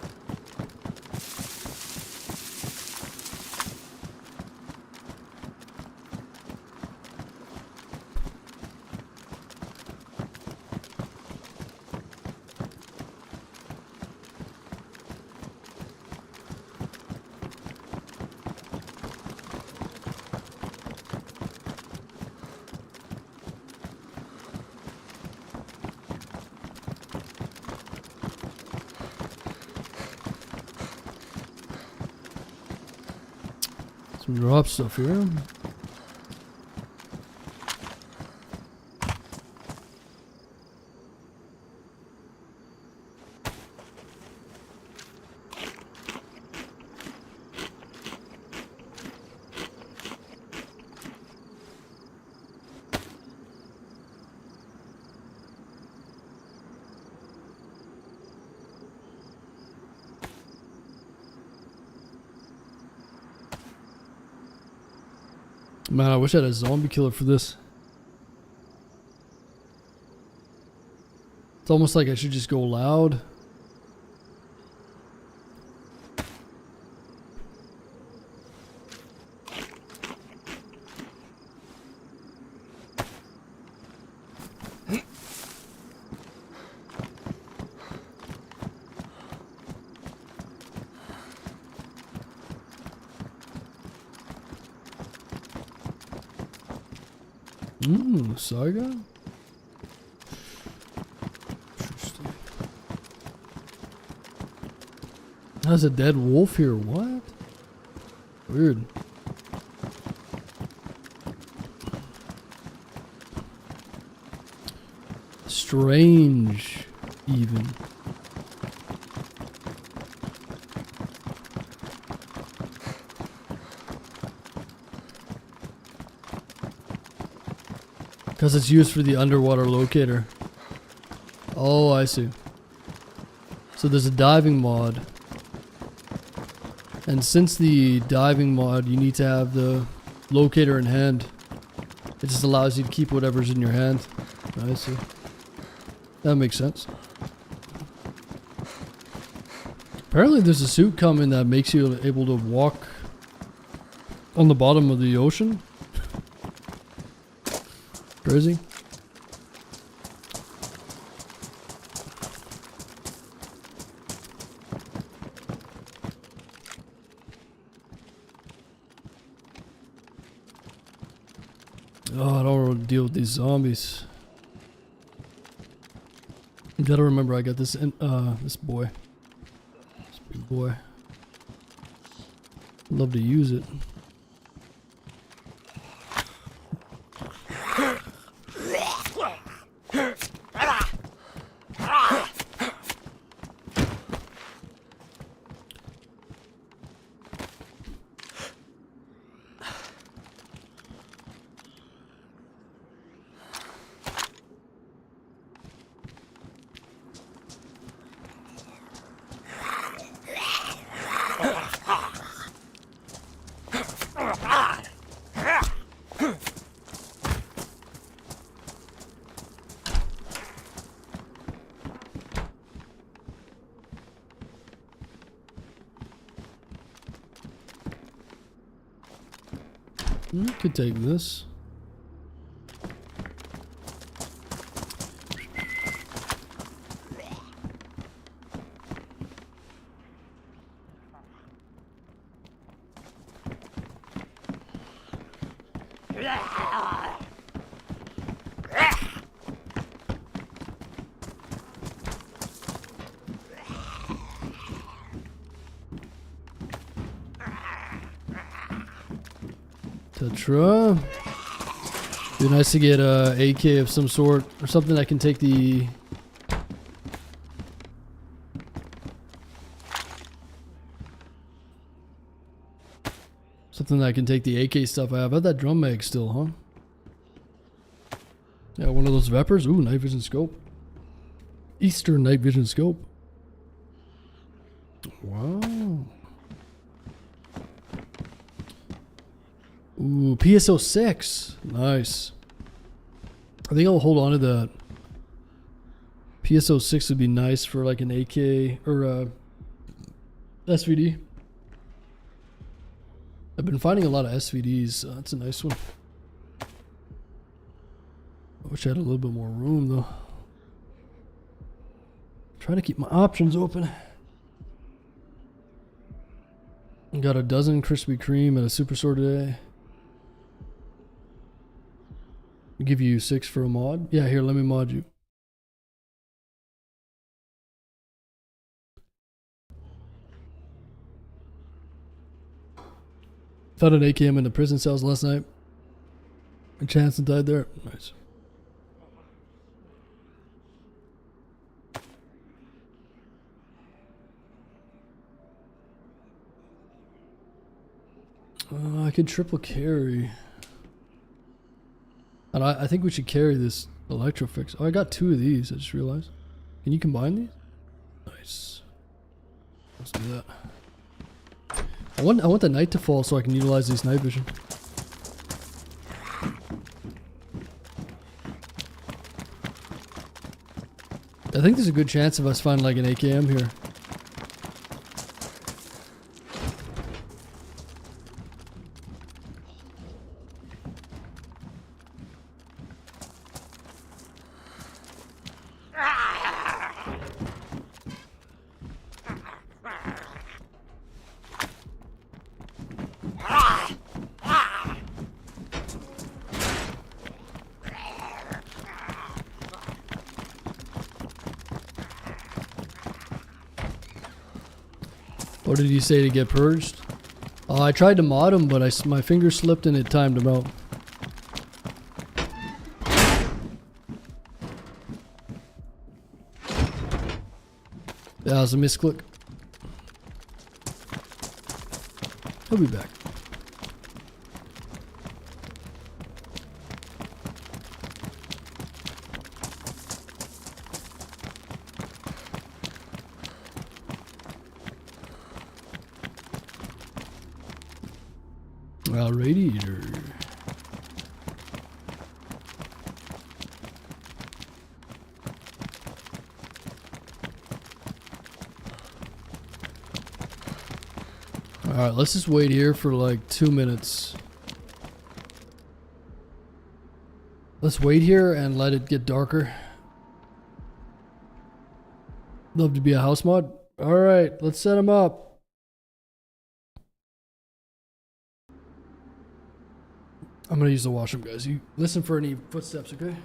Some drop stuff here. Man, I wish I had a zombie killer for this. It's almost like I should just go loud. Saga? Interesting. There's a dead wolf here. What? Weird. Strange, even. Because it's used for the underwater locator. Oh, I see. So there's a diving mod. And since the diving mod, you need to have the locator in hand. It just allows you to keep whatever's in your hand. I see. That makes sense. Apparently there's a suit coming that makes you able to walk on the bottom of the ocean. Crazy. Oh, I don't want to deal with these zombies. You gotta remember, I got this this boy. This big boy. Love to use it. Could take this. Tetra. Be nice to get a AK of some sort or something that can take the Something that can take the AK stuff I have. I have that drum mag still, huh? Yeah, one of those Vepers. Ooh, night vision scope. Eastern night vision scope. Wow. Ooh, PSO6. Nice. I think I'll hold on to that. PSO6 would be nice for like an AK or SVD. I've been finding a lot of SVDs. That's a nice one. I wish I had a little bit more room though. Trying to keep my options open. Got a dozen Krispy Kreme at a super store today. Give you 6 for a mod. Yeah, here, let me mod you. Found an AKM in the prison cells last night. And Chanson died there. Nice. I could triple carry. And I think we should carry this Electrofix. Oh, I got 2 of these, I just realized. Can you combine these? Nice. Let's do that. I want the night to fall so I can utilize these night vision. I think there's a good chance of us finding like an AKM here. What did he say to get purged? I tried to mod him, but my finger slipped and it timed him out. Yeah, it was a misclick. He'll be back. Radiator. Alright, let's just wait here for like 2 minutes. Let's wait here and let it get darker. Love to be a house mod. Alright, let's set him up. I'm gonna use the washroom, guys. You listen for any footsteps, okay?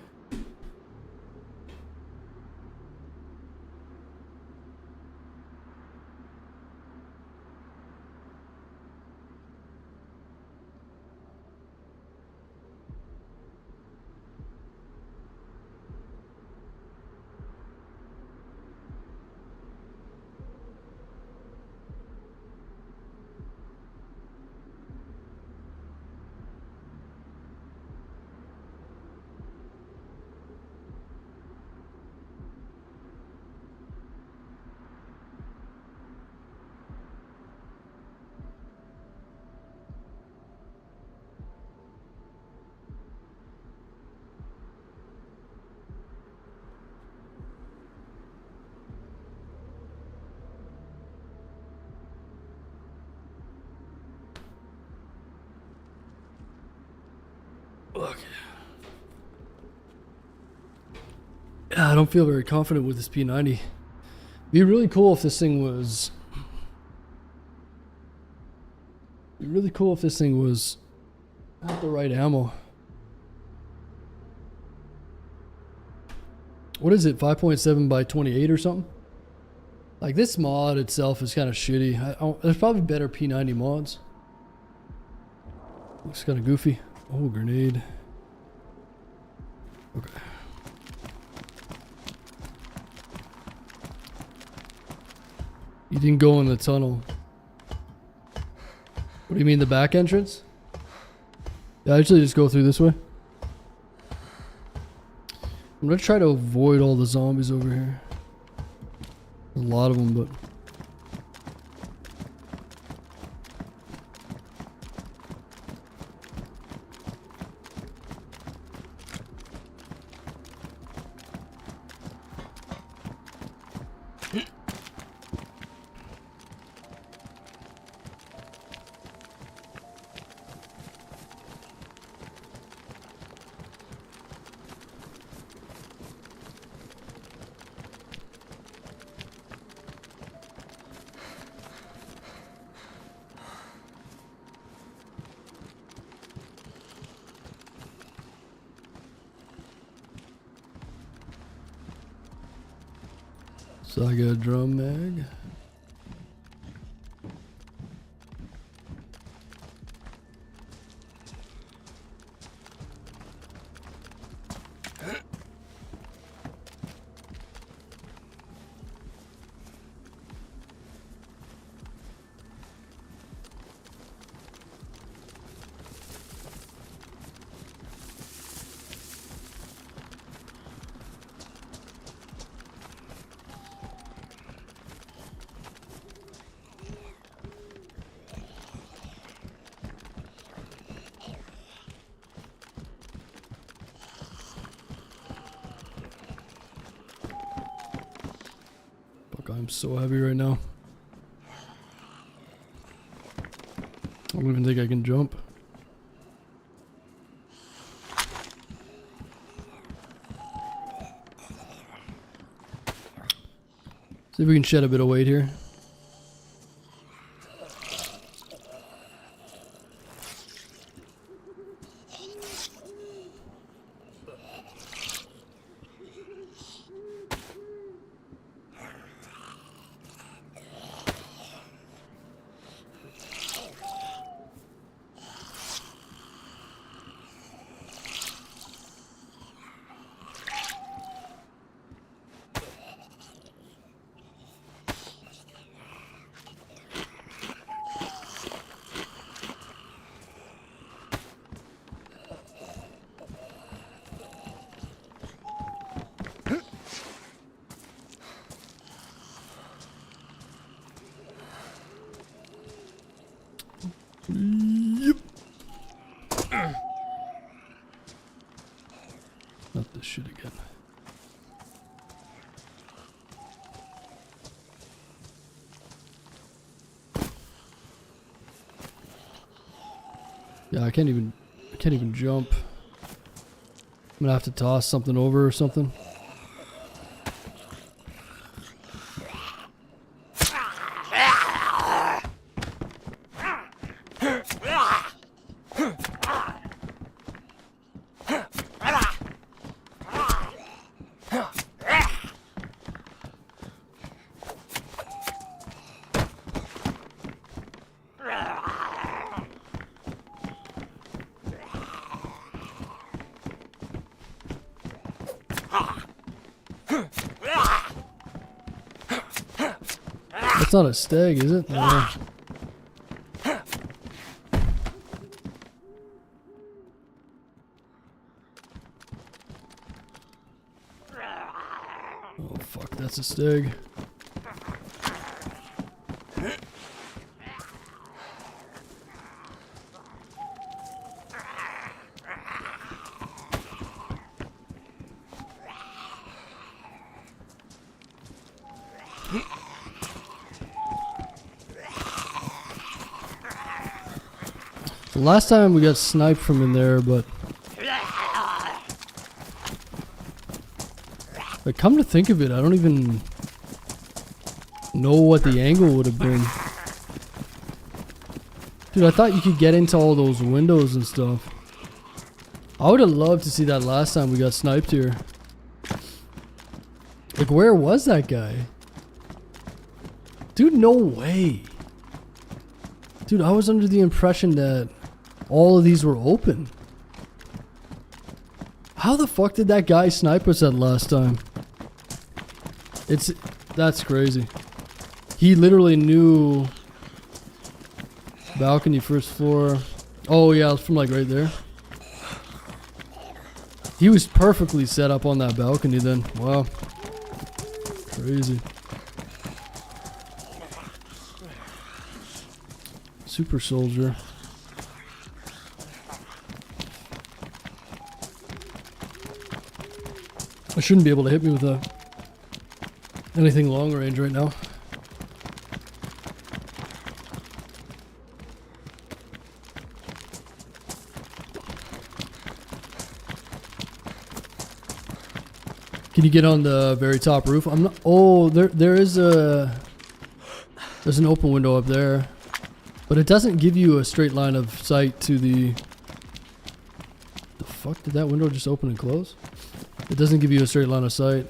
Okay. I don't feel very confident with this P90. It'd be really cool if this thing was... It'd be really cool if this thing was at the right ammo. What is it, 5.7 by 28 or something? Like, this mod itself is kind of shitty. There's probably better P90 mods. Looks kind of goofy. Oh, grenade. Okay. You didn't go in the tunnel. What do you mean, the back entrance? Yeah, I usually just go through this way. I'm gonna try to avoid all the zombies over here. There's a lot of them, but... So I got a drum mag. I'm so heavy right now. I don't even think I can jump. See if we can shed a bit of weight here. Yep. Not this shit again. Yeah, I can't even jump. I'm gonna have to toss something over or something. That's not a stag, is it? No. Oh fuck, that's a stag. The last time we got sniped from in there, but come to think of it, I don't even know what the angle would have been. Dude, I thought you could get into all those windows and stuff. I would have loved to see that last time we got sniped here. Like, where was that guy? Dude, no way. Dude, I was under the impression that all of these were open. How the fuck did that guy snipe us that last time? That's crazy. He literally knew Balcony, first floor. Oh yeah, it's from like right there. He was perfectly set up on that balcony then. Wow. Crazy. Super soldier. I shouldn't be able to hit me with anything long range right now. Can you get on the very top roof? I'm not. Oh, there's an open window up there, but it doesn't give you a straight line of sight to the. The fuck did that window just open and close? It doesn't give you a straight line of sight.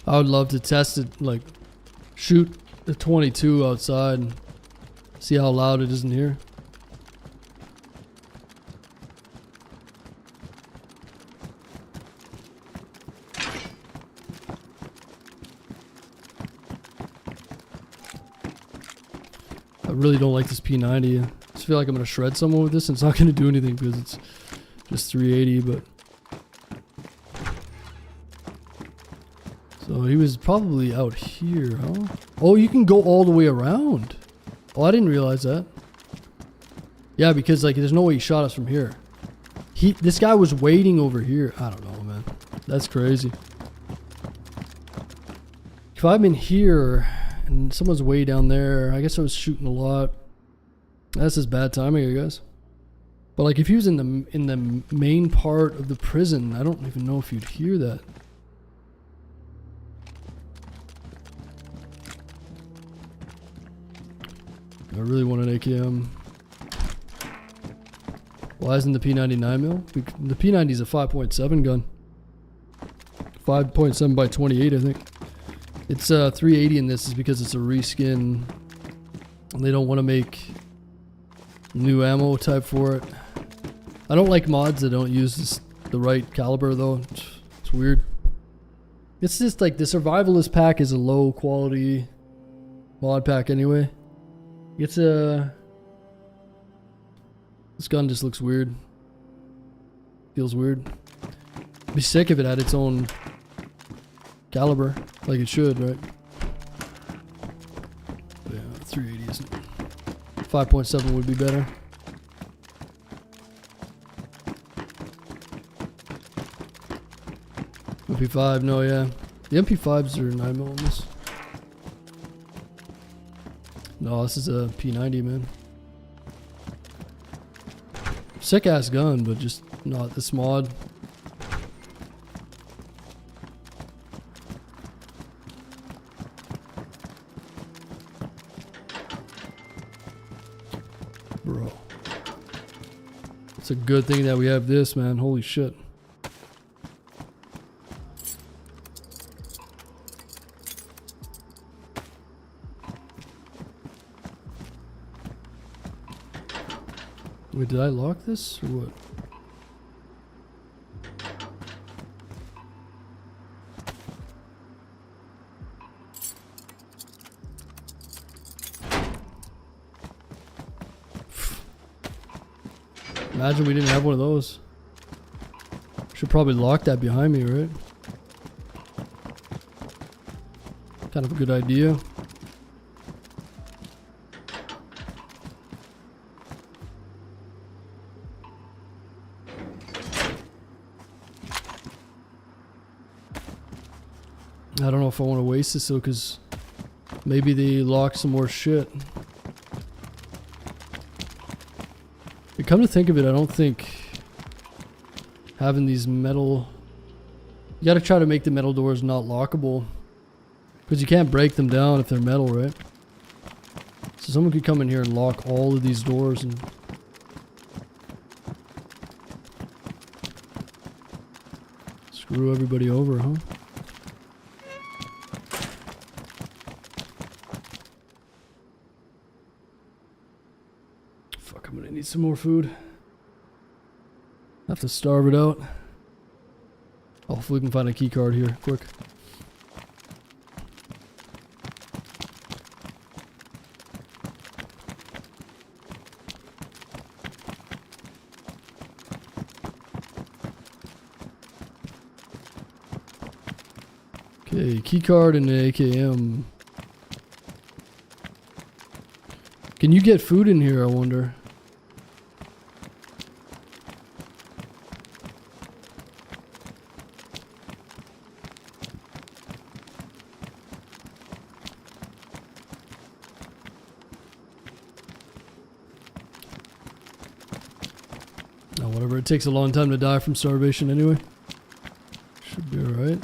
I would love to test it, like shoot the 22 outside and see how loud it is in here. I really don't like this P90. I just feel like I'm going to shred someone with this and it's not going to do anything because it's just 380, but... So he was probably out here, huh? Oh, you can go all the way around. Oh, I didn't realize that. Yeah, because like there's no way he shot us from here. This guy was waiting over here. I don't know, man. That's crazy. If I'm in here and someone's way down there, I guess I was shooting a lot. That's just bad timing, I guess. But like if he was in the main part of the prison, I don't even know if you'd hear that. I really want an AKM. Why isn't the P99 mil? The P90 is a 5.7 gun. 5.7 by 28, I think. It's 380 in this is because it's a reskin. And they don't want to make new ammo type for it. I don't like mods that don't use the right caliber though. It's weird. It's just like the survivalist pack is a low quality mod pack anyway. It's this gun just looks weird. Feels weird. It'd be sick if it had its own caliber, like it should, right? But yeah, 380 isn't. 5.7 would be better. MP5, no, yeah. The MP5s are 9mm. No, this is a P90, man. Sick ass gun, but just not this mod. Bro. It's a good thing that we have this, man. Holy shit. Wait, did I lock this or what? Imagine we didn't have one of those. Should probably lock that behind me, right? Kind of a good idea. I don't know if I want to waste this though, because maybe they lock some more shit. But come to think of it, I don't think having these metal... You gotta try to make the metal doors not lockable, because you can't break them down if they're metal, right? So someone could come in here and lock all of these doors and... screw everybody over, huh? Fuck, I'm gonna need some more food. Have to starve it out. Hopefully we can find a key card here, quick. Okay, key card and an AKM. Can you get food in here, I wonder? Oh, whatever. It takes a long time to die from starvation anyway. Should be alright.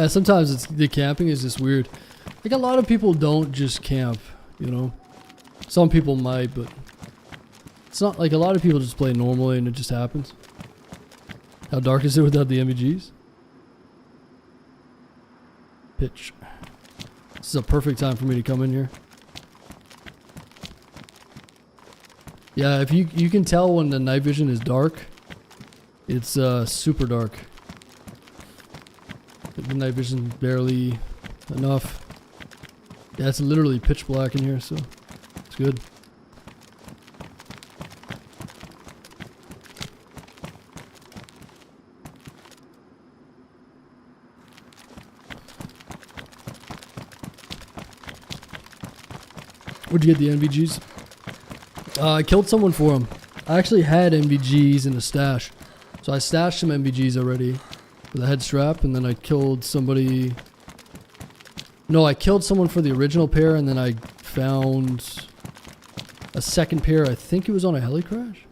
Sometimes it's, the camping is just weird. Like a lot of people don't just camp, you know. Some people might, but it's not like a lot of people just play normally and it just happens. How dark is it without the MVGs? Pitch. This is a perfect time for me to come in here. Yeah, if you can tell when the night vision is dark, it's super dark. The night vision barely enough. Yeah, it's literally pitch black in here, so it's good. Where'd you get the NVGs? I killed someone for them. I actually had NVGs in a stash. So I stashed some NVGs already with a head strap, and then I killed somebody. No, I killed someone for the original pair, and then I found a second pair. I think it was on a heli crash.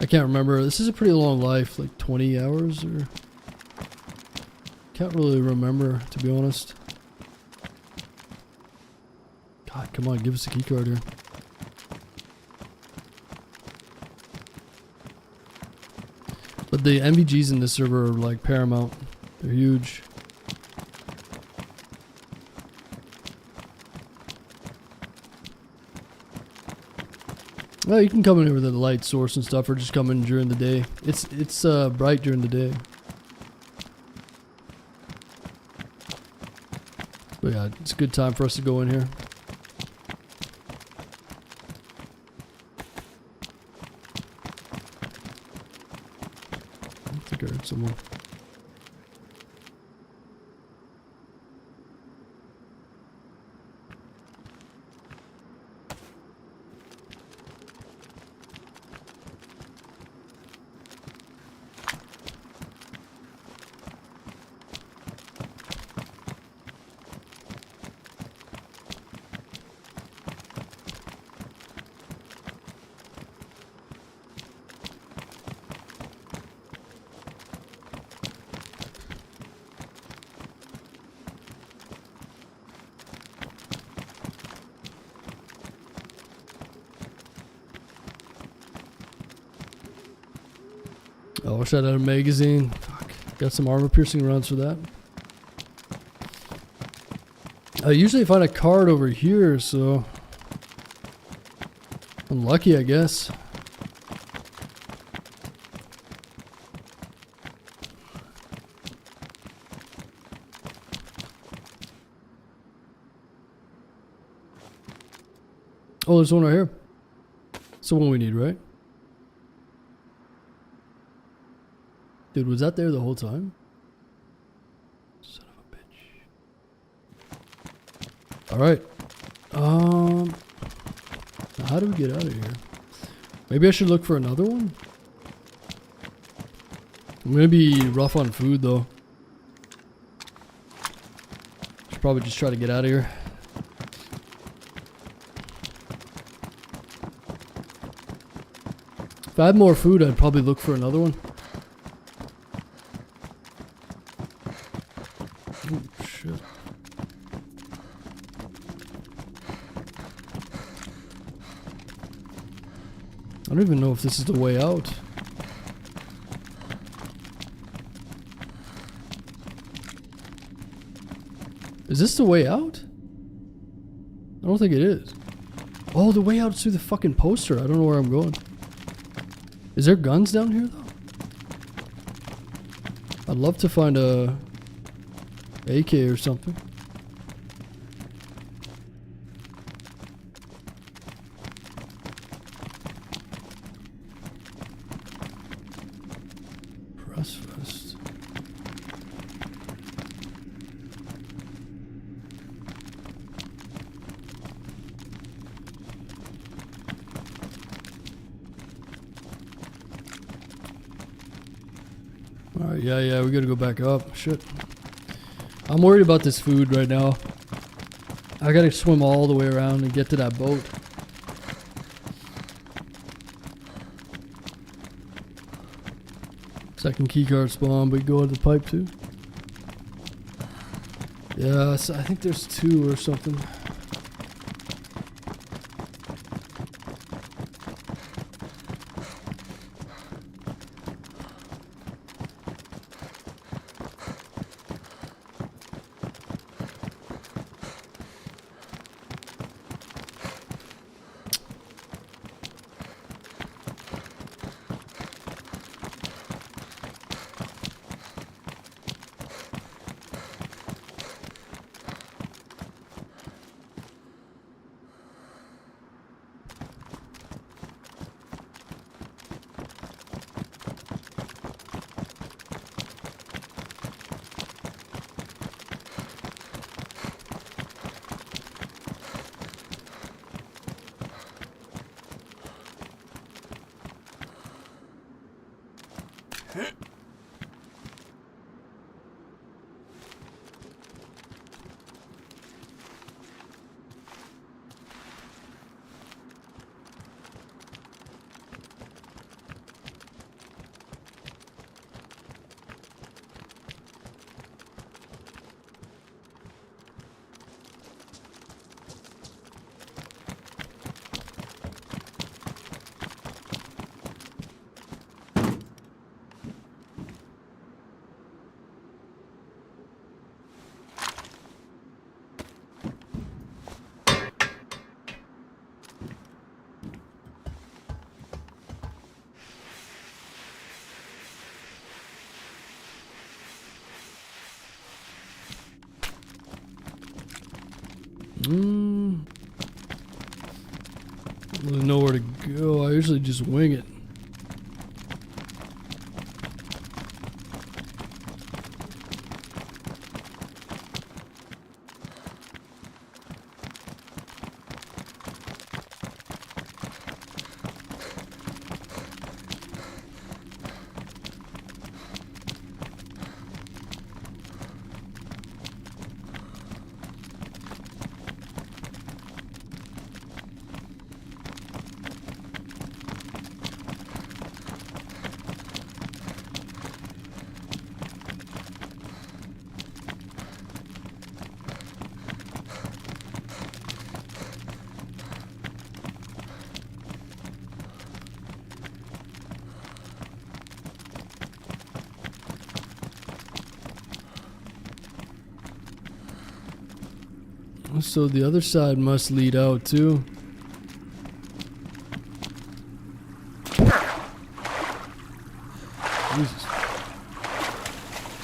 I can't remember. This is a pretty long life, like 20 hours or... Can't really remember, to be honest. God, come on, give us a key card here. But the MVGs in this server are like paramount. They're huge. Well, you can come in here with a light source and stuff, or just come in during the day. It's bright during the day. But yeah, it's a good time for us to go in here. I think I heard someone. I wish I had a magazine. Fuck. Got some armor piercing rounds for that. I usually find a card over here, so I'm lucky, I guess. Oh, there's one right here. It's the one we need, right? Dude, was that there the whole time? Son of a bitch. Alright. How do we get out of here? Maybe I should look for another one? I'm gonna be rough on food though. Should probably just try to get out of here. If I had more food, I'd probably look for another one. Oh, shit. I don't even know if this is the way out. Is this the way out? I don't think it is. Oh, the way out is through the fucking poster. I don't know where I'm going. Is there guns down here though? I'd love to find a AK or something. Press fest. Alright, yeah, we gotta go back up. Shit. I'm worried about this food right now. I gotta swim all the way around and get to that boat. Second keycard spawn, but go to the pipe too. Yeah, so I think there's 2 or something. Don't really know where to go. I usually just wing it. So the other side must lead out too. Jesus.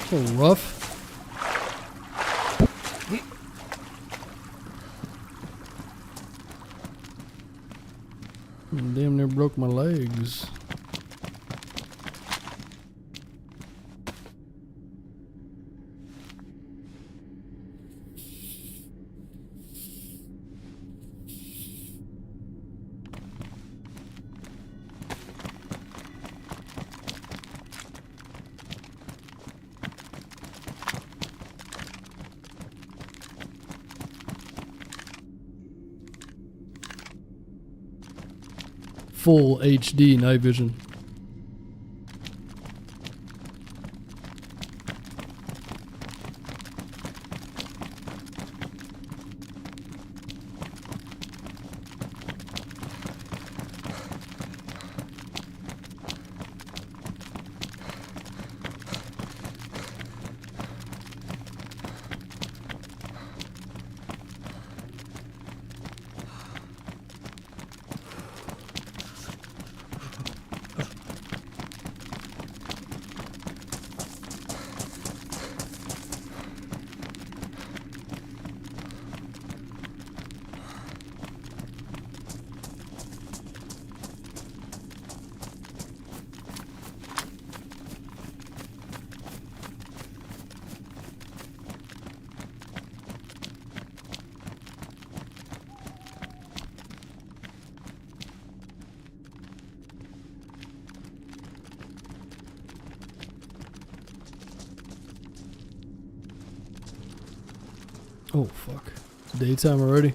So rough. Damn near broke my legs. full HD night vision. Oh fuck. It's daytime already.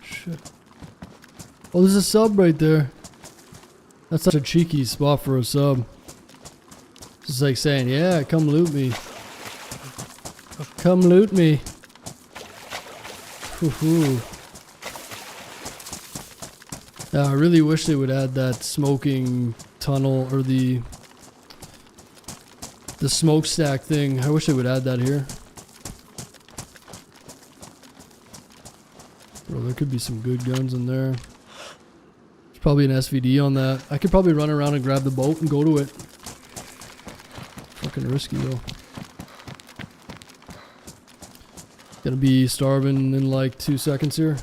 Shit. Oh, there's a sub right there. That's such a cheeky spot for a sub. Just like saying, yeah, come loot me. Come loot me. Woohoo. Yeah, I really wish they would add that smoking tunnel or the smokestack thing. I wish they would add that here. Bro, there could be some good guns in there. There's probably an SVD on that. I could probably run around and grab the boat and go to it. Fucking risky though. Gonna be starving in like 2 seconds here.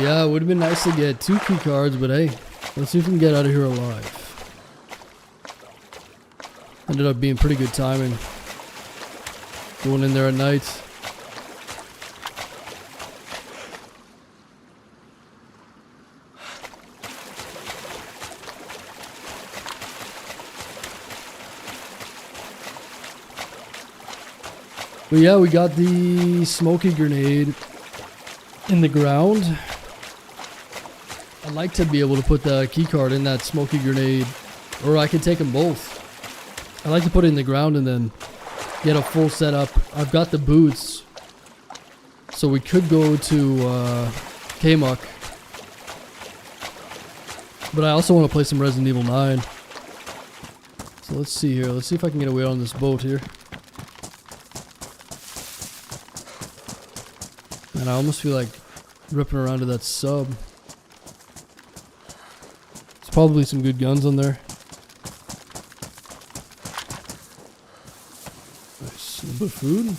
Yeah, it would have been nice to get 2 key cards, but hey, let's see if we can get out of here alive. Ended up being pretty good timing. Going in there at night. But yeah, we got the smoky grenade in the ground. I'd like to be able to put the key card in that smoky grenade, or I could take them both. I like to put it in the ground and then get a full setup. I've got the boots, so we could go to K-Muck. But I also want to play some Resident Evil 9. So let's see here. Let's see if I can get away on this boat here. And I almost feel like ripping around to that sub. There's probably some good guns on there. Nice. A little bit of food.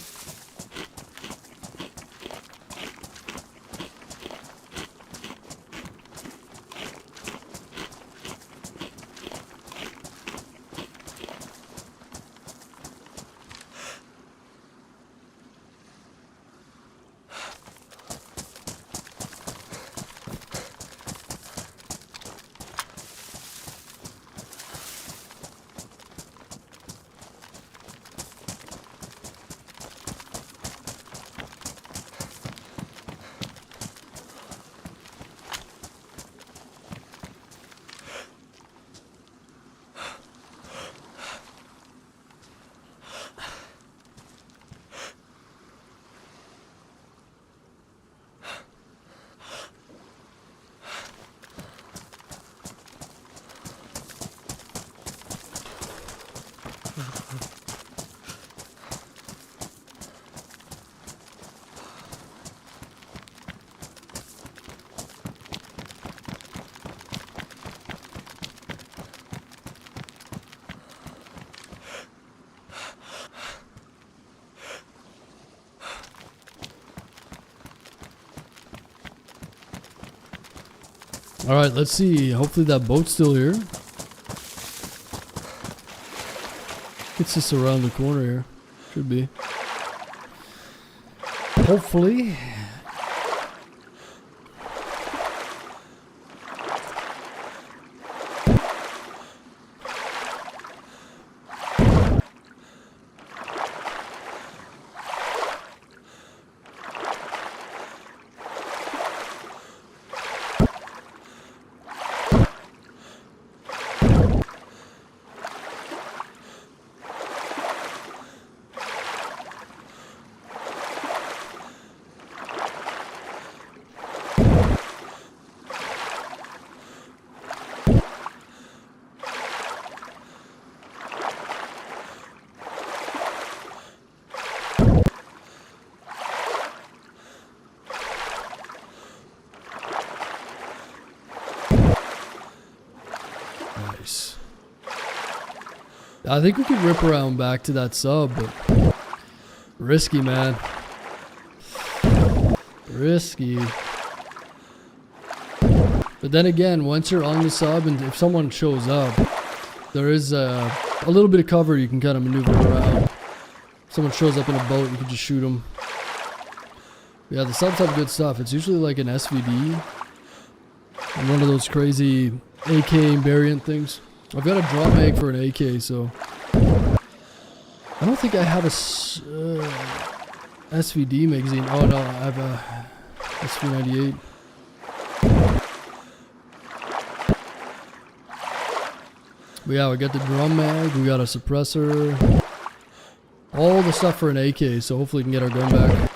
Alright, let's see. Hopefully that boat's still here. It's just around the corner here. Should be. Hopefully. Nice. I think we could rip around back to that sub, but risky, man. Risky. But then again, once you're on the sub and if someone shows up, there is a little bit of cover you can kind of maneuver around. If someone shows up in a boat, you can just shoot them. Yeah, the subs have good stuff. It's usually like an SVD and one of those crazy AK variant things. I've got a drum mag for an AK, so I don't think I have a SVD magazine. Oh no, I have a SV98. But yeah, we got the drum mag, we got a suppressor, all the stuff for an AK, so hopefully we can get our gun back.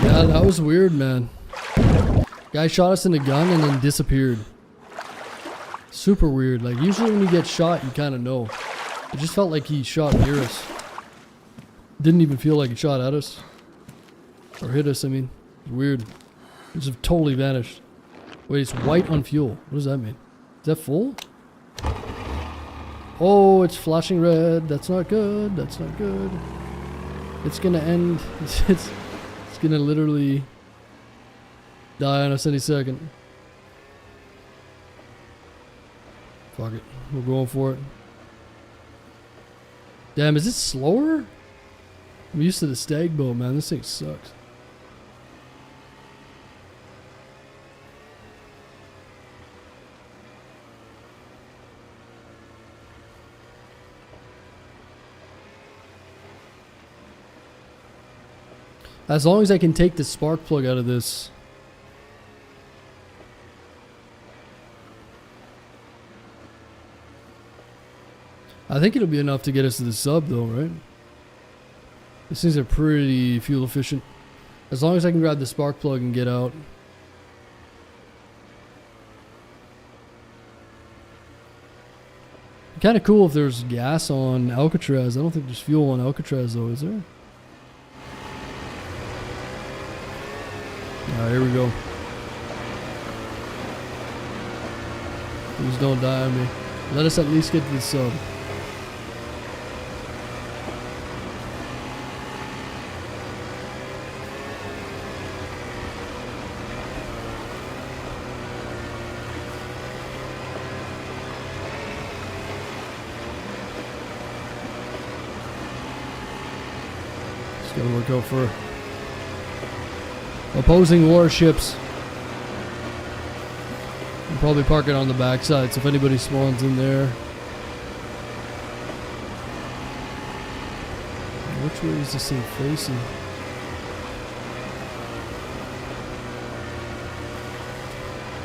Yeah, that was weird, man. Guy shot us in the gun and then disappeared. Super weird. Like, usually when you get shot, you kind of know. It just felt like he shot near us. Didn't even feel like he shot at us. Or hit us, I mean. Weird. It just totally vanished. Wait, it's white on fuel. What does that mean? Is that full? Oh, it's flashing red. That's not good. That's not good. It's gonna end. It's gonna literally die on us any second. Fuck it. We're going for it. Damn, is it slower? I'm used to the stag boat, man. This thing sucks. As long as I can take the spark plug out of this. I think it'll be enough to get us to the sub though, right? These things are pretty fuel efficient. As long as I can grab the spark plug and get out. Kind of cool if there's gas on Alcatraz. I don't think there's fuel on Alcatraz though, is there? Alright, here we go. Please don't die on me. Let us at least get to the sub. Just gotta look out for opposing warships. I'll probably park it on the backside, so if anybody spawns in there. Which way is this thing facing?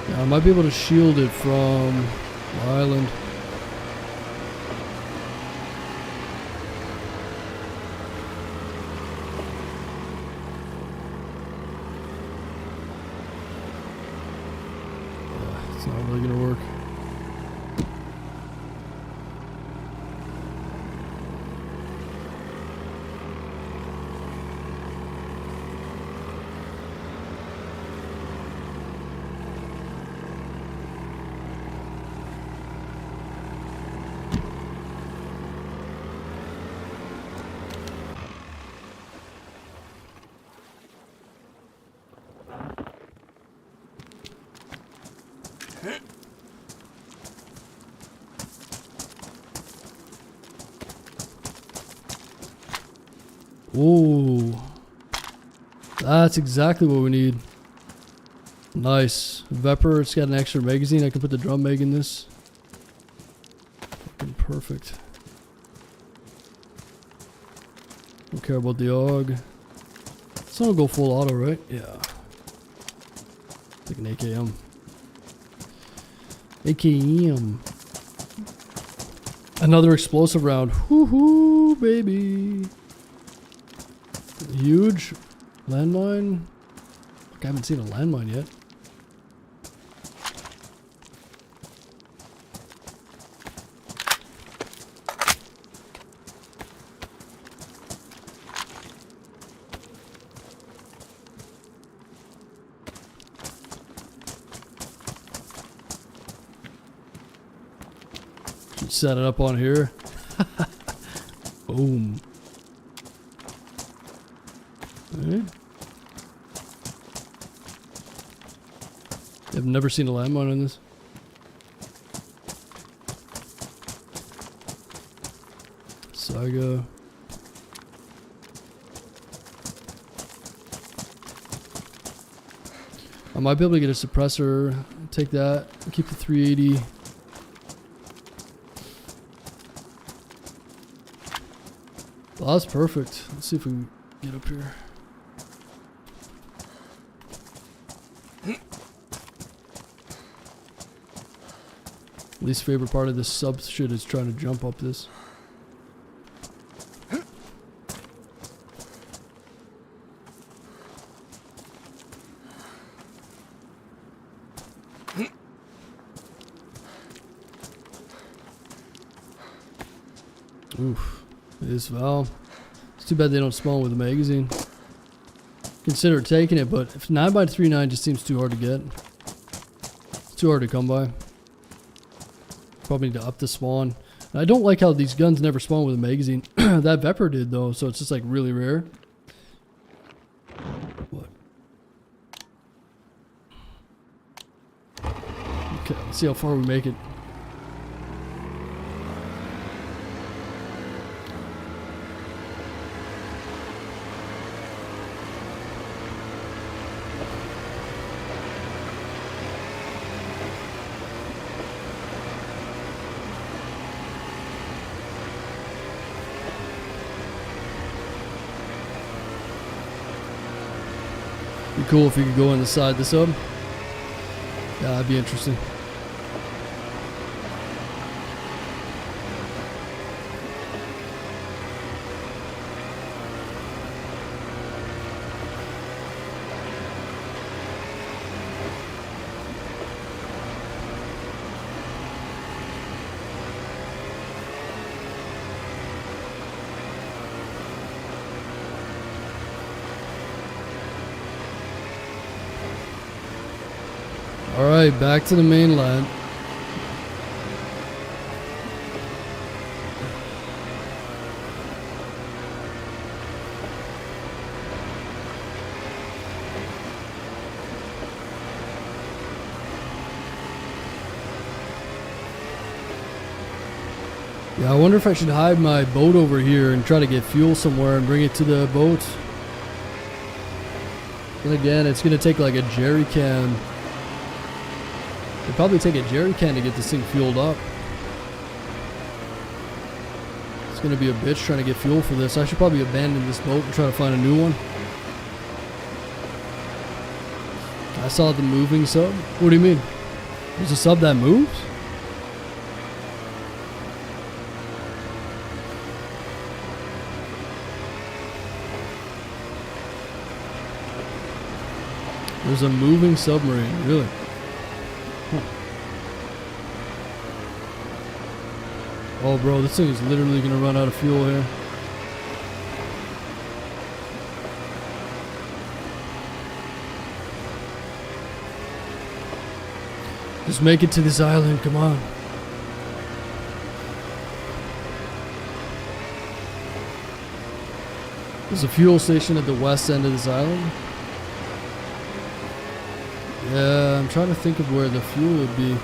Yeah, I might be able to shield it from the island. It's not really gonna work. Oh, that's exactly what we need. Nice. Vepr, it's got an extra magazine. I can put the drum mag in this. Fucking perfect. Don't care about the AUG. It's not gonna go full auto, right? Yeah. Like an AKM. AKM. Another explosive round. Woohoo, baby. Huge landmine. Look, I haven't seen a landmine yet. Should set it up on here. Boom. Okay. I've never seen a landmine on this. Saga. I might be able to get a suppressor. Take that. Keep the 380. Well, that's perfect. Let's see if we can get up here. Least favorite part of this sub shit is trying to jump up this. Oof. This valve. It's too bad they don't spawn with a magazine. Consider taking it, but if 9x39 just seems too hard to get. It's too hard to come by. Probably need to up the spawn. And I don't like how these guns never spawn with a magazine. That Vepr did though, so it's just like really rare. What? Okay, let's see how far we make it. Be cool if you could go in the side of the sub. Yeah, that'd be interesting. Alright, back to the mainland. Yeah, I wonder if I should hide my boat over here and try to get fuel somewhere and bring it to the boat. Then again, it's going to take like a jerry can. It'd probably take a jerry can to get this thing fueled up. It's going to be a bitch trying to get fuel for this. I should probably abandon this boat and try to find a new one. I saw the moving sub. What do you mean? There's a sub that moves? There's a moving submarine, really? Huh. Oh, bro, this thing is literally gonna run out of fuel here. Just make it to this island, come on. There's a fuel station at the west end of this island. Yeah, I'm trying to think of where the fuel would be.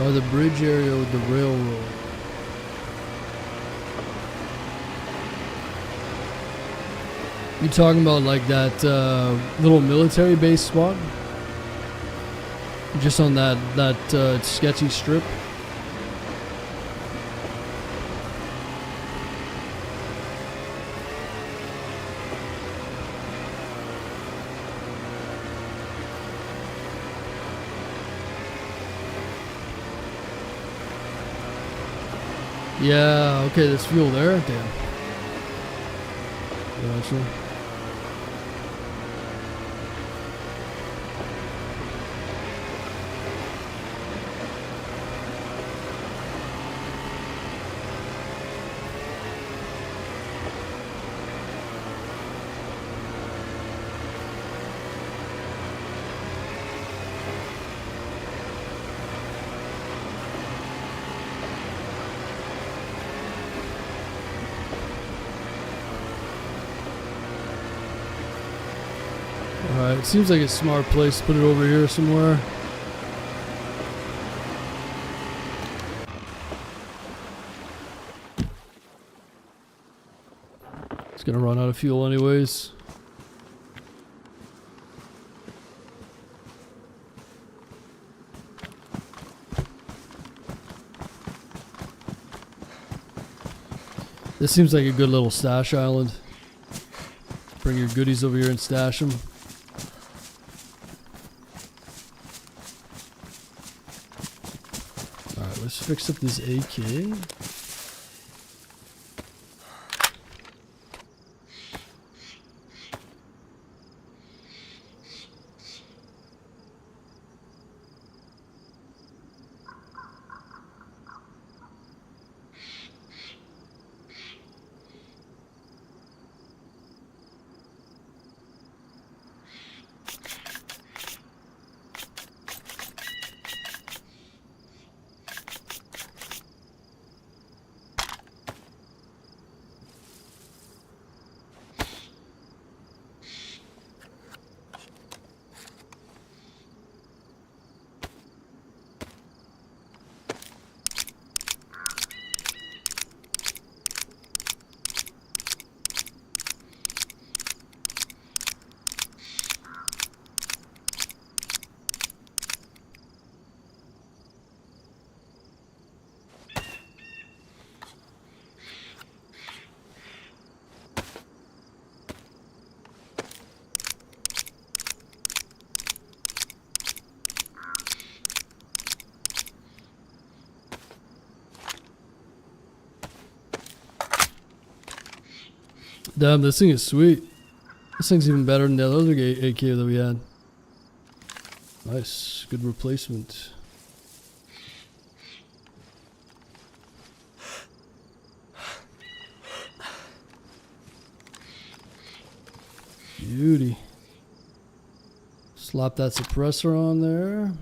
By the bridge area with the railroad. You talking about like that little military base spot? Just on that sketchy strip? Yeah, okay, there's fuel there. Damn. Gotcha. Alright, it seems like a smart place to put it over here somewhere. It's gonna run out of fuel anyways. This seems like a good little stash island. Bring your goodies over here and stash them. Alright, let's fix up this AK. Damn, this thing is sweet. This thing's even better than that other AK that we had. Nice, good replacement. Beauty. Slap that suppressor on there.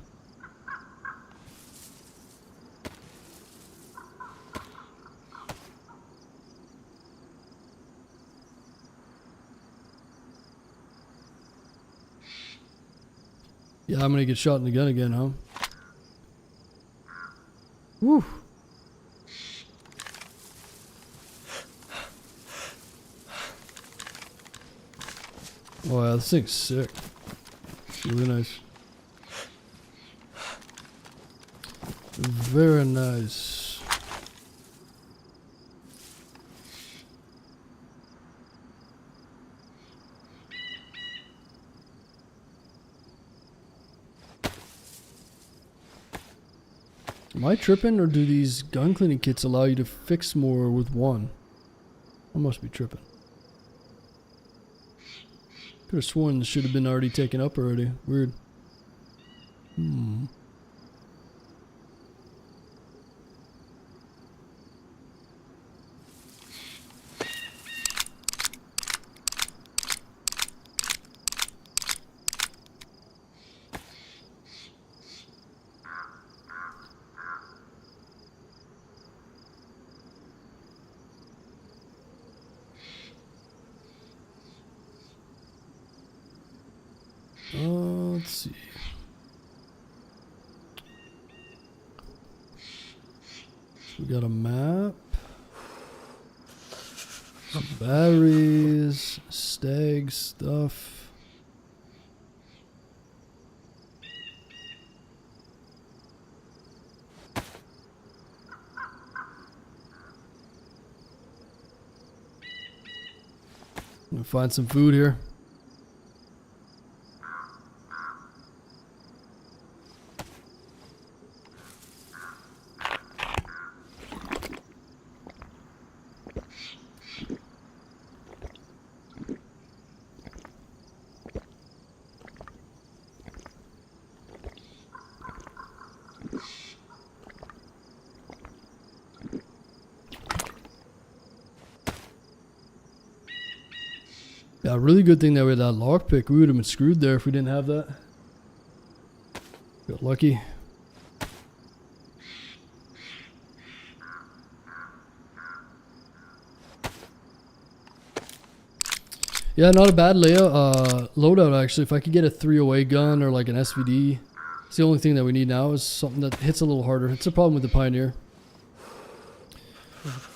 Yeah, I'm gonna get shot in the gun again, huh? Woo! Oh yeah, this thing's sick. Really nice. Very nice. Am I tripping, or do these gun cleaning kits allow you to fix more with one? I must be tripping. Could have sworn this should have been already taken up already. Weird. Let's see. We got a map. Some batteries. Stag stuff. We'll find some food here. Yeah, really good thing that we had that lockpick. We would have been screwed there if we didn't have that. Got lucky. Yeah, not a bad loadout actually. If I could get a 308 gun or like an SVD, it's the only thing that we need now is something that hits a little harder. It's a problem with the Pioneer.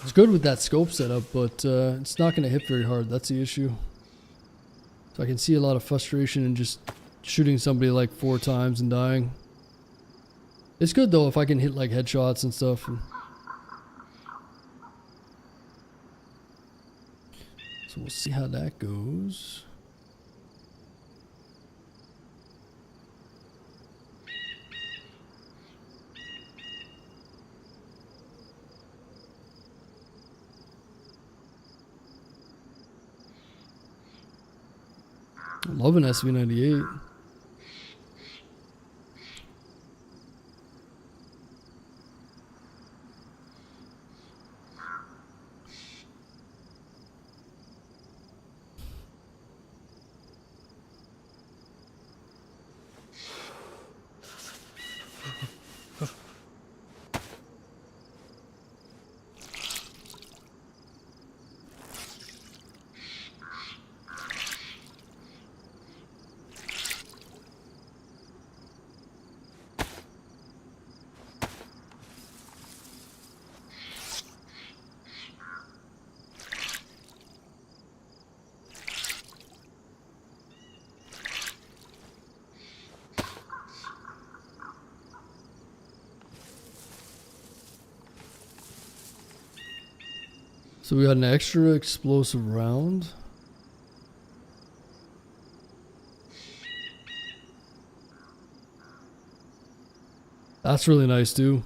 It's good with that scope setup, but it's not going to hit very hard. That's the issue. So I can see a lot of frustration in just shooting somebody like 4 times and dying. It's good though if I can hit like headshots and stuff. So we'll see how that goes. I love an SV98. So we got an extra explosive round. That's really nice too.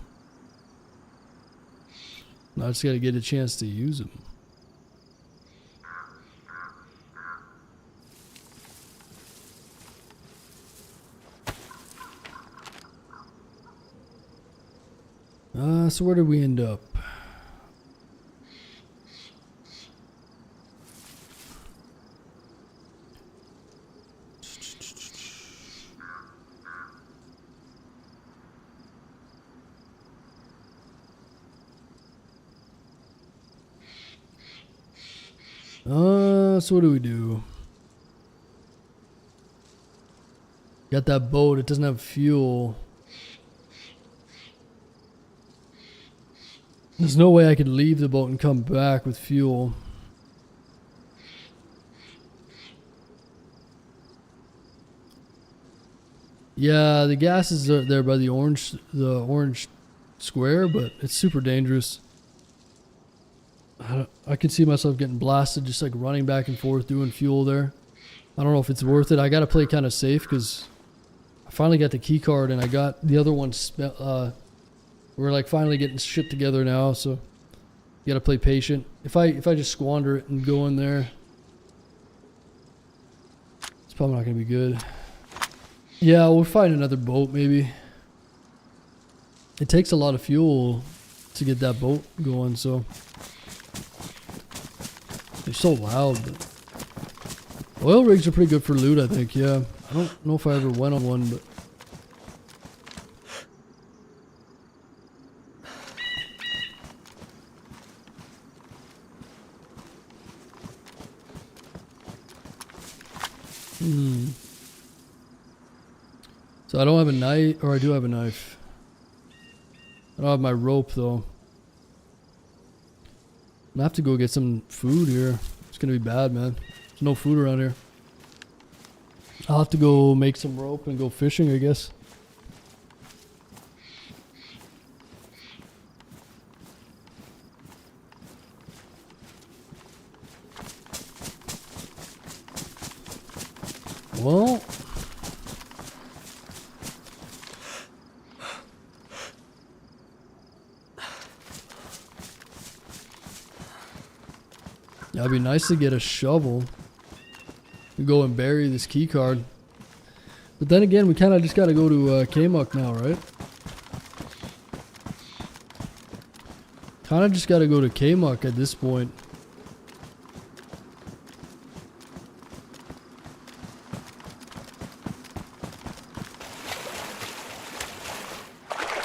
Now I just gotta get a chance to use them. So where did we end up? So what do we do? Got that boat, it doesn't have fuel. There's no way I could leave the boat and come back with fuel. Yeah, the gas is there by the orange square, but it's super dangerous. I could see myself getting blasted just like running back and forth doing fuel there. I don't know if it's worth it. I gotta play kind of safe because I finally got the key card and I got the other one. We're like finally getting shit together now, so you gotta play patient. If I just squander it and go in there, it's probably not gonna be good. Yeah, we'll find another boat maybe. It takes a lot of fuel to get that boat going, so they're so loud. But oil rigs are pretty good for loot, I think. Yeah, I don't know if I ever went on one, but So I don't have a knife, or I do have a knife. I don't have my rope though. I have to go get some food here. It's gonna be bad, man. There's no food around here. I'll have to go make some rope and go fishing, I guess. Well, yeah, it'd be nice to get a shovel and go and bury this key card. But then again, we kind of just got to go to Kmuck now, right? Kind of just got to go to Kmuck at this point.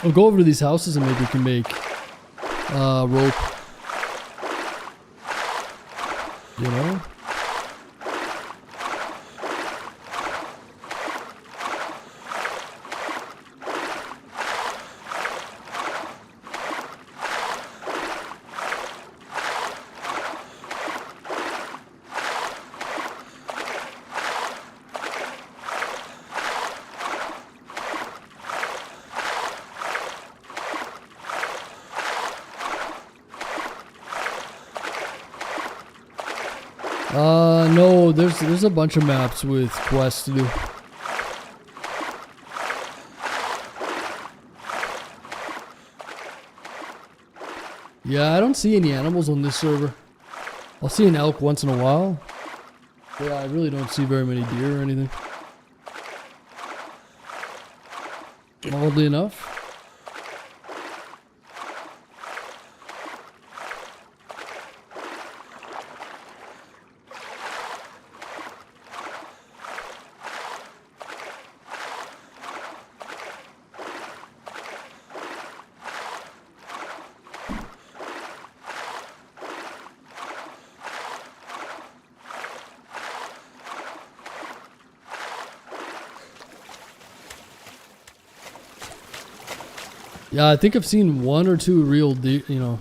We'll go over to these houses and maybe we can make rope. You know? No, there's a bunch of maps with quests to do. Yeah, I don't see any animals on this server. I'll see an elk once in a while. But yeah, I really don't see very many deer or anything. Oddly enough. Yeah, I think I've seen one or two real deer, you know,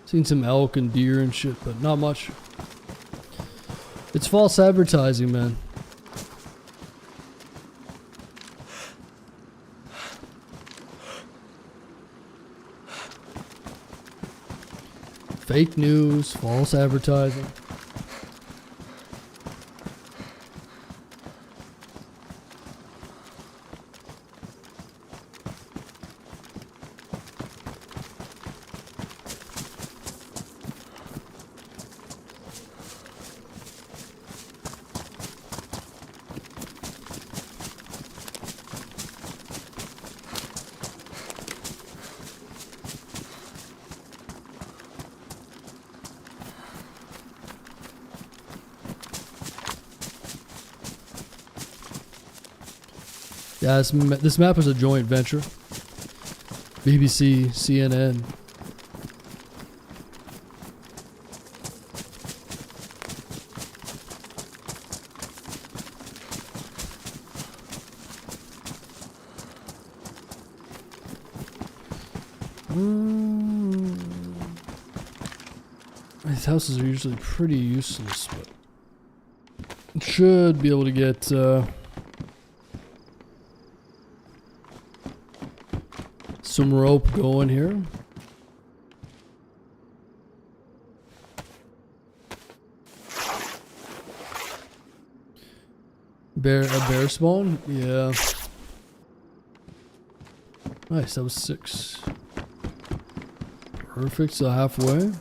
seen some elk and deer and shit, but not much. It's false advertising, man. Fake news, false advertising. Yeah, this map is a joint venture. BBC, CNN. These houses are usually pretty useless, but should be able to get some rope going here. A bear spawn? Yeah. Nice, that was 6. Perfect, so halfway.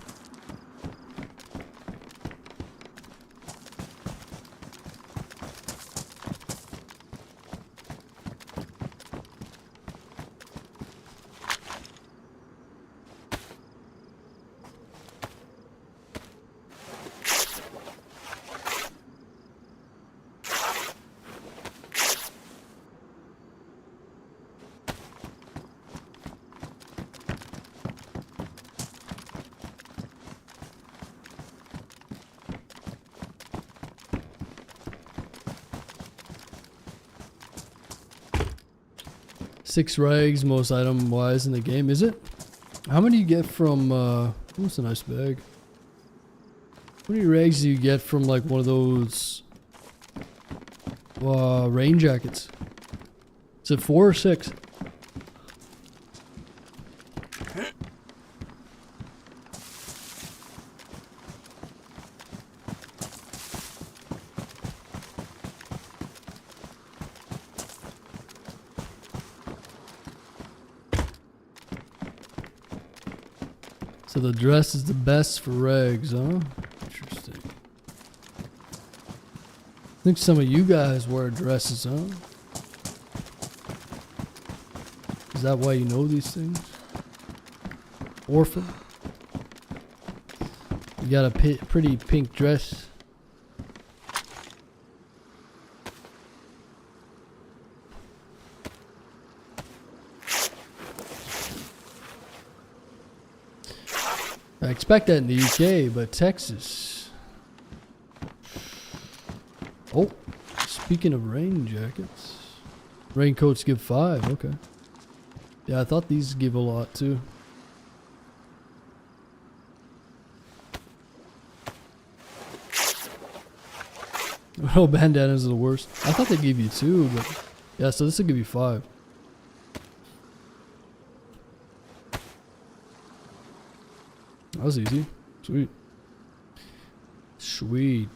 Six rags, most item wise in the game, is it? How many do you get from, that's a nice bag. How many rags do you get from like one of those rain jackets? Is it 4 or 6? So the dress is the best for rags, huh? Interesting. I think some of you guys wear dresses, huh? Is that why you know these things? Orphan? You got a pretty pink dress. I expect that in the UK, but Texas. Oh, speaking of rain jackets. Raincoats give 5, okay. Yeah, I thought these give a lot too. Oh, bandanas are the worst. I thought they gave you 2, but yeah, so this will give you 5. That was easy. Sweet. Sweet.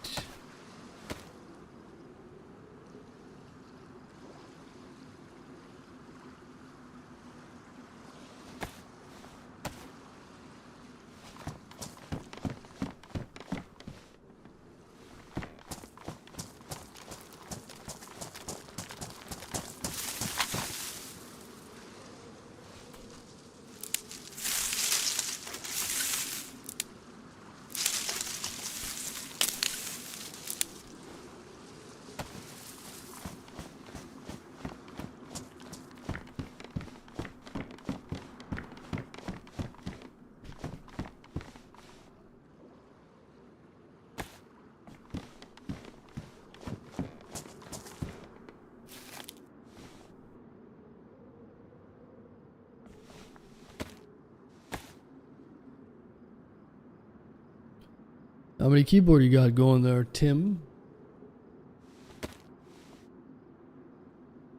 How many keyboard you got going there, Tim?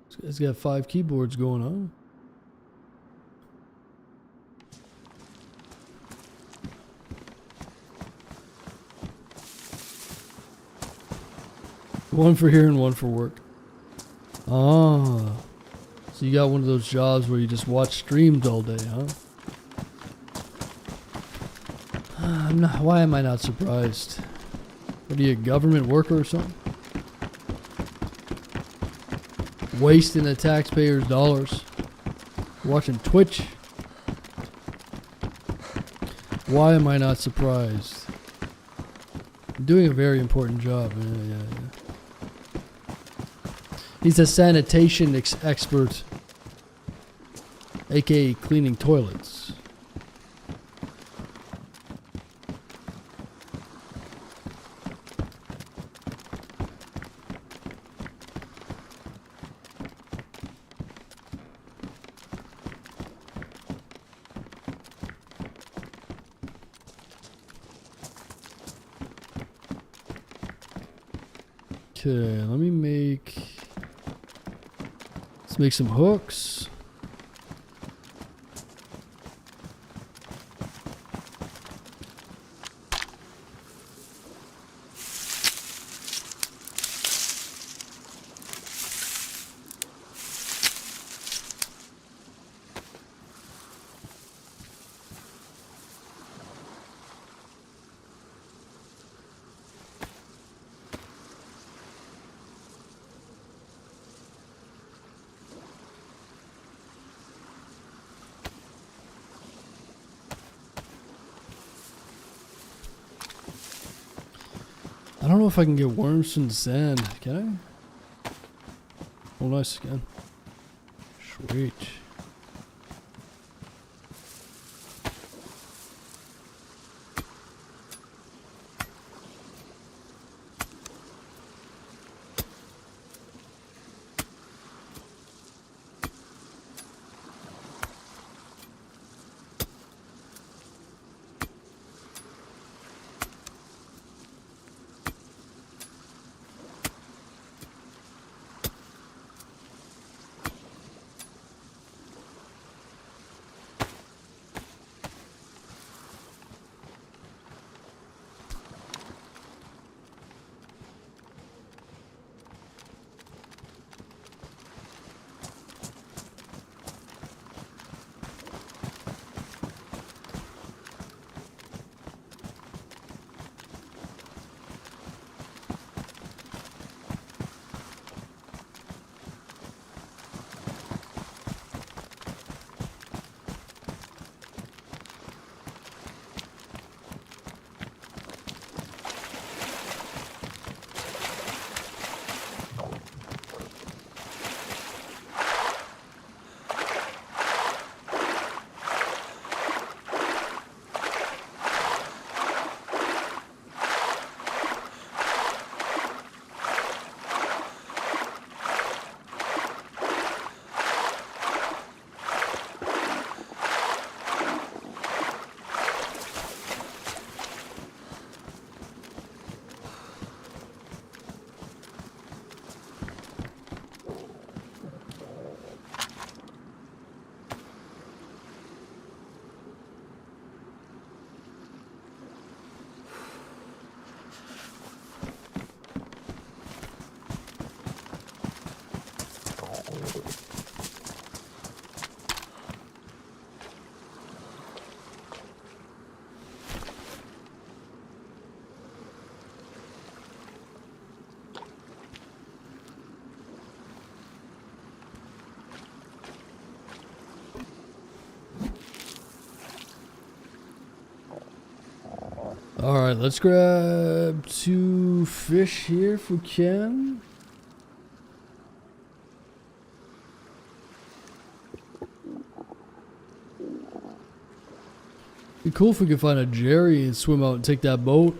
This guy's got 5 keyboards going on. One for here and one for work. Ah. So you got one of those jobs where you just watch streams all day, huh? Why am I not surprised? What are you, a government worker or something? Wasting the taxpayers' dollars. Watching Twitch. Why am I not surprised? I'm doing a very important job. Yeah. He's a sanitation expert, aka cleaning toilets. Okay, let's make some hooks. I don't know if I can get worms from the sand. Can I? Oh, nice again. Sweet. Alright, let's grab 2 fish here if we can. Be cool if we could find a Jerry and swim out and take that boat.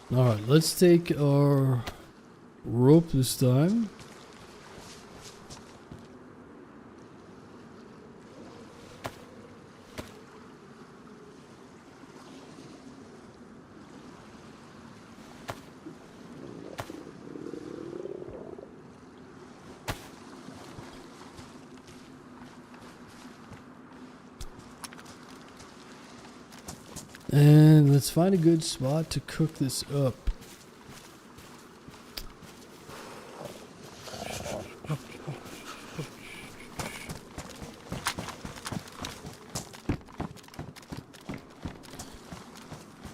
Alright, let's take our rope this time. And let's find a good spot to cook this up.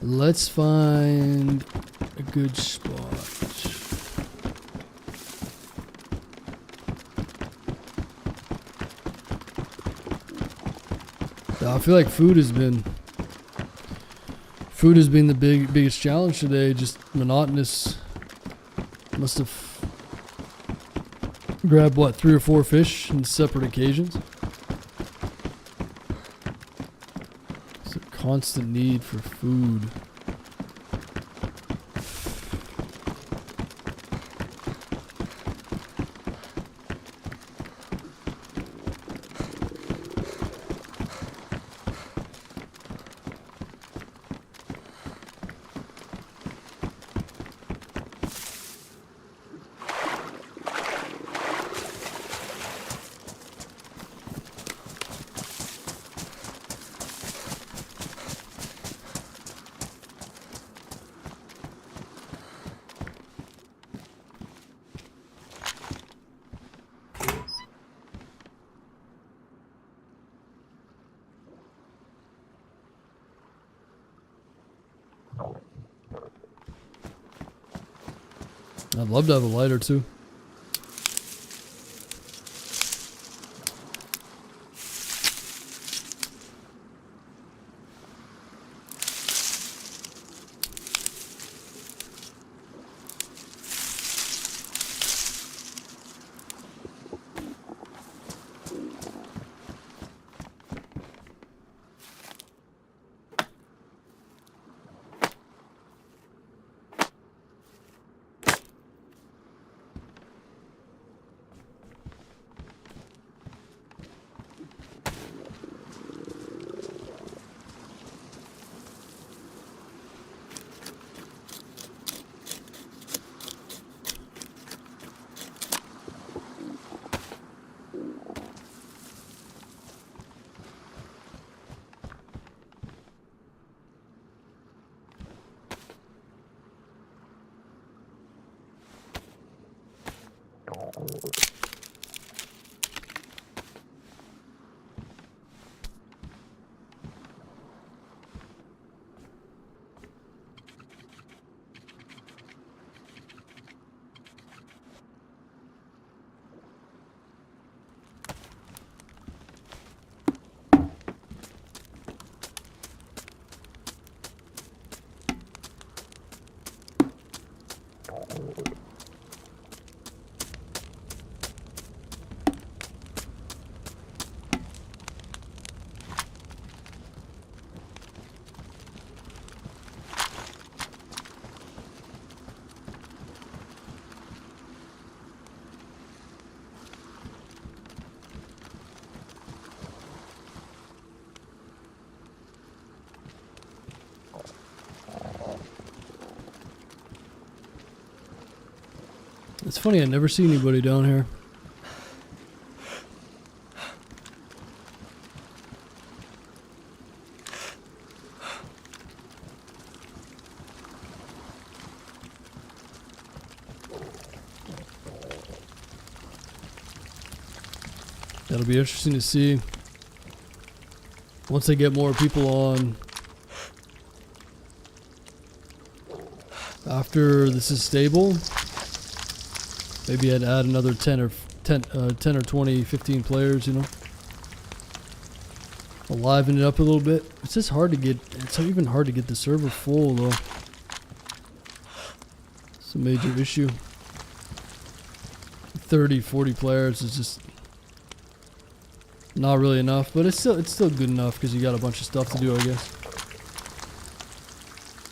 Let's find a good spot. I feel like food has been the biggest challenge today. Just monotonous. Must have grabbed what, 3 or 4 fish in separate occasions. It's a constant need for food. I'd love to have a lighter too. It's funny, I never see anybody down here. That'll be interesting to see once they get more people on. After this is stable, maybe I'd add another 10 or 20, 15 players, you know. I'll liven it up a little bit. It's just hard to get, it's even hard to get the server full though. It's a major issue. 30, 40 players is just not really enough, but it's still good enough because you got a bunch of stuff to do, I guess.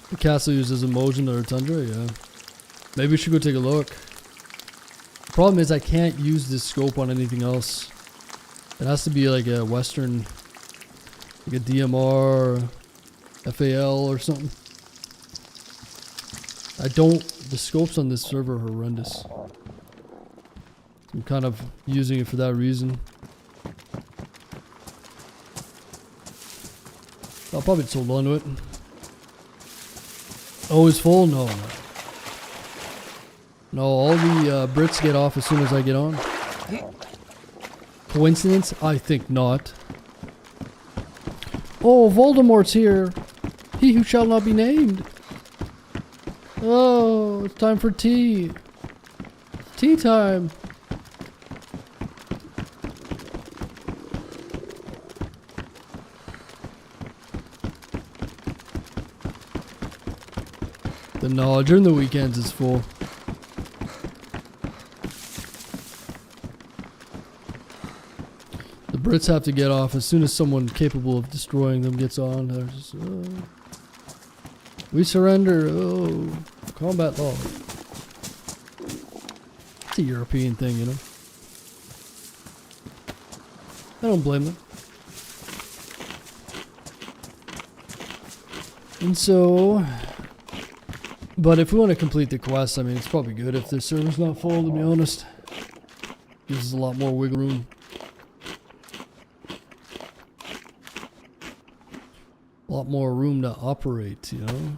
The castle uses Emulsion or Tundra, yeah. Maybe we should go take a look. The problem is I can't use this scope on anything else. It has to be like a Western, like a DMR, FAL or something. The scopes on this server are horrendous. I'm kind of using it for that reason. I'll probably just hold on to it. Oh, it's full? No. No, all the Brits get off as soon as I get on. Coincidence? I think not. Oh, Voldemort's here. He who shall not be named. Oh, it's time for tea. Tea time. No, during the weekends it's full. The Brits have to get off as soon as someone capable of destroying them gets on. They're just, we surrender. Oh, combat law. It's a European thing, you know. I don't blame them. And so, but if we want to complete the quest, I mean, it's probably good if the server's not full, to be honest. Gives us a lot more wiggle room. A lot more room to operate, you know?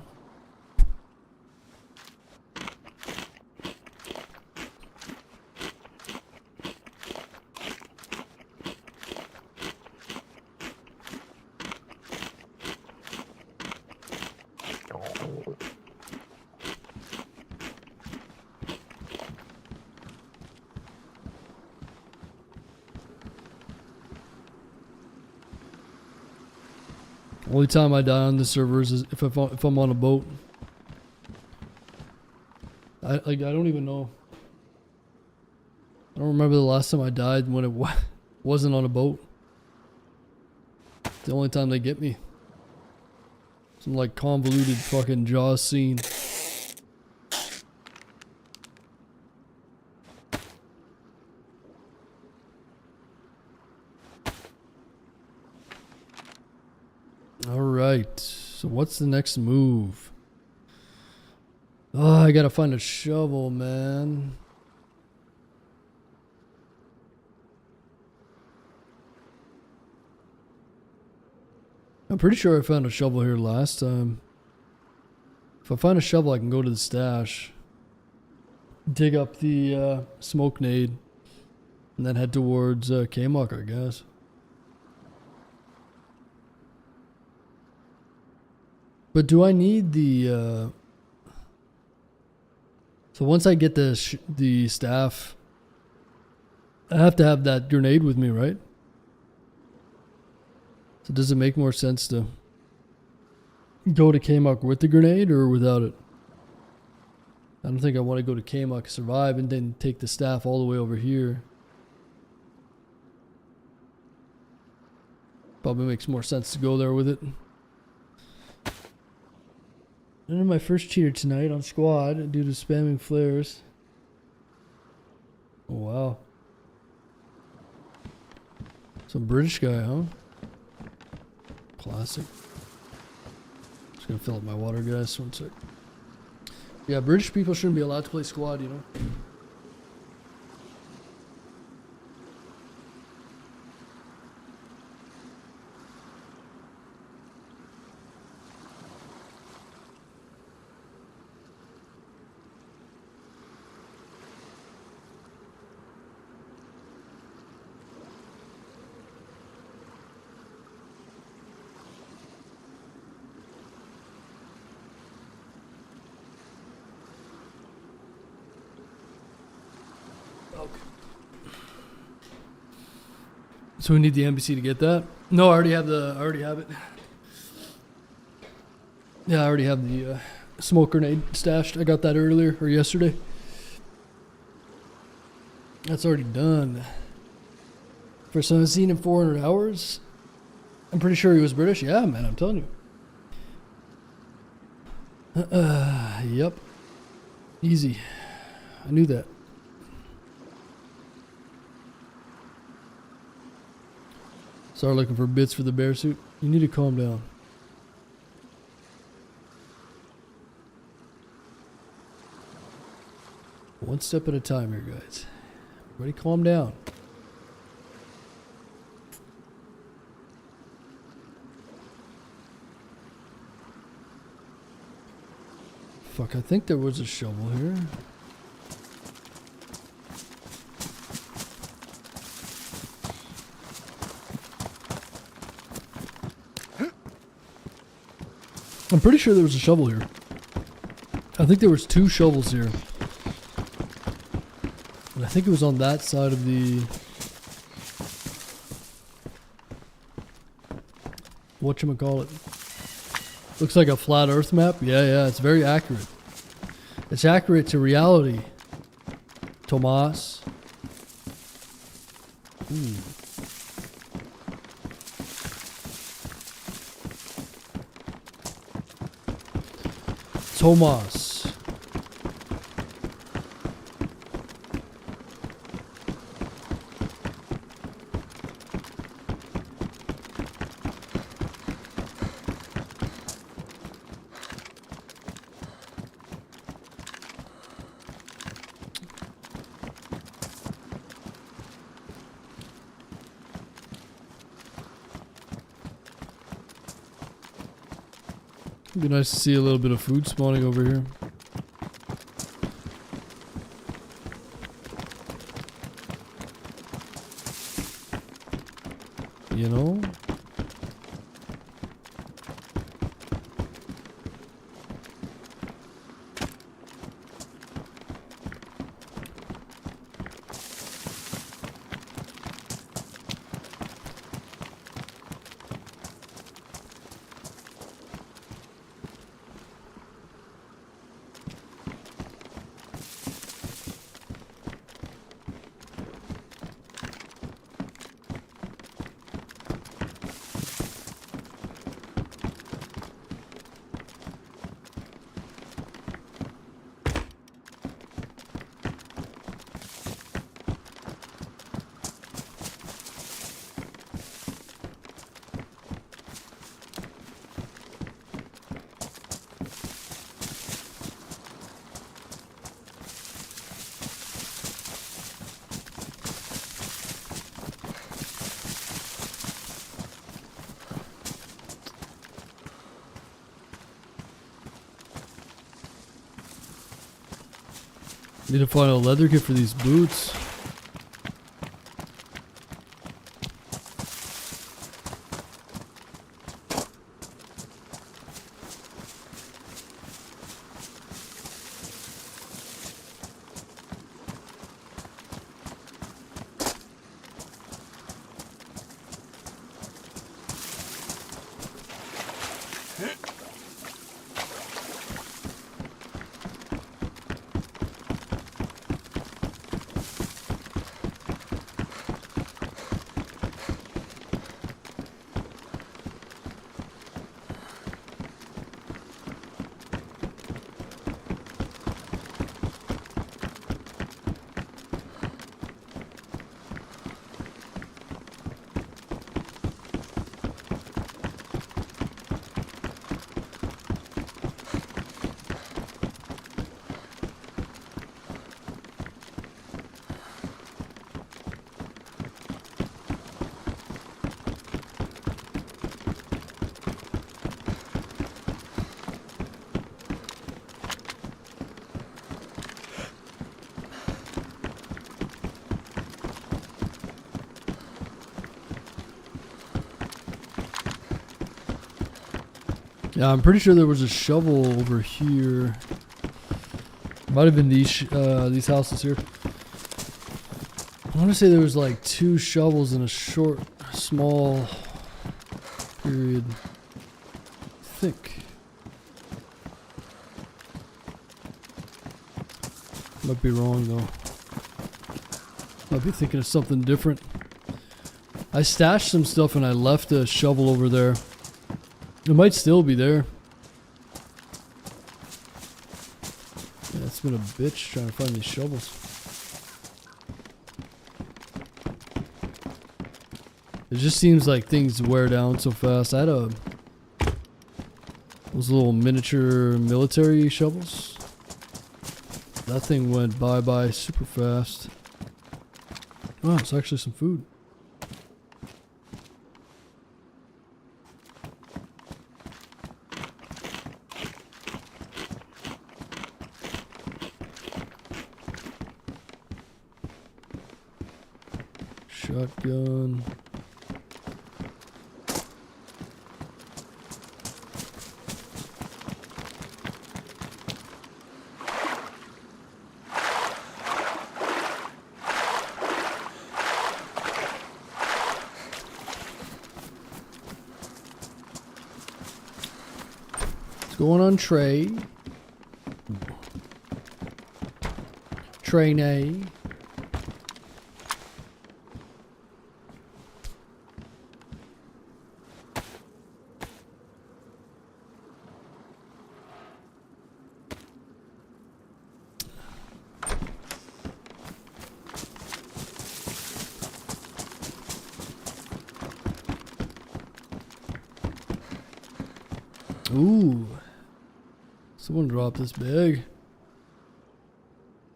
Only time I die on the servers is if I'm on a boat. I don't even know. I don't remember the last time I died when it wasn't on a boat. It's the only time they get me. Some like convoluted fucking Jaws scene. Alright, so what's the next move? Oh, I gotta find a shovel, man. I'm pretty sure I found a shovel here last time. If I find a shovel, I can go to the stash, dig up the smoke nade, and then head towards K-Muck, I guess. But do I need the so once I get the staff, I have to have that grenade with me, right? So does it make more sense to go to K-Muck with the grenade or without it? I don't think I want to go to Kamok, survive, and then take the staff all the way over here. Probably makes more sense to go there with it. And then my first cheater tonight on squad due to spamming flares. Oh wow. Some British guy, huh? Classic. Just gonna fill up my water, guys. 1 sec. Yeah, British people shouldn't be allowed to play squad, you know? So we need the embassy to get that? No, I already have it. Yeah, I already have the smoke grenade stashed. I got that earlier, or yesterday. That's already done. First time I've seen in 400 hours. I'm pretty sure he was British. Yeah, man, I'm telling you. Yep. Easy. I knew that. Start looking for bits for the bear suit. You need to calm down. One step at a time here, guys. Everybody calm down. Fuck, I think there was a shovel here. I'm pretty sure there was a shovel here. I think there was 2 shovels here. And I think it was on that side of the... whatchamacallit. Looks like a flat earth map. Yeah, it's very accurate. It's accurate to reality. Tomas. Ooh. Tomas. It'd be nice to see a little bit of food spawning over here. You know? Need to find a leather kit for these boots. Yeah, I'm pretty sure there was a shovel over here. Might have been these houses here. I want to say there was like 2 shovels in a small period. I think. Might be wrong though. Might be thinking of something different. I stashed some stuff and I left a shovel over there. It might still be there. Yeah, it's been a bitch trying to find these shovels. It just seems like things wear down so fast. I had those little miniature military shovels. That thing went bye-bye super fast. Oh, it's actually some food. Shotgun. What's going on, Trey? Trainee. Ooh. Someone dropped this bag.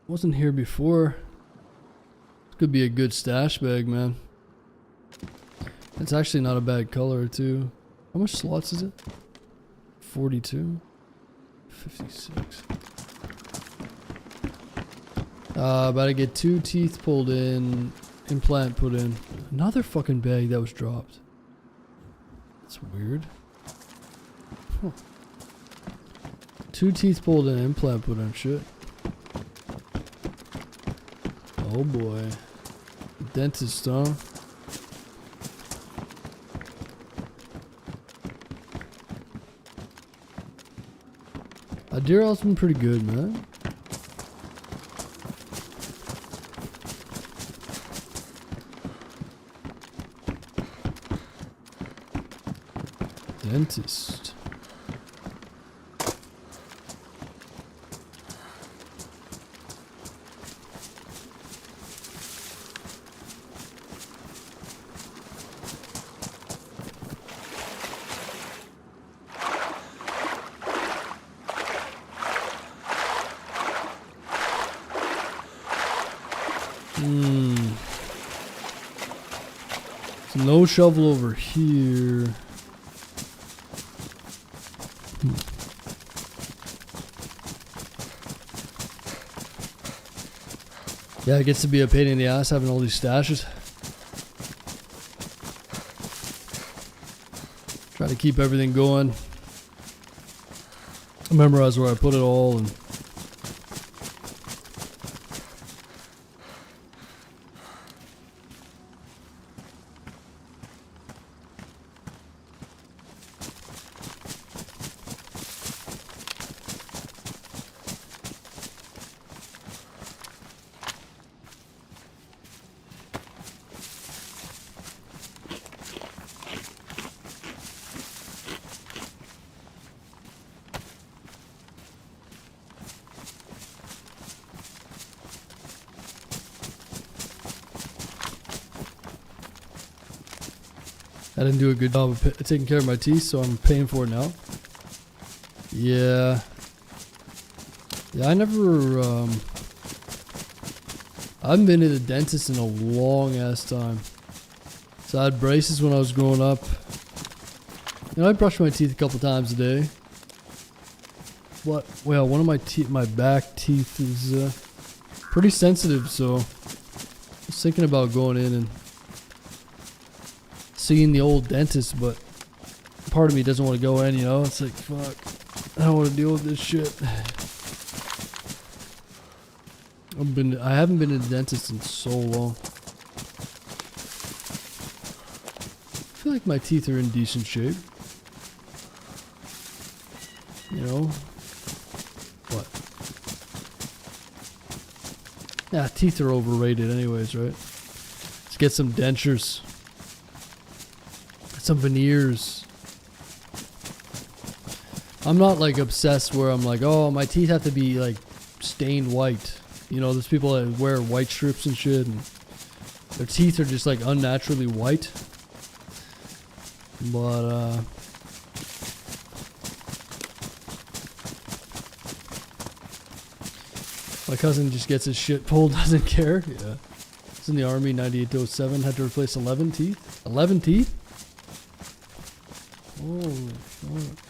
Wasn't here before. This could be a good stash bag, man. It's actually not a bad color, too. How much slots is it? 42? 56. About to get 2 teeth pulled in. Implant put in. Another fucking bag that was dropped. That's weird. Huh. 2 teeth pulled in, implant put in, shit. Oh boy. Dentist, huh? Deer All's been pretty good, man. Dentist. So no shovel over here. Yeah, it gets to be a pain in the ass having all these stashes. Try to keep everything going. Memorize where I put it all and I didn't do a good job of taking care of my teeth, so I'm paying for it now. Yeah. Yeah, I haven't been to the dentist in a long ass time. So I had braces when I was growing up. You know, I brush my teeth a couple times a day. But, well, one of my back teeth is pretty sensitive, so I was thinking about going in and seeing the old dentist, but part of me doesn't want to go in, you know? It's like, fuck. I don't want to deal with this shit. I haven't been to the dentist in so long. I feel like my teeth are in decent shape. You know? What? Yeah, teeth are overrated anyways, right? Let's get some dentures. Some veneers. I'm not like obsessed where I'm like, oh, my teeth have to be like stained white. You know, there's people that wear white strips and shit, and their teeth are just like unnaturally white. But my cousin just gets his shit pulled, doesn't care. Yeah. He's in the army, 98 to 07, had to replace 11 teeth. 11 teeth? Oh, fuck.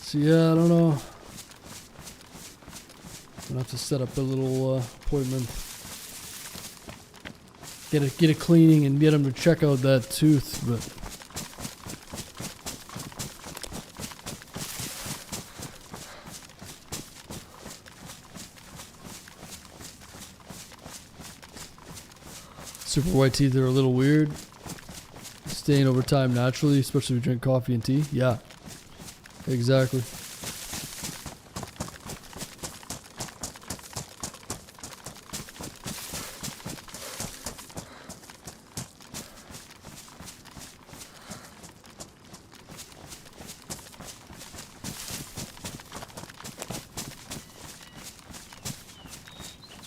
So yeah, I don't know. I'm gonna have to set up a little appointment. Get a cleaning and get him to check out that tooth, but super white teeth are a little weird. Stain over time naturally, especially if you drink coffee and tea. Yeah, exactly.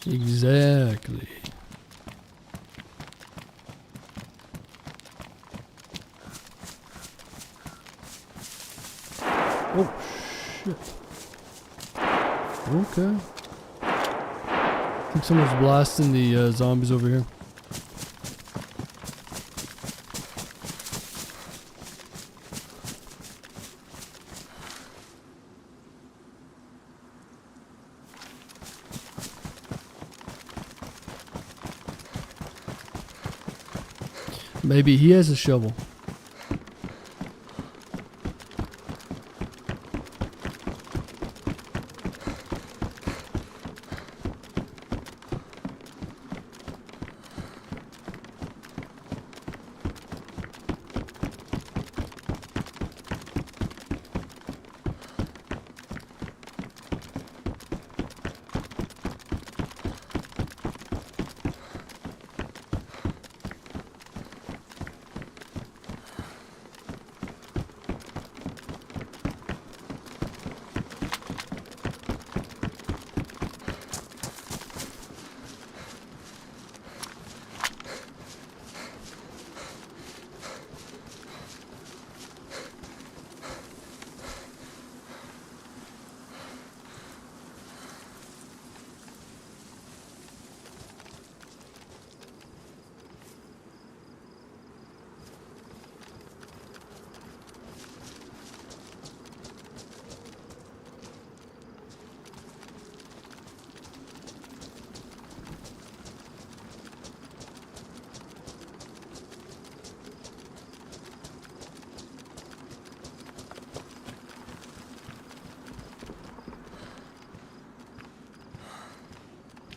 Exactly. Oh, shit. Okay. I think someone's blasting the zombies over here. Maybe he has a shovel.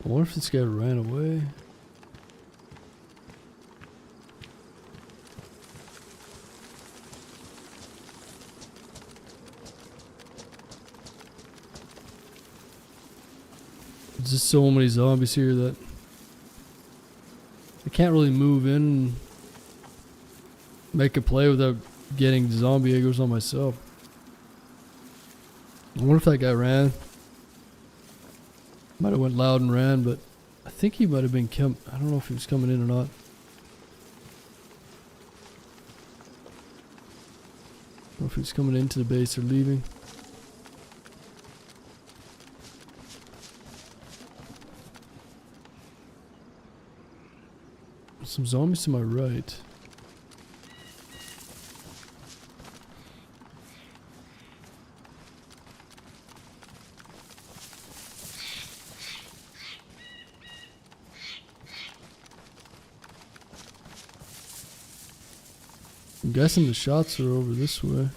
I wonder if this guy ran away. There's just so many zombies here that I can't really move in and make a play without getting zombie eggers on myself. I wonder if that guy ran. Might have went loud and ran, but I think he might have been I don't know if he was coming in or not. I don't know if he was coming into the base or leaving. Some zombies to my right. I'm guessing the shots are over this way.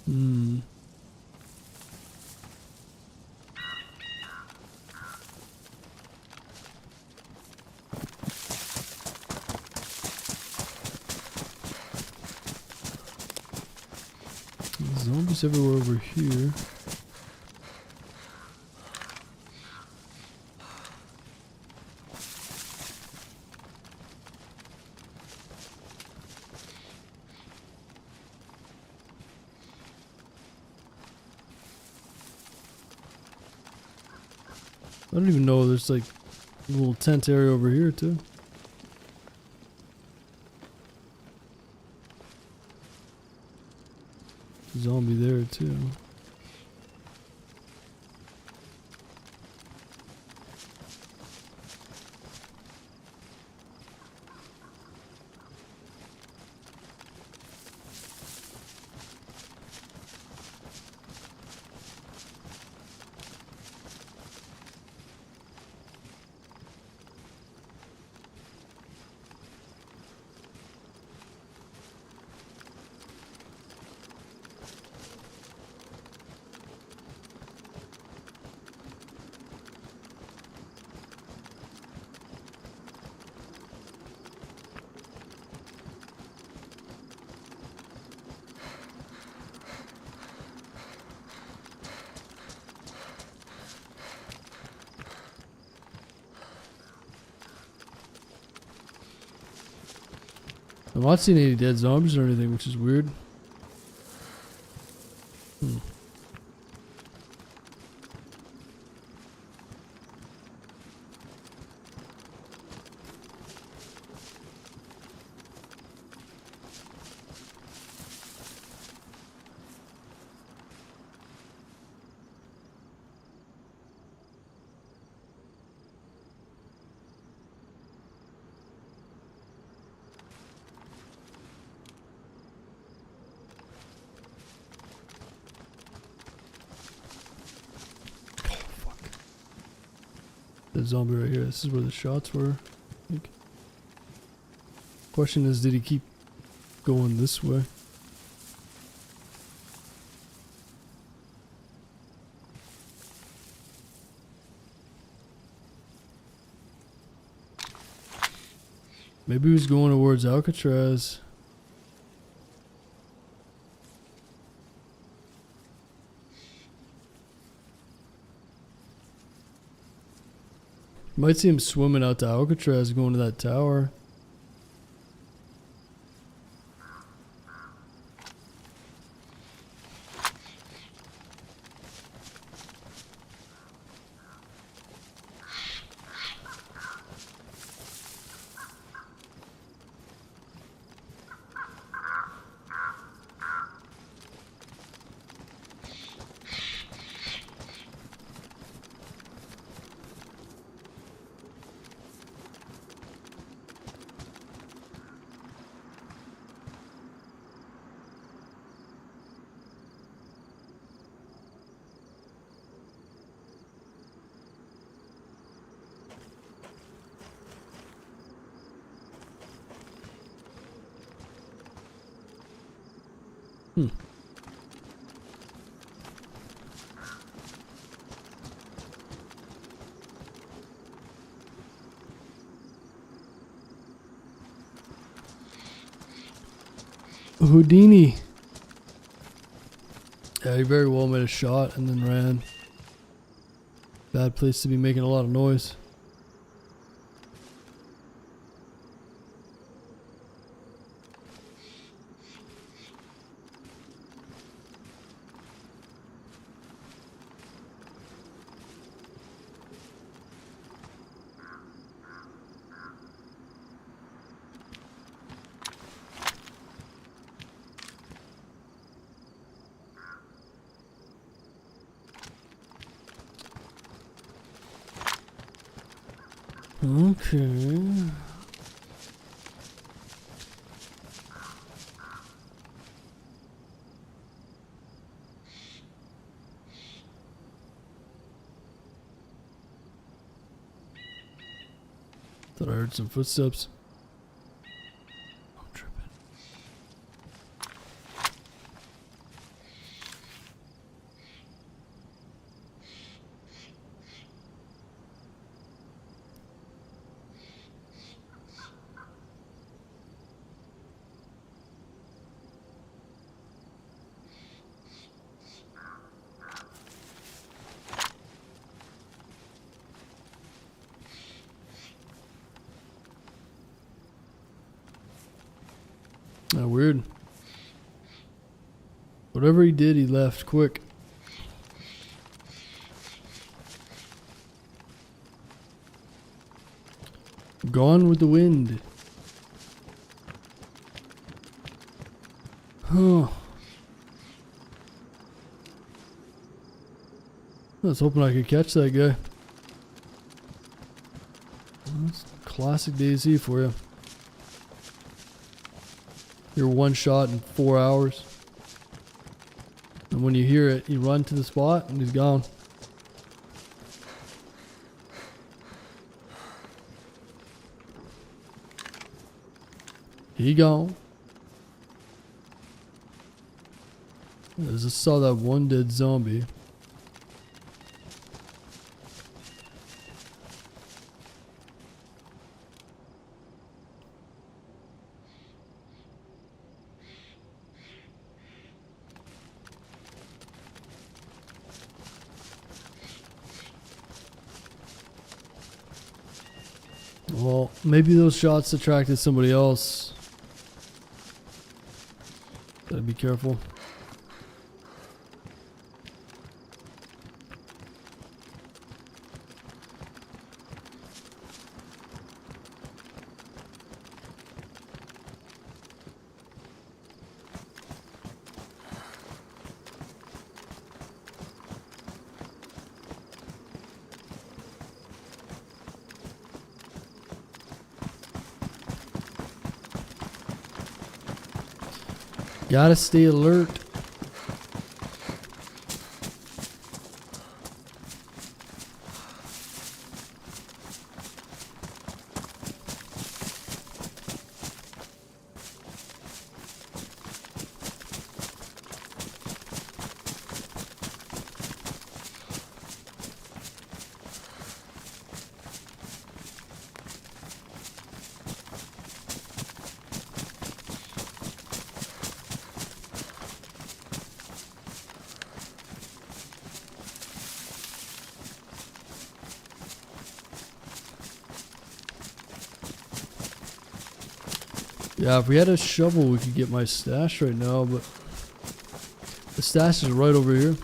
Hmm. Zombies everywhere over here. I don't even know, there's like a little tent area over here too. Zombie there too. I'm not seeing any dead zombies or anything, which is weird. Hmm. The zombie right here. This is where the shots were. I think. Question is, did he keep going this way? Maybe he was going towards Alcatraz. Might see him swimming out to Alcatraz going to that tower. Hmm. Houdini. Yeah, he very well made a shot and then ran. Bad place to be making a lot of noise. Okay. Thought I heard some footsteps. I'm tripping. Oh, weird. Whatever he did, he left quick. Gone with the wind. Huh. I was hoping I could catch that guy. That's classic DayZ for you. You're one shot in 4 hours. And when you hear it, you run to the spot and he's gone. He gone. I just saw that one dead zombie. Well, maybe those shots attracted somebody else. Gotta be careful. Gotta stay alert. Yeah, if we had a shovel, we could get my stash right now, but the stash is right over here.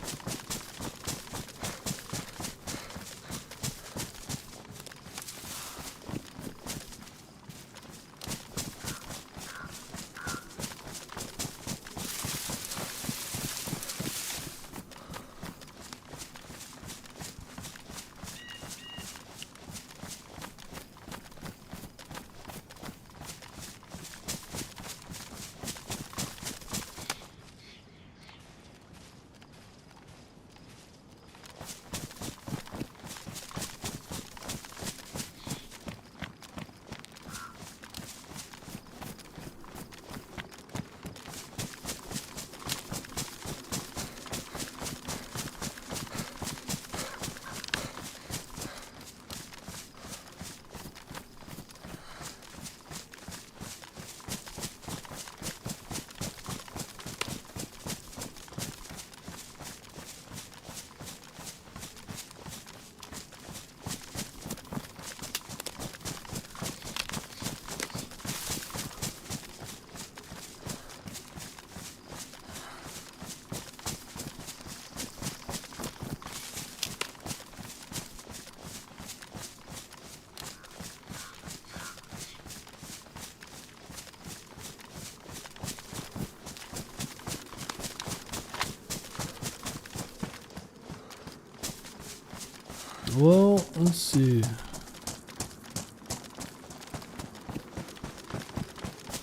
Well, let's see.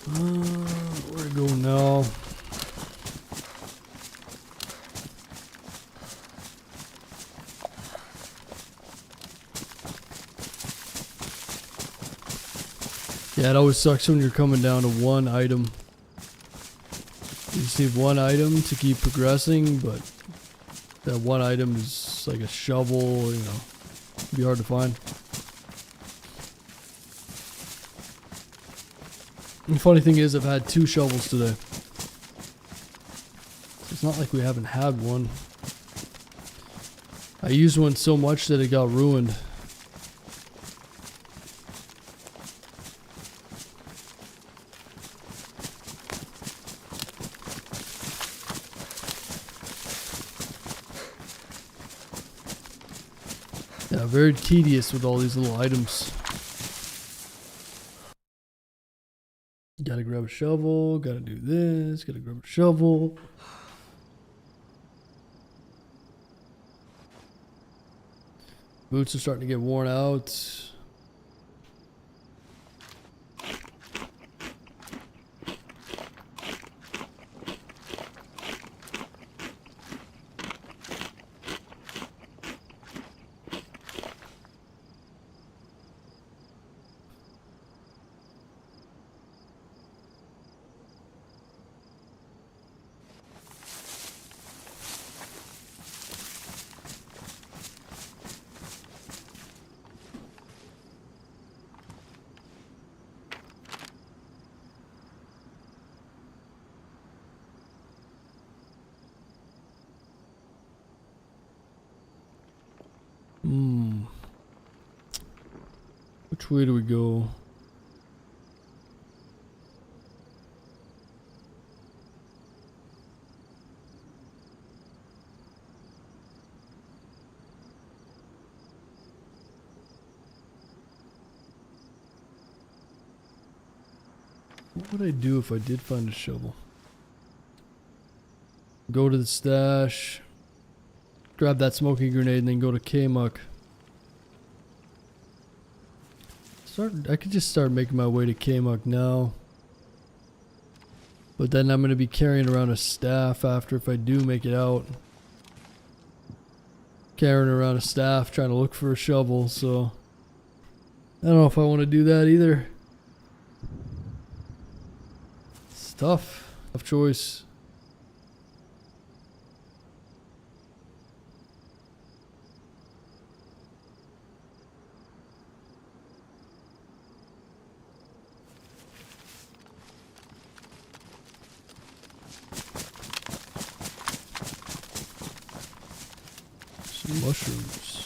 Where to go now? Yeah, it always sucks when you're coming down to one item. You just need one item to keep progressing, but that one item is like a shovel, you know, it'd be hard to find. And the funny thing is, I've had 2 shovels today. It's not like we haven't had one. I used one so much that it got ruined. Yeah, very tedious with all these little items. Gotta grab a shovel, gotta do this, gotta grab a shovel. Boots are starting to get worn out. Which way do we go? What would I do if I did find a shovel? Go to the stash, grab that smoking grenade, and then go to K-Muck. I could just start making my way to K-Muck now. But then I'm going to be carrying around a staff after if I do make it out. Carrying around a staff trying to look for a shovel, so I don't know if I want to do that either. It's tough. Tough choice. Mushrooms.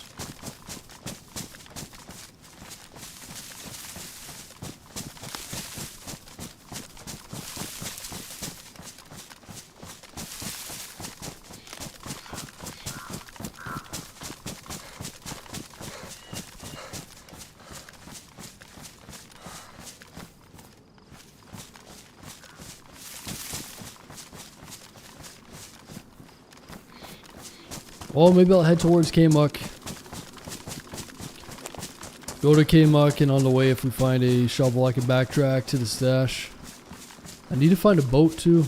Oh, maybe I'll head towards K-Muck. Go to K-Muck, and on the way, if we find a shovel, I can backtrack to the stash. I need to find a boat too.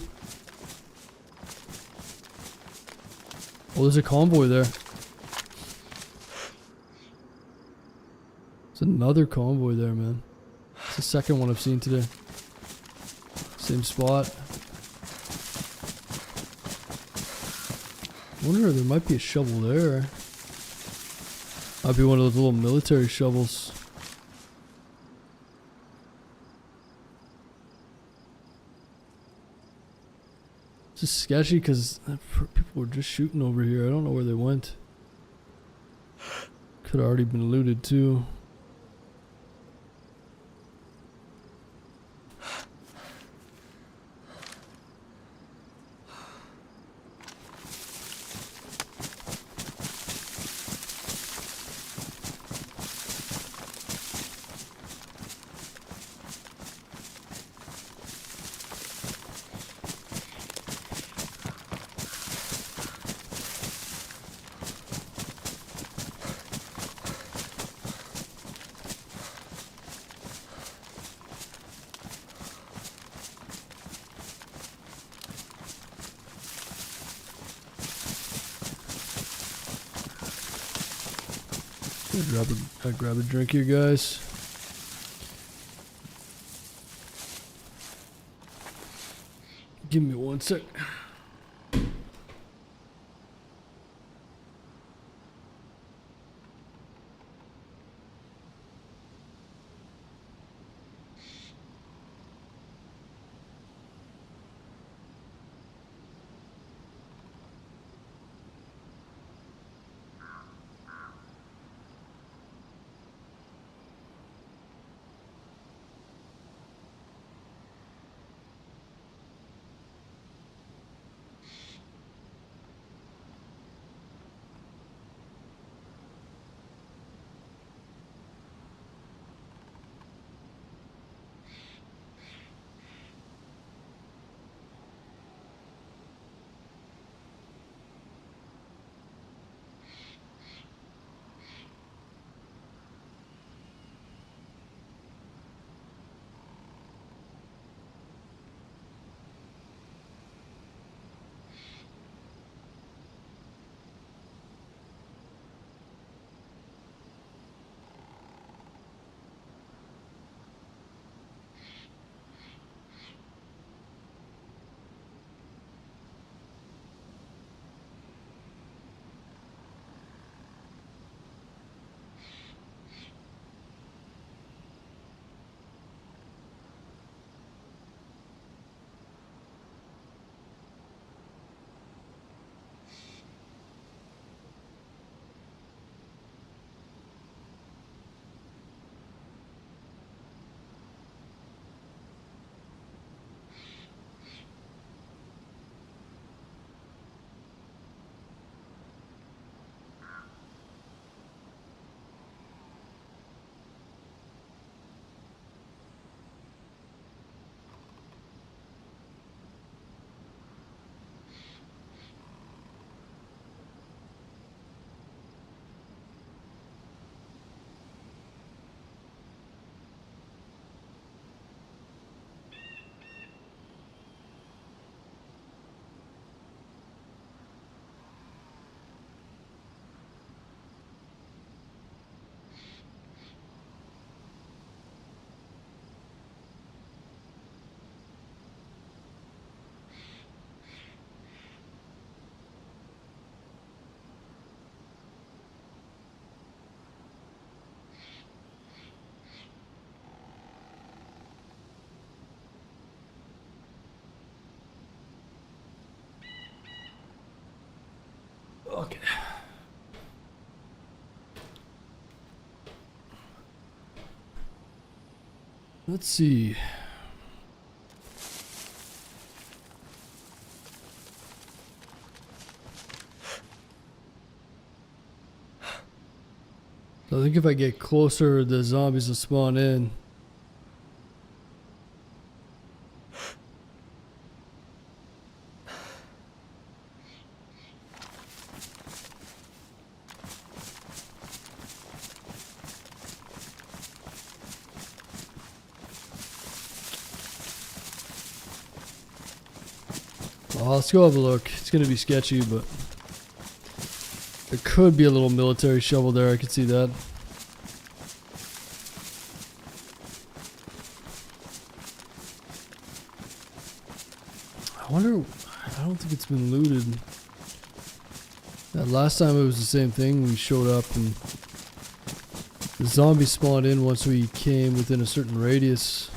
Oh, there's a convoy there. There's another convoy there, man. It's the second one I've seen today. Same spot. I wonder if there might be a shovel there. Might be one of those little military shovels. It's just sketchy because people were just shooting over here. I don't know where they went. Could have already been looted too. Grab a drink here, guys. Give me 1 sec. Okay. Let's see. So I think if I get closer, the zombies will spawn in. Well, let's go have a look. It's gonna be sketchy, but there could be a little military shovel there. I could see that. I wonder. I don't think it's been looted. That last time it was the same thing. We showed up and the zombies spawned in once we came within a certain radius.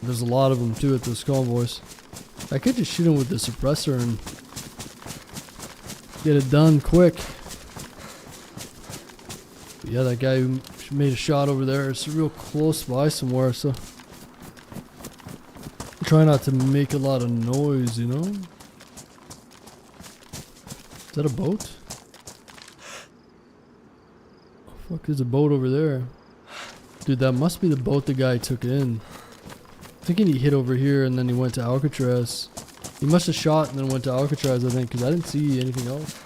There's a lot of them too at those convoys. I could just shoot them with the suppressor and get it done quick. But yeah, that guy who made a shot over there, it's real close by somewhere, so try not to make a lot of noise, you know? Is that a boat? Oh fuck, there's a boat over there. Dude, that must be the boat the guy took in. I'm thinking he hit over here and then he went to Alcatraz. He must have shot and then went to Alcatraz, I think, because I didn't see anything else.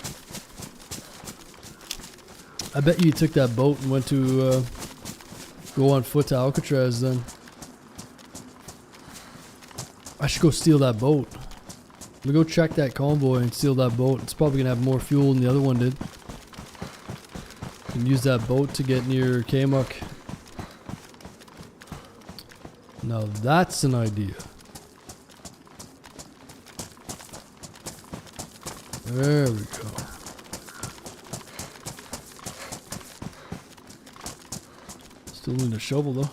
I bet you he took that boat and went to go on foot to Alcatraz then. I should go steal that boat. me go check that convoy and steal that boat. It's probably gonna have more fuel than the other one did. And use that boat to get near Kamuk. Now that's an idea. There we go. Still need a shovel though.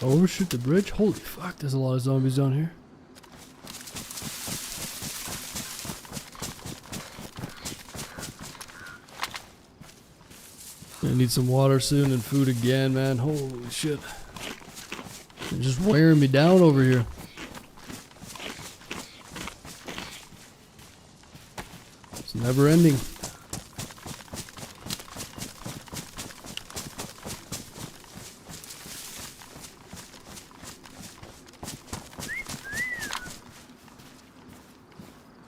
Overshoot the bridge? Holy fuck, there's a lot of zombies down here. I need some water soon and food again, man. Holy shit. They're just wearing me down over here. It's never ending.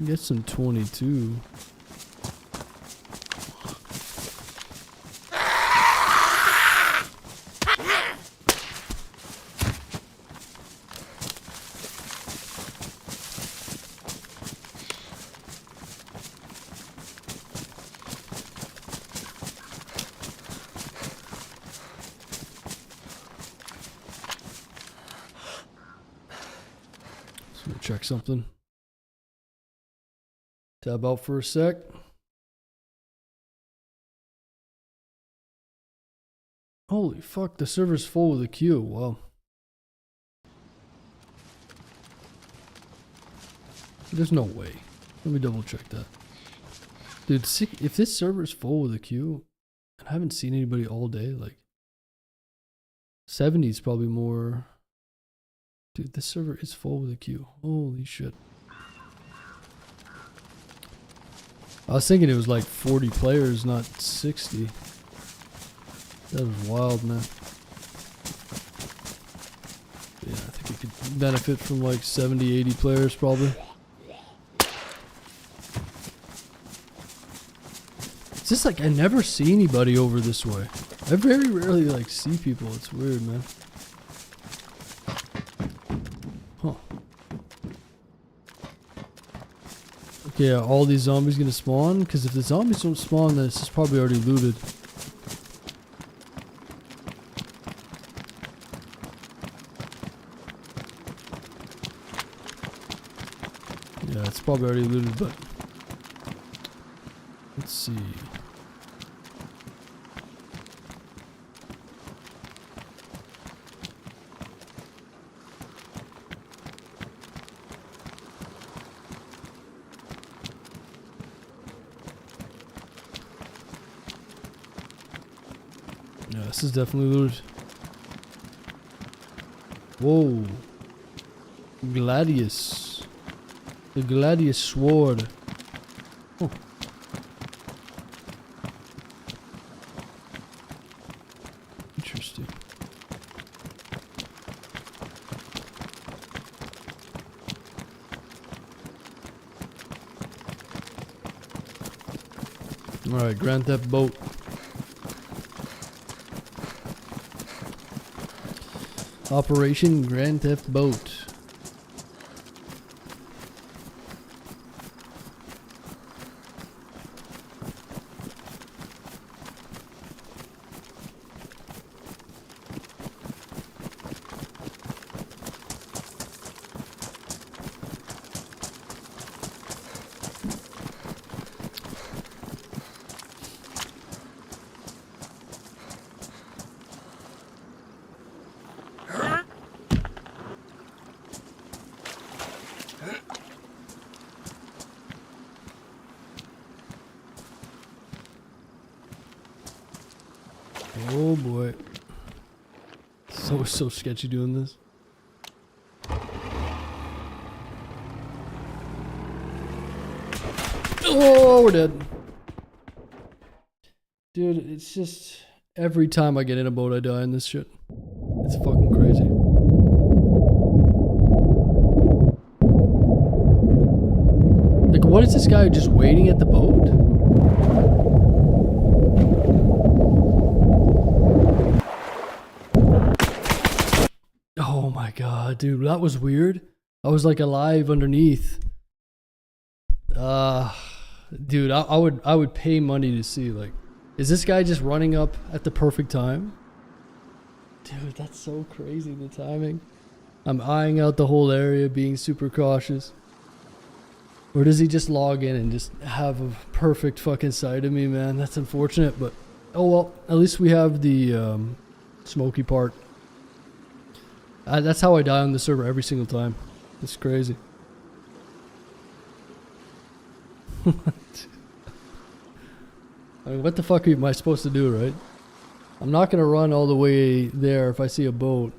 Get some 22. Just gonna check something. Tab out for a sec. Holy fuck, the server's full with a queue. Wow. There's no way. Let me double check that. Dude, if this server's full with a queue, and I haven't seen anybody all day, like 70 is probably more. Dude, this server is full with a queue. Holy shit. I was thinking it was like 40 players, not 60. That was wild, man. Yeah, I think it could benefit from like 70, 80 players probably. It's just like I never see anybody over this way. I very rarely like see people. It's weird, man. Huh. Okay, are all these zombies gonna spawn? Because if the zombies don't spawn, then this is probably already looted. Yeah, it's probably already looted, but let's see. Yeah, this is definitely looted. Whoa. Gladius. The Gladius sword. Oh. Interesting. Alright, grant that boat. Operation Grand Theft Boat. Oh boy. So sketchy doing this. Oh, we're dead. Dude, it's just every time I get in a boat I die in this shit. It's fucking crazy. Like, what is this guy just waiting at the boat? Oh my god, dude, that was weird. I was like alive underneath. Dude, I would pay money to see, like, is this guy just running up at the perfect time? Dude, that's so crazy, the timing. I'm eyeing out the whole area, being super cautious. Or does he just log in and just have a perfect fucking sight of me, man? That's unfortunate, but oh well, at least we have the smoky part. That's how I die on the server every single time. It's crazy. I mean, what the fuck am I supposed to do, right? I'm not gonna run all the way there if I see a boat.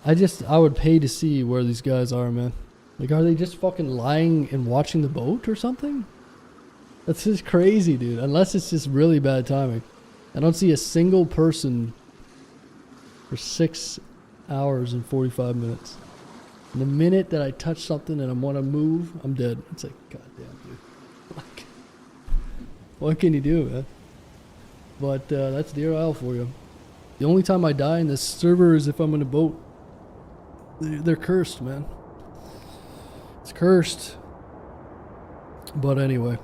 I would pay to see where these guys are, man. Like, are they just fucking lying and watching the boat or something? That's just crazy, dude. Unless it's just really bad timing. I don't see a single person for 6 hours and 45 minutes. And the minute that I touch something and I want to move, I'm dead. It's like, goddamn, dude. Like, what can you do, man? But that's Deer Isle for you. The only time I die in this server is if I'm in a boat. They're cursed, man. It's cursed. But anyway,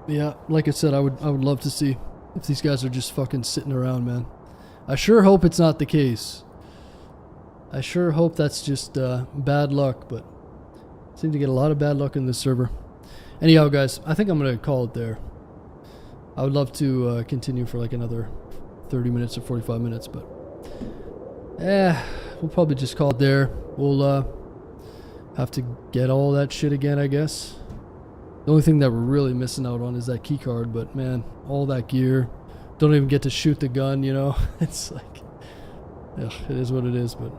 yeah, like I said, I would love to see if these guys are just fucking sitting around, man. I sure hope it's not the case. I sure hope that's just bad luck, but I seem to get a lot of bad luck in this server. Anyhow, guys, I think I'm going to call it there. I would love to continue for like another 30 minutes or 45 minutes, but we'll probably just call it there. We'll have to get all that shit again, I guess. The only thing that we're really missing out on is that key card, but man, all that gear. Don't even get to shoot the gun, you know? It's like, ugh, it is what it is, but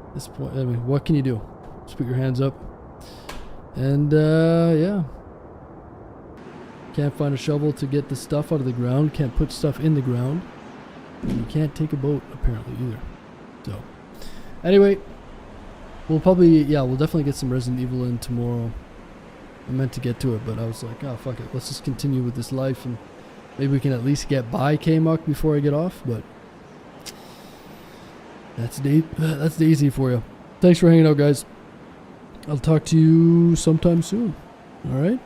at this point, I mean, what can you do? Just put your hands up. And, yeah. Can't find a shovel to get the stuff out of the ground. Can't put stuff in the ground. And you can't take a boat, apparently, either. So, anyway, we'll definitely get some Resident Evil in tomorrow. I meant to get to it, but I was like, oh, fuck it. Let's just continue with this life, and maybe we can at least get by K-Muck before I get off, but that's DayZ for you. Thanks for hanging out, guys. I'll talk to you sometime soon. All right?